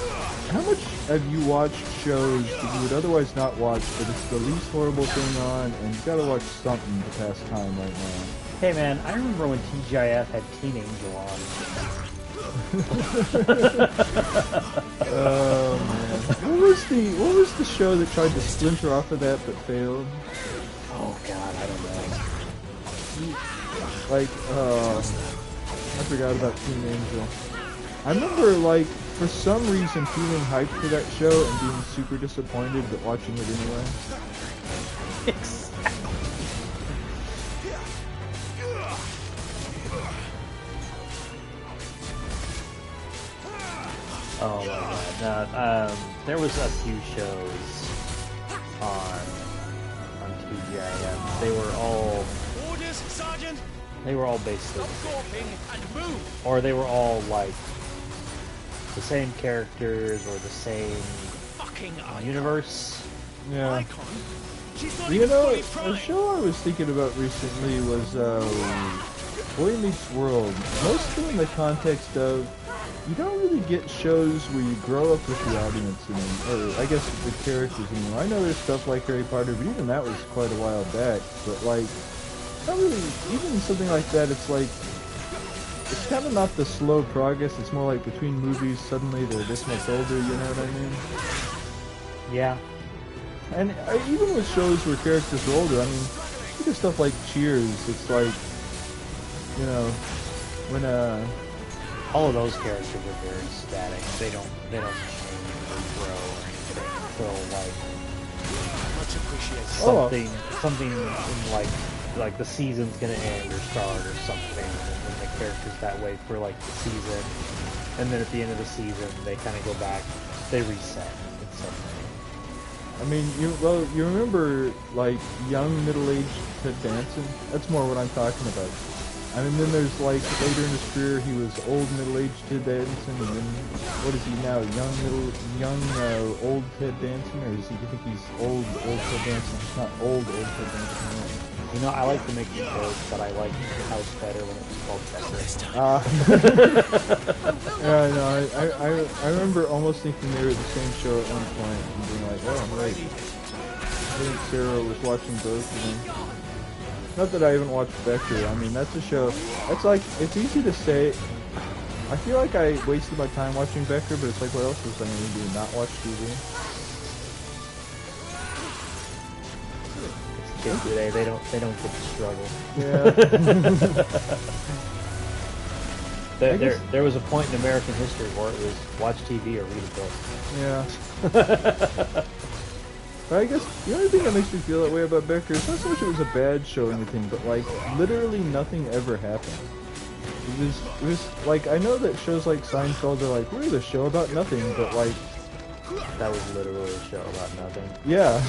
Speaker 2: how much have you watched shows that you would otherwise not watch, but it's the least horrible thing on, and you've got to watch something to pass time right now?
Speaker 1: Hey man, I remember when TGIF had Teen Angel on.
Speaker 2: Oh man. What was the show that tried to splinter off of that but failed?
Speaker 1: Oh god, I don't know.
Speaker 2: Like, I forgot about Teen Angel. I remember, like, for some reason feeling hyped for that show and being super disappointed but watching it anyway.
Speaker 1: Oh my god. No, there was a few shows on TGIF. They were all
Speaker 10: Orders, Sergeant.
Speaker 1: They were all basically or they were all like the same characters or the same universe.
Speaker 2: Yeah. A show I was thinking about recently was Boy Meets World, mostly in the context of you don't really get shows where you grow up with the audience anymore, or I guess the characters anymore. I know there's stuff like Harry Potter, but even that was quite a while back. But like, not really, even something like that, it's like, it's kind of not the slow progress, it's more like between movies, suddenly they're this much older, you know what I mean?
Speaker 1: Yeah.
Speaker 2: And even with shows where characters are older, I mean, look at stuff like Cheers, it's like, you know, when
Speaker 1: all of those characters are very static. They don't change or grow or anything until like
Speaker 9: Much appreciated.
Speaker 1: something in like the season's gonna end or start or something, and then the character's that way for like the season, and then at the end of the season they kind of go back, they reset in some way.
Speaker 2: I mean, you remember like young middle-aged Ted Danson? That's more what I'm talking about. I mean, then there's like later in his career he was old middle-aged Ted Danson, and then what is he now? Old Ted Danson, or do you think he's old Ted Danson? He's not old Ted Danson.
Speaker 1: You know, I like to make the joke, but I like the house better when it was called Becker.
Speaker 2: Yeah, no, I remember almost thinking they were the same show at one point, and being like, oh, I'm right. I think Sarah was watching both of them. Not that I haven't watched Becker. I mean, that's a show. That's like, it's easy to say. I feel like I wasted my time watching Becker, but it's like, what else was I going to do? Not watch TV?
Speaker 1: Kids today, they don't get to struggle.
Speaker 2: Yeah.
Speaker 1: there was a point in American history where it was watch TV or read a book.
Speaker 2: Yeah. But I guess the only thing that makes me feel that way about Becker is not so much it was a bad show or anything, but like literally nothing ever happened. It was like, I know that shows like Seinfeld are like, we're the show about nothing, but like
Speaker 1: that was literally a show about nothing.
Speaker 2: Yeah.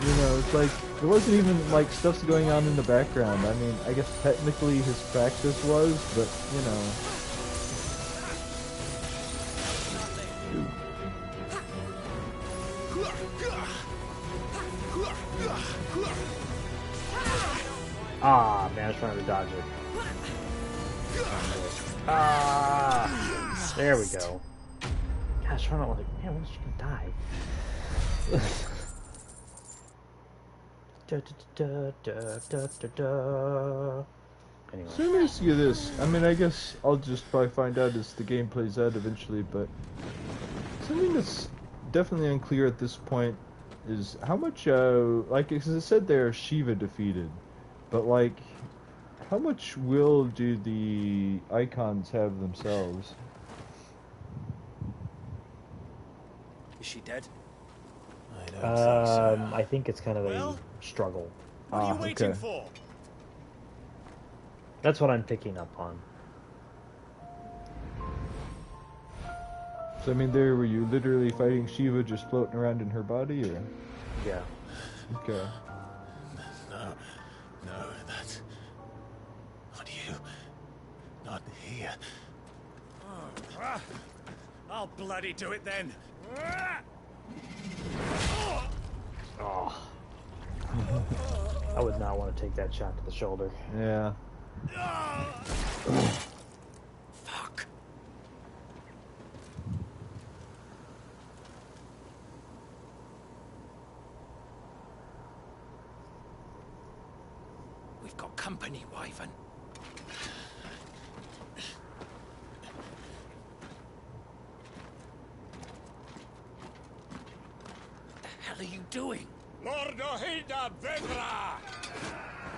Speaker 2: You know, it's like, there wasn't even like stuff's going on in the background. I mean, I guess technically his practice was, but you know.
Speaker 1: Ah, man, I was trying to dodge it. Ah, there we go. God, I was trying to like, man, when is she gonna die? Anyway.
Speaker 2: So let me ask you this. I mean, I guess I'll just probably find out as the game plays out eventually, but something that's definitely unclear at this point is how much, like, because it said there Shiva defeated, but like, how much will do the icons have themselves?
Speaker 12: Is she dead?
Speaker 9: I don't think so.
Speaker 1: I think it's kind of a struggle.
Speaker 9: What are you waiting for?
Speaker 1: That's what I'm picking up on.
Speaker 2: So I mean, there were you literally fighting Shiva just floating around in her body, or?
Speaker 1: Yeah.
Speaker 2: Okay.
Speaker 9: No, that's not you. Not here. I'll bloody do it then.
Speaker 1: Oh. I would not want to take that shot to the shoulder.
Speaker 2: Yeah.
Speaker 12: Fuck. We've got company, Wyvern. What the hell are you doing?
Speaker 10: Lord Ohida Vedra!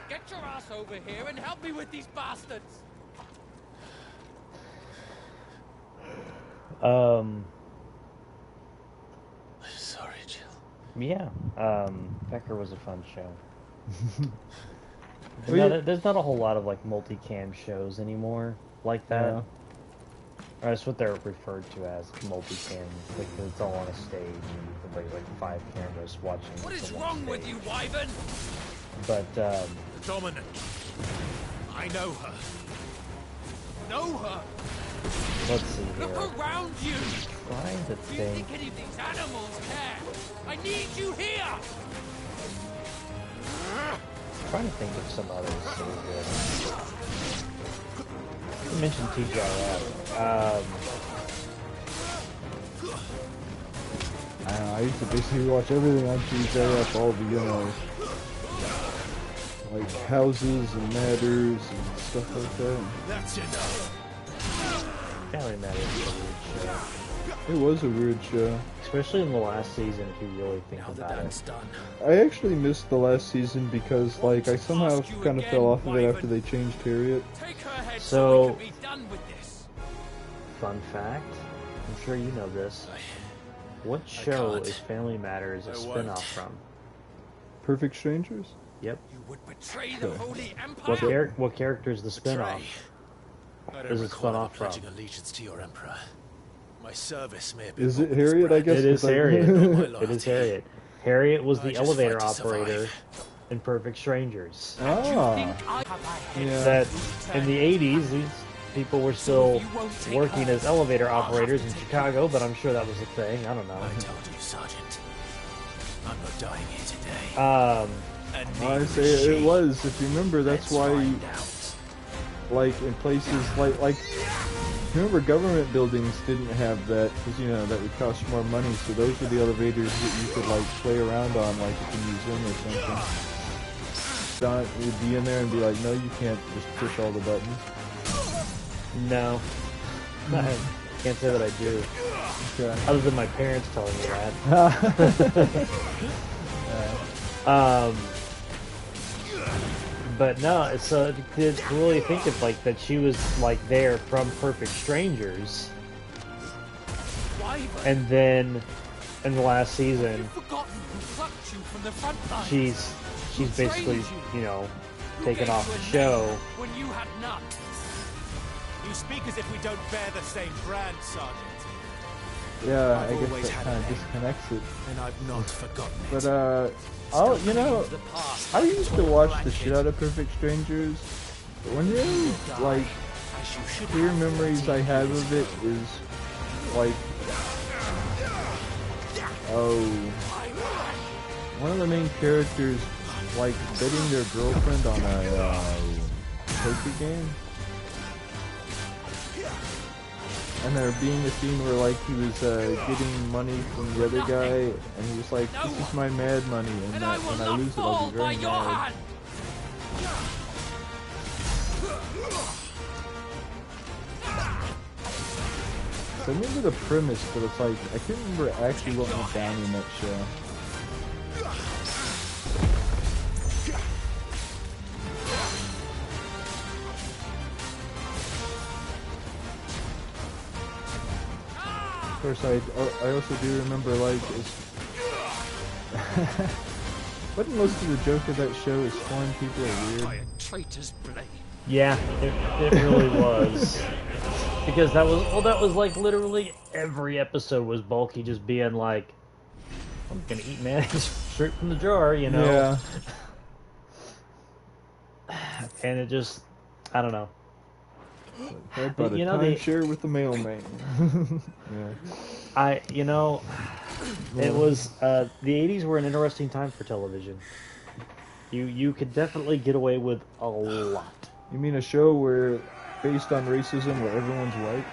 Speaker 18: Get your ass over here and help me with these bastards!
Speaker 9: Sorry, Jill.
Speaker 1: Yeah, Becker was a fun show. There's not a whole lot of like multicam shows anymore like that.
Speaker 2: Yeah.
Speaker 1: Or that's what they're referred to as multicam. Like it's all on a stage and like 5 cameras watching.
Speaker 18: What is wrong with you, Wyvern?
Speaker 1: But
Speaker 9: Dominant. I know her.
Speaker 18: Know her?
Speaker 1: Let's see here.
Speaker 18: Look around you!
Speaker 1: Trying to
Speaker 18: Do you think any of these animals care? I need you here!
Speaker 1: I'm trying to think of some others that were good. You mentioned TGIF.
Speaker 2: I don't know, I used to basically watch everything on TGIF, all the, like houses and matters and stuff like that.
Speaker 12: That's enough.
Speaker 1: Family Matters was a weird show.
Speaker 2: It was a weird show.
Speaker 1: Especially in the last season, if you really think about it.
Speaker 16: Done.
Speaker 2: I actually missed the last season because, like, I somehow kind of fell off of it after they changed Harriet.
Speaker 1: So, fun fact, I'm sure you know this. What show is Family Matters a spin-off from?
Speaker 2: Perfect Strangers?
Speaker 1: Yep.
Speaker 18: You would betray the Holy Empire.
Speaker 1: What character is the spin-off? Is it spun off from?
Speaker 12: Allegiance to your emperor. My service may have been
Speaker 2: Is it Harriet, I guess?
Speaker 1: It is Harriet. It is Harriet. Harriet was the elevator operator in Perfect Strangers.
Speaker 2: Ah.
Speaker 1: Yeah. That in the 80s, these people were still working as elevator operators in Chicago, but I'm sure that was a thing. I don't know.
Speaker 12: I told you, Sergeant. I'm not dying here today.
Speaker 2: I say it was. If you remember, that's why, like, in places like, remember, government buildings didn't have that because, you know, that would cost more money. So those were the elevators that you could, like, play around on, like at the museum or something. Don would be in there and be like, "No, you can't just push all the buttons."
Speaker 1: No, I can't say that I do.
Speaker 2: Okay.
Speaker 1: Other than my parents telling me that. But no, so to really think of like that she was like there from Perfect Strangers, and then in the last season, she's basically, you know, taken off the show.
Speaker 10: When you had none. You speak as if we don't bear the same brand, Sergeant.
Speaker 2: Yeah, I guess that kind of disconnects it.
Speaker 12: And I've not forgotten it.
Speaker 2: But you know, I used to watch the shit out of Perfect Strangers. But one of the like clear memories I have of it is like, one of the main characters like betting their girlfriend on a poker game. And there being a scene where, like, he was getting money from the other guy, and he was like, "This is my mad money, and when I lose it, I'll be very mad." So I remember the premise, but it's like, I can't remember actually what went down in that show. Of course, I also do remember, like, wasn't most of the joke of that show is foreign people are weird?
Speaker 1: Yeah, it really was. Because that was like literally every episode was Bulky just being like, "I'm gonna eat mayonnaise straight from the jar," you know?
Speaker 2: Yeah.
Speaker 1: And it just, I don't know.
Speaker 2: How about a timeshare with the mailman?
Speaker 1: Yeah. It was, the 80s were an interesting time for television. You could definitely get away with a lot.
Speaker 2: You mean a show where, based on racism, where everyone's white?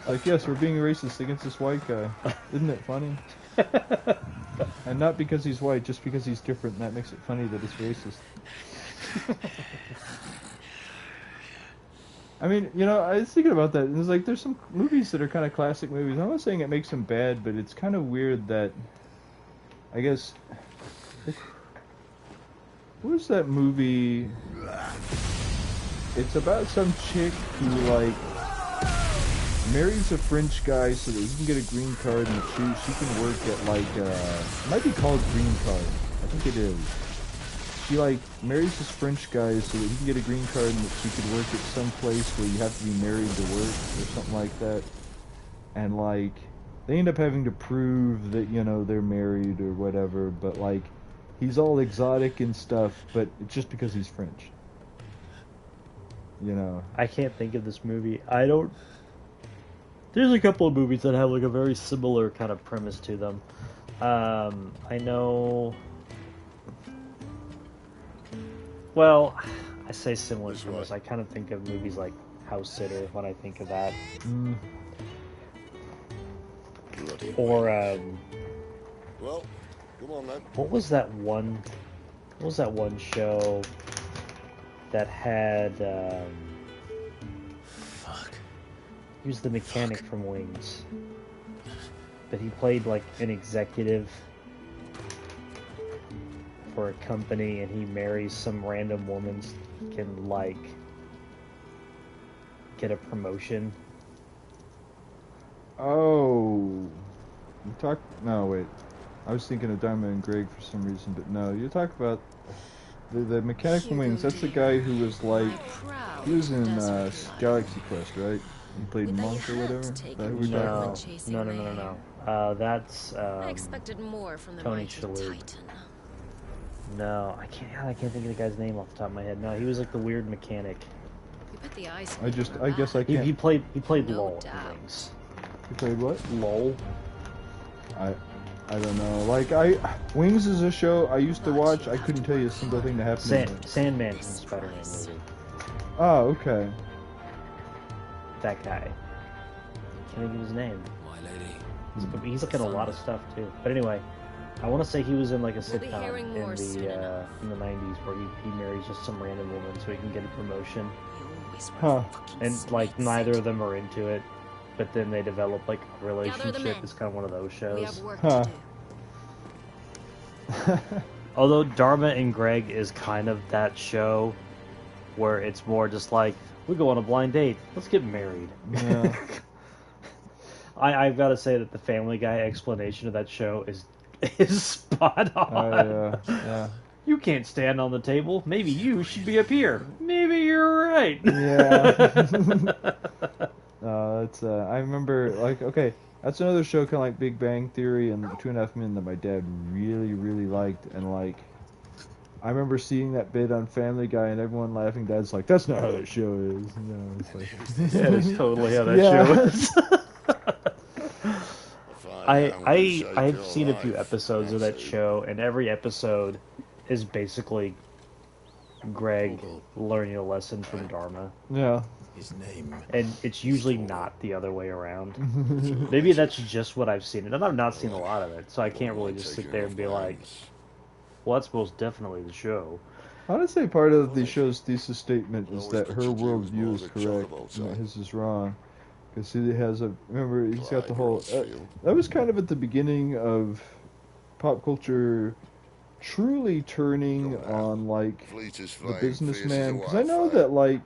Speaker 2: Like, yes, we're being racist against this white guy. Isn't it funny? And not because he's white, just because he's different, and that makes it funny that it's racist. I mean, you know, I was thinking about that, and it's like, there's some movies that are kind of classic movies. I'm not saying it makes them bad, but it's kind of weird that, I guess, what was that movie? It's about some chick who, like, marries a French guy so that he can get a green card and she can work at, like, it might be called Green Card. I think it is. She, like, marries this French guy so that he can get a green card and that she could work at some place where you have to be married to work or something like that. And, like, they end up having to prove that, you know, they're married or whatever, but, like, he's all exotic and stuff, but it's just because he's French. You know.
Speaker 1: I can't think of this movie. There's a couple of movies that have, like, a very similar kind of premise to them. I know. Well, I say similar to this. I kind of think of movies like House Sitter when I think of that. Or
Speaker 19: well, come on then.
Speaker 1: What was that one show that had
Speaker 16: Fuck.
Speaker 1: He was the mechanic from Wings. But he played like an executive for a company, and he marries some random woman, can like get a promotion.
Speaker 2: Oh, no, wait. I was thinking of Diamond and Greg for some reason, but no. You talk about the mechanic from Wings. That's the guy who was like, he was in Galaxy Quest, right? He played Monk or whatever. Is that who we're talking about?
Speaker 1: No. That's
Speaker 5: I expected more from the
Speaker 1: Tony
Speaker 5: mighty
Speaker 1: Shalhoub.
Speaker 5: Titan.
Speaker 1: No, I can't think of the guy's name off the top of my head. No, he was like the weird mechanic.
Speaker 5: You put the ice.
Speaker 2: I guess I can't.
Speaker 1: He played
Speaker 5: No
Speaker 1: LOL
Speaker 5: doubt.
Speaker 1: in Wings.
Speaker 2: He played what?
Speaker 1: LOL.
Speaker 2: I don't know. Like Wings is a show I used to watch. I couldn't tell you a single thing that happened. in it.
Speaker 1: Sandman from Spider-Man movie.
Speaker 2: Oh, okay.
Speaker 1: That guy. Can't think of his name. He's like in a lot of stuff too. But anyway, I want to say he was in like a sitcom in the 90s where he marries just some random woman so he can get a promotion.
Speaker 2: Huh.
Speaker 1: And like neither of them are into it, but then they develop like a relationship. It's kind of one of those shows.
Speaker 2: Huh.
Speaker 1: Although Dharma and Greg is kind of that show where it's more just like, we go on a blind date, let's get married.
Speaker 2: Yeah.
Speaker 1: I've got to say that the Family Guy explanation of that show is spot on.
Speaker 2: Yeah.
Speaker 1: You can't stand on the table. Maybe you should be up here. Maybe you're right.
Speaker 2: Yeah. It's I remember, like, okay, that's another show kind of like Big Bang Theory and 2.5 Men that my dad really, really liked, and like, I remember seeing that bit on Family Guy and everyone laughing. Dad's like, "That's not how that show is." You know, it's like,
Speaker 1: that is totally how that show is. I've seen a few episodes of that show, and every episode is basically Greg learning a lesson from Dharma.
Speaker 2: Yeah.
Speaker 19: His name.
Speaker 1: And it's usually not the other way around. Maybe that's just what I've seen. And I've not seen a lot of it, so I can't really just sit there and be like, well, that's most definitely the show.
Speaker 2: I would say part of the show's thesis statement is that her worldview is correct and that his is wrong. Because he has remember, he's got the whole... that was kind of at the beginning of pop culture truly turning on, like, the businessman. Because I know that, like,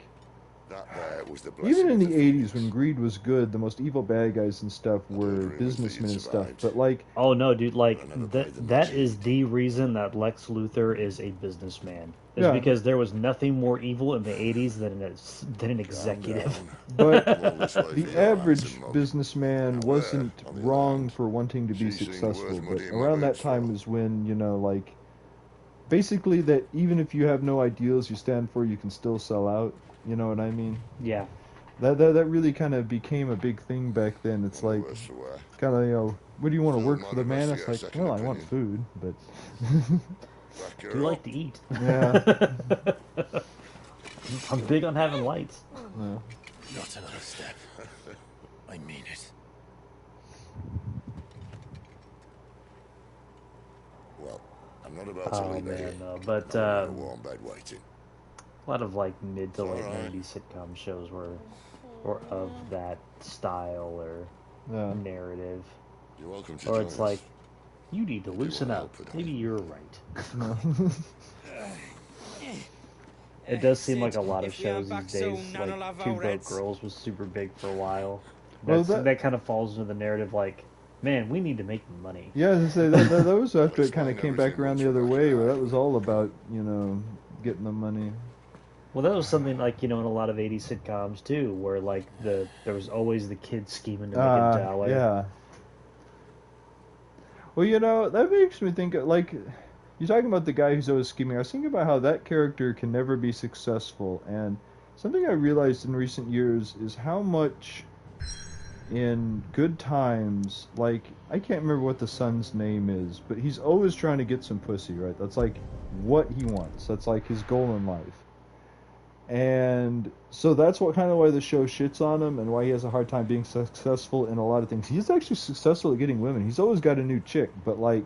Speaker 2: even in the 80s when greed was good, the most evil bad guys and stuff were businessmen and stuff. But, like...
Speaker 1: Oh, no, dude, like, that is the reason that Lex Luthor is a businessman. Is because there was nothing more evil in the 80s than an executive.
Speaker 2: But the average businessman wasn't wrong for wanting to be successful. But around that time is when, you know, like, basically that even if you have no ideals you stand for, you can still sell out. You know what I mean?
Speaker 1: Yeah.
Speaker 2: That really kind of became a big thing back then. It's like, kind of, you know, what do you want to work for the man? It's like, well, I want food, but...
Speaker 1: You like to eat.
Speaker 2: Yeah.
Speaker 1: I'm big on having lights.
Speaker 2: Yeah.
Speaker 19: Not another step. I mean it. Well, I'm not about to leave here.
Speaker 1: But
Speaker 19: a warm bed waiting.
Speaker 1: A lot of like mid to late 90s sitcom shows were of that style or narrative.
Speaker 19: You're welcome to
Speaker 1: or
Speaker 19: join
Speaker 1: it's
Speaker 19: us.
Speaker 1: like, you need to loosen up. Maybe you're right. It does seem like a lot of shows these days, like Two Broke Girls was super big for a while. That kind of falls into the narrative like, man, we need to make money.
Speaker 2: Yeah, I was gonna say, that was after it kind of came back around the other way, where that was all about, you know, getting the money.
Speaker 1: Well, that was something like, you know, in a lot of 80s sitcoms too, where like there was always the kid scheming to make a dollar.
Speaker 2: Yeah. Well, you know, that makes me think, like, you're talking about the guy who's always scheming. I was thinking about how that character can never be successful, and something I realized in recent years is how much, in Good Times, like, I can't remember what the son's name is, but he's always trying to get some pussy, right? That's like what he wants. That's like his goal in life. And so that's what kind of why the show shits on him and why he has a hard time being successful in a lot of things. He's actually successful at getting women. He's always got a new chick, but like,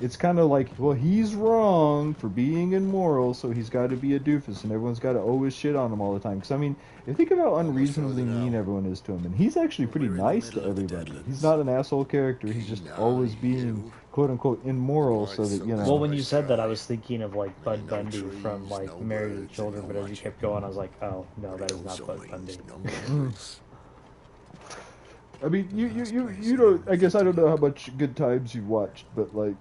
Speaker 2: it's kind of like, well, he's wrong for being immoral, so he's got to be a doofus, and everyone's got to always shit on him all the time. Because, I mean, if you think about how unreasonably mean everyone is to him, and he's actually pretty nice to everybody. He's not an asshole character. He's just always being, quote-unquote, immoral, so that, you know...
Speaker 1: Well, when you said that, I was thinking of, like, Bud Bundy from, like, Married with Children, but as you kept going, I was like, oh, no, that is not Bud Bundy.
Speaker 2: I mean, you know, I guess I don't know how much Good Times you've watched, but, like...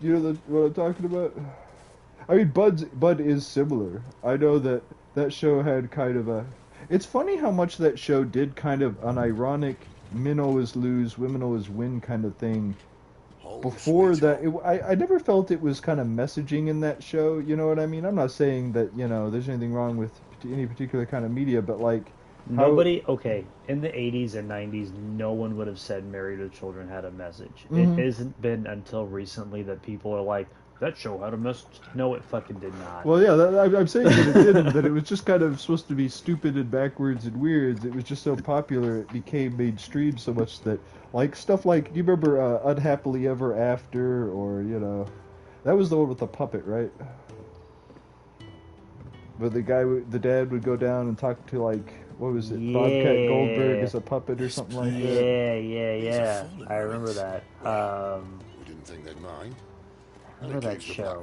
Speaker 2: You know what I'm talking about? I mean, Bud is similar. I know that show had kind of a... It's funny how much that show did kind of an ironic men always lose, women always win kind of thing. Before that, I never felt it was kind of messaging in that show, you know what I mean? I'm not saying that, you know, there's anything wrong with any particular kind of media, but like...
Speaker 1: Nobody, okay, in the 80s and 90s, no one would have said Married with Children had a message.
Speaker 2: Mhm.
Speaker 1: It hasn't been until recently that people are like, that show had a message. No, it fucking did not.
Speaker 2: Well, yeah, I'm saying that it didn't, that it was just kind of supposed to be stupid and backwards and weird. It was just so popular, it became mainstream so much that, like, stuff like, do you remember Unhappily Ever After, or, you know, that was the one with the puppet, right? But the dad would go down and talk to, like, what was it, Bobcat Goldberg as a puppet or something like that?
Speaker 1: Yeah. I remember that.
Speaker 19: We didn't think they'd mind.
Speaker 1: I remember that show.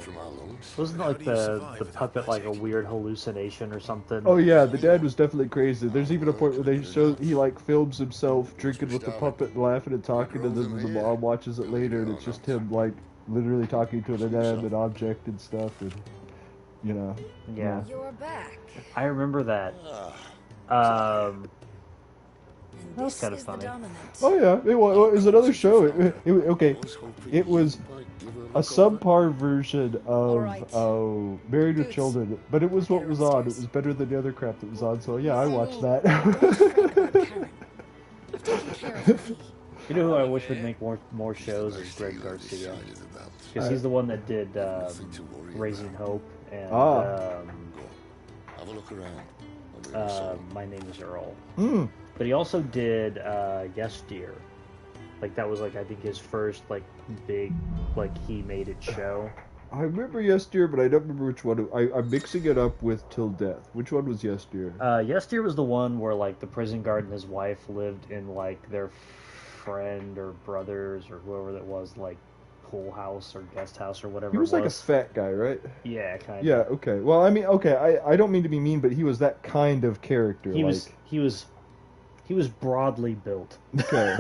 Speaker 1: Wasn't like the puppet like a weird hallucination or something?
Speaker 2: Oh yeah, the dad was definitely crazy. There's even a point where they show he like films himself drinking with the puppet, laughing and talking, and then the mom watches it later, and it's just him like literally talking to an inanimate object and stuff, and you know.
Speaker 1: Yeah.
Speaker 7: You're back.
Speaker 1: I remember that. That was kind of funny.
Speaker 2: Oh yeah, it was another show. It was a subpar version of Married with Children, but it was what was on. It was better than the other crap that was on. So yeah, I watched that.
Speaker 1: You know who I wish would make more shows is Greg Garcia, because he's the one that did Raising Hope and
Speaker 19: have a look around.
Speaker 1: My Name is Earl.
Speaker 2: Mm.
Speaker 1: But he also did Yes Dear. Like that was like I think his first like big like he made it show.
Speaker 2: I remember Yes Dear, but I don't remember which one. I'm mixing it up with Till Death. Which one was Yes Dear?
Speaker 1: Yes Dear was the one where like the prison guard and his wife lived in like their friend or brothers or whoever that was like pool house or guest house or whatever.
Speaker 2: He was like a fat guy, right?
Speaker 1: Yeah, kind of.
Speaker 2: Yeah. Okay. Well, I mean, okay. I don't mean to be mean, but he was that kind of character.
Speaker 1: He was broadly built. Okay.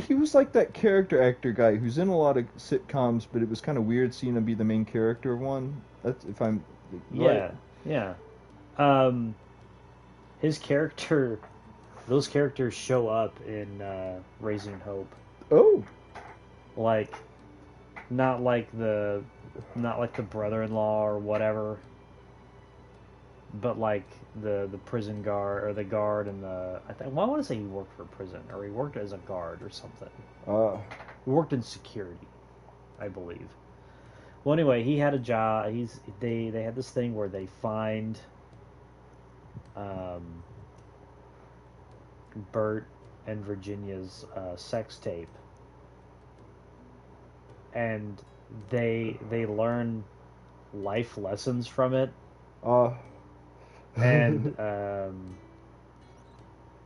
Speaker 2: He was like that character actor guy who's in a lot of sitcoms, but it was kind of weird seeing him be the main character of one. That's if I'm right.
Speaker 1: Yeah. His character, those characters show up in Raising Hope.
Speaker 2: Oh.
Speaker 1: Like, not like the brother-in-law or whatever, but like the prison guard or the guard and the I want to say he worked for prison or he worked as a guard or something. He worked in security, I believe. Well, anyway, he had a job. They had this thing where they find Bert and Virginia's sex tape, and they learn life lessons from it. And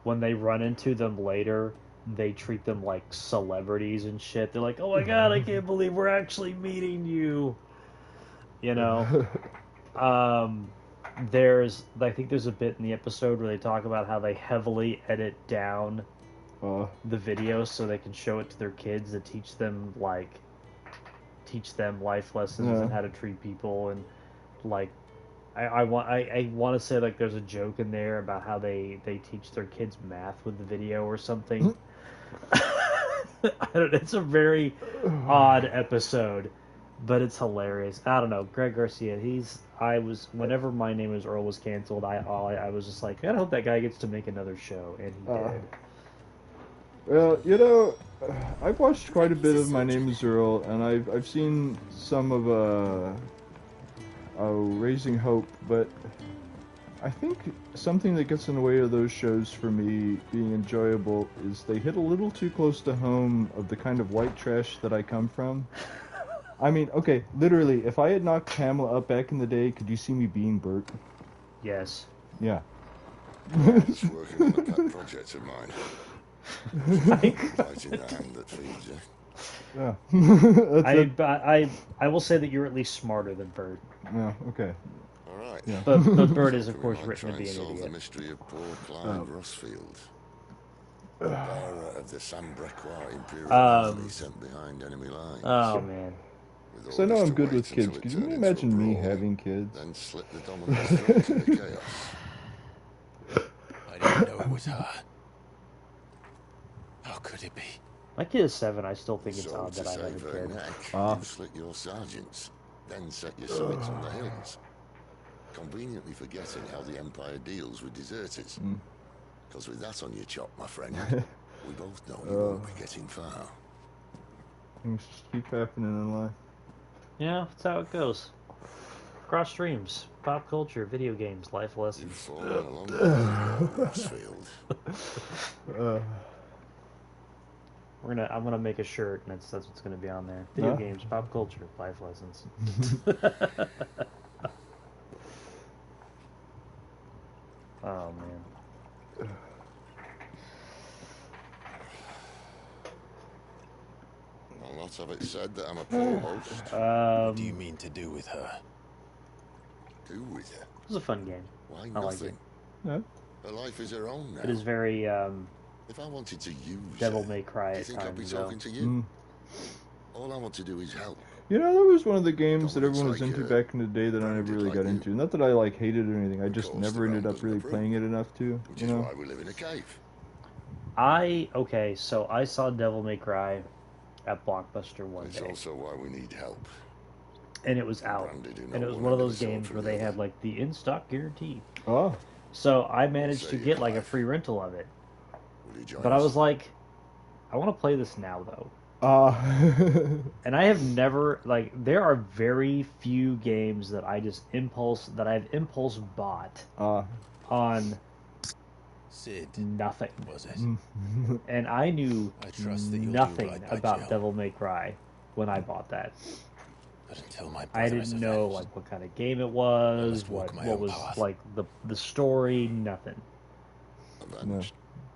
Speaker 1: when they run into them later, they treat them like celebrities and shit. They're like, "Oh my god, I can't believe we're actually meeting you." You know. I think there's a bit in the episode where they talk about how they heavily edit down the video so they can show it to their kids to teach them life lessons and how to treat people, and like I want to say like there's a joke in there about how they teach their kids math with the video or something. I don't know, it's a very odd episode. But it's hilarious. I don't know, Greg Garcia. Whenever My Name Is Earl was canceled, I was just like, I hope that guy gets to make another show, and he did.
Speaker 2: Well, you know, I've watched quite a bit of My Name Is Earl, and I've seen some of Raising Hope, but I think something that gets in the way of those shows for me being enjoyable is they hit a little too close to home of the kind of white trash that I come from. I mean, okay, literally, if I had knocked Pamela up back in the day, could you see me being Bert?
Speaker 1: Yes.
Speaker 2: Yeah.
Speaker 19: I was working on a pet project of mine. Fighting the hand that feeds you.
Speaker 2: Yeah.
Speaker 1: I will say that you're at least smarter than Bert.
Speaker 2: Yeah, okay.
Speaker 19: Alright.
Speaker 2: Yeah.
Speaker 1: But Bert is, of course, written to be an
Speaker 19: solve
Speaker 1: idiot.
Speaker 19: the mystery of poor Clive Rossfield, the bearer of the Sambrequa Imperial Army sent behind enemy lines.
Speaker 1: Oh, man.
Speaker 2: So I know I'm good with kids. Could you imagine me having kids?
Speaker 19: Then slip the dominant throat into the chaos.
Speaker 8: I didn't know it was her. How could it be?
Speaker 1: My kid is 7. I still think it's odd that I have a kid.
Speaker 19: You slit your sergeants, then set your sights on the hills, conveniently forgetting how the Empire deals with deserters. Because with that on your chop, my friend, we both know you won't be getting far.
Speaker 2: Things just keep happening in life.
Speaker 1: Yeah, that's how it goes. Cross streams, pop culture, video games, life lessons.
Speaker 19: Fallen along the Rossfield.
Speaker 1: I'm gonna make a shirt, and that's what's gonna be on there. Video games, pop culture, life lessons. Oh man.
Speaker 19: I'll not have it said that I'm a poor host.
Speaker 8: What do you mean to do with her?
Speaker 19: Do with her?
Speaker 1: It was a fun game.
Speaker 19: Why
Speaker 1: I
Speaker 19: nothing?
Speaker 1: like it.
Speaker 2: Yeah.
Speaker 19: Her life is her own now.
Speaker 1: It is very
Speaker 19: if I wanted to use
Speaker 1: Devil
Speaker 19: her,
Speaker 1: May Cry
Speaker 19: do you
Speaker 1: at
Speaker 19: think I'd be
Speaker 1: times,
Speaker 19: talking to you? All I want to do is help.
Speaker 2: You know, that was one of the games that everyone was into back in the day that I never really got into. Not that I hated it or anything. I just never ended up really playing it enough to.
Speaker 19: Which is why we live in a cave.
Speaker 1: So I saw Devil May Cry at Blockbuster one day.
Speaker 19: It's also why we need help.
Speaker 1: And it was out. And it was one of those games where they had the in-stock guarantee.
Speaker 2: Oh.
Speaker 1: So I managed to get a free rental of it. But I was like, I want to play this now though. And I have never there are very few games that I've impulse bought on
Speaker 8: Sid,
Speaker 1: nothing.
Speaker 8: Was it?
Speaker 1: And I knew nothing
Speaker 8: right by
Speaker 1: about
Speaker 8: Jill.
Speaker 1: Devil May Cry when I bought that.
Speaker 8: But until my
Speaker 1: I
Speaker 8: brother is
Speaker 1: didn't know
Speaker 8: avenged,
Speaker 1: what kind of game it was,
Speaker 8: must walk
Speaker 1: what
Speaker 8: my own
Speaker 1: was
Speaker 8: path.
Speaker 1: the story, nothing.
Speaker 2: No.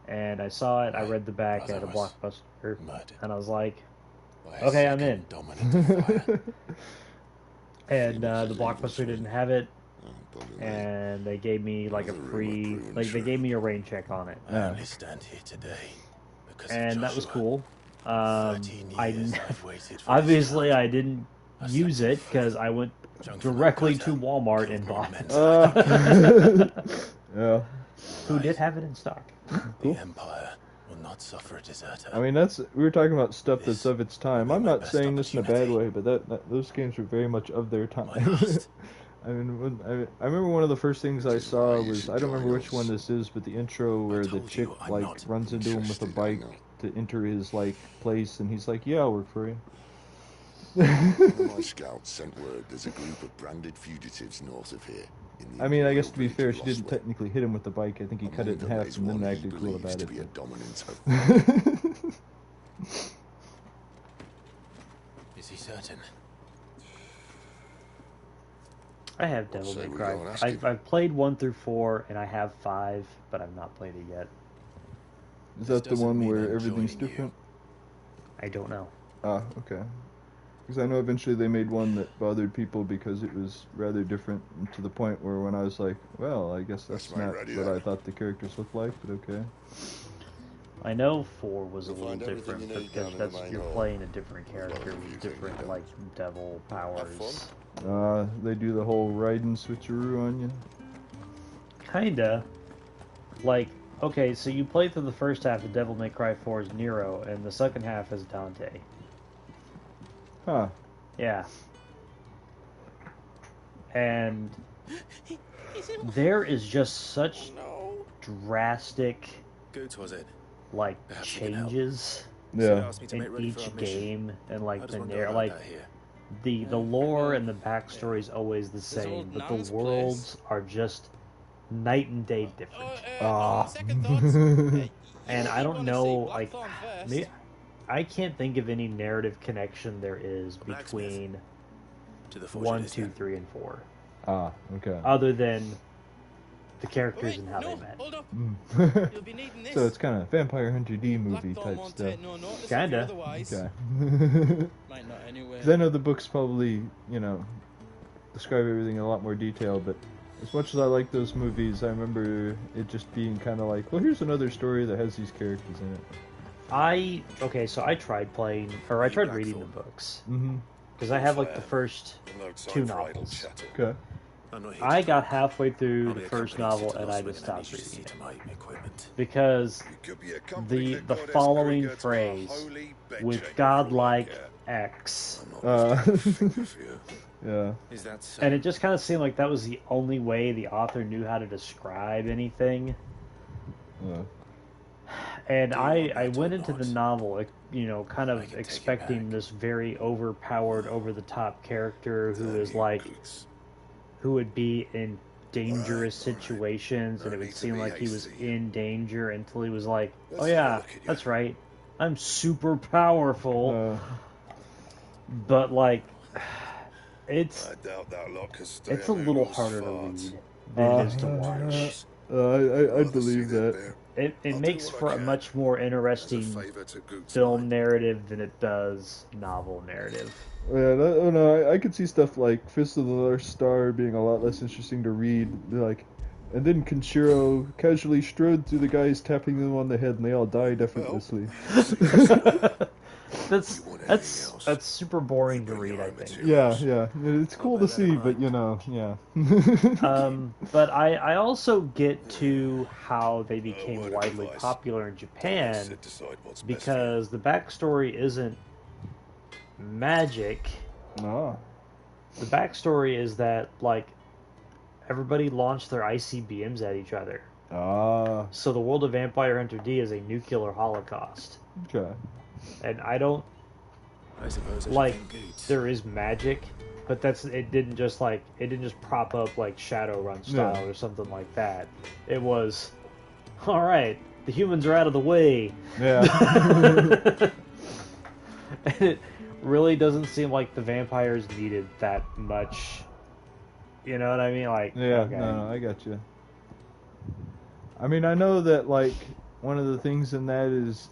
Speaker 1: And I saw it, I read the back at a
Speaker 8: Brother was
Speaker 1: Blockbuster,
Speaker 8: murdered
Speaker 1: and I was like,
Speaker 8: by a
Speaker 1: okay, I'm
Speaker 8: second
Speaker 1: in.
Speaker 8: dominant of fire.
Speaker 1: And the Blockbuster didn't have it, and they gave me a free, they gave me a rain check on it.
Speaker 8: I only stand here today because of
Speaker 1: And that was
Speaker 8: Joshua.
Speaker 1: cool.
Speaker 8: 13 years I've waited for
Speaker 1: Obviously,
Speaker 8: this
Speaker 1: I didn't use it because I went directly to Walmart and bought it.
Speaker 2: Yeah.
Speaker 1: Who did have it in stock?
Speaker 8: The Empire will not suffer a deserter.
Speaker 2: I mean, we were talking about stuff that's of its time. I'm not saying this in a bad way, but those games were very much of their time. I mean, I remember one of the first things I saw was, I don't remember which one this is, but the intro where the chick runs into him with a bike to enter his place, and he's like, "Yeah, I'll work for you."
Speaker 19: One of my scouts sent word there's a group of branded fugitives north of here.
Speaker 2: I mean, I guess to be fair, she didn't technically hit him with the bike. I think he cut it in half and then acted cool about it.
Speaker 8: Is he certain?
Speaker 1: I have Devil May Cry. I've played 1 through 4, and I have 5, but I've not played it yet.
Speaker 2: Is that the one where everything's different?
Speaker 1: I don't know.
Speaker 2: Ah, okay. Because I know eventually they made one that bothered people because it was rather different, to the point where when I was like, well, I guess that's not what I thought the characters looked like, but okay.
Speaker 1: I know 4 was a little different because you're playing a different character with different devil powers.
Speaker 2: They do the whole Raiden switcheroo on you.
Speaker 1: Kinda. Okay, so you play through the first half of Devil May Cry 4 as Nero, and the second half as Dante.
Speaker 2: Huh.
Speaker 1: Yeah. And there is just such drastic,
Speaker 12: was it?
Speaker 1: like, changes in each game, and like the lore and the backstory is always the same, but the worlds are just night and day different. And I don't know, like, I can't think of any narrative connection there is between 1, 2, 3, and 4.
Speaker 2: Ah, okay.
Speaker 1: Other than the characters and how they met.
Speaker 2: So it's kind of Vampire Hunter D movie type stuff.
Speaker 1: Kinda.
Speaker 2: Okay. Because I know the books probably, you know, describe everything in a lot more detail, but as much as I like those movies, I remember it just being kind of like, well, here's another story that has these characters in it.
Speaker 1: So I tried reading the books. Because I have like the first 2 novels.
Speaker 2: Okay.
Speaker 1: I got halfway through the first novel and I just stopped reading it. Because the following phrase, with godlike X.
Speaker 2: Yeah.
Speaker 1: And it just kind of seemed like that was the only way the author knew how to describe anything. And I went into the novel, you know, kind of expecting this very overpowered, over-the-top character who is like, who would be in dangerous situations, and it would seem like he was in danger until he was like, oh yeah, that's right, I'm super powerful. But like, it's a little harder to read than it is to watch.
Speaker 2: I believe that.
Speaker 1: It makes for a much more interesting film narrative than it does novel narrative.
Speaker 2: Yeah, no, I could see stuff like Fist of the North Star being a lot less interesting to read. Like, and then Kenshiro casually strode through the guys, tapping them on the head, and they all died effortlessly.
Speaker 1: That's super boring to read, I think.
Speaker 2: Yeah, it's cool to see, but you know, yeah.
Speaker 1: But I also get to how they became widely popular in Japan, because the backstory isn't magic.
Speaker 2: No.
Speaker 1: The backstory is that, like, everybody launched their ICBMs at each other. So the world of Vampire Hunter D is a nuclear holocaust.
Speaker 2: Okay.
Speaker 1: And I suppose like, there is magic, but it didn't just prop up like Shadowrun style or something like that. It was, alright, the humans are out of the way.
Speaker 2: Yeah.
Speaker 1: And it really doesn't seem like the vampires needed that much. You know what I mean? Like,
Speaker 2: yeah,
Speaker 1: okay.
Speaker 2: No, I got you. I mean, I know that, like, one of the things in that is,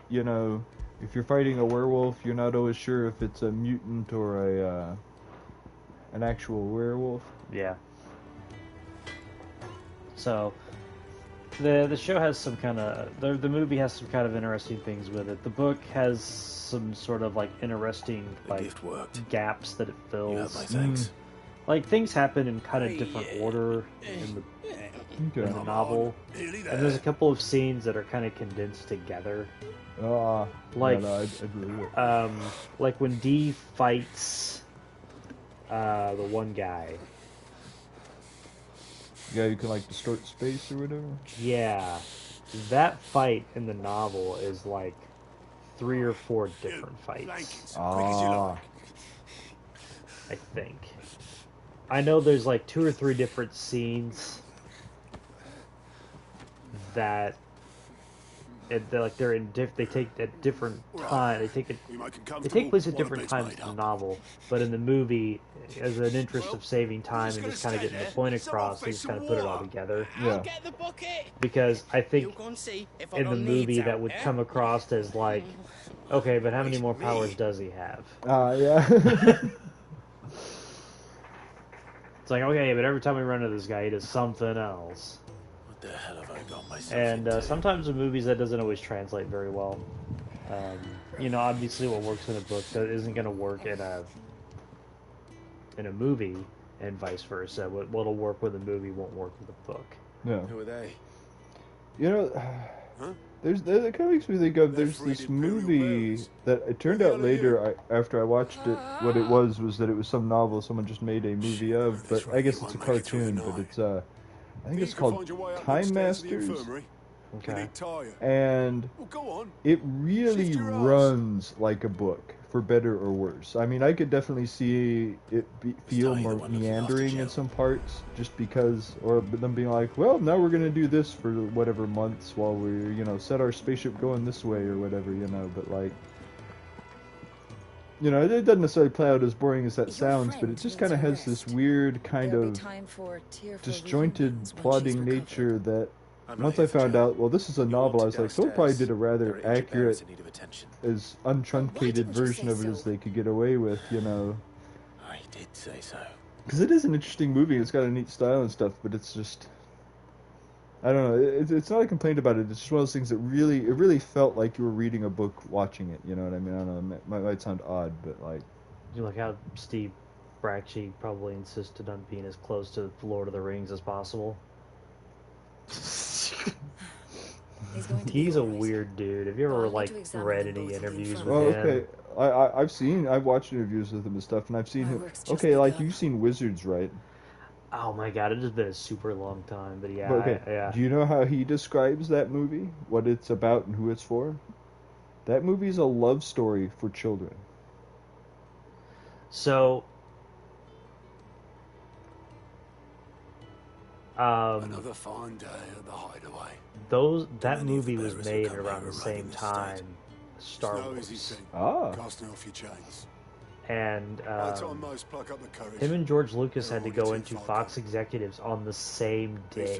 Speaker 2: you know, if you're fighting a werewolf, you're not always sure if it's a mutant or an actual werewolf.
Speaker 1: Yeah. So, the show has some kind of... The movie has some kind of interesting things with it. The book has some sort of, like, interesting, like, gaps that it fills. Like, things happen in kind of different order in the novel. And there's a couple of scenes that are kind of condensed together.
Speaker 2: Like, no, I believe it.
Speaker 1: Like when Dee fights the one guy.
Speaker 2: The guy who can, like, distort space or whatever?
Speaker 1: Yeah. That fight in the novel is like 3 or 4 different fights. I think. I know there's like 2 or 3 different scenes that they're in they take at different time. They take place at different times in the novel, but in the movie, as an interest of saving time and just kind of getting the point across, they just kind of put it all together.
Speaker 2: Yeah.
Speaker 1: Because I think in the movie that would come across as like, okay, but how many more powers does he have?
Speaker 2: Yeah.
Speaker 1: It's like, okay, but every time we run into this guy, he does something else.
Speaker 12: What the hell have I got myself
Speaker 1: And sometimes in movies that doesn't always translate very well. You know, obviously what works in a book isn't going to work in a movie, and vice versa. What'll work with a movie won't work with a book.
Speaker 2: Yeah.
Speaker 12: Who are they?
Speaker 2: You know, That kind of makes me think of there's this movie that it turned out later after I watched it. What it was that it was some novel someone just made a movie of, but I guess it's a cartoon. But it's I think it's called Time Masters.
Speaker 1: Okay.
Speaker 2: And it really runs like a book, for better or worse. I mean, I could definitely see it feel more meandering in some parts, just because, or them being like, well, now we're going to do this for whatever months while we, set our spaceship going this way or whatever, but like, it doesn't necessarily play out as boring as that sounds, but it just kind of has this weird kind of disjointed plotting nature that once I found out, well, this is a novel, I was like, someone probably did a rather accurate, as untruncated version of it as they could get away with,
Speaker 12: I did say so.
Speaker 2: Because it is an interesting movie, it's got a neat style and stuff, but it's just, I don't know, it's not a complaint about it, it's just one of those things that it really felt like you were reading a book watching it, you know what I mean? I don't know, it might sound odd, but like...
Speaker 1: You like how Steve Bracci probably insisted on being as close to Lord of the Rings as possible? He's a weird dude. Have you ever read any interviews with him?
Speaker 2: Okay. I've watched interviews with him and stuff, and I've seen him. Okay, like you've seen Wizards, right?
Speaker 1: Oh my god, it has been a super long time, but yeah.
Speaker 2: Okay.
Speaker 1: Yeah.
Speaker 2: Do you know how he describes that movie? What it's about and who it's for? That movie's a love story for children.
Speaker 1: So.
Speaker 15: Another fine day at the Hideaway.
Speaker 1: That movie was made around the same time as Star Wars.
Speaker 15: Casting off your chains.
Speaker 1: And him and George Lucas had to go into Fox executives on the same day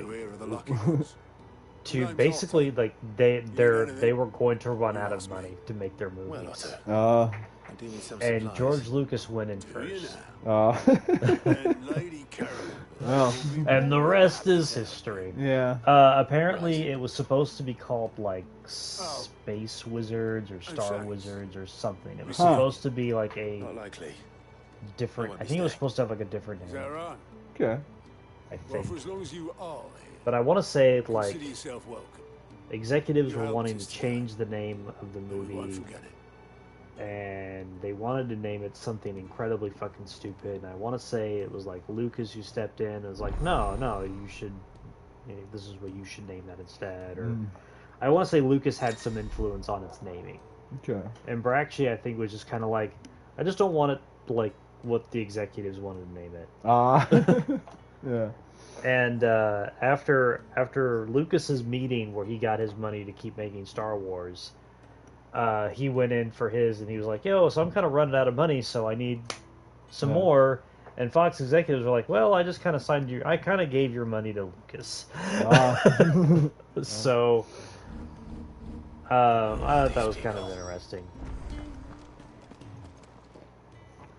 Speaker 1: to basically they were going to run out of money to make their movies. And George Lucas went in first.
Speaker 2: Well,
Speaker 1: and the rest is history.
Speaker 2: Yeah.
Speaker 1: Apparently, it was supposed to be called Space Wizards or Star Wizards or something. It was supposed to be like a different. I think it was supposed to have a different name.
Speaker 15: Is that right?
Speaker 2: Okay.
Speaker 1: I think.
Speaker 15: Well, for as long as you are here,
Speaker 1: but I want to say
Speaker 15: consider yourself welcome.
Speaker 1: Executives were wanting to change the name of the movie.
Speaker 15: We won't forget it.
Speaker 1: And they wanted to name it something incredibly fucking stupid. And I want to say it was Lucas who stepped in and was like, no, you should, this is what you should name that instead. Or I want to say Lucas had some influence on its naming.
Speaker 2: Okay.
Speaker 1: And Bracci, I think, was just kind of like, I just don't want it like what the executives wanted to name it.
Speaker 2: Yeah.
Speaker 1: And after Lucas's meeting where he got his money to keep making Star Wars, he went in for his, and he was like, yo, so I'm kind of running out of money, so I need some more. And Fox executives were like, well, I just kind of I kind of gave your money to Lucas. So, I thought that was kind of interesting.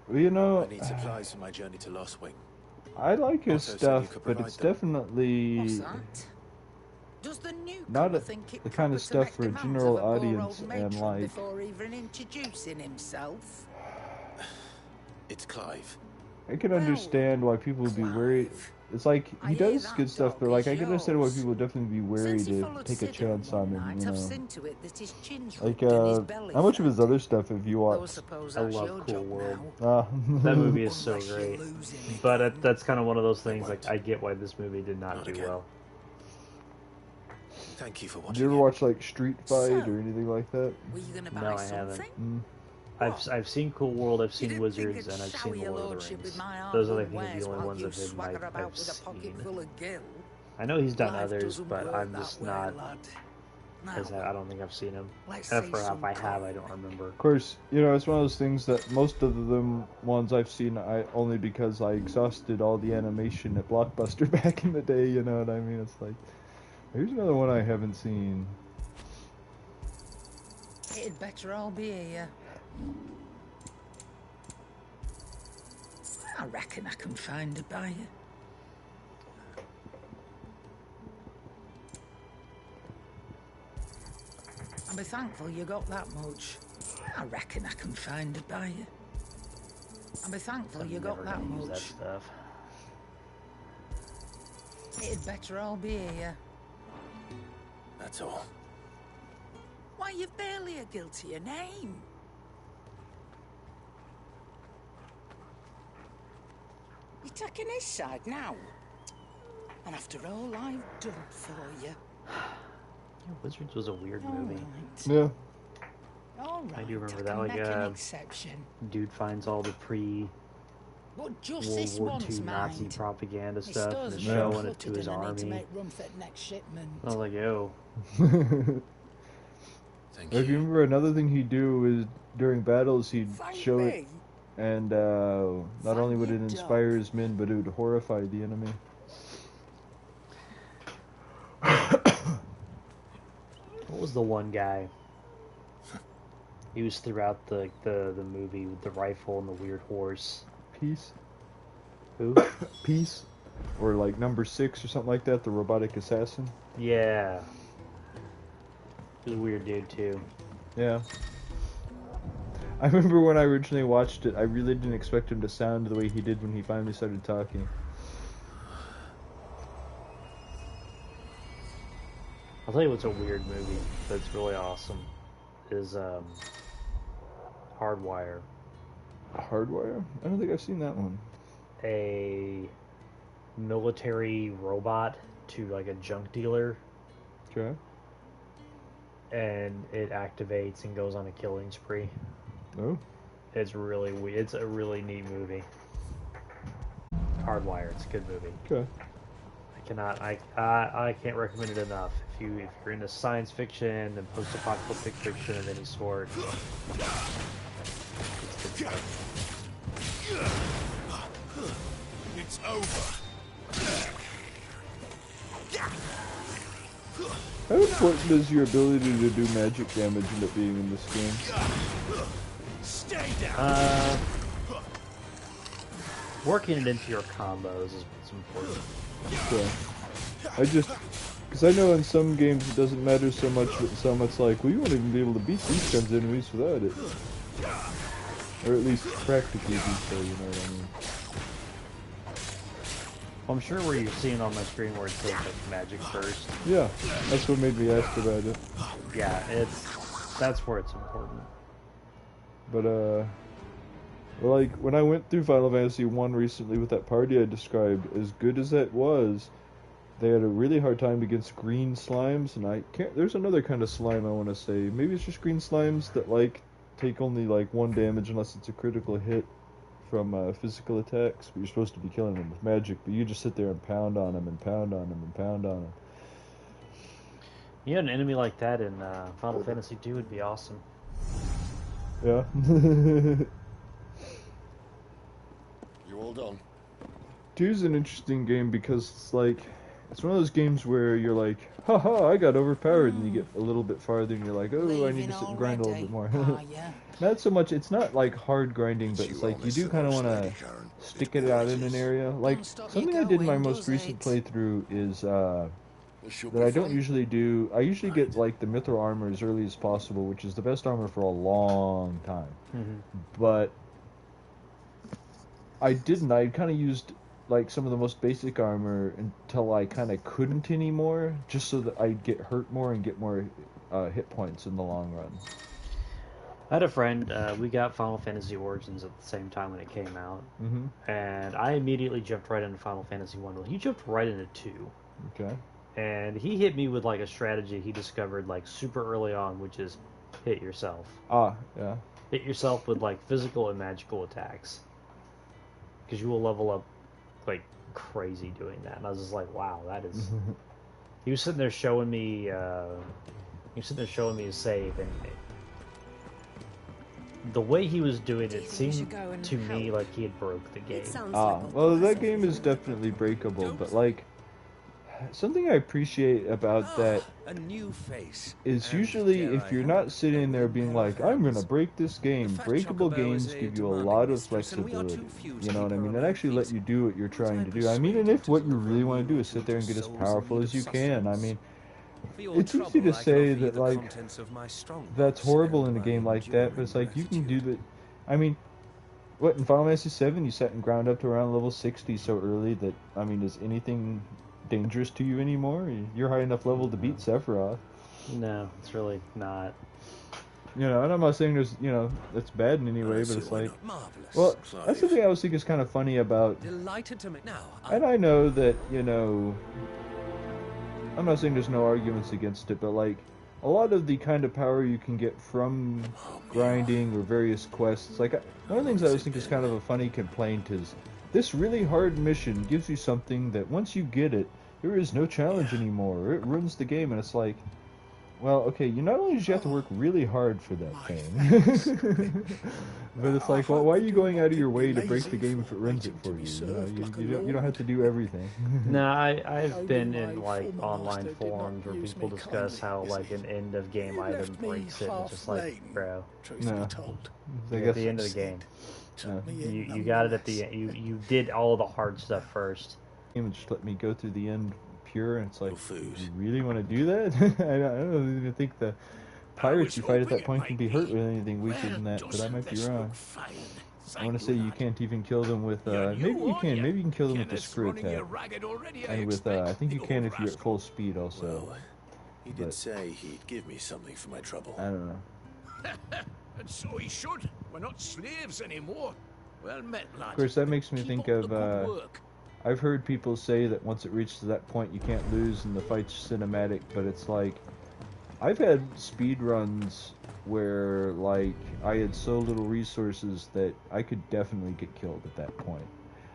Speaker 2: Well,
Speaker 12: I need supplies for my journey to Lost Wing.
Speaker 2: I like his stuff, but it's definitely not the kind of stuff for a general audience, and
Speaker 20: before even introducing himself.
Speaker 12: It's Clive.
Speaker 2: I can understand why people would be worried. It's like he does good stuff, but I can understand why people would definitely be wary to take a chance on him. How much of his other stuff have you watched?
Speaker 1: I love Cool World. That movie is so great, but that's kind of one of those things. I get why this movie did not do well.
Speaker 12: Thank you for watching.
Speaker 2: Did you ever watch Street Fight or anything like that?
Speaker 1: No, I haven't. I've seen Cool World, I've seen Wizards, and I've seen The Lord of the Rings. Those are the only ones of him I've seen. I know he's done others, but I'm just not. I don't think I've seen him. If I have, I don't remember.
Speaker 2: Of course, it's one of those things that most of them ones I've seen only because I exhausted all the animation at Blockbuster back in the day. You know what I mean? It's like, here's another one I haven't seen.
Speaker 20: It'd better all be here. I reckon I can find a buyer. I'll be thankful you got that much. I reckon I can find a buyer. I'll be thankful you got that much. It'd better all be here.
Speaker 12: That's all.
Speaker 20: Why, you've barely a guiltier name. You're taking his side now. And after all I've done for you.
Speaker 1: Yeah, Wizards was a weird movie.
Speaker 20: Right.
Speaker 2: Yeah.
Speaker 20: All right,
Speaker 1: I do remember
Speaker 20: I
Speaker 1: that,
Speaker 20: can
Speaker 1: like,
Speaker 20: make an exception.
Speaker 1: dude finds all the
Speaker 20: But just
Speaker 1: World
Speaker 20: this
Speaker 1: War
Speaker 20: once,
Speaker 1: II Nazi
Speaker 20: mind.
Speaker 1: propaganda
Speaker 20: My
Speaker 1: stuff
Speaker 20: stores
Speaker 1: and
Speaker 20: are
Speaker 1: showing it to
Speaker 20: cluttered
Speaker 1: his
Speaker 20: and I need to
Speaker 1: army.
Speaker 20: make room for the next shipment.
Speaker 1: I was like, yo.
Speaker 2: If you remember, another thing he'd do is during battles he'd show it, and not only would it inspire his men, but it would horrify the enemy.
Speaker 1: What was the one guy? He was throughout the movie with the rifle and the weird horse.
Speaker 2: Peace.
Speaker 1: Who?
Speaker 2: Peace, or like number 6 or something like that. The robotic assassin.
Speaker 1: Yeah. He was a weird dude too.
Speaker 2: Yeah. I remember when I originally watched it, I really didn't expect him to sound the way he did when he finally started talking.
Speaker 1: I'll tell you what's a weird movie that's really awesome is Hardwire.
Speaker 2: Hardwire? I don't think I've seen that one.
Speaker 1: A military robot to like a junk dealer.
Speaker 2: Okay.
Speaker 1: And it activates and goes on a killing spree.
Speaker 2: Oh.
Speaker 1: It's really weird. It's a really neat movie. Hardwire. It's a good movie.
Speaker 2: Okay.
Speaker 1: I can't recommend it enough. If you're into science fiction and post-apocalyptic fiction of any sort,
Speaker 10: It's over.
Speaker 2: How important does your ability to do magic damage end up being in this game?
Speaker 10: Stay down.
Speaker 1: Working it into your combos is what's important.
Speaker 2: Okay. Because I know in some games it doesn't matter so much, but in some it's like, well, you won't even be able to beat these kinds of enemies without it. Or at least practically do so, you know what I mean?
Speaker 1: Well, I'm sure where you're seeing on my screen where it says like magic first.
Speaker 2: Yeah, that's what made me ask about it.
Speaker 1: Yeah, that's where it's important.
Speaker 2: But well, like when I went through Final Fantasy 1 recently with that party I described, as good as that was, they had a really hard time against green slimes, and I can't. There's another kind of slime I want to say. Maybe it's just green slimes that like take only like 1 damage unless it's a critical hit from physical attacks. But you're supposed to be killing them with magic, but you just sit there and pound on them and pound on them and pound on them.
Speaker 1: You had an enemy like that in Final Fantasy 2 would be awesome.
Speaker 2: Yeah.
Speaker 19: You all done?
Speaker 2: 2's an interesting game because it's like, it's one of those games where you're like, haha, I got overpowered, and you get a little bit farther and you're like, oh, I need to sit and grind a little bit more.
Speaker 20: Yeah.
Speaker 2: Not so much, it's not like hard grinding, but it's like you do kind of want to stick it out in an area. Like, something I did in my most recent playthrough is that I don't usually do. I usually get like the mithril armor as early as possible, which is the best armor for a long time.
Speaker 1: Mm-hmm.
Speaker 2: But I didn't. I kind of used like some of the most basic armor until I kind of couldn't anymore, just so that I'd get hurt more and get more hit points in the long run.
Speaker 1: I had a friend, we got Final Fantasy Origins at the same time when it came out, and I immediately jumped right into Final Fantasy 1. Well, he jumped right into 2.
Speaker 2: Okay.
Speaker 1: And he hit me with like a strategy he discovered like super early on, which is hit yourself.
Speaker 2: Ah, yeah.
Speaker 1: Hit yourself with like physical and magical attacks. Because you will level up like crazy doing that. And I was just like, wow, that is... He was sitting there showing me his save, and the way he was doing it seemed to me like he had broke the game.
Speaker 2: Well, that game is definitely breakable, but like something I appreciate about that
Speaker 8: a new face.
Speaker 2: is usually if you're not sitting there being like, I'm gonna break this game. Breakable games give you a lot of flexibility. You know what I mean? And actually let you do what you're trying to do. I mean, and if what you really want to do is sit there and get as powerful as you can, I mean, it's easy to say that like that's horrible in a game like that, but it's like you can do that. I mean, what in Final Fantasy 7 you sat and ground up to around level 60 so early that, I mean, is anything dangerous to you anymore? You're high enough level to beat Sephiroth.
Speaker 1: No, it's really not.
Speaker 2: You know, and I'm not saying there's, you know, that's bad in any way, but it's like, well, that's the thing I always think is kind of funny about.
Speaker 16: Delighted to meet now.
Speaker 2: And I know that, you know, I'm not saying there's no arguments against it, but like a lot of the kind of power you can get from grinding or various quests, like one of the things I always think is kind of a funny complaint is this really hard mission gives you something that once you get it, there is no challenge anymore. It ruins the game, and it's like, well, okay, you not only do you have to work really hard for that thing, but it's like, well, why are you going out of your way to break the game if it ruins it for you? You don't have to do everything.
Speaker 1: No, I've been in like online forums where people discuss how like an end of game item breaks it. It's just like, bro,
Speaker 2: No.
Speaker 1: at the end of the game. You got it at the end. You did all the hard stuff first.
Speaker 2: Even just let me go through the end pure, and it's like, you really want to do that? I don't even think the pirates you fight at that point can be hurt with anything weaker than that, but I might be wrong. I want to say you can't even kill them with, maybe you can kill them with the screw attack. And with, I think you can if you're at full speed also.
Speaker 12: Well, he did say he'd give me something for my trouble.
Speaker 2: I don't know.
Speaker 17: And so he should. We're not slaves anymore. Well met, lad.
Speaker 2: Of course, that makes me think of,
Speaker 17: work.
Speaker 2: I've heard people say that once it reaches that point you can't lose and the fight's cinematic, but it's like, I've had speed runs where like I had so little resources that I could definitely get killed at that point.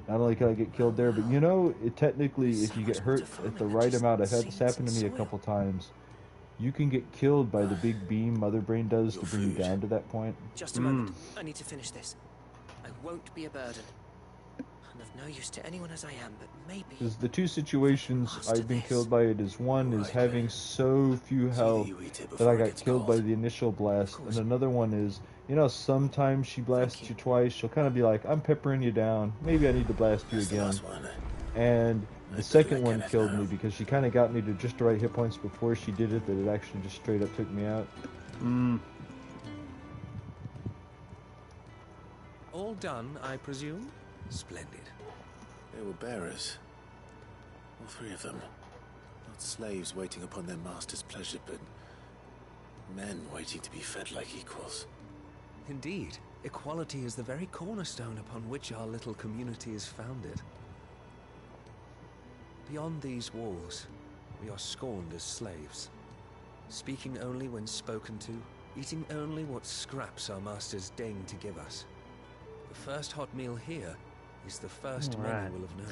Speaker 2: Not only can I get killed there, but you know, technically if you get hurt at the right amount, I've had this happen to me a couple times, you can get killed by the big beam Mother Brain does to bring you down to that point.
Speaker 21: Just a moment. I need to finish this. I won't be a burden. I'm of no use to anyone as I am, but maybe...
Speaker 2: Because the two situations I've been killed by it is, one is having so few health that I got killed by the initial blast, and another one is, you know, sometimes she blasts you twice, she'll kind of be like, I'm peppering you down, maybe I need to blast you again. And the second one killed me because she kind of got me to just the right hit points before she did it, that it actually just straight up took me out.
Speaker 16: All done, I presume?
Speaker 12: Splendid. They were bearers. All three of them. Not slaves waiting upon their master's pleasure, but men waiting to be fed like equals.
Speaker 16: Indeed. Equality is the very cornerstone upon which our little community is founded. Beyond these walls, we are scorned as slaves. Speaking only when spoken to, eating only what scraps our masters deign to give us. The first hot meal here is the first many will have known.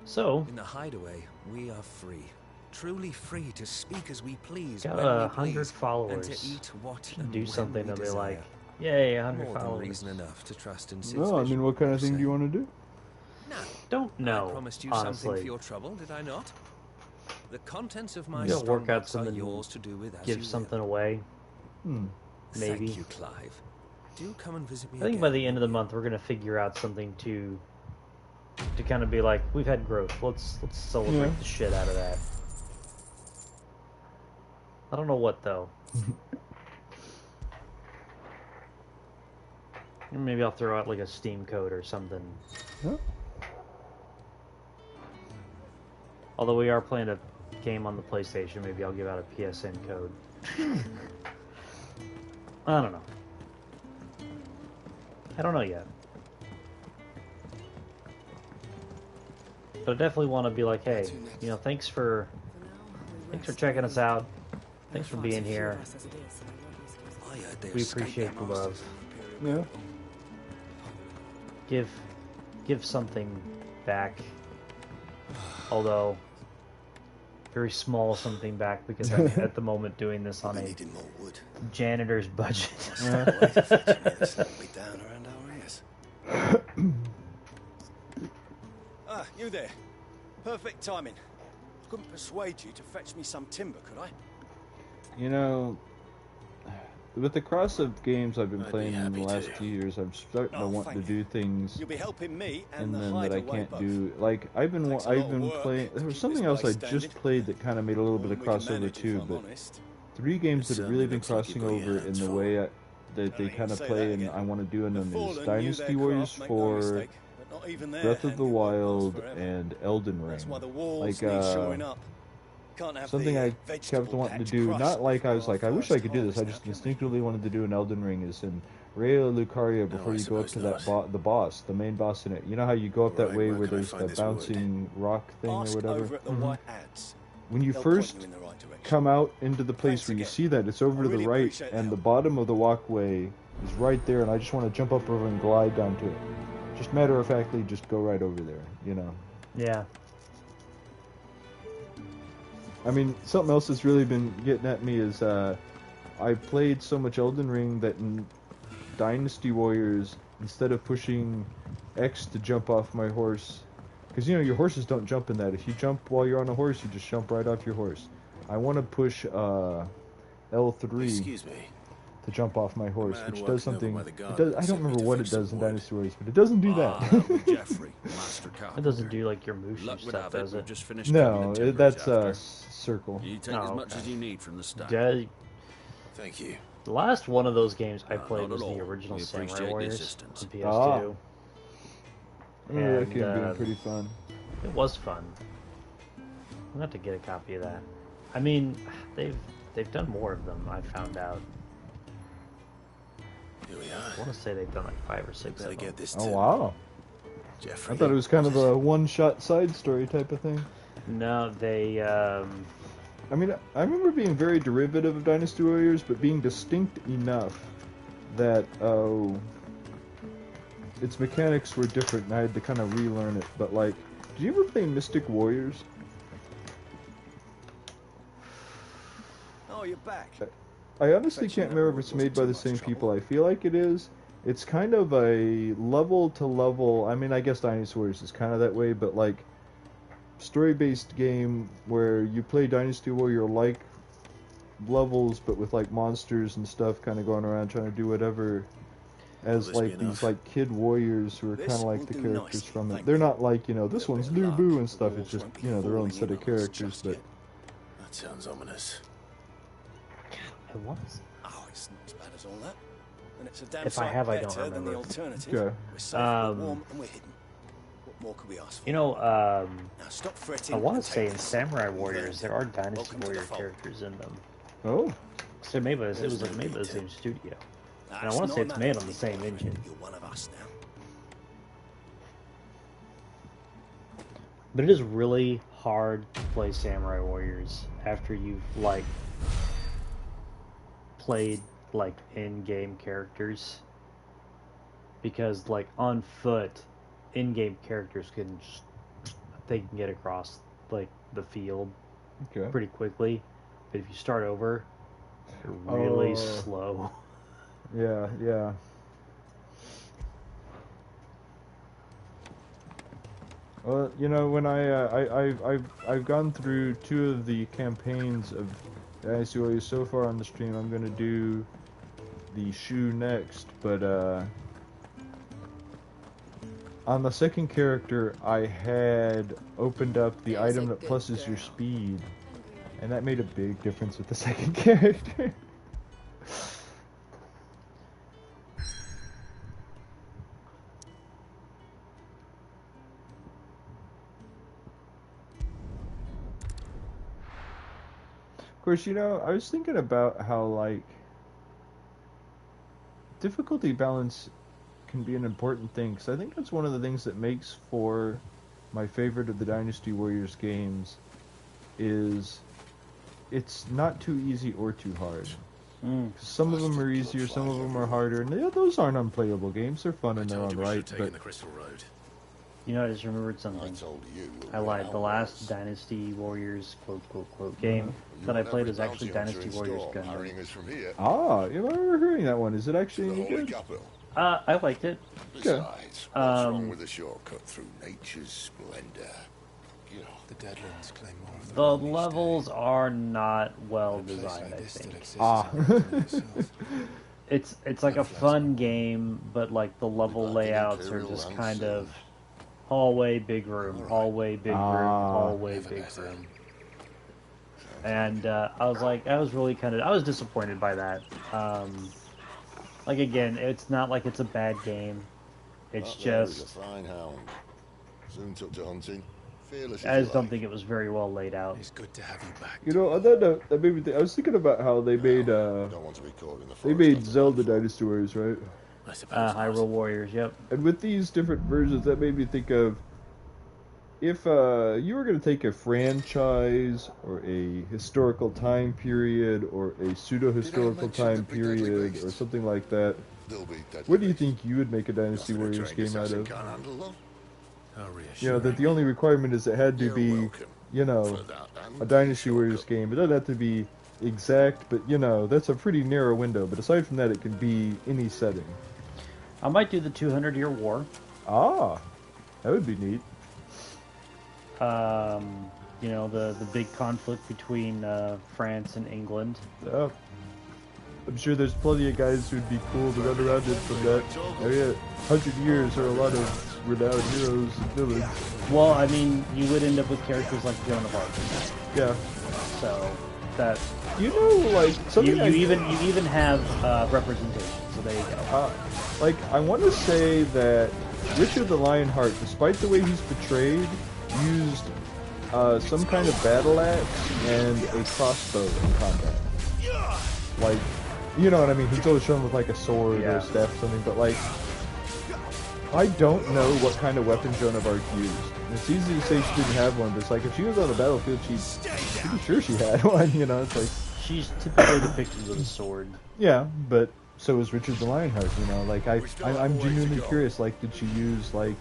Speaker 1: So,
Speaker 16: in the hideaway, we are free. Truly free to speak as we please,
Speaker 1: got
Speaker 16: when
Speaker 1: 100
Speaker 16: we please,
Speaker 1: followers.
Speaker 16: and to eat what
Speaker 1: Can
Speaker 16: and
Speaker 1: do
Speaker 16: when
Speaker 1: something
Speaker 16: we
Speaker 1: and be
Speaker 16: desire.
Speaker 1: like, yay, 100
Speaker 16: More
Speaker 1: followers.
Speaker 16: than reason enough to trust in Sid's
Speaker 2: No, I
Speaker 16: vision.
Speaker 2: mean, what kind of thing do you want to do?
Speaker 1: Don't know,
Speaker 16: I promised you
Speaker 1: honestly.
Speaker 16: something for your trouble, did I not? The contents of my
Speaker 1: You'll work out
Speaker 16: strongbox are
Speaker 1: something,
Speaker 16: yours to do with as
Speaker 1: give
Speaker 16: you
Speaker 1: something away. Maybe.
Speaker 16: Thank you, Clive. Do come and visit me
Speaker 1: I think
Speaker 16: again.
Speaker 1: by the end of the month we're gonna figure out something to kind of be like, we've had growth. Let's celebrate the shit out of that. I don't know what though. Maybe I'll throw out like a Steam code or something.
Speaker 2: Huh?
Speaker 1: Although we are playing a game on the PlayStation, maybe I'll give out a PSN code. I don't know. I don't know yet. But I definitely want to be like, hey, you know, thanks for checking us out. Thanks for being here. We appreciate the love.
Speaker 2: Yeah.
Speaker 1: Give something back. Although very small something back, because I'm at the moment doing this on a janitor's budget.
Speaker 6: Ah, you there. Perfect timing. Couldn't persuade you to fetch me some timber, could I?
Speaker 2: You know, with the cross of games I've been playing in the last few years, I'm starting to want to do things
Speaker 6: You'll be helping me
Speaker 2: and
Speaker 6: and the
Speaker 2: then that I
Speaker 6: hideaway
Speaker 2: can't
Speaker 6: both.
Speaker 2: do. Like I've been playing. There was something else I just played that kind of made a little bit of crossover too. But 3 games that have really been crossing over in the way that they kind of play and I want to do in them is Dynasty Warriors 4, Breath of the Wild, and Elden Ring. Like something I kept wanting to do. Not like I was like, I wish I could do this. I just instinctively wanted to do in Elden Ring is in Raya Lucaria before you go up to that the boss, the main boss in it. You know how you go up that way where there's the bouncing rock thing or whatever? When you first come out into the place where you see that, it's over to the right, and the bottom of the walkway is right there, and I just want to jump up over and glide down to it. Just matter-of-factly, just go right over there, you know?
Speaker 1: Yeah.
Speaker 2: I mean, something else that's really been getting at me is, I played so much Elden Ring that in Dynasty Warriors, instead of pushing X to jump off my horse, because, you know, your horses don't jump in that. If you jump while you're on a horse, you just jump right off your horse. I want to push L3
Speaker 12: Excuse me.
Speaker 2: to jump off my horse, which does something. It does, I don't remember what it does in Dynasty Warriors, but it doesn't do that.
Speaker 17: Jeffrey, master
Speaker 1: It doesn't do like your Mushu stuff, does it?
Speaker 17: Just finished
Speaker 2: No, that's a circle.
Speaker 17: You take as much as you need from the stack.
Speaker 1: Yeah.
Speaker 12: Thank you.
Speaker 1: The last one of those games I played was the original Samurai Warriors on PS2.
Speaker 2: Yeah, that game being pretty fun.
Speaker 1: It was fun. I'm gonna have to get a copy of that. I mean, they've done more of them. I found out.
Speaker 12: Here we are.
Speaker 1: I want to say they've done like 5 or 6 of them.
Speaker 12: Get this
Speaker 2: Oh wow!
Speaker 12: Jeffrey.
Speaker 2: I thought it was kind of a one-shot side story type of thing.
Speaker 1: No, they.
Speaker 2: I mean, I remember being very derivative of Dynasty Warriors, but being distinct enough that its mechanics were different, and I had to kind of relearn it. But like, did you ever play Mystic Warriors?
Speaker 11: Oh, you're back.
Speaker 2: I honestly can't remember if it's made by the same people. I feel like it is. It's kind of a level to level. I mean, I guess Dynasty Warriors is kind of that way, but like story-based game where you play Dynasty Warrior like levels, but with like monsters and stuff, kind of going around trying to do whatever. As like these like kid warriors who are kind of like the characters from it. They're not like, you know, this one's Lu Bu and stuff. It's just, you know, their own set of characters. But
Speaker 12: that sounds ominous.
Speaker 1: It was.
Speaker 11: Oh, it's not as bad as all that. And it's a damn
Speaker 1: If I
Speaker 11: sight
Speaker 1: have, I don't
Speaker 11: better than the
Speaker 1: remember.
Speaker 11: alternative.
Speaker 2: Okay.
Speaker 11: We're safe, we're warm, and we're hidden. What more could we ask for?
Speaker 1: You know,
Speaker 11: Now stop fretting.
Speaker 1: I want
Speaker 11: and
Speaker 1: to say
Speaker 11: take
Speaker 1: in
Speaker 11: this.
Speaker 1: Samurai Warriors there are Dynasty
Speaker 11: Welcome to the
Speaker 1: Warrior
Speaker 11: fold.
Speaker 1: characters in them.
Speaker 2: Oh.
Speaker 1: So maybe it was like made by the same studio. And I
Speaker 11: That's
Speaker 1: want to say
Speaker 11: not
Speaker 1: it's
Speaker 11: a
Speaker 1: made
Speaker 11: matter
Speaker 1: on the
Speaker 11: of
Speaker 1: same
Speaker 11: thinking,
Speaker 1: engine.
Speaker 11: You're one of us now.
Speaker 1: But it is really hard to play Samurai Warriors after you've like played like in-game characters, because like on foot, in-game characters can just they can get across like the field pretty quickly. But if you start over, you're really slow.
Speaker 2: yeah, yeah. Well, you know, when I've gone through 2 of the campaigns of Dynasty Warriors so far on the stream. I'm gonna do the Shu next, but on the second character, I had opened up the item that pluses your speed, and that made a big difference with the second character. Of course, you know, I was thinking about how, like, difficulty balance can be an important thing, because I think that's one of the things that makes for my favorite of the Dynasty Warriors games is it's not too easy or too hard. Some of them are easier, some of them are harder, and those aren't unplayable games. They're fun in their own right, but
Speaker 12: the Crystal Road.
Speaker 1: You know, I just remembered something. I lied. The last Dynasty Warriors quote game that I played was actually Dynasty Warriors Gundam.
Speaker 2: Ah, you know, I remember hearing that one. Is it actually any good?
Speaker 1: I liked it.
Speaker 19: Besides, what's wrong with a shortcut through nature's splendor?
Speaker 12: The Deadlands claim more of
Speaker 1: The levels are not well designed, I think. It's like a fun game, but like the level layouts are just kind of hallway, big room, hallway, big room, hallway, big room. And I was really I was disappointed by that. Like again, it's not like it's a bad game. It's
Speaker 19: That there is
Speaker 1: just
Speaker 19: a fine hound. Soon took to hunting.
Speaker 1: I just don't think it was very well laid out.
Speaker 15: It's good to have you back.
Speaker 2: You know, on that note, that made me think, I was thinking about how they made Zelda Dynasty Warriors, right?
Speaker 1: Hyrule Warriors, yep.
Speaker 2: And with these different versions, that made me think of if you were going to take a franchise or a historical time period or a pseudo-historical time period or something like that, what do you think you would make a Dynasty Warriors game out of? You know, that the only requirement is it had to be, you know, a Dynasty Warriors game. It doesn't have to be exact, but, you know, that's a pretty narrow window. But aside from that, it can be any setting.
Speaker 1: I might do the 200-year war.
Speaker 2: Ah, that would be neat.
Speaker 1: You know, the big conflict between France and England.
Speaker 2: Yeah. I'm sure there's plenty of guys who'd be cool to run around it from that. Oh yeah, 100 years are a lot of renowned heroes and villains.
Speaker 1: Well, I mean, you would end up with characters like Joan of Arc.
Speaker 2: Yeah.
Speaker 1: So that
Speaker 2: you know, like something
Speaker 1: you even have representation. So there you go.
Speaker 2: Like I want to say that Richard the Lionheart, despite the way he's portrayed, used some kind of battle axe and a crossbow in combat. Like, you know what I mean? He's always shown with like a sword or a staff or something, but like, I don't know what kind of weapon Joan of Arc used. And it's easy to say she didn't have one, but it's like if she was on the battlefield, she's pretty sure she had one. You know, it's like
Speaker 1: she's typically depicted with a sword.
Speaker 2: Yeah, but so is Richard the Lionheart. You know, like I'm genuinely curious. Like, did she use like?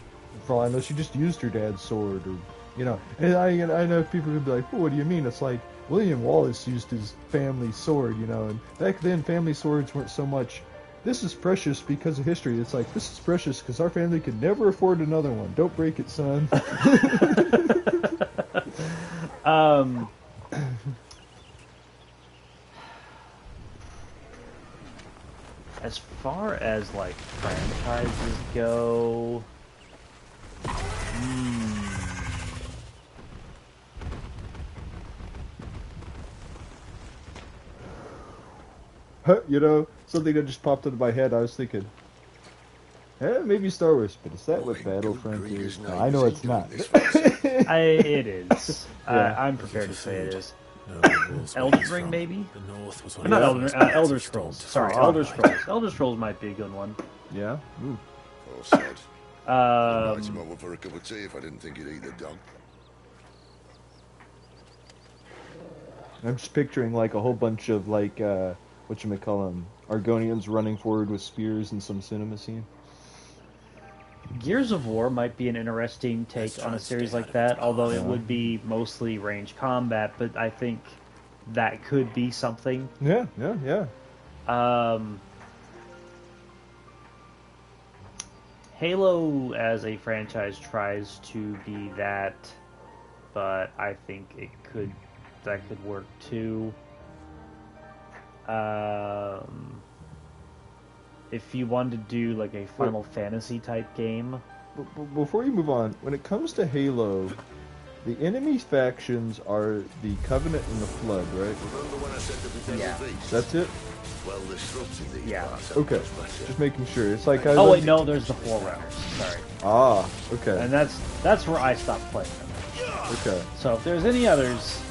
Speaker 2: For all I know, she just used her dad's sword, or you know. And I know people could be like, well, what do you mean? It's like William Wallace used his family sword, you know, and back then family swords weren't so much. This is precious because of history. It's like, this is precious because our family could never afford another one. Don't break it, son.
Speaker 1: As far as like franchises go,
Speaker 2: You know, something that just popped into my head. I was thinking, maybe Star Wars, but is that what Battlefront is? No, I know it's not.
Speaker 1: It is.
Speaker 2: Yeah.
Speaker 1: I'm prepared to say it is. Elden Ring, maybe? Not Elden Ring, Elder Scrolls. Sorry, Elder Scrolls. Elder Scrolls might be a good one.
Speaker 2: Yeah? Ooh.
Speaker 19: Oh, sad. I'd invite him over for a cup of tea if I didn't think he'd eat the dog.
Speaker 2: I'm just picturing like a whole bunch of like, whatchamacallem, Argonians running forward with spears in some cinema scene.
Speaker 1: Gears of War might be an interesting take on a series like that, although it would be mostly range combat, but I think that could be something.
Speaker 2: Yeah.
Speaker 1: Halo as a franchise tries to be that, but I think that could work too. If you wanted to do like a Final Fantasy type game.
Speaker 2: Before you move on, when it comes to Halo, the enemy factions are the Covenant and the Flood, right?
Speaker 1: Yeah.
Speaker 2: That's it?
Speaker 19: Well, the shrubs in the
Speaker 2: Okay. Just making sure. It's like
Speaker 1: oh wait, no, there's the Forerunners. Sorry.
Speaker 2: Ah, okay.
Speaker 1: And that's where I stopped playing them.
Speaker 2: Okay.
Speaker 1: So if there's any others,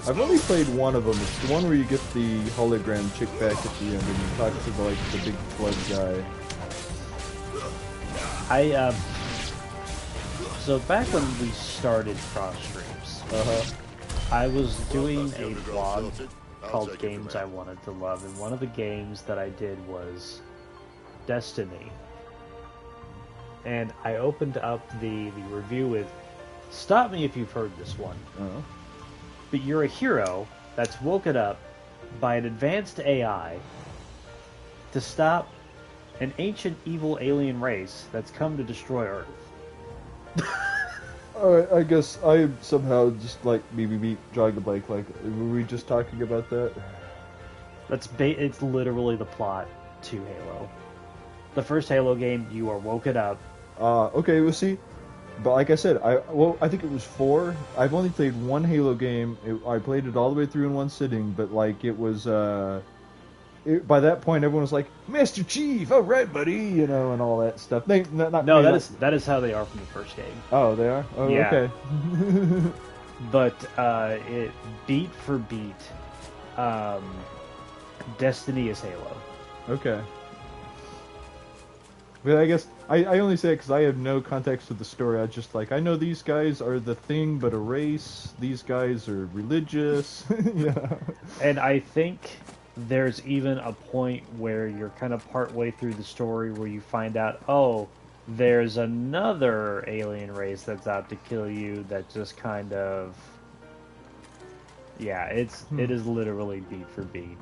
Speaker 2: I've only played one of them. It's the one where you get the hologram chick back at the end and you talk to the big flood guy.
Speaker 1: So back when we started cross streams, I was doing a vlog called Games I Wanted to Love, and one of the games that I did was Destiny. And I opened up the review with, stop me if you've heard this one. But you're a hero that's woken up by an advanced AI to stop an ancient evil alien race that's come to destroy Earth.
Speaker 2: Alright, I guess I somehow just maybe drawing a blank. Like, were we just talking about that?
Speaker 1: It's literally the plot to Halo. The first Halo game, you are woken up.
Speaker 2: Okay, we'll see. But like I said, I think it was 4. I've only played one Halo game. I played it all the way through in one sitting, but like it was by that point, everyone was like, Master Chief, all right, buddy, you know, and all that stuff.
Speaker 1: No, that is how they are from the first game.
Speaker 2: Oh, they are? Oh,
Speaker 1: yeah.
Speaker 2: Okay.
Speaker 1: But it beat for beat, Destiny is Halo.
Speaker 2: Okay. But I guess I only say it because I have no context of the story. I just I know these guys are the thing, but a race. These guys are religious. Yeah.
Speaker 1: And I think there's even a point where you're kind of partway through the story where you find out, oh, there's another alien race that's out to kill you. That just kind of, yeah, it is literally beat for beat.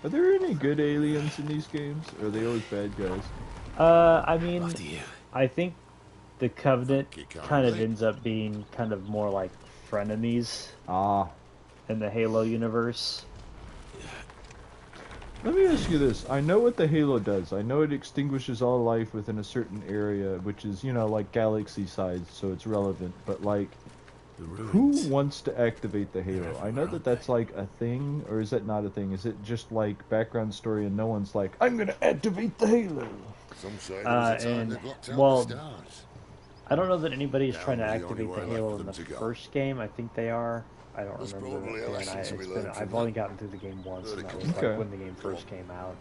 Speaker 2: Are there any good aliens in these games, or are they always bad guys?
Speaker 1: I mean, I think the Covenant kind of ends up being kind of more like frenemies. In the Halo universe.
Speaker 2: Let me ask you this. I know what the Halo does. I know it extinguishes all life within a certain area, which is, you know, like galaxy size, so it's relevant. But, like, who wants to activate the Halo? I know that that's, like, a thing, or is that not a thing? Is it just, like, background story and no one's like, I'm going to activate the Halo?
Speaker 19: Some say there's a time they've locked out
Speaker 1: well,
Speaker 19: the stars.
Speaker 1: I don't know that anybody's trying to
Speaker 19: the
Speaker 1: activate
Speaker 19: only
Speaker 1: the
Speaker 19: way
Speaker 1: Halo
Speaker 19: left
Speaker 1: in the
Speaker 19: for them to go.
Speaker 1: first game. I think they are. I don't
Speaker 19: There's
Speaker 1: remember.
Speaker 19: probably a
Speaker 1: And
Speaker 19: lesson to be learned from
Speaker 1: I've only
Speaker 19: that.
Speaker 1: gotten through the game once, and that was
Speaker 2: Okay.
Speaker 1: like when the game first came out.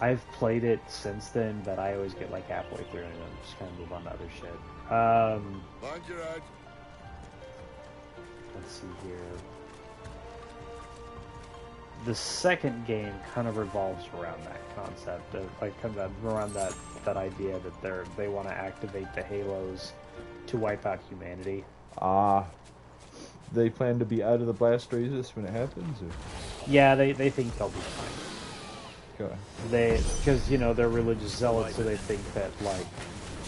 Speaker 1: I've played it since then, but I always get like halfway through and then just kind of move on to other shit.
Speaker 19: Mind your head.
Speaker 1: Let's see here. The second game kind of revolves around that concept of kind of around that idea that they want to activate the Halos to wipe out humanity.
Speaker 2: They plan to be out of the blast radius when it happens, or?
Speaker 1: Yeah, they think they'll be fine.
Speaker 2: Okay.
Speaker 1: Because you know they're religious zealots, so they think that like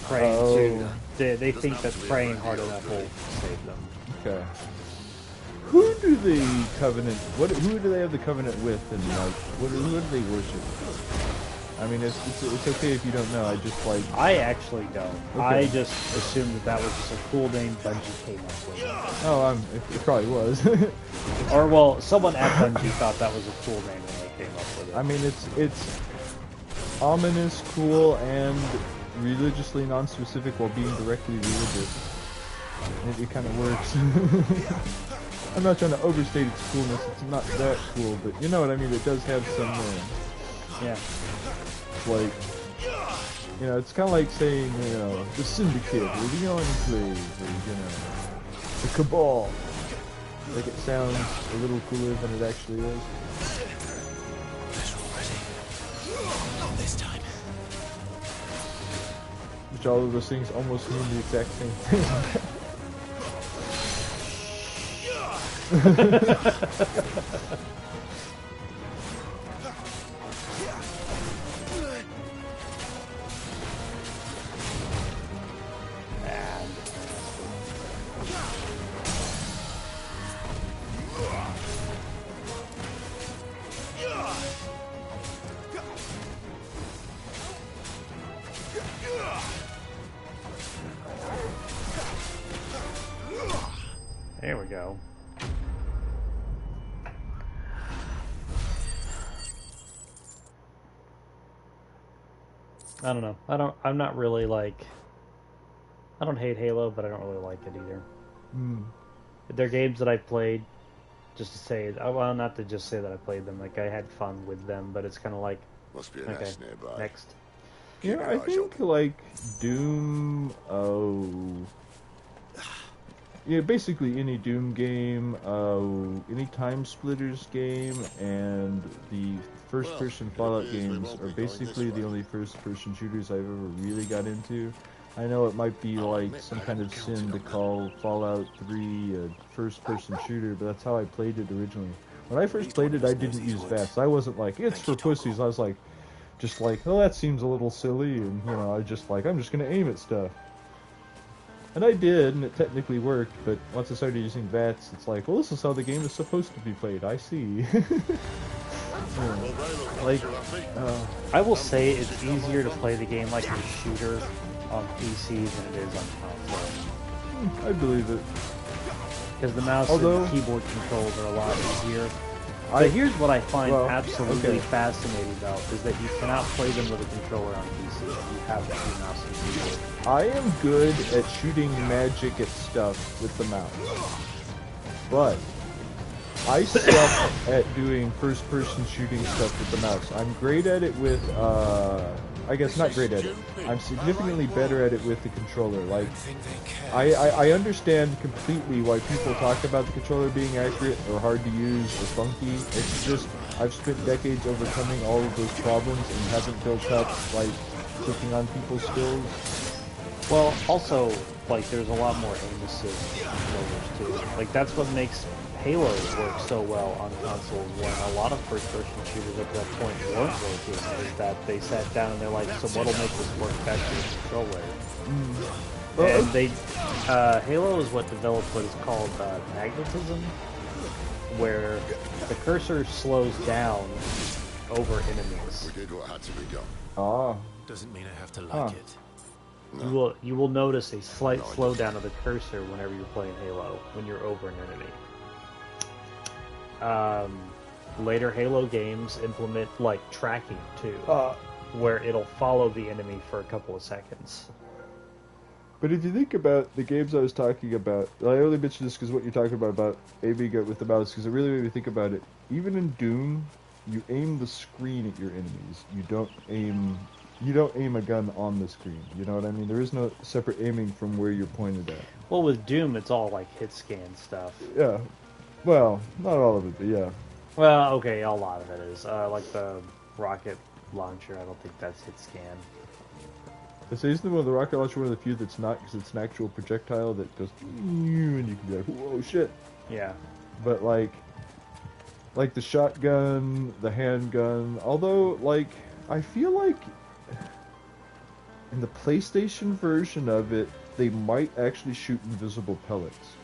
Speaker 1: praying they think that praying hard enough will save them.
Speaker 2: Okay. Who do the Covenant? Who do they have the Covenant with, and like, who do they worship? I mean, it's okay if you don't know. I just like.
Speaker 1: I actually don't.
Speaker 2: Okay.
Speaker 1: I just assumed that was just a cool name Bungie came up with.
Speaker 2: Oh, it probably was.
Speaker 1: Or well, someone at Bungie thought that was a cool name when they came up with it.
Speaker 2: I mean, it's ominous, cool, and religiously non-specific while being directly religious. It kind of works. I'm not trying to overstate its coolness. It's not that cool, but you know what I mean. It does have some.
Speaker 1: Yeah.
Speaker 2: Like, you know, it's kind of like saying, you know, the Syndicate, or the Enclave, or, you know, the Cabal. Like, it sounds a little cooler than it actually is.
Speaker 17: Not this time.
Speaker 2: Which all of those things almost mean the exact same thing.
Speaker 1: There we go. I don't know. I'm not really like. I don't hate Halo, but I don't really like it either. They're games that I played just to say. Well, not to just say that I played them. Like I had fun with them, but it's kind of like.
Speaker 19: Must be an
Speaker 1: okay,
Speaker 19: S nearby.
Speaker 1: next.
Speaker 2: Yeah, I think like Doom. Yeah, basically any Doom game, any Time Splitters game, and the first-person Fallout games are basically the only first-person shooters I've ever really got into. I know it might be like some kind of sin to call Fallout 3 a first-person shooter, but that's how I played it originally. When I first played it, I didn't use VATS. I wasn't like, it's for pussies. I was like, just like, oh, that seems a little silly, and you know, I was just like, I'm just gonna aim at stuff. And I did, and it technically worked, but once I started using VATS, it's like, well, this is how the game is supposed to be played. I see.
Speaker 1: Like, I will say it's easier to play the game like a shooter on PC than it is on console.
Speaker 2: I believe it.
Speaker 1: because the mouse
Speaker 2: Although,
Speaker 1: and keyboard controls are a lot easier. But here's what I find absolutely fascinating, though, is that you cannot play them with a controller on PC. You have to be mouse and keyboard.
Speaker 2: I am good at shooting magic at stuff with the mouse, but I suck at doing first-person shooting stuff with the mouse. I'm great at it with, I guess not great at it. I'm significantly better at it with the controller. Like, I understand completely why people talk about the controller being accurate or hard to use or funky. It's just, I've spent decades overcoming all of those problems and haven't built up, like, clicking on people's skills.
Speaker 1: Well, also, like, there's a lot more aim assist controllers, too. Like, that's what makes Halo work so well on consoles, when a lot of first-person shooters up to that point weren't working, is that they sat down and they're like, so what'll make this work better with the controller? And they, Halo is what developed what is called magnetism, where the cursor slows down over enemies.
Speaker 19: We did what had to be done.
Speaker 2: Ah.
Speaker 17: Doesn't mean I have to like it.
Speaker 1: You will notice a slight slowdown of the cursor whenever you're playing Halo, when you're over an enemy. Later Halo games implement, like, tracking, too, where it'll follow the enemy for a couple of seconds.
Speaker 2: But if you think about the games I was talking about, I only mentioned this because what you're talking about aiming it with the mouse, because it really made me think about it. Even in Doom, you aim the screen at your enemies. You don't aim a gun on the screen. You know what I mean? There is no separate aiming from where you're pointed at.
Speaker 1: Well, with Doom, it's all, like, hit scan stuff.
Speaker 2: Yeah. Well, not all of it, but yeah.
Speaker 1: Well, okay, a lot of it is. Like the rocket launcher, I don't think that's hit scan.
Speaker 2: So isn't the rocket launcher one of the few that's not, because it's an actual projectile that goes, and you can be like, whoa, shit.
Speaker 1: Yeah.
Speaker 2: But like the shotgun, the handgun, although, like, I feel like in the PlayStation version of it, they might actually shoot invisible pellets.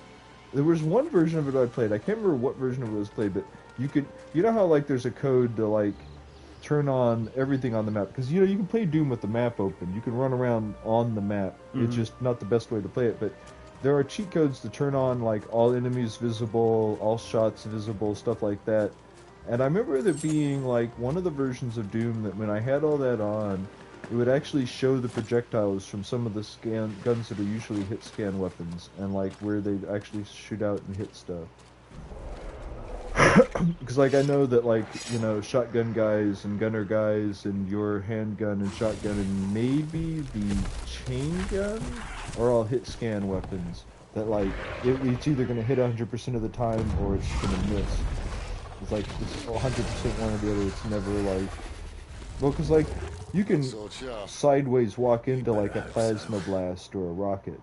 Speaker 2: There was one version of it I played. I can't remember what version of it was played, but you know how, like, there's a code to, like, turn on everything on the map, because, you know, you can play Doom with the map open. You can run around on the map. It's just not the best way to play it, but there are cheat codes to turn on, like, all enemies visible, all shots visible, stuff like that. And I remember there being, like, one of the versions of Doom that when I had all that on, it would actually show the projectiles from some of the guns that are usually hit scan weapons, and, like, where they'd actually shoot out and hit stuff. Because, like, I know that, like, you know, shotgun guys and gunner guys and your handgun and shotgun and maybe the chain gun are all hit scan weapons that, like, it's either going to hit 100% of the time or it's going to miss. It's like, it's 100% one or the other. It's never, like... Well, because, like, you can sideways walk into, like, a plasma blast or a rocket,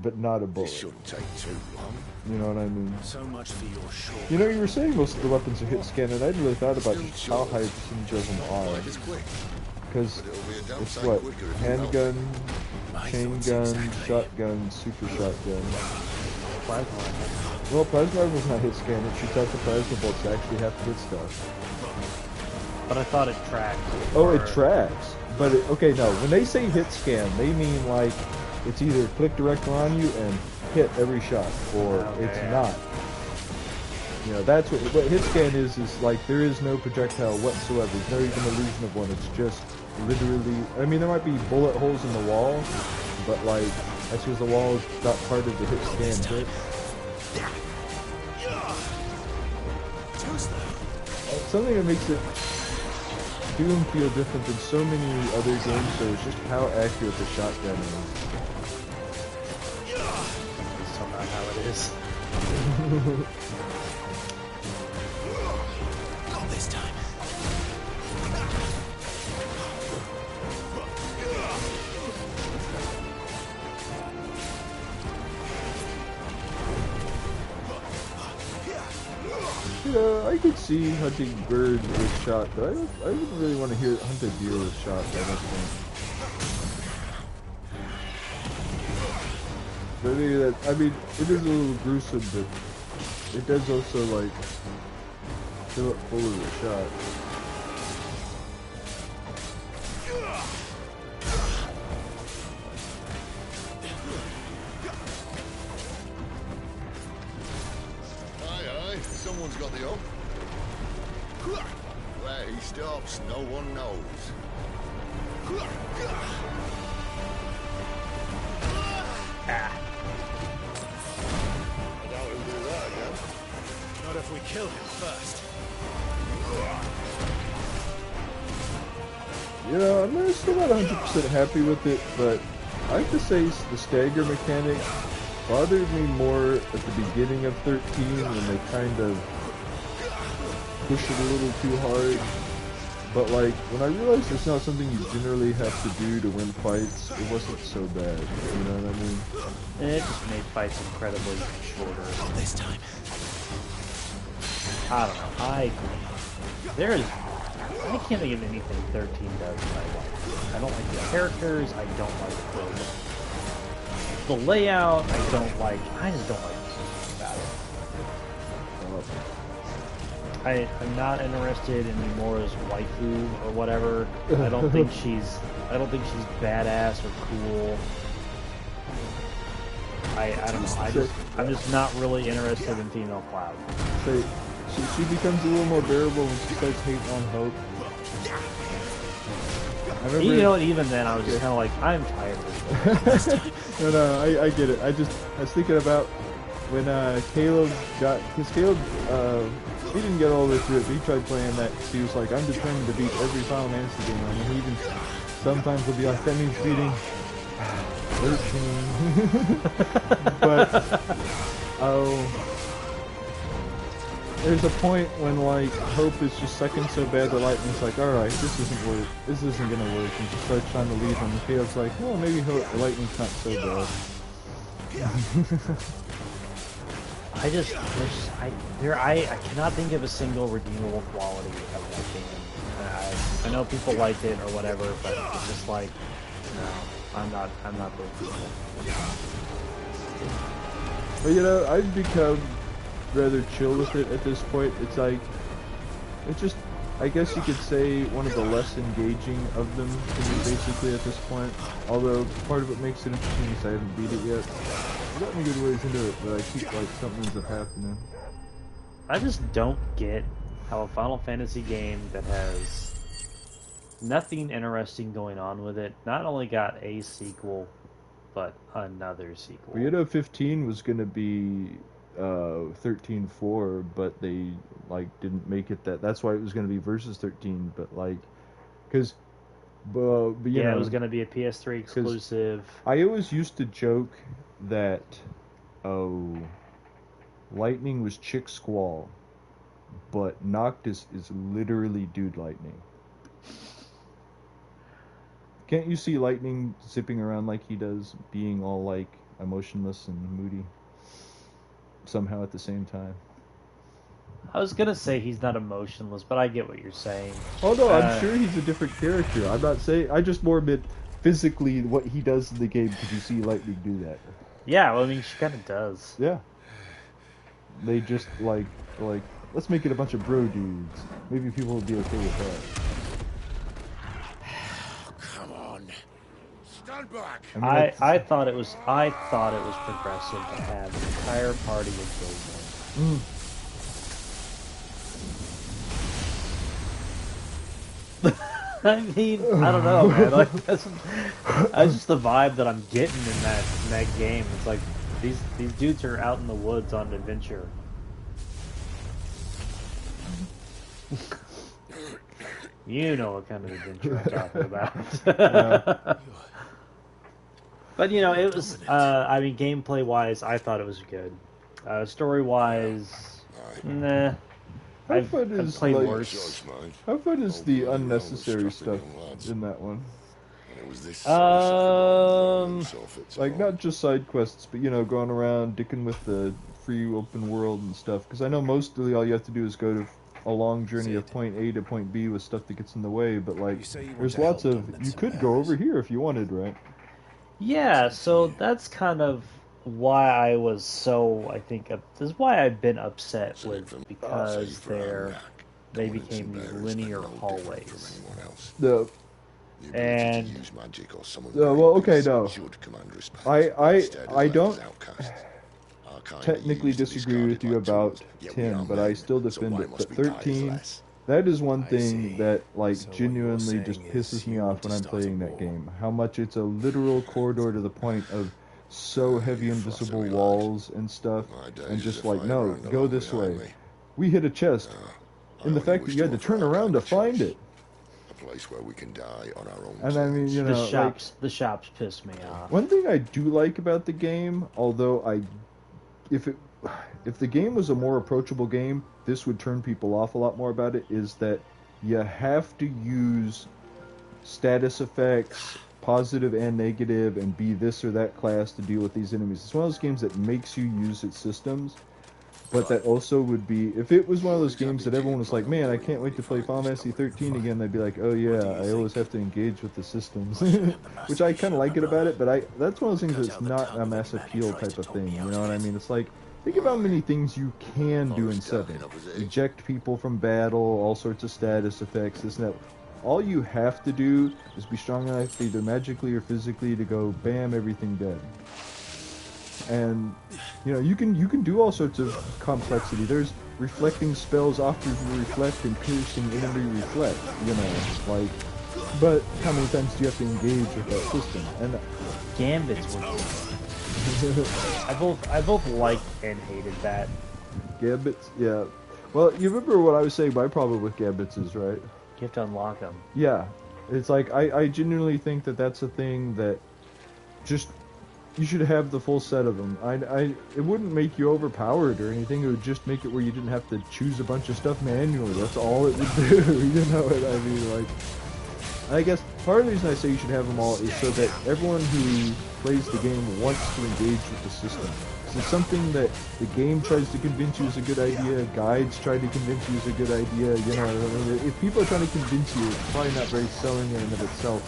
Speaker 2: but not a bullet.
Speaker 19: This shouldn't take too long.
Speaker 2: You know what I mean?
Speaker 17: So much for your short.
Speaker 2: You know, you were saying most of the weapons are hit scan, and I hadn't really thought about just how high a percentage of them are. Because it's what? Handgun, chain gun, shotgun, super shotgun.
Speaker 1: Plasma rifle.
Speaker 2: Well, plasma rifle's not hit scan. It shoots out the plasma bolts that actually have to hit stuff.
Speaker 1: But I thought it tracked.
Speaker 2: Oh, it tracks. But, okay, no. When they say hit scan, they mean, like, it's either click directly on you and hit every shot, or it's not. You know, that's what hit scan is like, there is no projectile whatsoever. There's no even illusion of one. It's just literally, I mean, there might be bullet holes in the wall, but, like, that's because the wall is not part of the hit scan hit. Something that makes it Doom feel different than so many other games, so it's just how accurate the shotgun is.
Speaker 1: That's somehow how it is.
Speaker 17: Not this time.
Speaker 2: You know, I could see hunting birds with shot, but I wouldn't really want to hunt a deer with shot, I don't think. But maybe that, I mean, it is a little gruesome, but it does also, like, fill it full of the shot.
Speaker 19: Someone's got the up. Where he stops, no one knows. I doubt he'll do that again.
Speaker 10: Not if we kill him first.
Speaker 2: Yeah, I'm still not 100% happy with it, but I have to say the stagger mechanic bothered me more at the beginning of 13 when they kind of pushed it a little too hard. But like, when I realized it's not something you generally have to do to win fights, it wasn't so bad, you know what I mean?
Speaker 1: And it just made fights incredibly shorter.
Speaker 11: This time.
Speaker 1: I don't know. I can't think of anything 13 does that I like. I don't like the characters, I don't like the layout, I just don't like anything about it. I'm not interested in Mimora's waifu or whatever. I don't think she's badass or cool. I don't know. I'm just not really interested in female Cloud.
Speaker 2: She becomes a little more bearable when she starts hating on Hope.
Speaker 1: You know, even then I was just kind of like, I'm tired of this.
Speaker 2: No, I get it. I was thinking about when Caleb got, because Caleb, he didn't get all the way through it, but he tried playing that because he was like, I'm determined to beat every Final Fantasy game, and he even sometimes will be like, that means beating 13. But there's a point when like Hope is just sucking so bad that Lightning's like, alright, this isn't gonna work, and she starts trying to leave him, and Caleb's like, well, maybe Lightning's not so bad.
Speaker 1: I cannot think of a single redeemable quality of that game. I know people like it or whatever, but it's just like, no, I'm not those people.
Speaker 2: But you know, I've become rather chill with it at this point. It's like, it's just, I guess you could say one of the less engaging of them to me basically at this point. Although part of what makes it interesting is I haven't beat it yet. I've gotten a good ways into it, but I keep like something ends up happening.
Speaker 1: I just don't get how a Final Fantasy game that has nothing interesting going on with it not only got a sequel, but another sequel.
Speaker 2: Well, you know, 15 was going to be 13-4, but they like didn't make it that. That's why it was going to be versus 13, but like, because you know,
Speaker 1: it was going to be a PS3 exclusive.
Speaker 2: I always used to joke that Lightning was Chick Squall, but Noctis is literally Dude Lightning. Can't you see Lightning zipping around like he does, being all like emotionless and moody somehow at the same time?
Speaker 1: I was gonna say he's not emotionless, but I get what you're saying.
Speaker 2: Oh no, I'm sure he's a different character. I'm not saying. I just more meant physically what he does in the game, because you see Lightning do that.
Speaker 1: Yeah, well, I mean, she kind of does.
Speaker 2: Yeah. They just like let's make it a bunch of bro dudes. Maybe people would be okay with that.
Speaker 17: Come on, stand back.
Speaker 1: I thought it was progressive to have the entire party of children. I mean, I don't know, man. Like that's just the vibe that I'm getting in that game. It's like these dudes are out in the woods on an adventure. You know what kind of adventure I'm talking about. But you know, it was. I mean, gameplay wise, I thought it was good. Story wise, nah. I've played worse.
Speaker 2: How fun is the unnecessary stuff in that one? Like not just side quests, but you know, going around dicking with the free open world and stuff. Because I know mostly all you have to do is go to a long journey of point A to point B with stuff that gets in the way. But like, there's lots of you could go over here if you wanted, right?
Speaker 1: Yeah, so that's kind of why I was so, I think, this is why I've been upset with, because they became these linear hallways.
Speaker 2: The well, okay, no, I don't. technically disagree with you about 10, but I still defend it. But 13, that is one thing that like genuinely just pisses me off when I'm playing that game. How much it's a literal corridor to the point of so heavy invisible walls and stuff, and just like, no, go this way. We hit a chest, and the fact that you had to turn around to find it.
Speaker 19: A place where we can die on our own.
Speaker 2: And I mean, you know,
Speaker 1: the shops piss me off.
Speaker 2: One thing I do like about the game, although if the game was a more approachable game, this would turn people off a lot more about it, is that you have to use status effects, positive and negative, and be this or that class to deal with these enemies. It's one of those games that makes you use its systems, but that also would be, if it was one of those games that everyone was like, man, I can't wait to play Final Fantasy 13 again, they'd be like, oh yeah, I always have to engage with the systems. Which I kind of like it about it, but that's one of those things that's not a mass appeal type of thing, you know what I mean? It's like, think of how many things you can do in 7. Eject people from battle, all sorts of status effects, this and that. All you have to do is be strong enough either magically or physically to go, bam, everything dead. And, you know, you can do all sorts of complexity. There's reflecting spells after you reflect and piercing enemy reflect, you know, like, but how many times do you have to engage with that system? And
Speaker 1: Gambits were I both liked and hated that.
Speaker 2: Gambits, yeah. Well, you remember what I was saying my problem with Gambits is, right?
Speaker 1: You have to unlock them.
Speaker 2: Yeah. It's like, I genuinely think that that's a thing that just, you should have the full set of them. It wouldn't make you overpowered or anything, it would just make it where you didn't have to choose a bunch of stuff manually. That's all it would do, you know what I mean? Like, I guess part of the reason I say you should have them all is so that everyone who plays the game wants to engage with the system. It's something that the game tries to convince you is a good idea, guides try to convince you is a good idea, you know, if people are trying to convince you, it's probably not very selling in and of itself.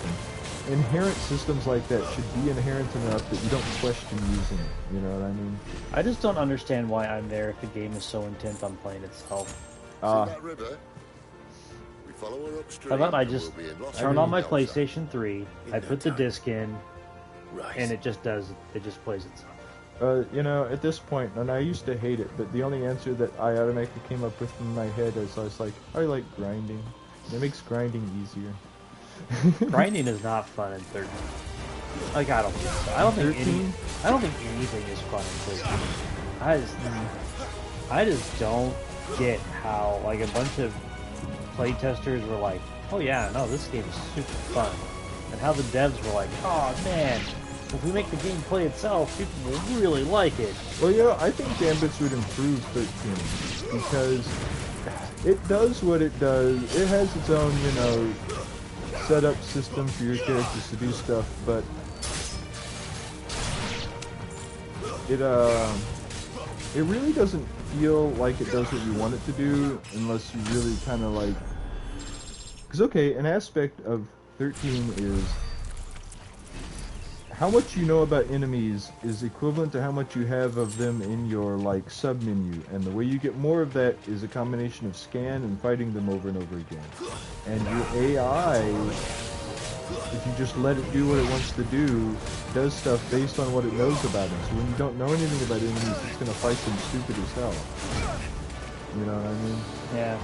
Speaker 2: And inherent systems like that should be inherent enough that you don't question using it, you know what I mean?
Speaker 1: I just don't understand why I'm there if the game is so intent on playing itself.
Speaker 19: See that river? We follow her upstream.
Speaker 1: How about I just turn on my PlayStation 3, I put the disc in, and it just plays itself.
Speaker 2: You know, at this point, and I used to hate it, but the only answer that I automatically came up with in my head is I was like, I like grinding. It makes grinding easier.
Speaker 1: Grinding is not fun in 13. Like, I don't think so. I don't think anything is fun in 13. I just don't get how, like, a bunch of playtesters were like, oh yeah, no, this game is super fun. And how the devs were like, oh man, if we make the game play itself, people will really like it.
Speaker 2: Well, yeah, I think Gambits would improve 13 because it does what it does. It has its own, you know, setup system for your characters to do stuff, but it really doesn't feel like it does what you want it to do unless you really kind of like, because okay, an aspect of 13 is how much you know about enemies is equivalent to how much you have of them in your like sub menu, and the way you get more of that is a combination of scan and fighting them over and over again. And your AI, if you just let it do what it wants to do, does stuff based on what it knows about them. So when you don't know anything about enemies, it's gonna fight them stupid as hell. You know what I mean?
Speaker 1: Yeah.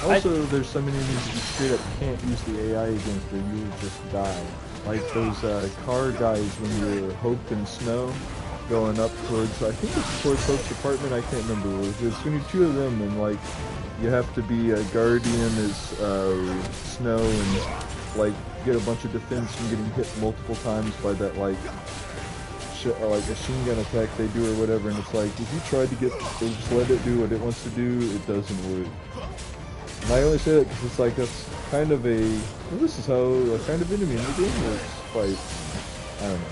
Speaker 2: Also, there's some enemies that you straight up can't use the AI against, or you will just die. Like those car guys when you're Hope and Snow going up towards, I think it's towards Hope's apartment, I can't remember. There's going to be two of them, and like you have to be a guardian as Snow and like get a bunch of defense from getting hit multiple times by that like machine gun attack they do or whatever. And it's like if you try to just let it do what it wants to do, it doesn't work. And I only say that because it's like that's kind of a, well, this is how a kind of enemy in the game works. Like, I don't know.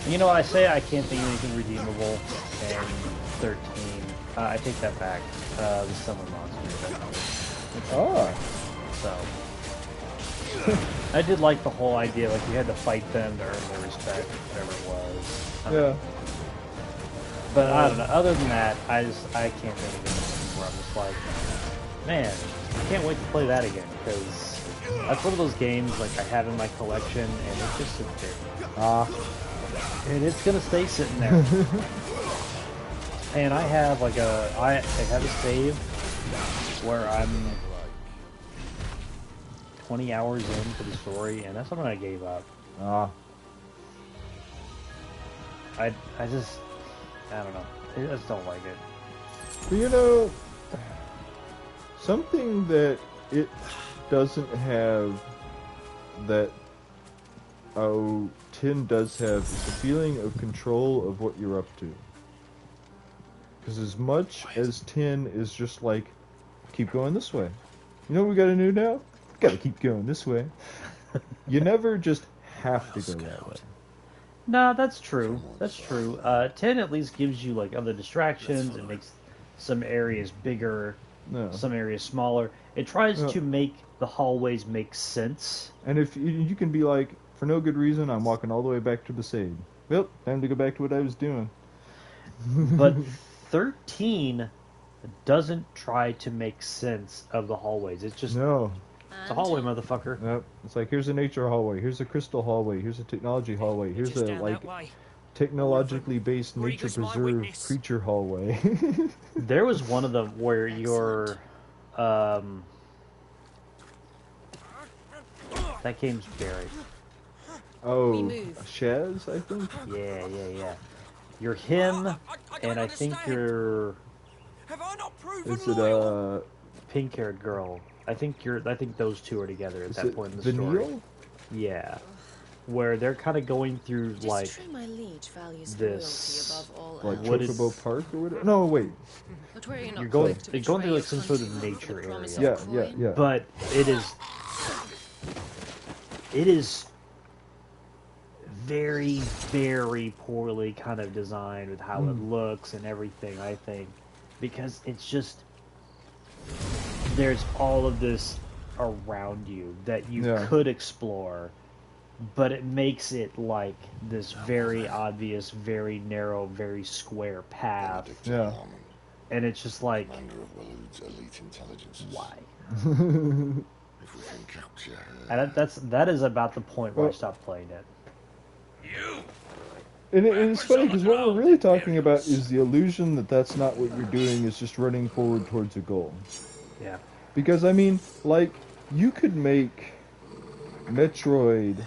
Speaker 1: You know, I say I can't think of anything redeemable in 13. I take that back. The summer monsters. So, I did like the whole idea, like you had to fight them to earn their respect, whatever it was.
Speaker 2: Yeah.
Speaker 1: But I don't know. Other than that, I can't think of anything where I'm just like, man, I can't wait to play that again, because that's one of those games like I have in my collection, and it just sits there. And it's gonna stay sitting there. And I have like I have a save where I'm 20 hours into the story, and that's when I gave up. I don't know. I just don't like it.
Speaker 2: But you know, something that it doesn't have that 10 does have is the feeling of control of what you're up to. Because as much as 10 is just like, keep going this way. You know what we gotta do now? We gotta keep going this way. You never just have to go that way.
Speaker 1: No, that's true. That's true. 10 at least gives you like other distractions. It makes some areas bigger, some areas smaller. It tries to make the hallways make sense.
Speaker 2: And if you can be like, for no good reason, I'm walking all the way back to the save. Well, time to go back to what I was doing.
Speaker 1: But 13 doesn't try to make sense of the hallways. It's just it's a hallway, motherfucker.
Speaker 2: Yep. It's like, here's a nature hallway, here's a crystal hallway, here's a technology hallway, here's a like technologically based nature preserve creature hallway.
Speaker 1: There was one of them where you're that game's buried.
Speaker 2: Oh, Shaz, I think?
Speaker 1: Yeah. You're him, and I think you're...
Speaker 2: Is it,
Speaker 1: pink-haired girl. I think those two are together at that point in the story.
Speaker 2: Vanille?
Speaker 1: Yeah. Where they're kind of going through, like,
Speaker 5: My liege values
Speaker 1: this...
Speaker 5: above all
Speaker 2: Like
Speaker 1: what is...
Speaker 2: Chocobo Park or whatever? No, wait.
Speaker 1: You're going through, like, some sort of nature area.
Speaker 2: Yeah.
Speaker 1: But it is very, very poorly kind of designed with how it looks and everything, I think. Because it's just... There's all of this around you that you could explore, but it makes it like this very obvious, very narrow, very square path.
Speaker 2: Yeah.
Speaker 1: And it's just like...
Speaker 19: elite intelligence.
Speaker 1: Why?
Speaker 19: If we can capture her.
Speaker 1: And that is about the point where I stopped playing it.
Speaker 2: And it's funny because what we're really talking about is the illusion that that's not what you're doing, is just running forward towards a goal.
Speaker 1: Yeah.
Speaker 2: Because, I mean, like, you could make Metroid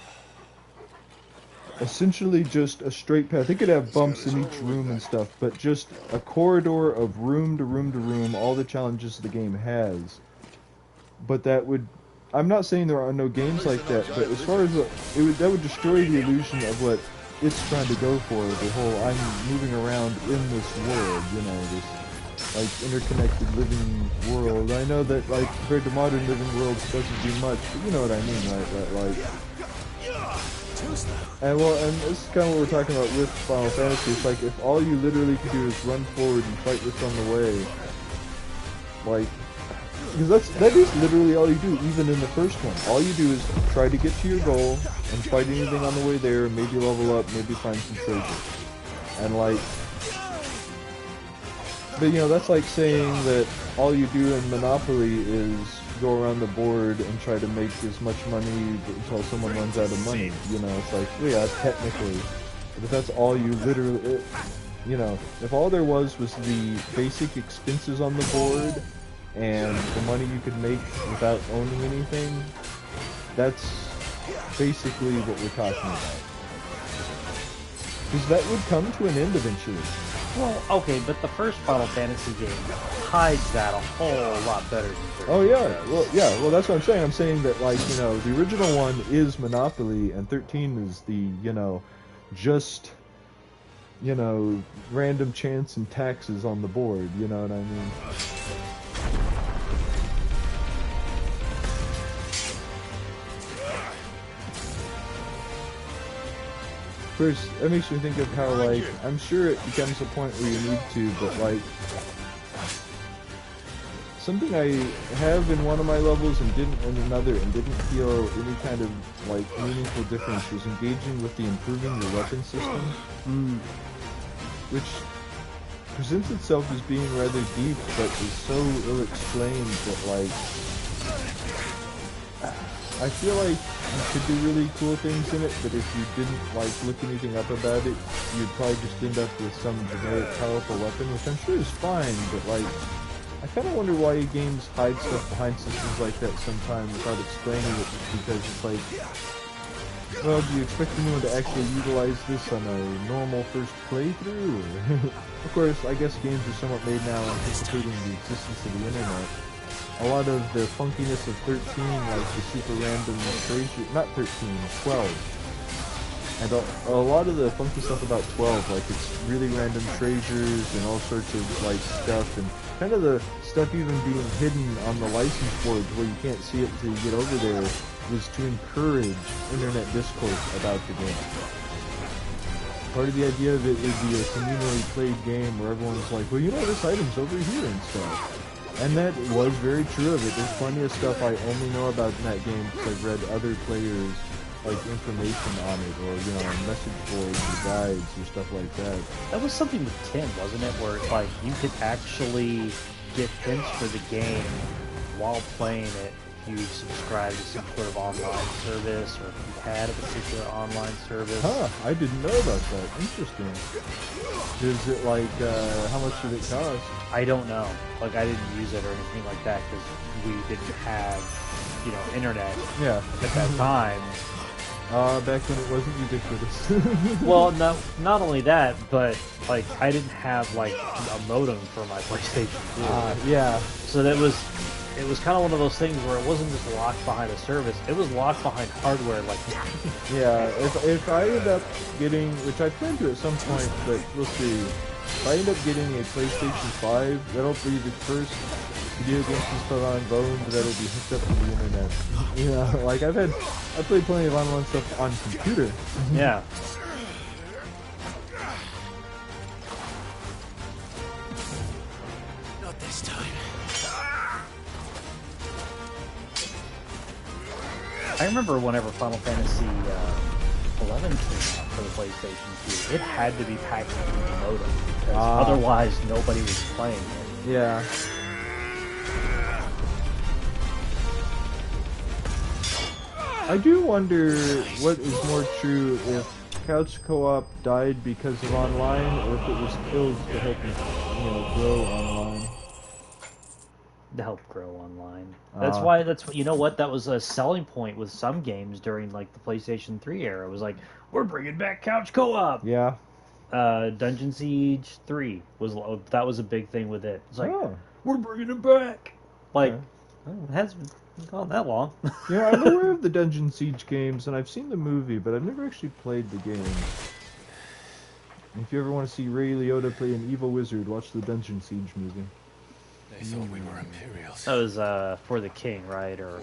Speaker 2: essentially just a straight path. It could have bumps in each room and stuff, but just a corridor of room to room to room, all the challenges the game has. But that would... I'm not saying there are no games like that, but as far as that would destroy the illusion of what it's trying to go for, the whole I'm moving around in this world, you know, this like interconnected living world. I know that like compared to modern living worlds it doesn't do much, but you know what I mean, right? Like and this is kind of what we're talking about with Final Fantasy. It's like if all you literally could do is run forward and fight what's on the way, like, because that is literally all you do, even in the first one. All you do is try to get to your goal and fight anything on the way there, maybe level up, maybe find some treasure. And like, but you know, that's like saying that all you do in Monopoly is go around the board and try to make as much money until someone runs out of money. You know, it's like, well, yeah, technically. But if that's all you literally, you know, if all there was the basic expenses on the board, and the money you could make without owning anything, that's basically what we're talking about. Because that would come to an end eventually.
Speaker 1: Well, okay, but the first Final Fantasy game hides that a whole lot better than 13.
Speaker 2: Oh yeah, well that's what I'm saying. I'm saying that, like, you know, the original one is Monopoly, and 13 is the, you know, just, you know, random chance and taxes on the board, you know what I mean? First, that makes me think of how, like, I'm sure it becomes a point where you need to, but, like, something I have in one of my levels and didn't in another, and didn't feel any kind of, like, meaningful difference, was engaging with the improving your weapon system, which presents itself as being rather deep, but is so ill-explained that, like, I feel like you could do really cool things in it, but if you didn't like look anything up about it, you'd probably just end up with some generic powerful weapon, which I'm sure is fine, but like, I kind of wonder why games hide stuff behind systems like that sometimes without explaining it, because it's like, well, do you expect anyone to actually utilize this on a normal first playthrough? Of course, I guess games are somewhat made now anticipating the existence of the internet. A lot of the funkiness of 13, like the super random treasure, not 13, 12. And a lot of the funky stuff about 12, like it's really random treasures and all sorts of like stuff, and kind of the stuff even being hidden on the license boards where you can't see it until you get over there, was to encourage internet discourse about the game. Part of the idea of it would be a communally played game where everyone's like, well, you know, this item's over here and stuff. And that was very true of it. There's plenty of stuff I only know about in that game because I've read other players' like information on it, or you know, message boards or guides or stuff like that.
Speaker 1: That was something with 10, wasn't it? Where like you could actually get hints for the game while playing it. You subscribe to some sort of online service, or if you had a particular online service.
Speaker 2: Huh, I didn't know about that. Interesting. Is it like, how much did it cost?
Speaker 1: I don't know. Like, I didn't use it or anything like that because we didn't have, you know, internet at that time.
Speaker 2: Back when it wasn't ubiquitous.
Speaker 1: Well, no, not only that, but, like, I didn't have, like, a modem for my PlayStation 2.
Speaker 2: Yeah.
Speaker 1: So that was... It was kind of one of those things where it wasn't just locked behind a service, it was locked behind hardware, like...
Speaker 2: Yeah, if I end up getting, which I plan to at some point, but we'll see. If I end up getting a PlayStation 5, that'll be the first video game system on Bones that'll be hooked up to the internet. You know, like I played plenty of online stuff on computer.
Speaker 1: Yeah.
Speaker 12: Not this time.
Speaker 1: I remember whenever Final Fantasy 11 came out for the PlayStation 2, it had to be packaged with the modem, because otherwise nobody was playing it.
Speaker 2: Yeah. I do wonder what is more true, if couch co-op died because of online, or if it was killed to help you grow online.
Speaker 1: To help grow online. You know what, that was a selling point with some games during like the PlayStation 3 era. It was like, we're bringing back couch co-op.
Speaker 2: Yeah.
Speaker 1: Dungeon Siege 3 was a big thing with it. It's like, we're bringing it back. Like, it hasn't gone that long.
Speaker 2: Yeah, I'm aware of the Dungeon Siege games, and I've seen the movie, but I've never actually played the game. If you ever want to see Ray Liotta play an evil wizard, watch the Dungeon Siege movie.
Speaker 12: They thought we were Imperials.
Speaker 1: That was for the king, right? Or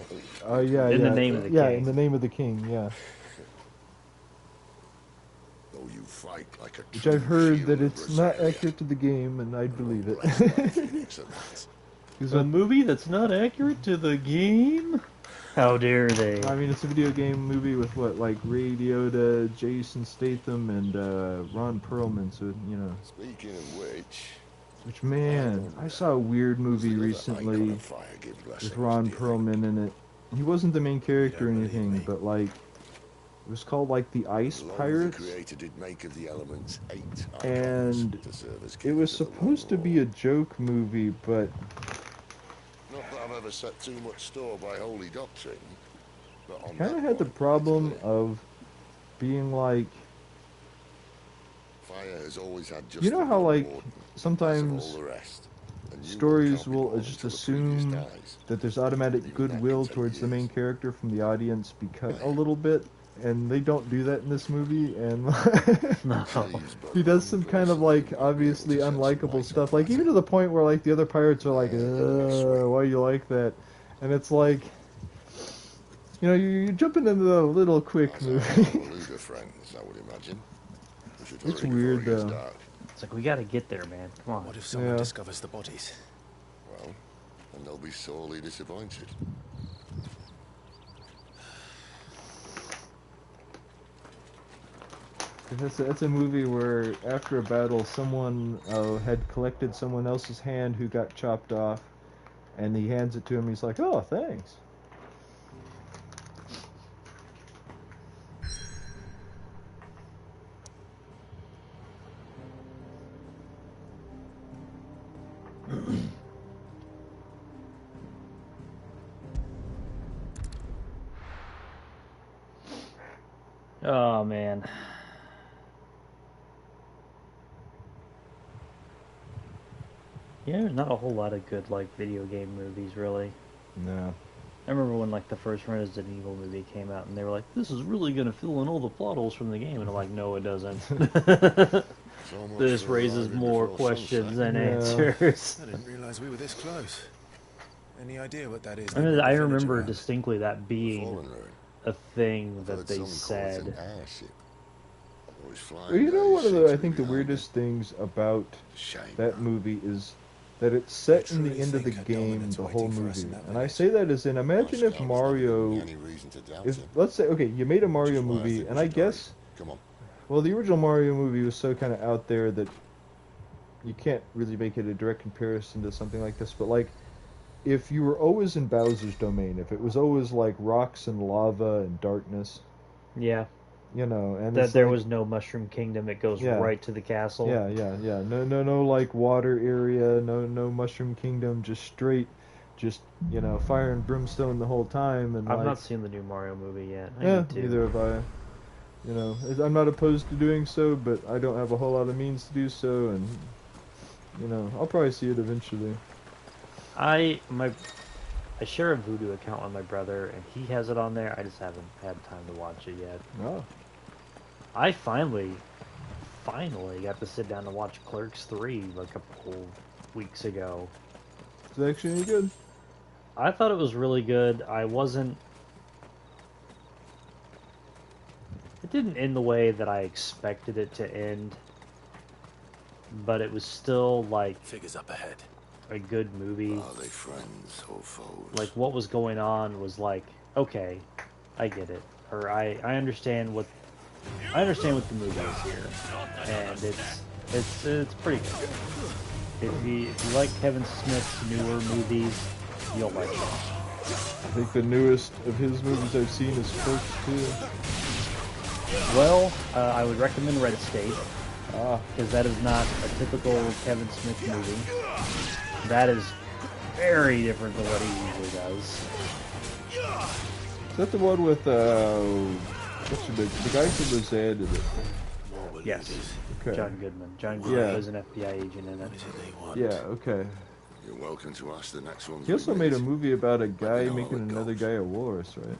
Speaker 2: yeah,
Speaker 1: in the name of the king.
Speaker 2: Yeah, in the name of the king. Yeah.
Speaker 19: Though you fight like a
Speaker 2: Which I've heard that it's not accurate to the game, and I'd believe it.
Speaker 1: Is a movie that's not accurate to the game? How dare they?
Speaker 2: I mean, it's a video game movie with what, like Ray Liotta, Jason Statham, and Ron Perlman. So you know.
Speaker 19: Speaking of which.
Speaker 2: Which, man, I saw a weird movie recently with Ron Perlman in it. He wasn't the main character or anything, but like, it was called like The Ice Pirates. And it was supposed to be a joke movie, but...
Speaker 19: Not that I've ever set too much store by holy doctrine, but on
Speaker 2: kind of had the problem of being like...
Speaker 19: Fire has always had just
Speaker 2: you know how like sometimes stories will just assume that there's automatic goodwill towards the main character from the audience because a little bit, and they don't do that in this movie, and he does some kind of like obviously unlikable stuff, like even to the point where like the other pirates are like, why you like that? And it's like, you know, you're jumping into the little quick movie.
Speaker 19: friends, I would imagine.
Speaker 2: It's weird though.
Speaker 1: It's like, we gotta get there, man. Come on.
Speaker 12: What if someone discovers the bodies?
Speaker 19: Well, and they'll be sorely disappointed.
Speaker 2: That's a movie where after a battle, someone had collected someone else's hand who got chopped off, and he hands it to him. He's like, "Oh, thanks."
Speaker 1: Oh man. Yeah, there's not a whole lot of good like video game movies really.
Speaker 2: No.
Speaker 1: I remember when like the first Resident Evil movie came out and they were like, this is really gonna fill in all the plot holes from the game, and I'm like, no it doesn't. This raises more questions than answers.
Speaker 12: I didn't realize we were this close. Any idea what that is?
Speaker 1: I remember distinctly that being a thing that they said.
Speaker 2: Well, you know, one of the, I think the weirdest things about that movie is that it's set in the end of the game, the whole movie. And I say that as in, imagine if Mario, let's say, okay, you made a Mario movie, and I guess, well, the original Mario movie was so kind of out there that you can't really make it a direct comparison to something like this, but like, if you were always in Bowser's domain, if it was always like rocks and lava and darkness,
Speaker 1: yeah,
Speaker 2: you know, and
Speaker 1: that there was no Mushroom Kingdom, it goes right to the castle.
Speaker 2: Yeah. No, like water area, no Mushroom Kingdom, just straight, just you know, fire and brimstone the whole time. And
Speaker 1: I've
Speaker 2: like,
Speaker 1: not seen the new Mario movie yet.
Speaker 2: Neither have I. You know, I'm not opposed to doing so, but I don't have a whole lot of means to do so, and you know, I'll probably see it eventually.
Speaker 1: I share a Voodoo account with my brother, and he has it on there. I just haven't had time to watch it yet.
Speaker 2: Oh.
Speaker 1: I finally got to sit down and watch Clerks 3 like a couple weeks ago.
Speaker 2: Is it actually any good?
Speaker 1: I thought it was really good. It didn't end the way that I expected it to end, but it was still like
Speaker 12: figures up ahead.
Speaker 1: A good movie.
Speaker 19: Are they friends or foes?
Speaker 1: Like what was going on was like, okay, I get it, or I understand what the movie is here, and it's pretty good. If you like Kevin Smith's newer movies, you'll like it.
Speaker 2: I think the newest of his movies I've seen is Clerks 2.
Speaker 1: Well, I would recommend Red State, because that is not a typical Kevin Smith movie. That is very different than what he usually does.
Speaker 2: Is that the one with, what's your name? The guy from Roseanne in it?
Speaker 1: Yes.
Speaker 2: Okay.
Speaker 1: John Goodman. John Goodman was an FBI agent in it.
Speaker 2: Yeah, okay.
Speaker 19: You're welcome to ask the next one.
Speaker 2: He also made a movie about a guy making another guy a walrus, right?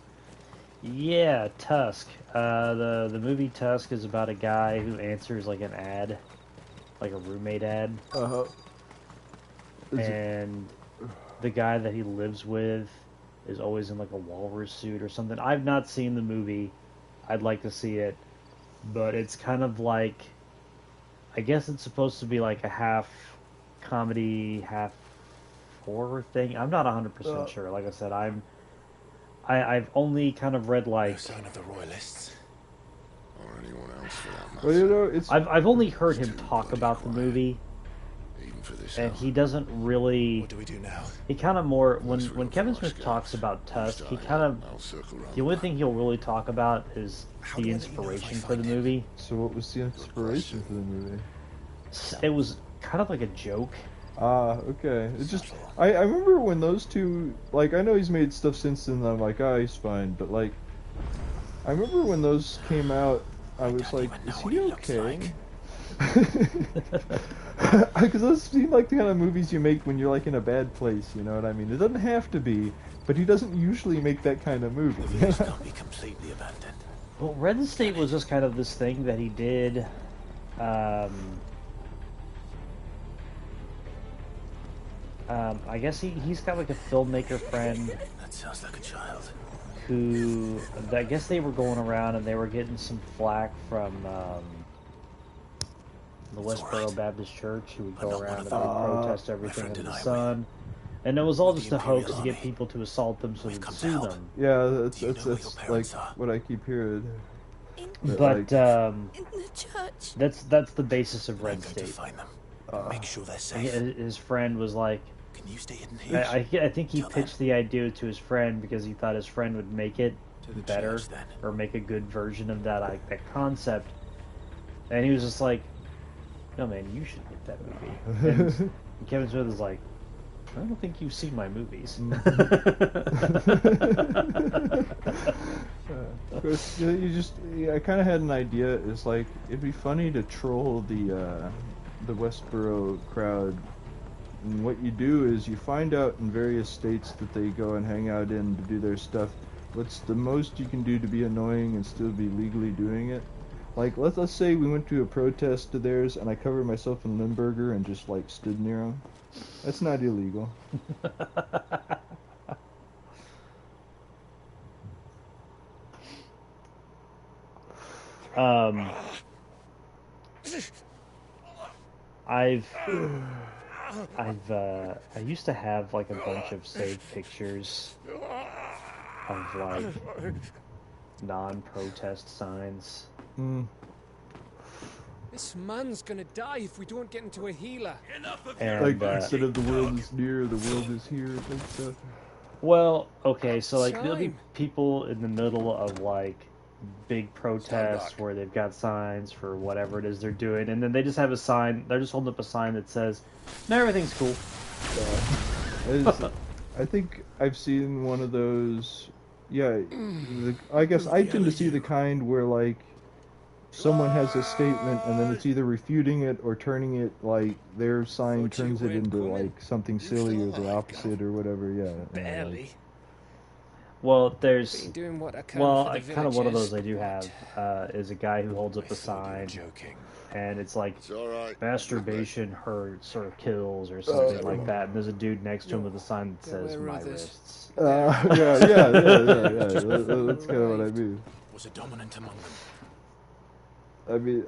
Speaker 1: Yeah, Tusk. The movie Tusk is about a guy who answers like an ad, like a roommate ad. And the guy that he lives with is always in like a walrus suit or something. I've not seen the movie. I'd like to see it, but it's kind of like, I guess it's supposed to be like a half comedy, half horror thing. I'm not 100% sure. Like I said, I've only kind of read like.
Speaker 12: No sign of the royalists.
Speaker 19: Or anyone else for that matter.
Speaker 2: Well, you know, it's.
Speaker 1: I've only heard him talk about the movie. And he doesn't really.
Speaker 12: What do we do now?
Speaker 1: He kind of more when Kevin Smith talks about Tusk, he kind of the only thing he'll really talk about is the inspiration for the movie.
Speaker 2: So what was the inspiration for the movie?
Speaker 1: It was kind of like a joke.
Speaker 2: Okay. It just I remember when those two, like, I know he's made stuff since then that I'm like, he's fine, but like I remember when those came out, I was like, is he okay? Because those seem like the kind of movies you make when you're like in a bad place, you know what I mean? It doesn't have to be, but he doesn't usually make that kind of movie.
Speaker 12: Reviews can't be completely abandoned.
Speaker 1: Well, Red State was just kind of this thing that he did. I guess he's got like a filmmaker friend.
Speaker 12: That sounds like a child.
Speaker 1: Who, I guess they were going around and they were getting some flack from the Westboro Baptist Church, who would go around and protest everything under the sun. And it was all just a hoax to get people to assault them so they'd sue them.
Speaker 2: Yeah, that's like what I keep hearing.
Speaker 1: But
Speaker 7: in the church.
Speaker 1: That's the basis of Red State.
Speaker 12: Find them. Make sure they're safe.
Speaker 1: His friend was like,
Speaker 12: "Can you stay hidden here?"
Speaker 1: I think he pitched the idea to his friend because he thought his friend would make it better or make a good version of that concept. And he was just like, "No, man, you should get that movie." And Kevin Smith is like, I don't think you've seen my movies.
Speaker 2: Of course, I kind of had an idea. It's like it'd be funny to troll the Westboro crowd. And what you do is you find out in various states that they go and hang out in to do their stuff. What's the most you can do to be annoying and still be legally doing it? Like, let's say we went to a protest to theirs and I covered myself in Limburger and just, like, stood near them. That's not illegal.
Speaker 1: I used to have, like, a bunch of saved pictures of, like, non-protest signs.
Speaker 18: This man's gonna die if we don't get into a healer. Enough of
Speaker 2: like, instead of the world is near, the world is here, and stuff.
Speaker 1: Well, okay, so, like, there'll be people in the middle of, like, big protests where they've got signs for whatever it is they're doing, and then they just have a sign, they're just holding up a sign that says, no, everything's cool.
Speaker 2: I think I've seen one of those, I guess I tend to see the kind where, like, someone has a statement and then it's either refuting it or turning it, like, their sign turns it into, like, something silly or the opposite or whatever,
Speaker 18: Barely.
Speaker 2: Like,
Speaker 1: well, there's...
Speaker 18: Doing what I can
Speaker 1: well,
Speaker 18: for the
Speaker 1: kind of one of
Speaker 18: villagers,
Speaker 1: those I do have is a guy who holds up a sign, and it's like, masturbation hurts or kills or something like that, and there's a dude next to him with a sign that says, my wrists.
Speaker 2: yeah. That's kind of what I mean.
Speaker 17: Was a dominant among them.
Speaker 2: I mean,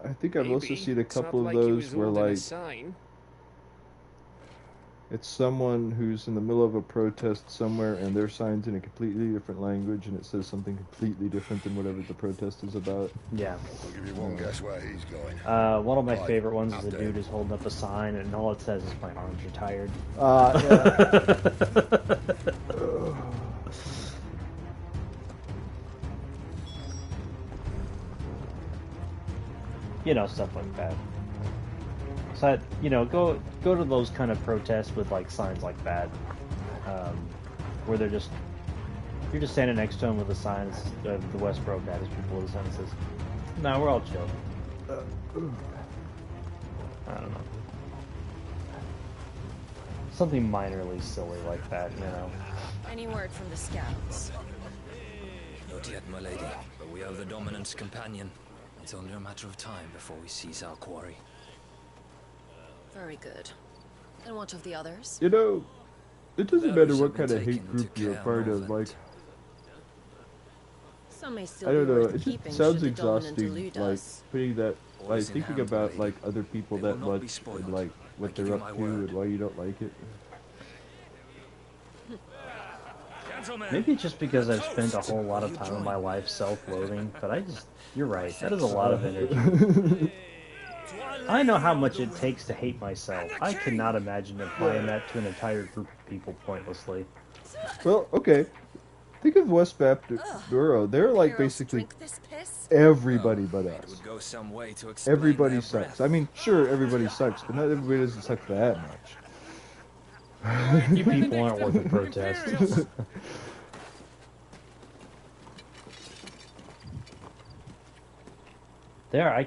Speaker 2: I think I've also seen a couple of those where, like, it's someone who's in the middle of a protest somewhere and their sign's in a completely different language and it says something completely different than whatever the protest is about.
Speaker 1: Yeah.
Speaker 19: I'll give you one guess where he's going.
Speaker 1: One of my favorite ones is a dude who's holding up a sign and all it says is, my arms are tired. You know, stuff like that. So, you know, go to those kind of protests with, like, signs like that, where you're just standing next to them with a sign of the Westboro Baptist people with a sign that says, no, we're all chill. I don't know. Something minorly silly like that, you know.
Speaker 5: Any word from the scouts?
Speaker 16: Not yet, my lady, but we have the Dominant's companion. It's only a matter of time before we seize our quarry.
Speaker 5: Very good. And what of the others?
Speaker 2: You know, it doesn't matter what kind of hate group you're a part of, like...
Speaker 5: Some may still
Speaker 2: I don't
Speaker 5: be
Speaker 2: know,
Speaker 5: worth
Speaker 2: it
Speaker 5: keeping
Speaker 2: just sounds
Speaker 5: should the dominant
Speaker 2: exhausting,
Speaker 5: elude
Speaker 2: like,
Speaker 5: us.
Speaker 2: putting that, like, thinking about, like, other people that much, and, like, what they're up to and why you don't like it.
Speaker 1: Maybe it's just because I've spent a whole lot of time in my life self-loathing, but you're right, that is a lot of energy. I know how much it takes to hate myself. I cannot imagine applying that to an entire group of people pointlessly.
Speaker 2: Well, okay. Think of West Baptist Duro. They're like basically everybody but us. Everybody sucks. I mean, sure, everybody sucks, but not everybody doesn't suck that much.
Speaker 1: You people aren't worth a protest.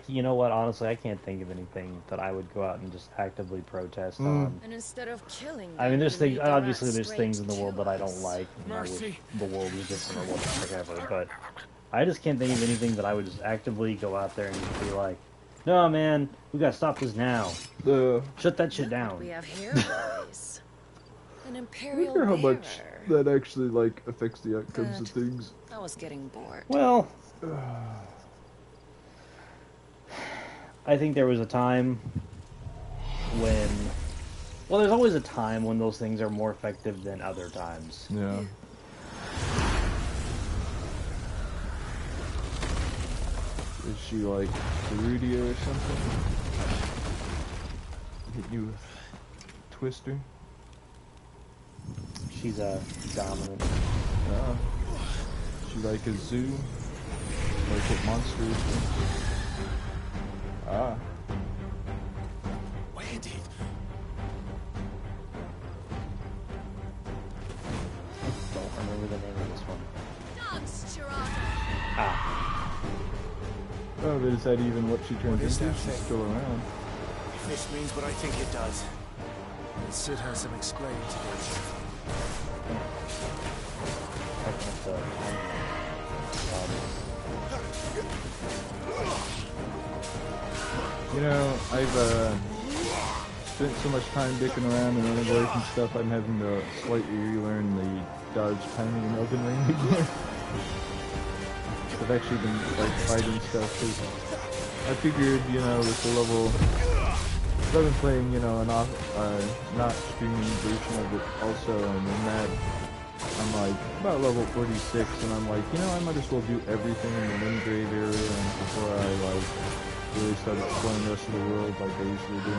Speaker 1: You know what, honestly, I can't think of anything that I would go out and just actively protest on.
Speaker 5: And instead of killing them,
Speaker 1: I mean, there's
Speaker 5: you
Speaker 1: things,
Speaker 5: make our
Speaker 1: obviously
Speaker 5: acts
Speaker 1: there's things in the
Speaker 5: straight
Speaker 1: world
Speaker 5: to
Speaker 1: that I don't
Speaker 5: us.
Speaker 1: like, and I wish the world was different or whatever, but I just can't think of anything that I would just actively go out there and just be like, no man, we gotta stop this now. Shut that shit down.
Speaker 5: We have here, boys. An
Speaker 2: I
Speaker 5: imperial
Speaker 2: wonder how
Speaker 5: bearer.
Speaker 2: much that actually, like, affects the outcomes of things.
Speaker 5: I was getting bored.
Speaker 1: Well, I think there was a time when... Well, there's always a time when those things are more effective than other times.
Speaker 2: Yeah. Is she like Cerudia or something? Hit you with Twister?
Speaker 1: She's a dominant.
Speaker 2: She like a zoo? Like hit monsters?
Speaker 17: Where did?
Speaker 2: But is that even what she turns into? She's still around.
Speaker 17: If this means what I think it does,
Speaker 16: Sid has some explaining to do.
Speaker 2: You know, I've spent so much time dicking around and running away from stuff, I'm having to slightly relearn the dodge timing in Elden Ring again. I've actually been like fighting stuff because I figured, you know, with the level, I've been playing, you know, not streaming version of it also, and in that I'm like about level 46, and I'm like, you know, I might as well do everything in the Lingrave area and before I like really start exploring the rest of the world like I usually do.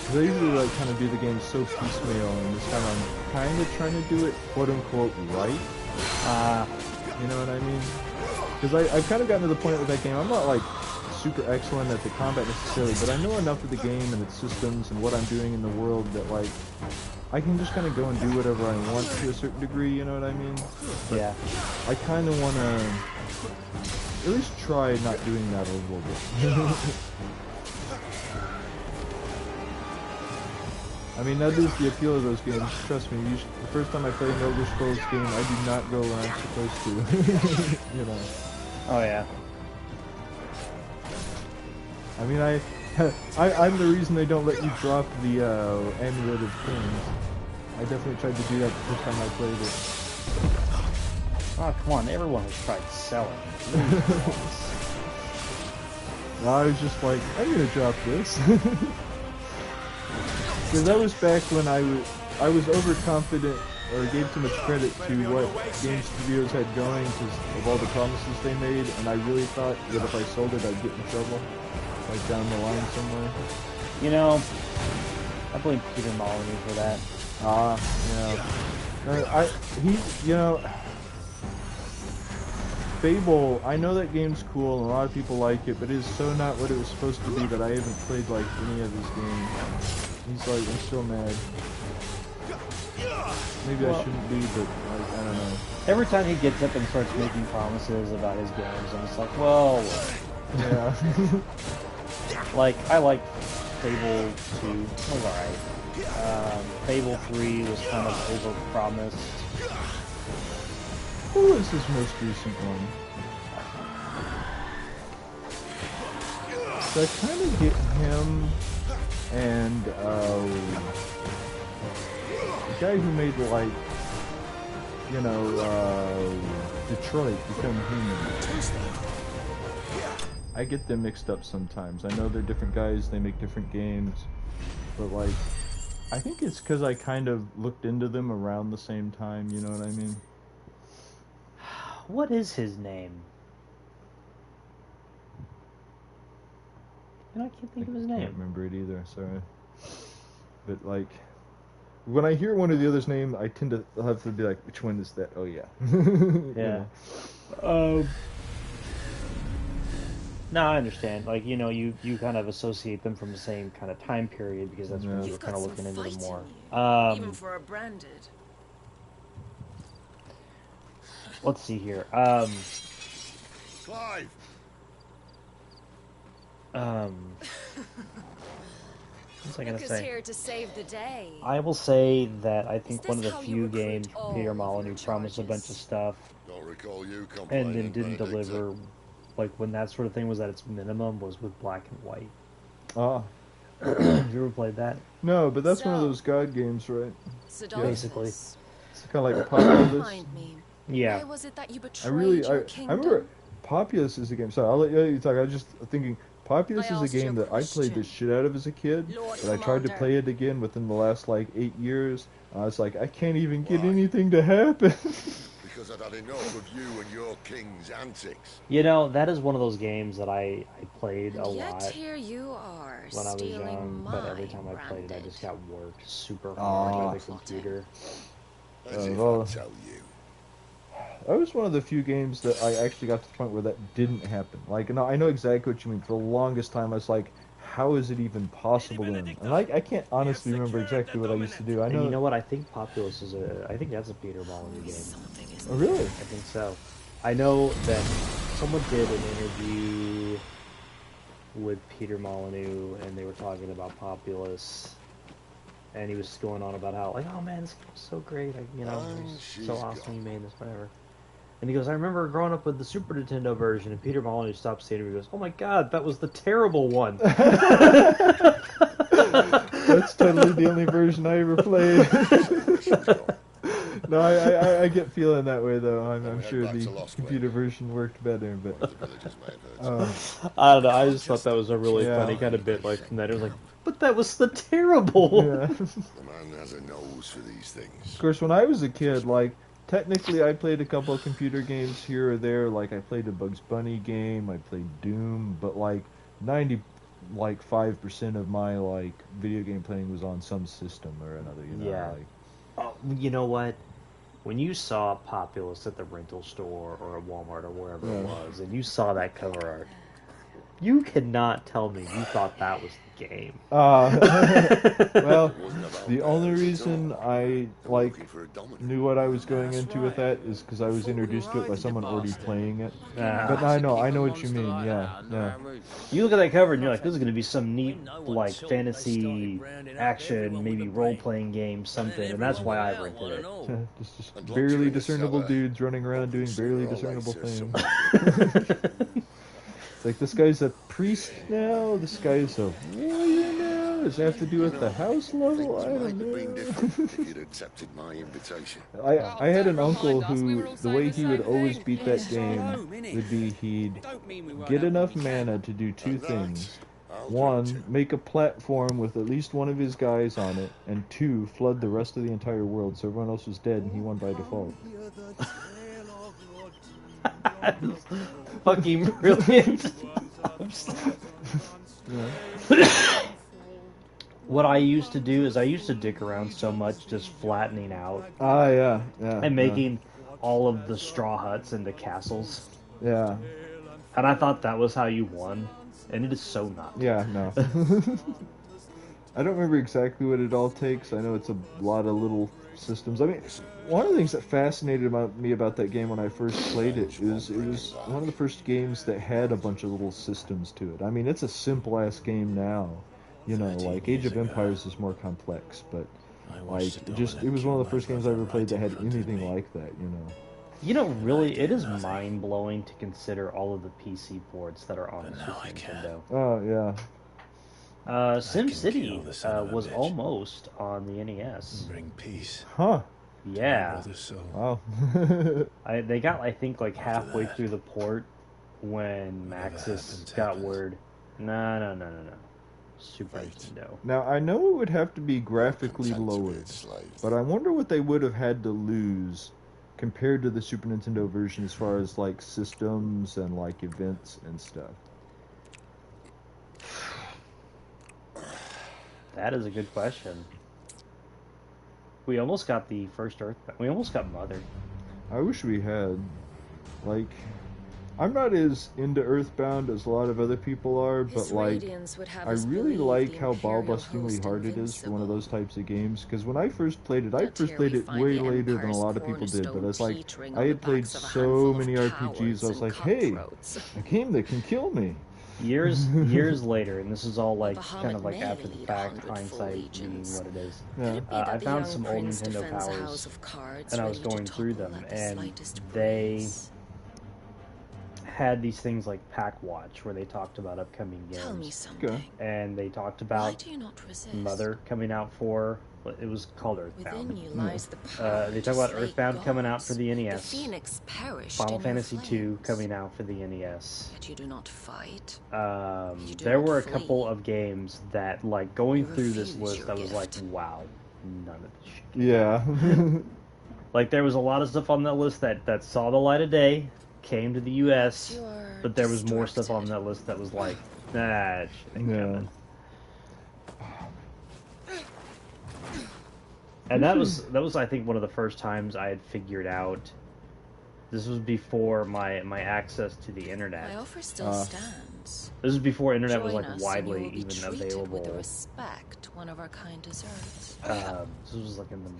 Speaker 2: Because I usually like kind of do the game so piecemeal, and this time I'm kind of trying to do it quote unquote right. You know what I mean? Because I've kind of gotten to the point with that game, I'm not like super excellent at the combat necessarily, but I know enough of the game and its systems and what I'm doing in the world that like I can just kind of go and do whatever I want to a certain degree, you know what I mean? But yeah. I kind of want to at least try not doing that a little bit. I mean, that is the appeal of those games. Trust me, the first time I played an Elder Scrolls game, I do not go where I'm supposed to. You know.
Speaker 1: Oh yeah.
Speaker 2: I mean, I'm the reason they don't let you drop the Amulet of Kings. I definitely tried to do that the first time I played it.
Speaker 1: Oh come on, everyone has tried selling.
Speaker 2: Well, I was just like, I'm gonna drop this. Because that was back when I was overconfident, or gave too much credit to what game studios had going because of all the promises they made, and I really thought that if I sold it I'd get in trouble, like down the line somewhere.
Speaker 1: You know, I blame Peter Molyneux for that.
Speaker 2: Yeah. You know, Fable, I know that game's cool and a lot of people like it, but it is so not what it was supposed to be that I haven't played like any of his games. He's like, I'm still mad. Maybe I shouldn't be, but like, I don't know.
Speaker 1: Every time he gets up and starts making promises about his games, I'm just like, well,
Speaker 2: yeah.
Speaker 1: Like, I like Fable 2, it was alright. Fable 3 was kind of over-promised.
Speaker 2: Who was his most recent one? So I kind of get him and the guy who made like, you know, Detroit Become Human. I get them mixed up sometimes. I know they're different guys, they make different games, but like, I think it's because I kind of looked into them around the same time, you know what I mean?
Speaker 1: What is his name? I can't think of his name.
Speaker 2: I can't remember it either, sorry. But like, when I hear one of the other's name, I tend to have to be like, which one is that? Oh yeah.
Speaker 1: Yeah. No, I understand. Like, you know, you kind of associate them from the same kind of time period because that's when you were kind of looking into them more.
Speaker 5: Even for a branded.
Speaker 1: Let's see here.
Speaker 19: Clive.
Speaker 1: What was I gonna
Speaker 5: Luke is
Speaker 1: say?
Speaker 5: here to save the day.
Speaker 1: I will say that I think one of the few games Peter Molyneux promised a bunch of stuff
Speaker 19: Don't recall you
Speaker 1: and then didn't deliver, like when that sort of thing was at its minimum, was with Black and White.
Speaker 2: Ah.
Speaker 1: Have you ever played that?
Speaker 2: No, but that's one of those God games, right?
Speaker 1: Basically.
Speaker 2: It's kind of like Populous.
Speaker 1: Yeah.
Speaker 5: Why was it that you
Speaker 2: I remember
Speaker 5: kingdom?
Speaker 2: Populous is a game. Sorry, I'll let you talk. I was just thinking, Populous is a game that I played the shit out of as a kid, but I tried to play it again within the last like 8 years. And I was like, I can't even get anything to happen.
Speaker 19: Because I'd had enough of you and your king's antics.
Speaker 1: You know, that is one of those games that I played a
Speaker 5: Yet
Speaker 1: lot
Speaker 5: here you are,
Speaker 1: when I was young, but every time I played it, I just got worked super hard by the computer.
Speaker 19: As if I tell you.
Speaker 2: That was one of the few games that I actually got to the point where that didn't happen. Like, no, I know exactly what you mean. For the longest time, I was like, how is it even possible to him? And I can't honestly remember exactly what I used to do. I know.
Speaker 1: And you know what? I think Populous is I think that's a Peter Molyneux game.
Speaker 2: Oh, really?
Speaker 1: I think so. I know that someone did an interview with Peter Molyneux, and they were talking about Populous, and he was going on about how, like, oh man, this game was so great, like, you know, it was so awesome you made this, whatever. And he goes, I remember growing up with the Super Nintendo version, and Peter Molyneux stops the interview and goes, oh my god, that was the terrible one.
Speaker 2: That's totally the only version I ever played. No, I get feeling that way though. I'm sure the computer version worked better, but
Speaker 1: I don't know. I just thought that was a really funny kind of bit, like from that. It was like, but that was the terrible.
Speaker 2: Yeah.
Speaker 19: The man has a nose for these things.
Speaker 2: Of course, when I was a kid, like technically, I played a couple of computer games here or there. Like I played a Bugs Bunny game, I played Doom, but like 5% of my like video game playing was on some system or another. You know,
Speaker 1: yeah.
Speaker 2: Like,
Speaker 1: you know what? When you saw Populous at the rental store or at Walmart or wherever it was, and you saw that cover art, you could not tell me you thought that was the game.
Speaker 2: Well, the only reason I knew what I was going into with that is because I was introduced to it by someone already playing it. But I know what you mean. Yeah.
Speaker 1: You look at that cover and you're like, this is going to be some neat, like, fantasy, action, maybe role-playing game, something, and that's why I rented it.
Speaker 2: Just barely discernible dudes running around doing barely discernible things. It's like, this guy's a priest now, this guy's a warrior now, does it have to do with the house level? I don't know.
Speaker 19: If you'd accepted my invitation.
Speaker 2: I had an uncle who, the way he would always beat that game would be he'd get enough mana to do two things. One, make a platform with at least one of his guys on it, and two, flood the rest of the entire world so everyone else was dead and he won by default.
Speaker 1: Fucking brilliant. What I used to do is I used to dick around so much just flattening out.
Speaker 2: Yeah.
Speaker 1: And making all of the straw huts into castles.
Speaker 2: Yeah.
Speaker 1: And I thought that was how you won. And it is so not.
Speaker 2: Yeah, no. I don't remember exactly what it all takes. I know it's a lot of little systems. I mean, one of the things that fascinated me about that game when I first played it is it was one of the first games that had a bunch of little systems to it. I mean, it's a simple-ass game now. You know, like Age of Empires is more complex, but like it was one of the first games I ever played that had anything like that, you know.
Speaker 1: You know, really, it is mind-blowing to consider all of the PC ports that are on the Super Nintendo.
Speaker 2: Oh, yeah.
Speaker 1: SimCity was almost on the NES.
Speaker 12: Bring peace.
Speaker 2: Huh.
Speaker 1: Yeah.
Speaker 2: Wow.
Speaker 1: They got, I think, like halfway through the port when Maxis got word. No. Super Nintendo.
Speaker 2: Now, I know it would have to be graphically lowered, but I wonder what they would have had to lose compared to the Super Nintendo version as far as, like, systems and, like, events and stuff.
Speaker 1: That is a good question. We almost got the first Earthbound. We almost got Mother.
Speaker 2: I wish we had. Like, I'm not as into Earthbound as a lot of other people are, but like, I really like how ball-bustingly hard it is for one of those types of games. Because when I first played it, way later than a lot of people did. But it's like, I had played so many RPGs, I was like, hey, a game that can kill me.
Speaker 1: Years later, and this is all like kind of like after the fact, hindsight being what it is.
Speaker 2: Yeah.
Speaker 1: I found some old Nintendo Powers, and I was going through them, and they had these things like Pack Watch, where they talked about upcoming games.
Speaker 5: Tell me something.
Speaker 1: And they talked about
Speaker 5: Why do you not resist?
Speaker 1: Mother coming out for. It was called Earthbound.
Speaker 5: Within you lies the power
Speaker 1: they talk
Speaker 5: to
Speaker 1: about
Speaker 5: slay
Speaker 1: Earthbound
Speaker 5: gods.
Speaker 1: coming out for the NES.
Speaker 5: The Phoenix perished
Speaker 1: Final
Speaker 5: in your
Speaker 1: Fantasy II
Speaker 5: flames.
Speaker 1: coming out for the NES.
Speaker 5: Yet you do not fight. You do
Speaker 1: There
Speaker 5: not
Speaker 1: were a
Speaker 5: flee.
Speaker 1: couple of games that, like, going
Speaker 5: You
Speaker 1: through this
Speaker 5: refuse
Speaker 1: list,
Speaker 5: your
Speaker 1: I was like,
Speaker 5: gift.
Speaker 1: wow, none of this shit.
Speaker 2: Yeah.
Speaker 1: Like, there was a lot of stuff on that list that saw the light of day, came to the US, but there was more stuff on that list that was like, nah, that shit ain't coming. And that was I think one of the first times I had figured out. This was before my access to the internet.
Speaker 5: My offer still stands.
Speaker 1: This was before internet was
Speaker 5: Join
Speaker 1: like
Speaker 5: us
Speaker 1: widely
Speaker 5: and you will be
Speaker 1: even
Speaker 5: treated
Speaker 1: available.
Speaker 5: with the respect one of our kind deserves.
Speaker 1: This was like in the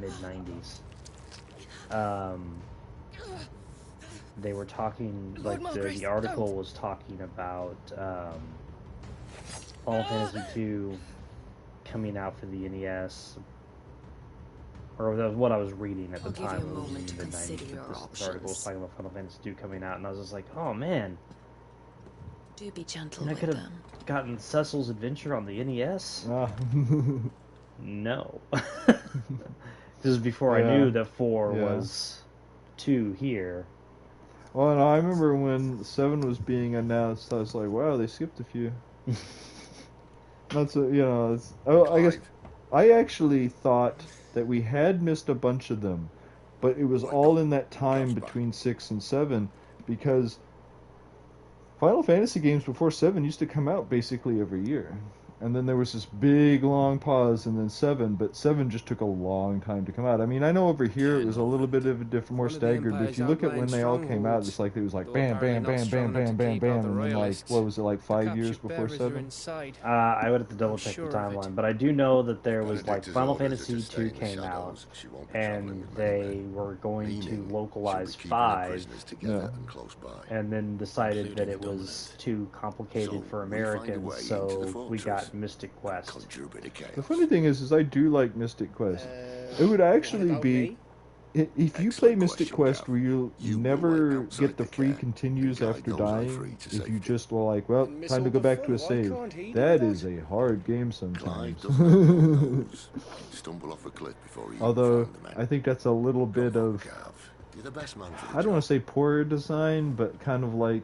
Speaker 1: mid-90s. they were talking, like the article was talking about Final Fantasy II coming out for the NES, or that was what I was reading at the time. It was in the mid-90s. This article was talking about Final Fantasy II coming out, and I was just like, oh man.
Speaker 5: Do be gentle
Speaker 1: I
Speaker 5: with
Speaker 1: could have
Speaker 5: them.
Speaker 1: gotten Cecil's Adventure on the NES. No. This is before I knew that 4 was 2 here.
Speaker 2: Well, and I remember when 7 was being announced, I was like, wow, they skipped a few. That's a, you know, it's, oh, I guess I actually thought that we had missed a bunch of them, but it was all in that time between 6 and 7, because Final Fantasy games before 7 used to come out basically every year. And then there was this big, long pause, and then 7, but 7 just took a long time to come out. I mean, I know over here it was a little bit of a different, more staggered, but if you look at when they all came out, it's like it was like bam, bam, bam, bam, bam, bam, bam, and then like, what was it, like 5 years before 7?
Speaker 1: I would have to double check the timeline, but I do know that there was like Final Fantasy II came out, and they were going to localize 5, and then decided that it was too complicated for Americans, so we got Mystic Quest.
Speaker 2: The funny thing is I do like Mystic Quest. It would actually be, if you play Mystic Quest where you never get the free continues after dying, if you just were like, well, time to go back to a save, that is a hard game sometimes. Although, I think that's a little bit of, I don't want to say poor design, but kind of like,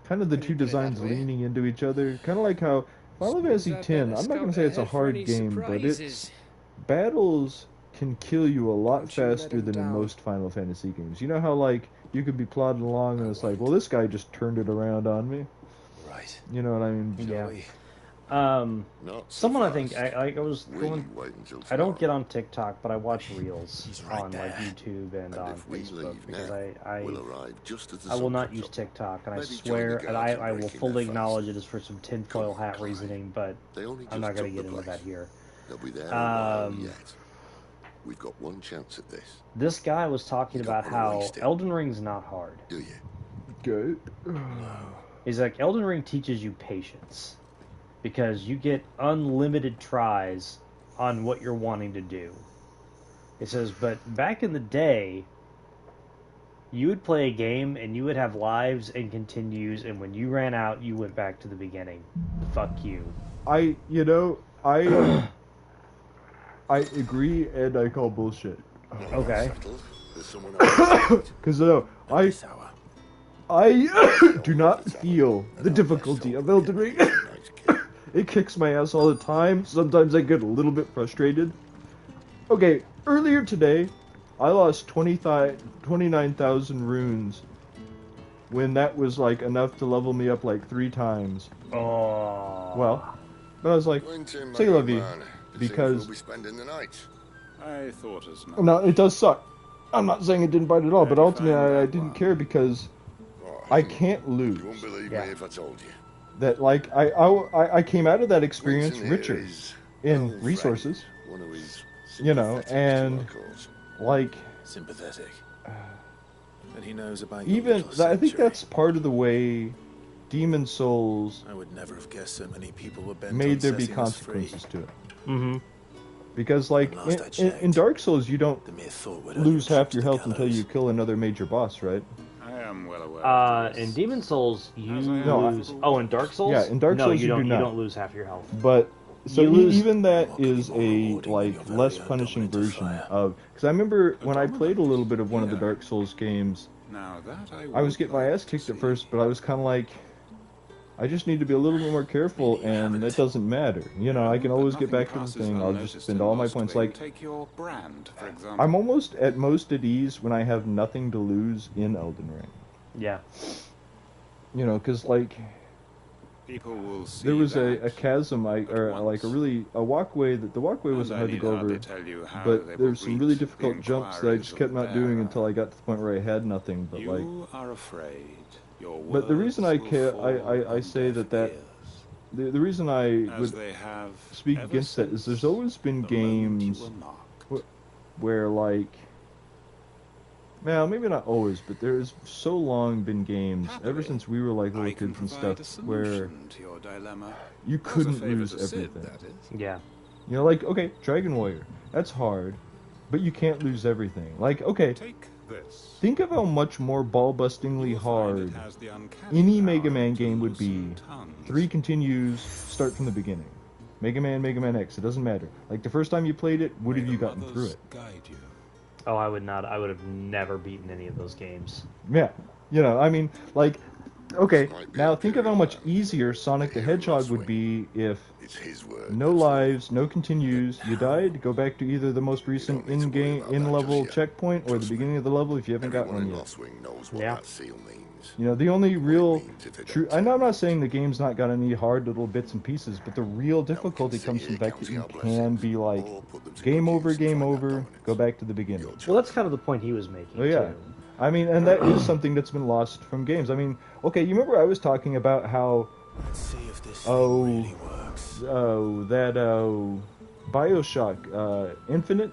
Speaker 2: kind of the two designs leaning into each other. Kind of like how Final Fantasy X, I'm not going to say it's a hard game, but its battles can kill you a lot faster than in most Final Fantasy games. You know how, like, you could be plodding along and it's like, well, this guy just turned it around on me.
Speaker 12: Right.
Speaker 2: You know what I mean?
Speaker 1: Yeah. Someone I think I was going. I don't get on TikTok, but I watch reels on like YouTube and on Facebook because I will not use TikTok, and I swear, and I will fully acknowledge it is for some tinfoil hat reasoning, but I'm not going to get into that here.
Speaker 19: We've got one chance at this.
Speaker 1: This guy was talking about how Elden Ring's not hard.
Speaker 19: Do you?
Speaker 2: Good.
Speaker 1: He's like, Elden Ring teaches you patience, because you get unlimited tries on what you're wanting to do. It says, but back in the day, you would play a game and you would have lives and continues, and when you ran out, you went back to the beginning. Fuck you.
Speaker 2: I agree, and I call bullshit.
Speaker 1: Okay.
Speaker 2: Because I do not feel the difficulty of Elden Ring. It kicks my ass all the time. Sometimes I get a little bit frustrated. Okay, earlier today, I lost 29,000 runes when that was like enough to level me up like 3 times.
Speaker 1: Oh.
Speaker 2: Well, but I was like, say la vie, because
Speaker 19: we'll be spending the night.
Speaker 9: I thought as much.
Speaker 2: No, it does suck. I'm not saying it didn't bite at all, but ultimately I didn't care because I can't lose.
Speaker 19: You won't believe me if I told you.
Speaker 2: That like I came out of that experience richer in resources, you know, and like
Speaker 12: sympathetic. And he knows about
Speaker 2: even I think that's part of the way Demon Souls
Speaker 12: I would never have guessed so many people were bent
Speaker 2: made
Speaker 12: on
Speaker 2: there be
Speaker 12: setting us
Speaker 2: consequences
Speaker 12: free.
Speaker 2: to it.
Speaker 1: Mm-hmm.
Speaker 2: Because like in Dark Souls, you don't lose half your health until you kill another major boss, right?
Speaker 9: I am well aware.
Speaker 1: In Demon Souls, you lose. Oh, in Dark Souls?
Speaker 2: Yeah, in Dark Souls
Speaker 1: you don't.
Speaker 2: do not.
Speaker 1: You don't lose half your health.
Speaker 2: But so
Speaker 1: You lose-
Speaker 2: even that is a like less punishing version of. Because I remember when I played a little bit of one of the Dark Souls games,
Speaker 9: Now that
Speaker 2: I was getting my ass kicked at first, but I was kind of like, I just need to be a little bit more careful, and it doesn't matter. You know, I can always get back to the thing. I'll just spend all my points. Like,
Speaker 9: take your brand, for example.
Speaker 2: I'm almost at most at ease when I have nothing to lose in Elden Ring.
Speaker 1: Yeah.
Speaker 2: You know, because like
Speaker 9: people will see
Speaker 2: there was
Speaker 9: that
Speaker 2: a chasm, or like a walkway that the walkway wasn't hard to go over, but there's some really difficult jumps that I just kept not doing until I got to the point where I had nothing. But like,
Speaker 9: you are afraid. Your
Speaker 2: but the reason I
Speaker 9: words
Speaker 2: say that the reason I would speak against that is there's always been games where like Well, maybe not always, but there's so long been games, ever since we were like little kids and stuff, where
Speaker 9: to your dilemma.
Speaker 2: you couldn't
Speaker 9: As a favour
Speaker 2: lose
Speaker 9: to Sid,
Speaker 2: everything.
Speaker 9: that is.
Speaker 1: Yeah.
Speaker 2: You know, like, okay, Dragon Warrior, that's hard, but you can't lose everything. Like, okay, think of how much more ball-bustingly hard any Mega Man game would be. 3 continues, start from the beginning. Mega Man X, it doesn't matter. Like, the first time you played it, would have you gotten through it?
Speaker 1: Oh, I would not. I would have never beaten any of those games.
Speaker 2: Yeah. You know, I mean, like, okay, now think of how much easier Sonic the Hedgehog would be if no lives, no continues, you died, go back to either the most recent in-level checkpoint or the beginning of the level if you haven't got one yet.
Speaker 19: Yeah.
Speaker 2: You know, the only real true... I know I'm not saying the game's not got any hard little bits and pieces, but the real difficulty comes from the fact that you can be like, game over, go back to the beginning.
Speaker 1: Well, that's kind of the point he was making,
Speaker 2: Oh, yeah.
Speaker 1: too.
Speaker 2: I mean, and that is something that's been lost from games. I mean, okay, you remember I was talking about how... Bioshock Infinite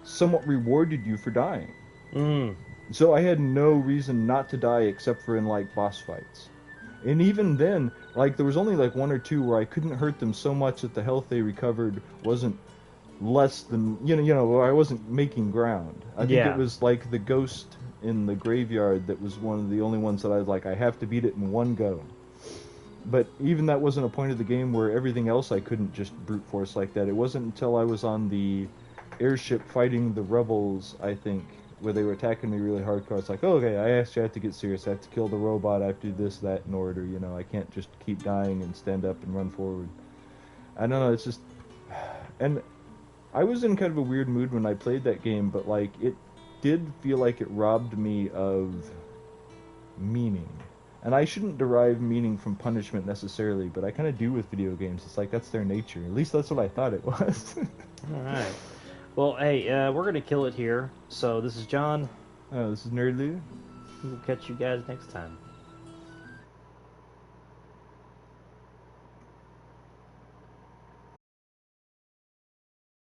Speaker 2: somewhat rewarded you for dying. So I had no reason not to die except for in, like, boss fights. And even then, like, there was only, like, 1 or 2 where I couldn't hurt them so much that the health they recovered wasn't less than, you know, I wasn't making ground. I think it was, like, the ghost in the graveyard that was one of the only ones that I was like, I have to beat it in one go. But even that wasn't a point of the game where everything else I couldn't just brute force like that. It wasn't until I was on the airship fighting the rebels, I think, where they were attacking me really hardcore. It's like, oh, okay, I actually have to get serious. I have to kill the robot. I have to do this, that in order. You know, I can't just keep dying and stand up and run forward. I don't know, it's just... And I was in kind of a weird mood when I played that game, but, like, it did feel like it robbed me of meaning. And I shouldn't derive meaning from punishment necessarily, but I kind of do with video games. It's like, that's their nature. At least that's what I thought it was.
Speaker 1: Alright. Well, hey, we're going to kill it here. So this is John.
Speaker 2: This is Nerdly.
Speaker 1: We'll catch you guys next time.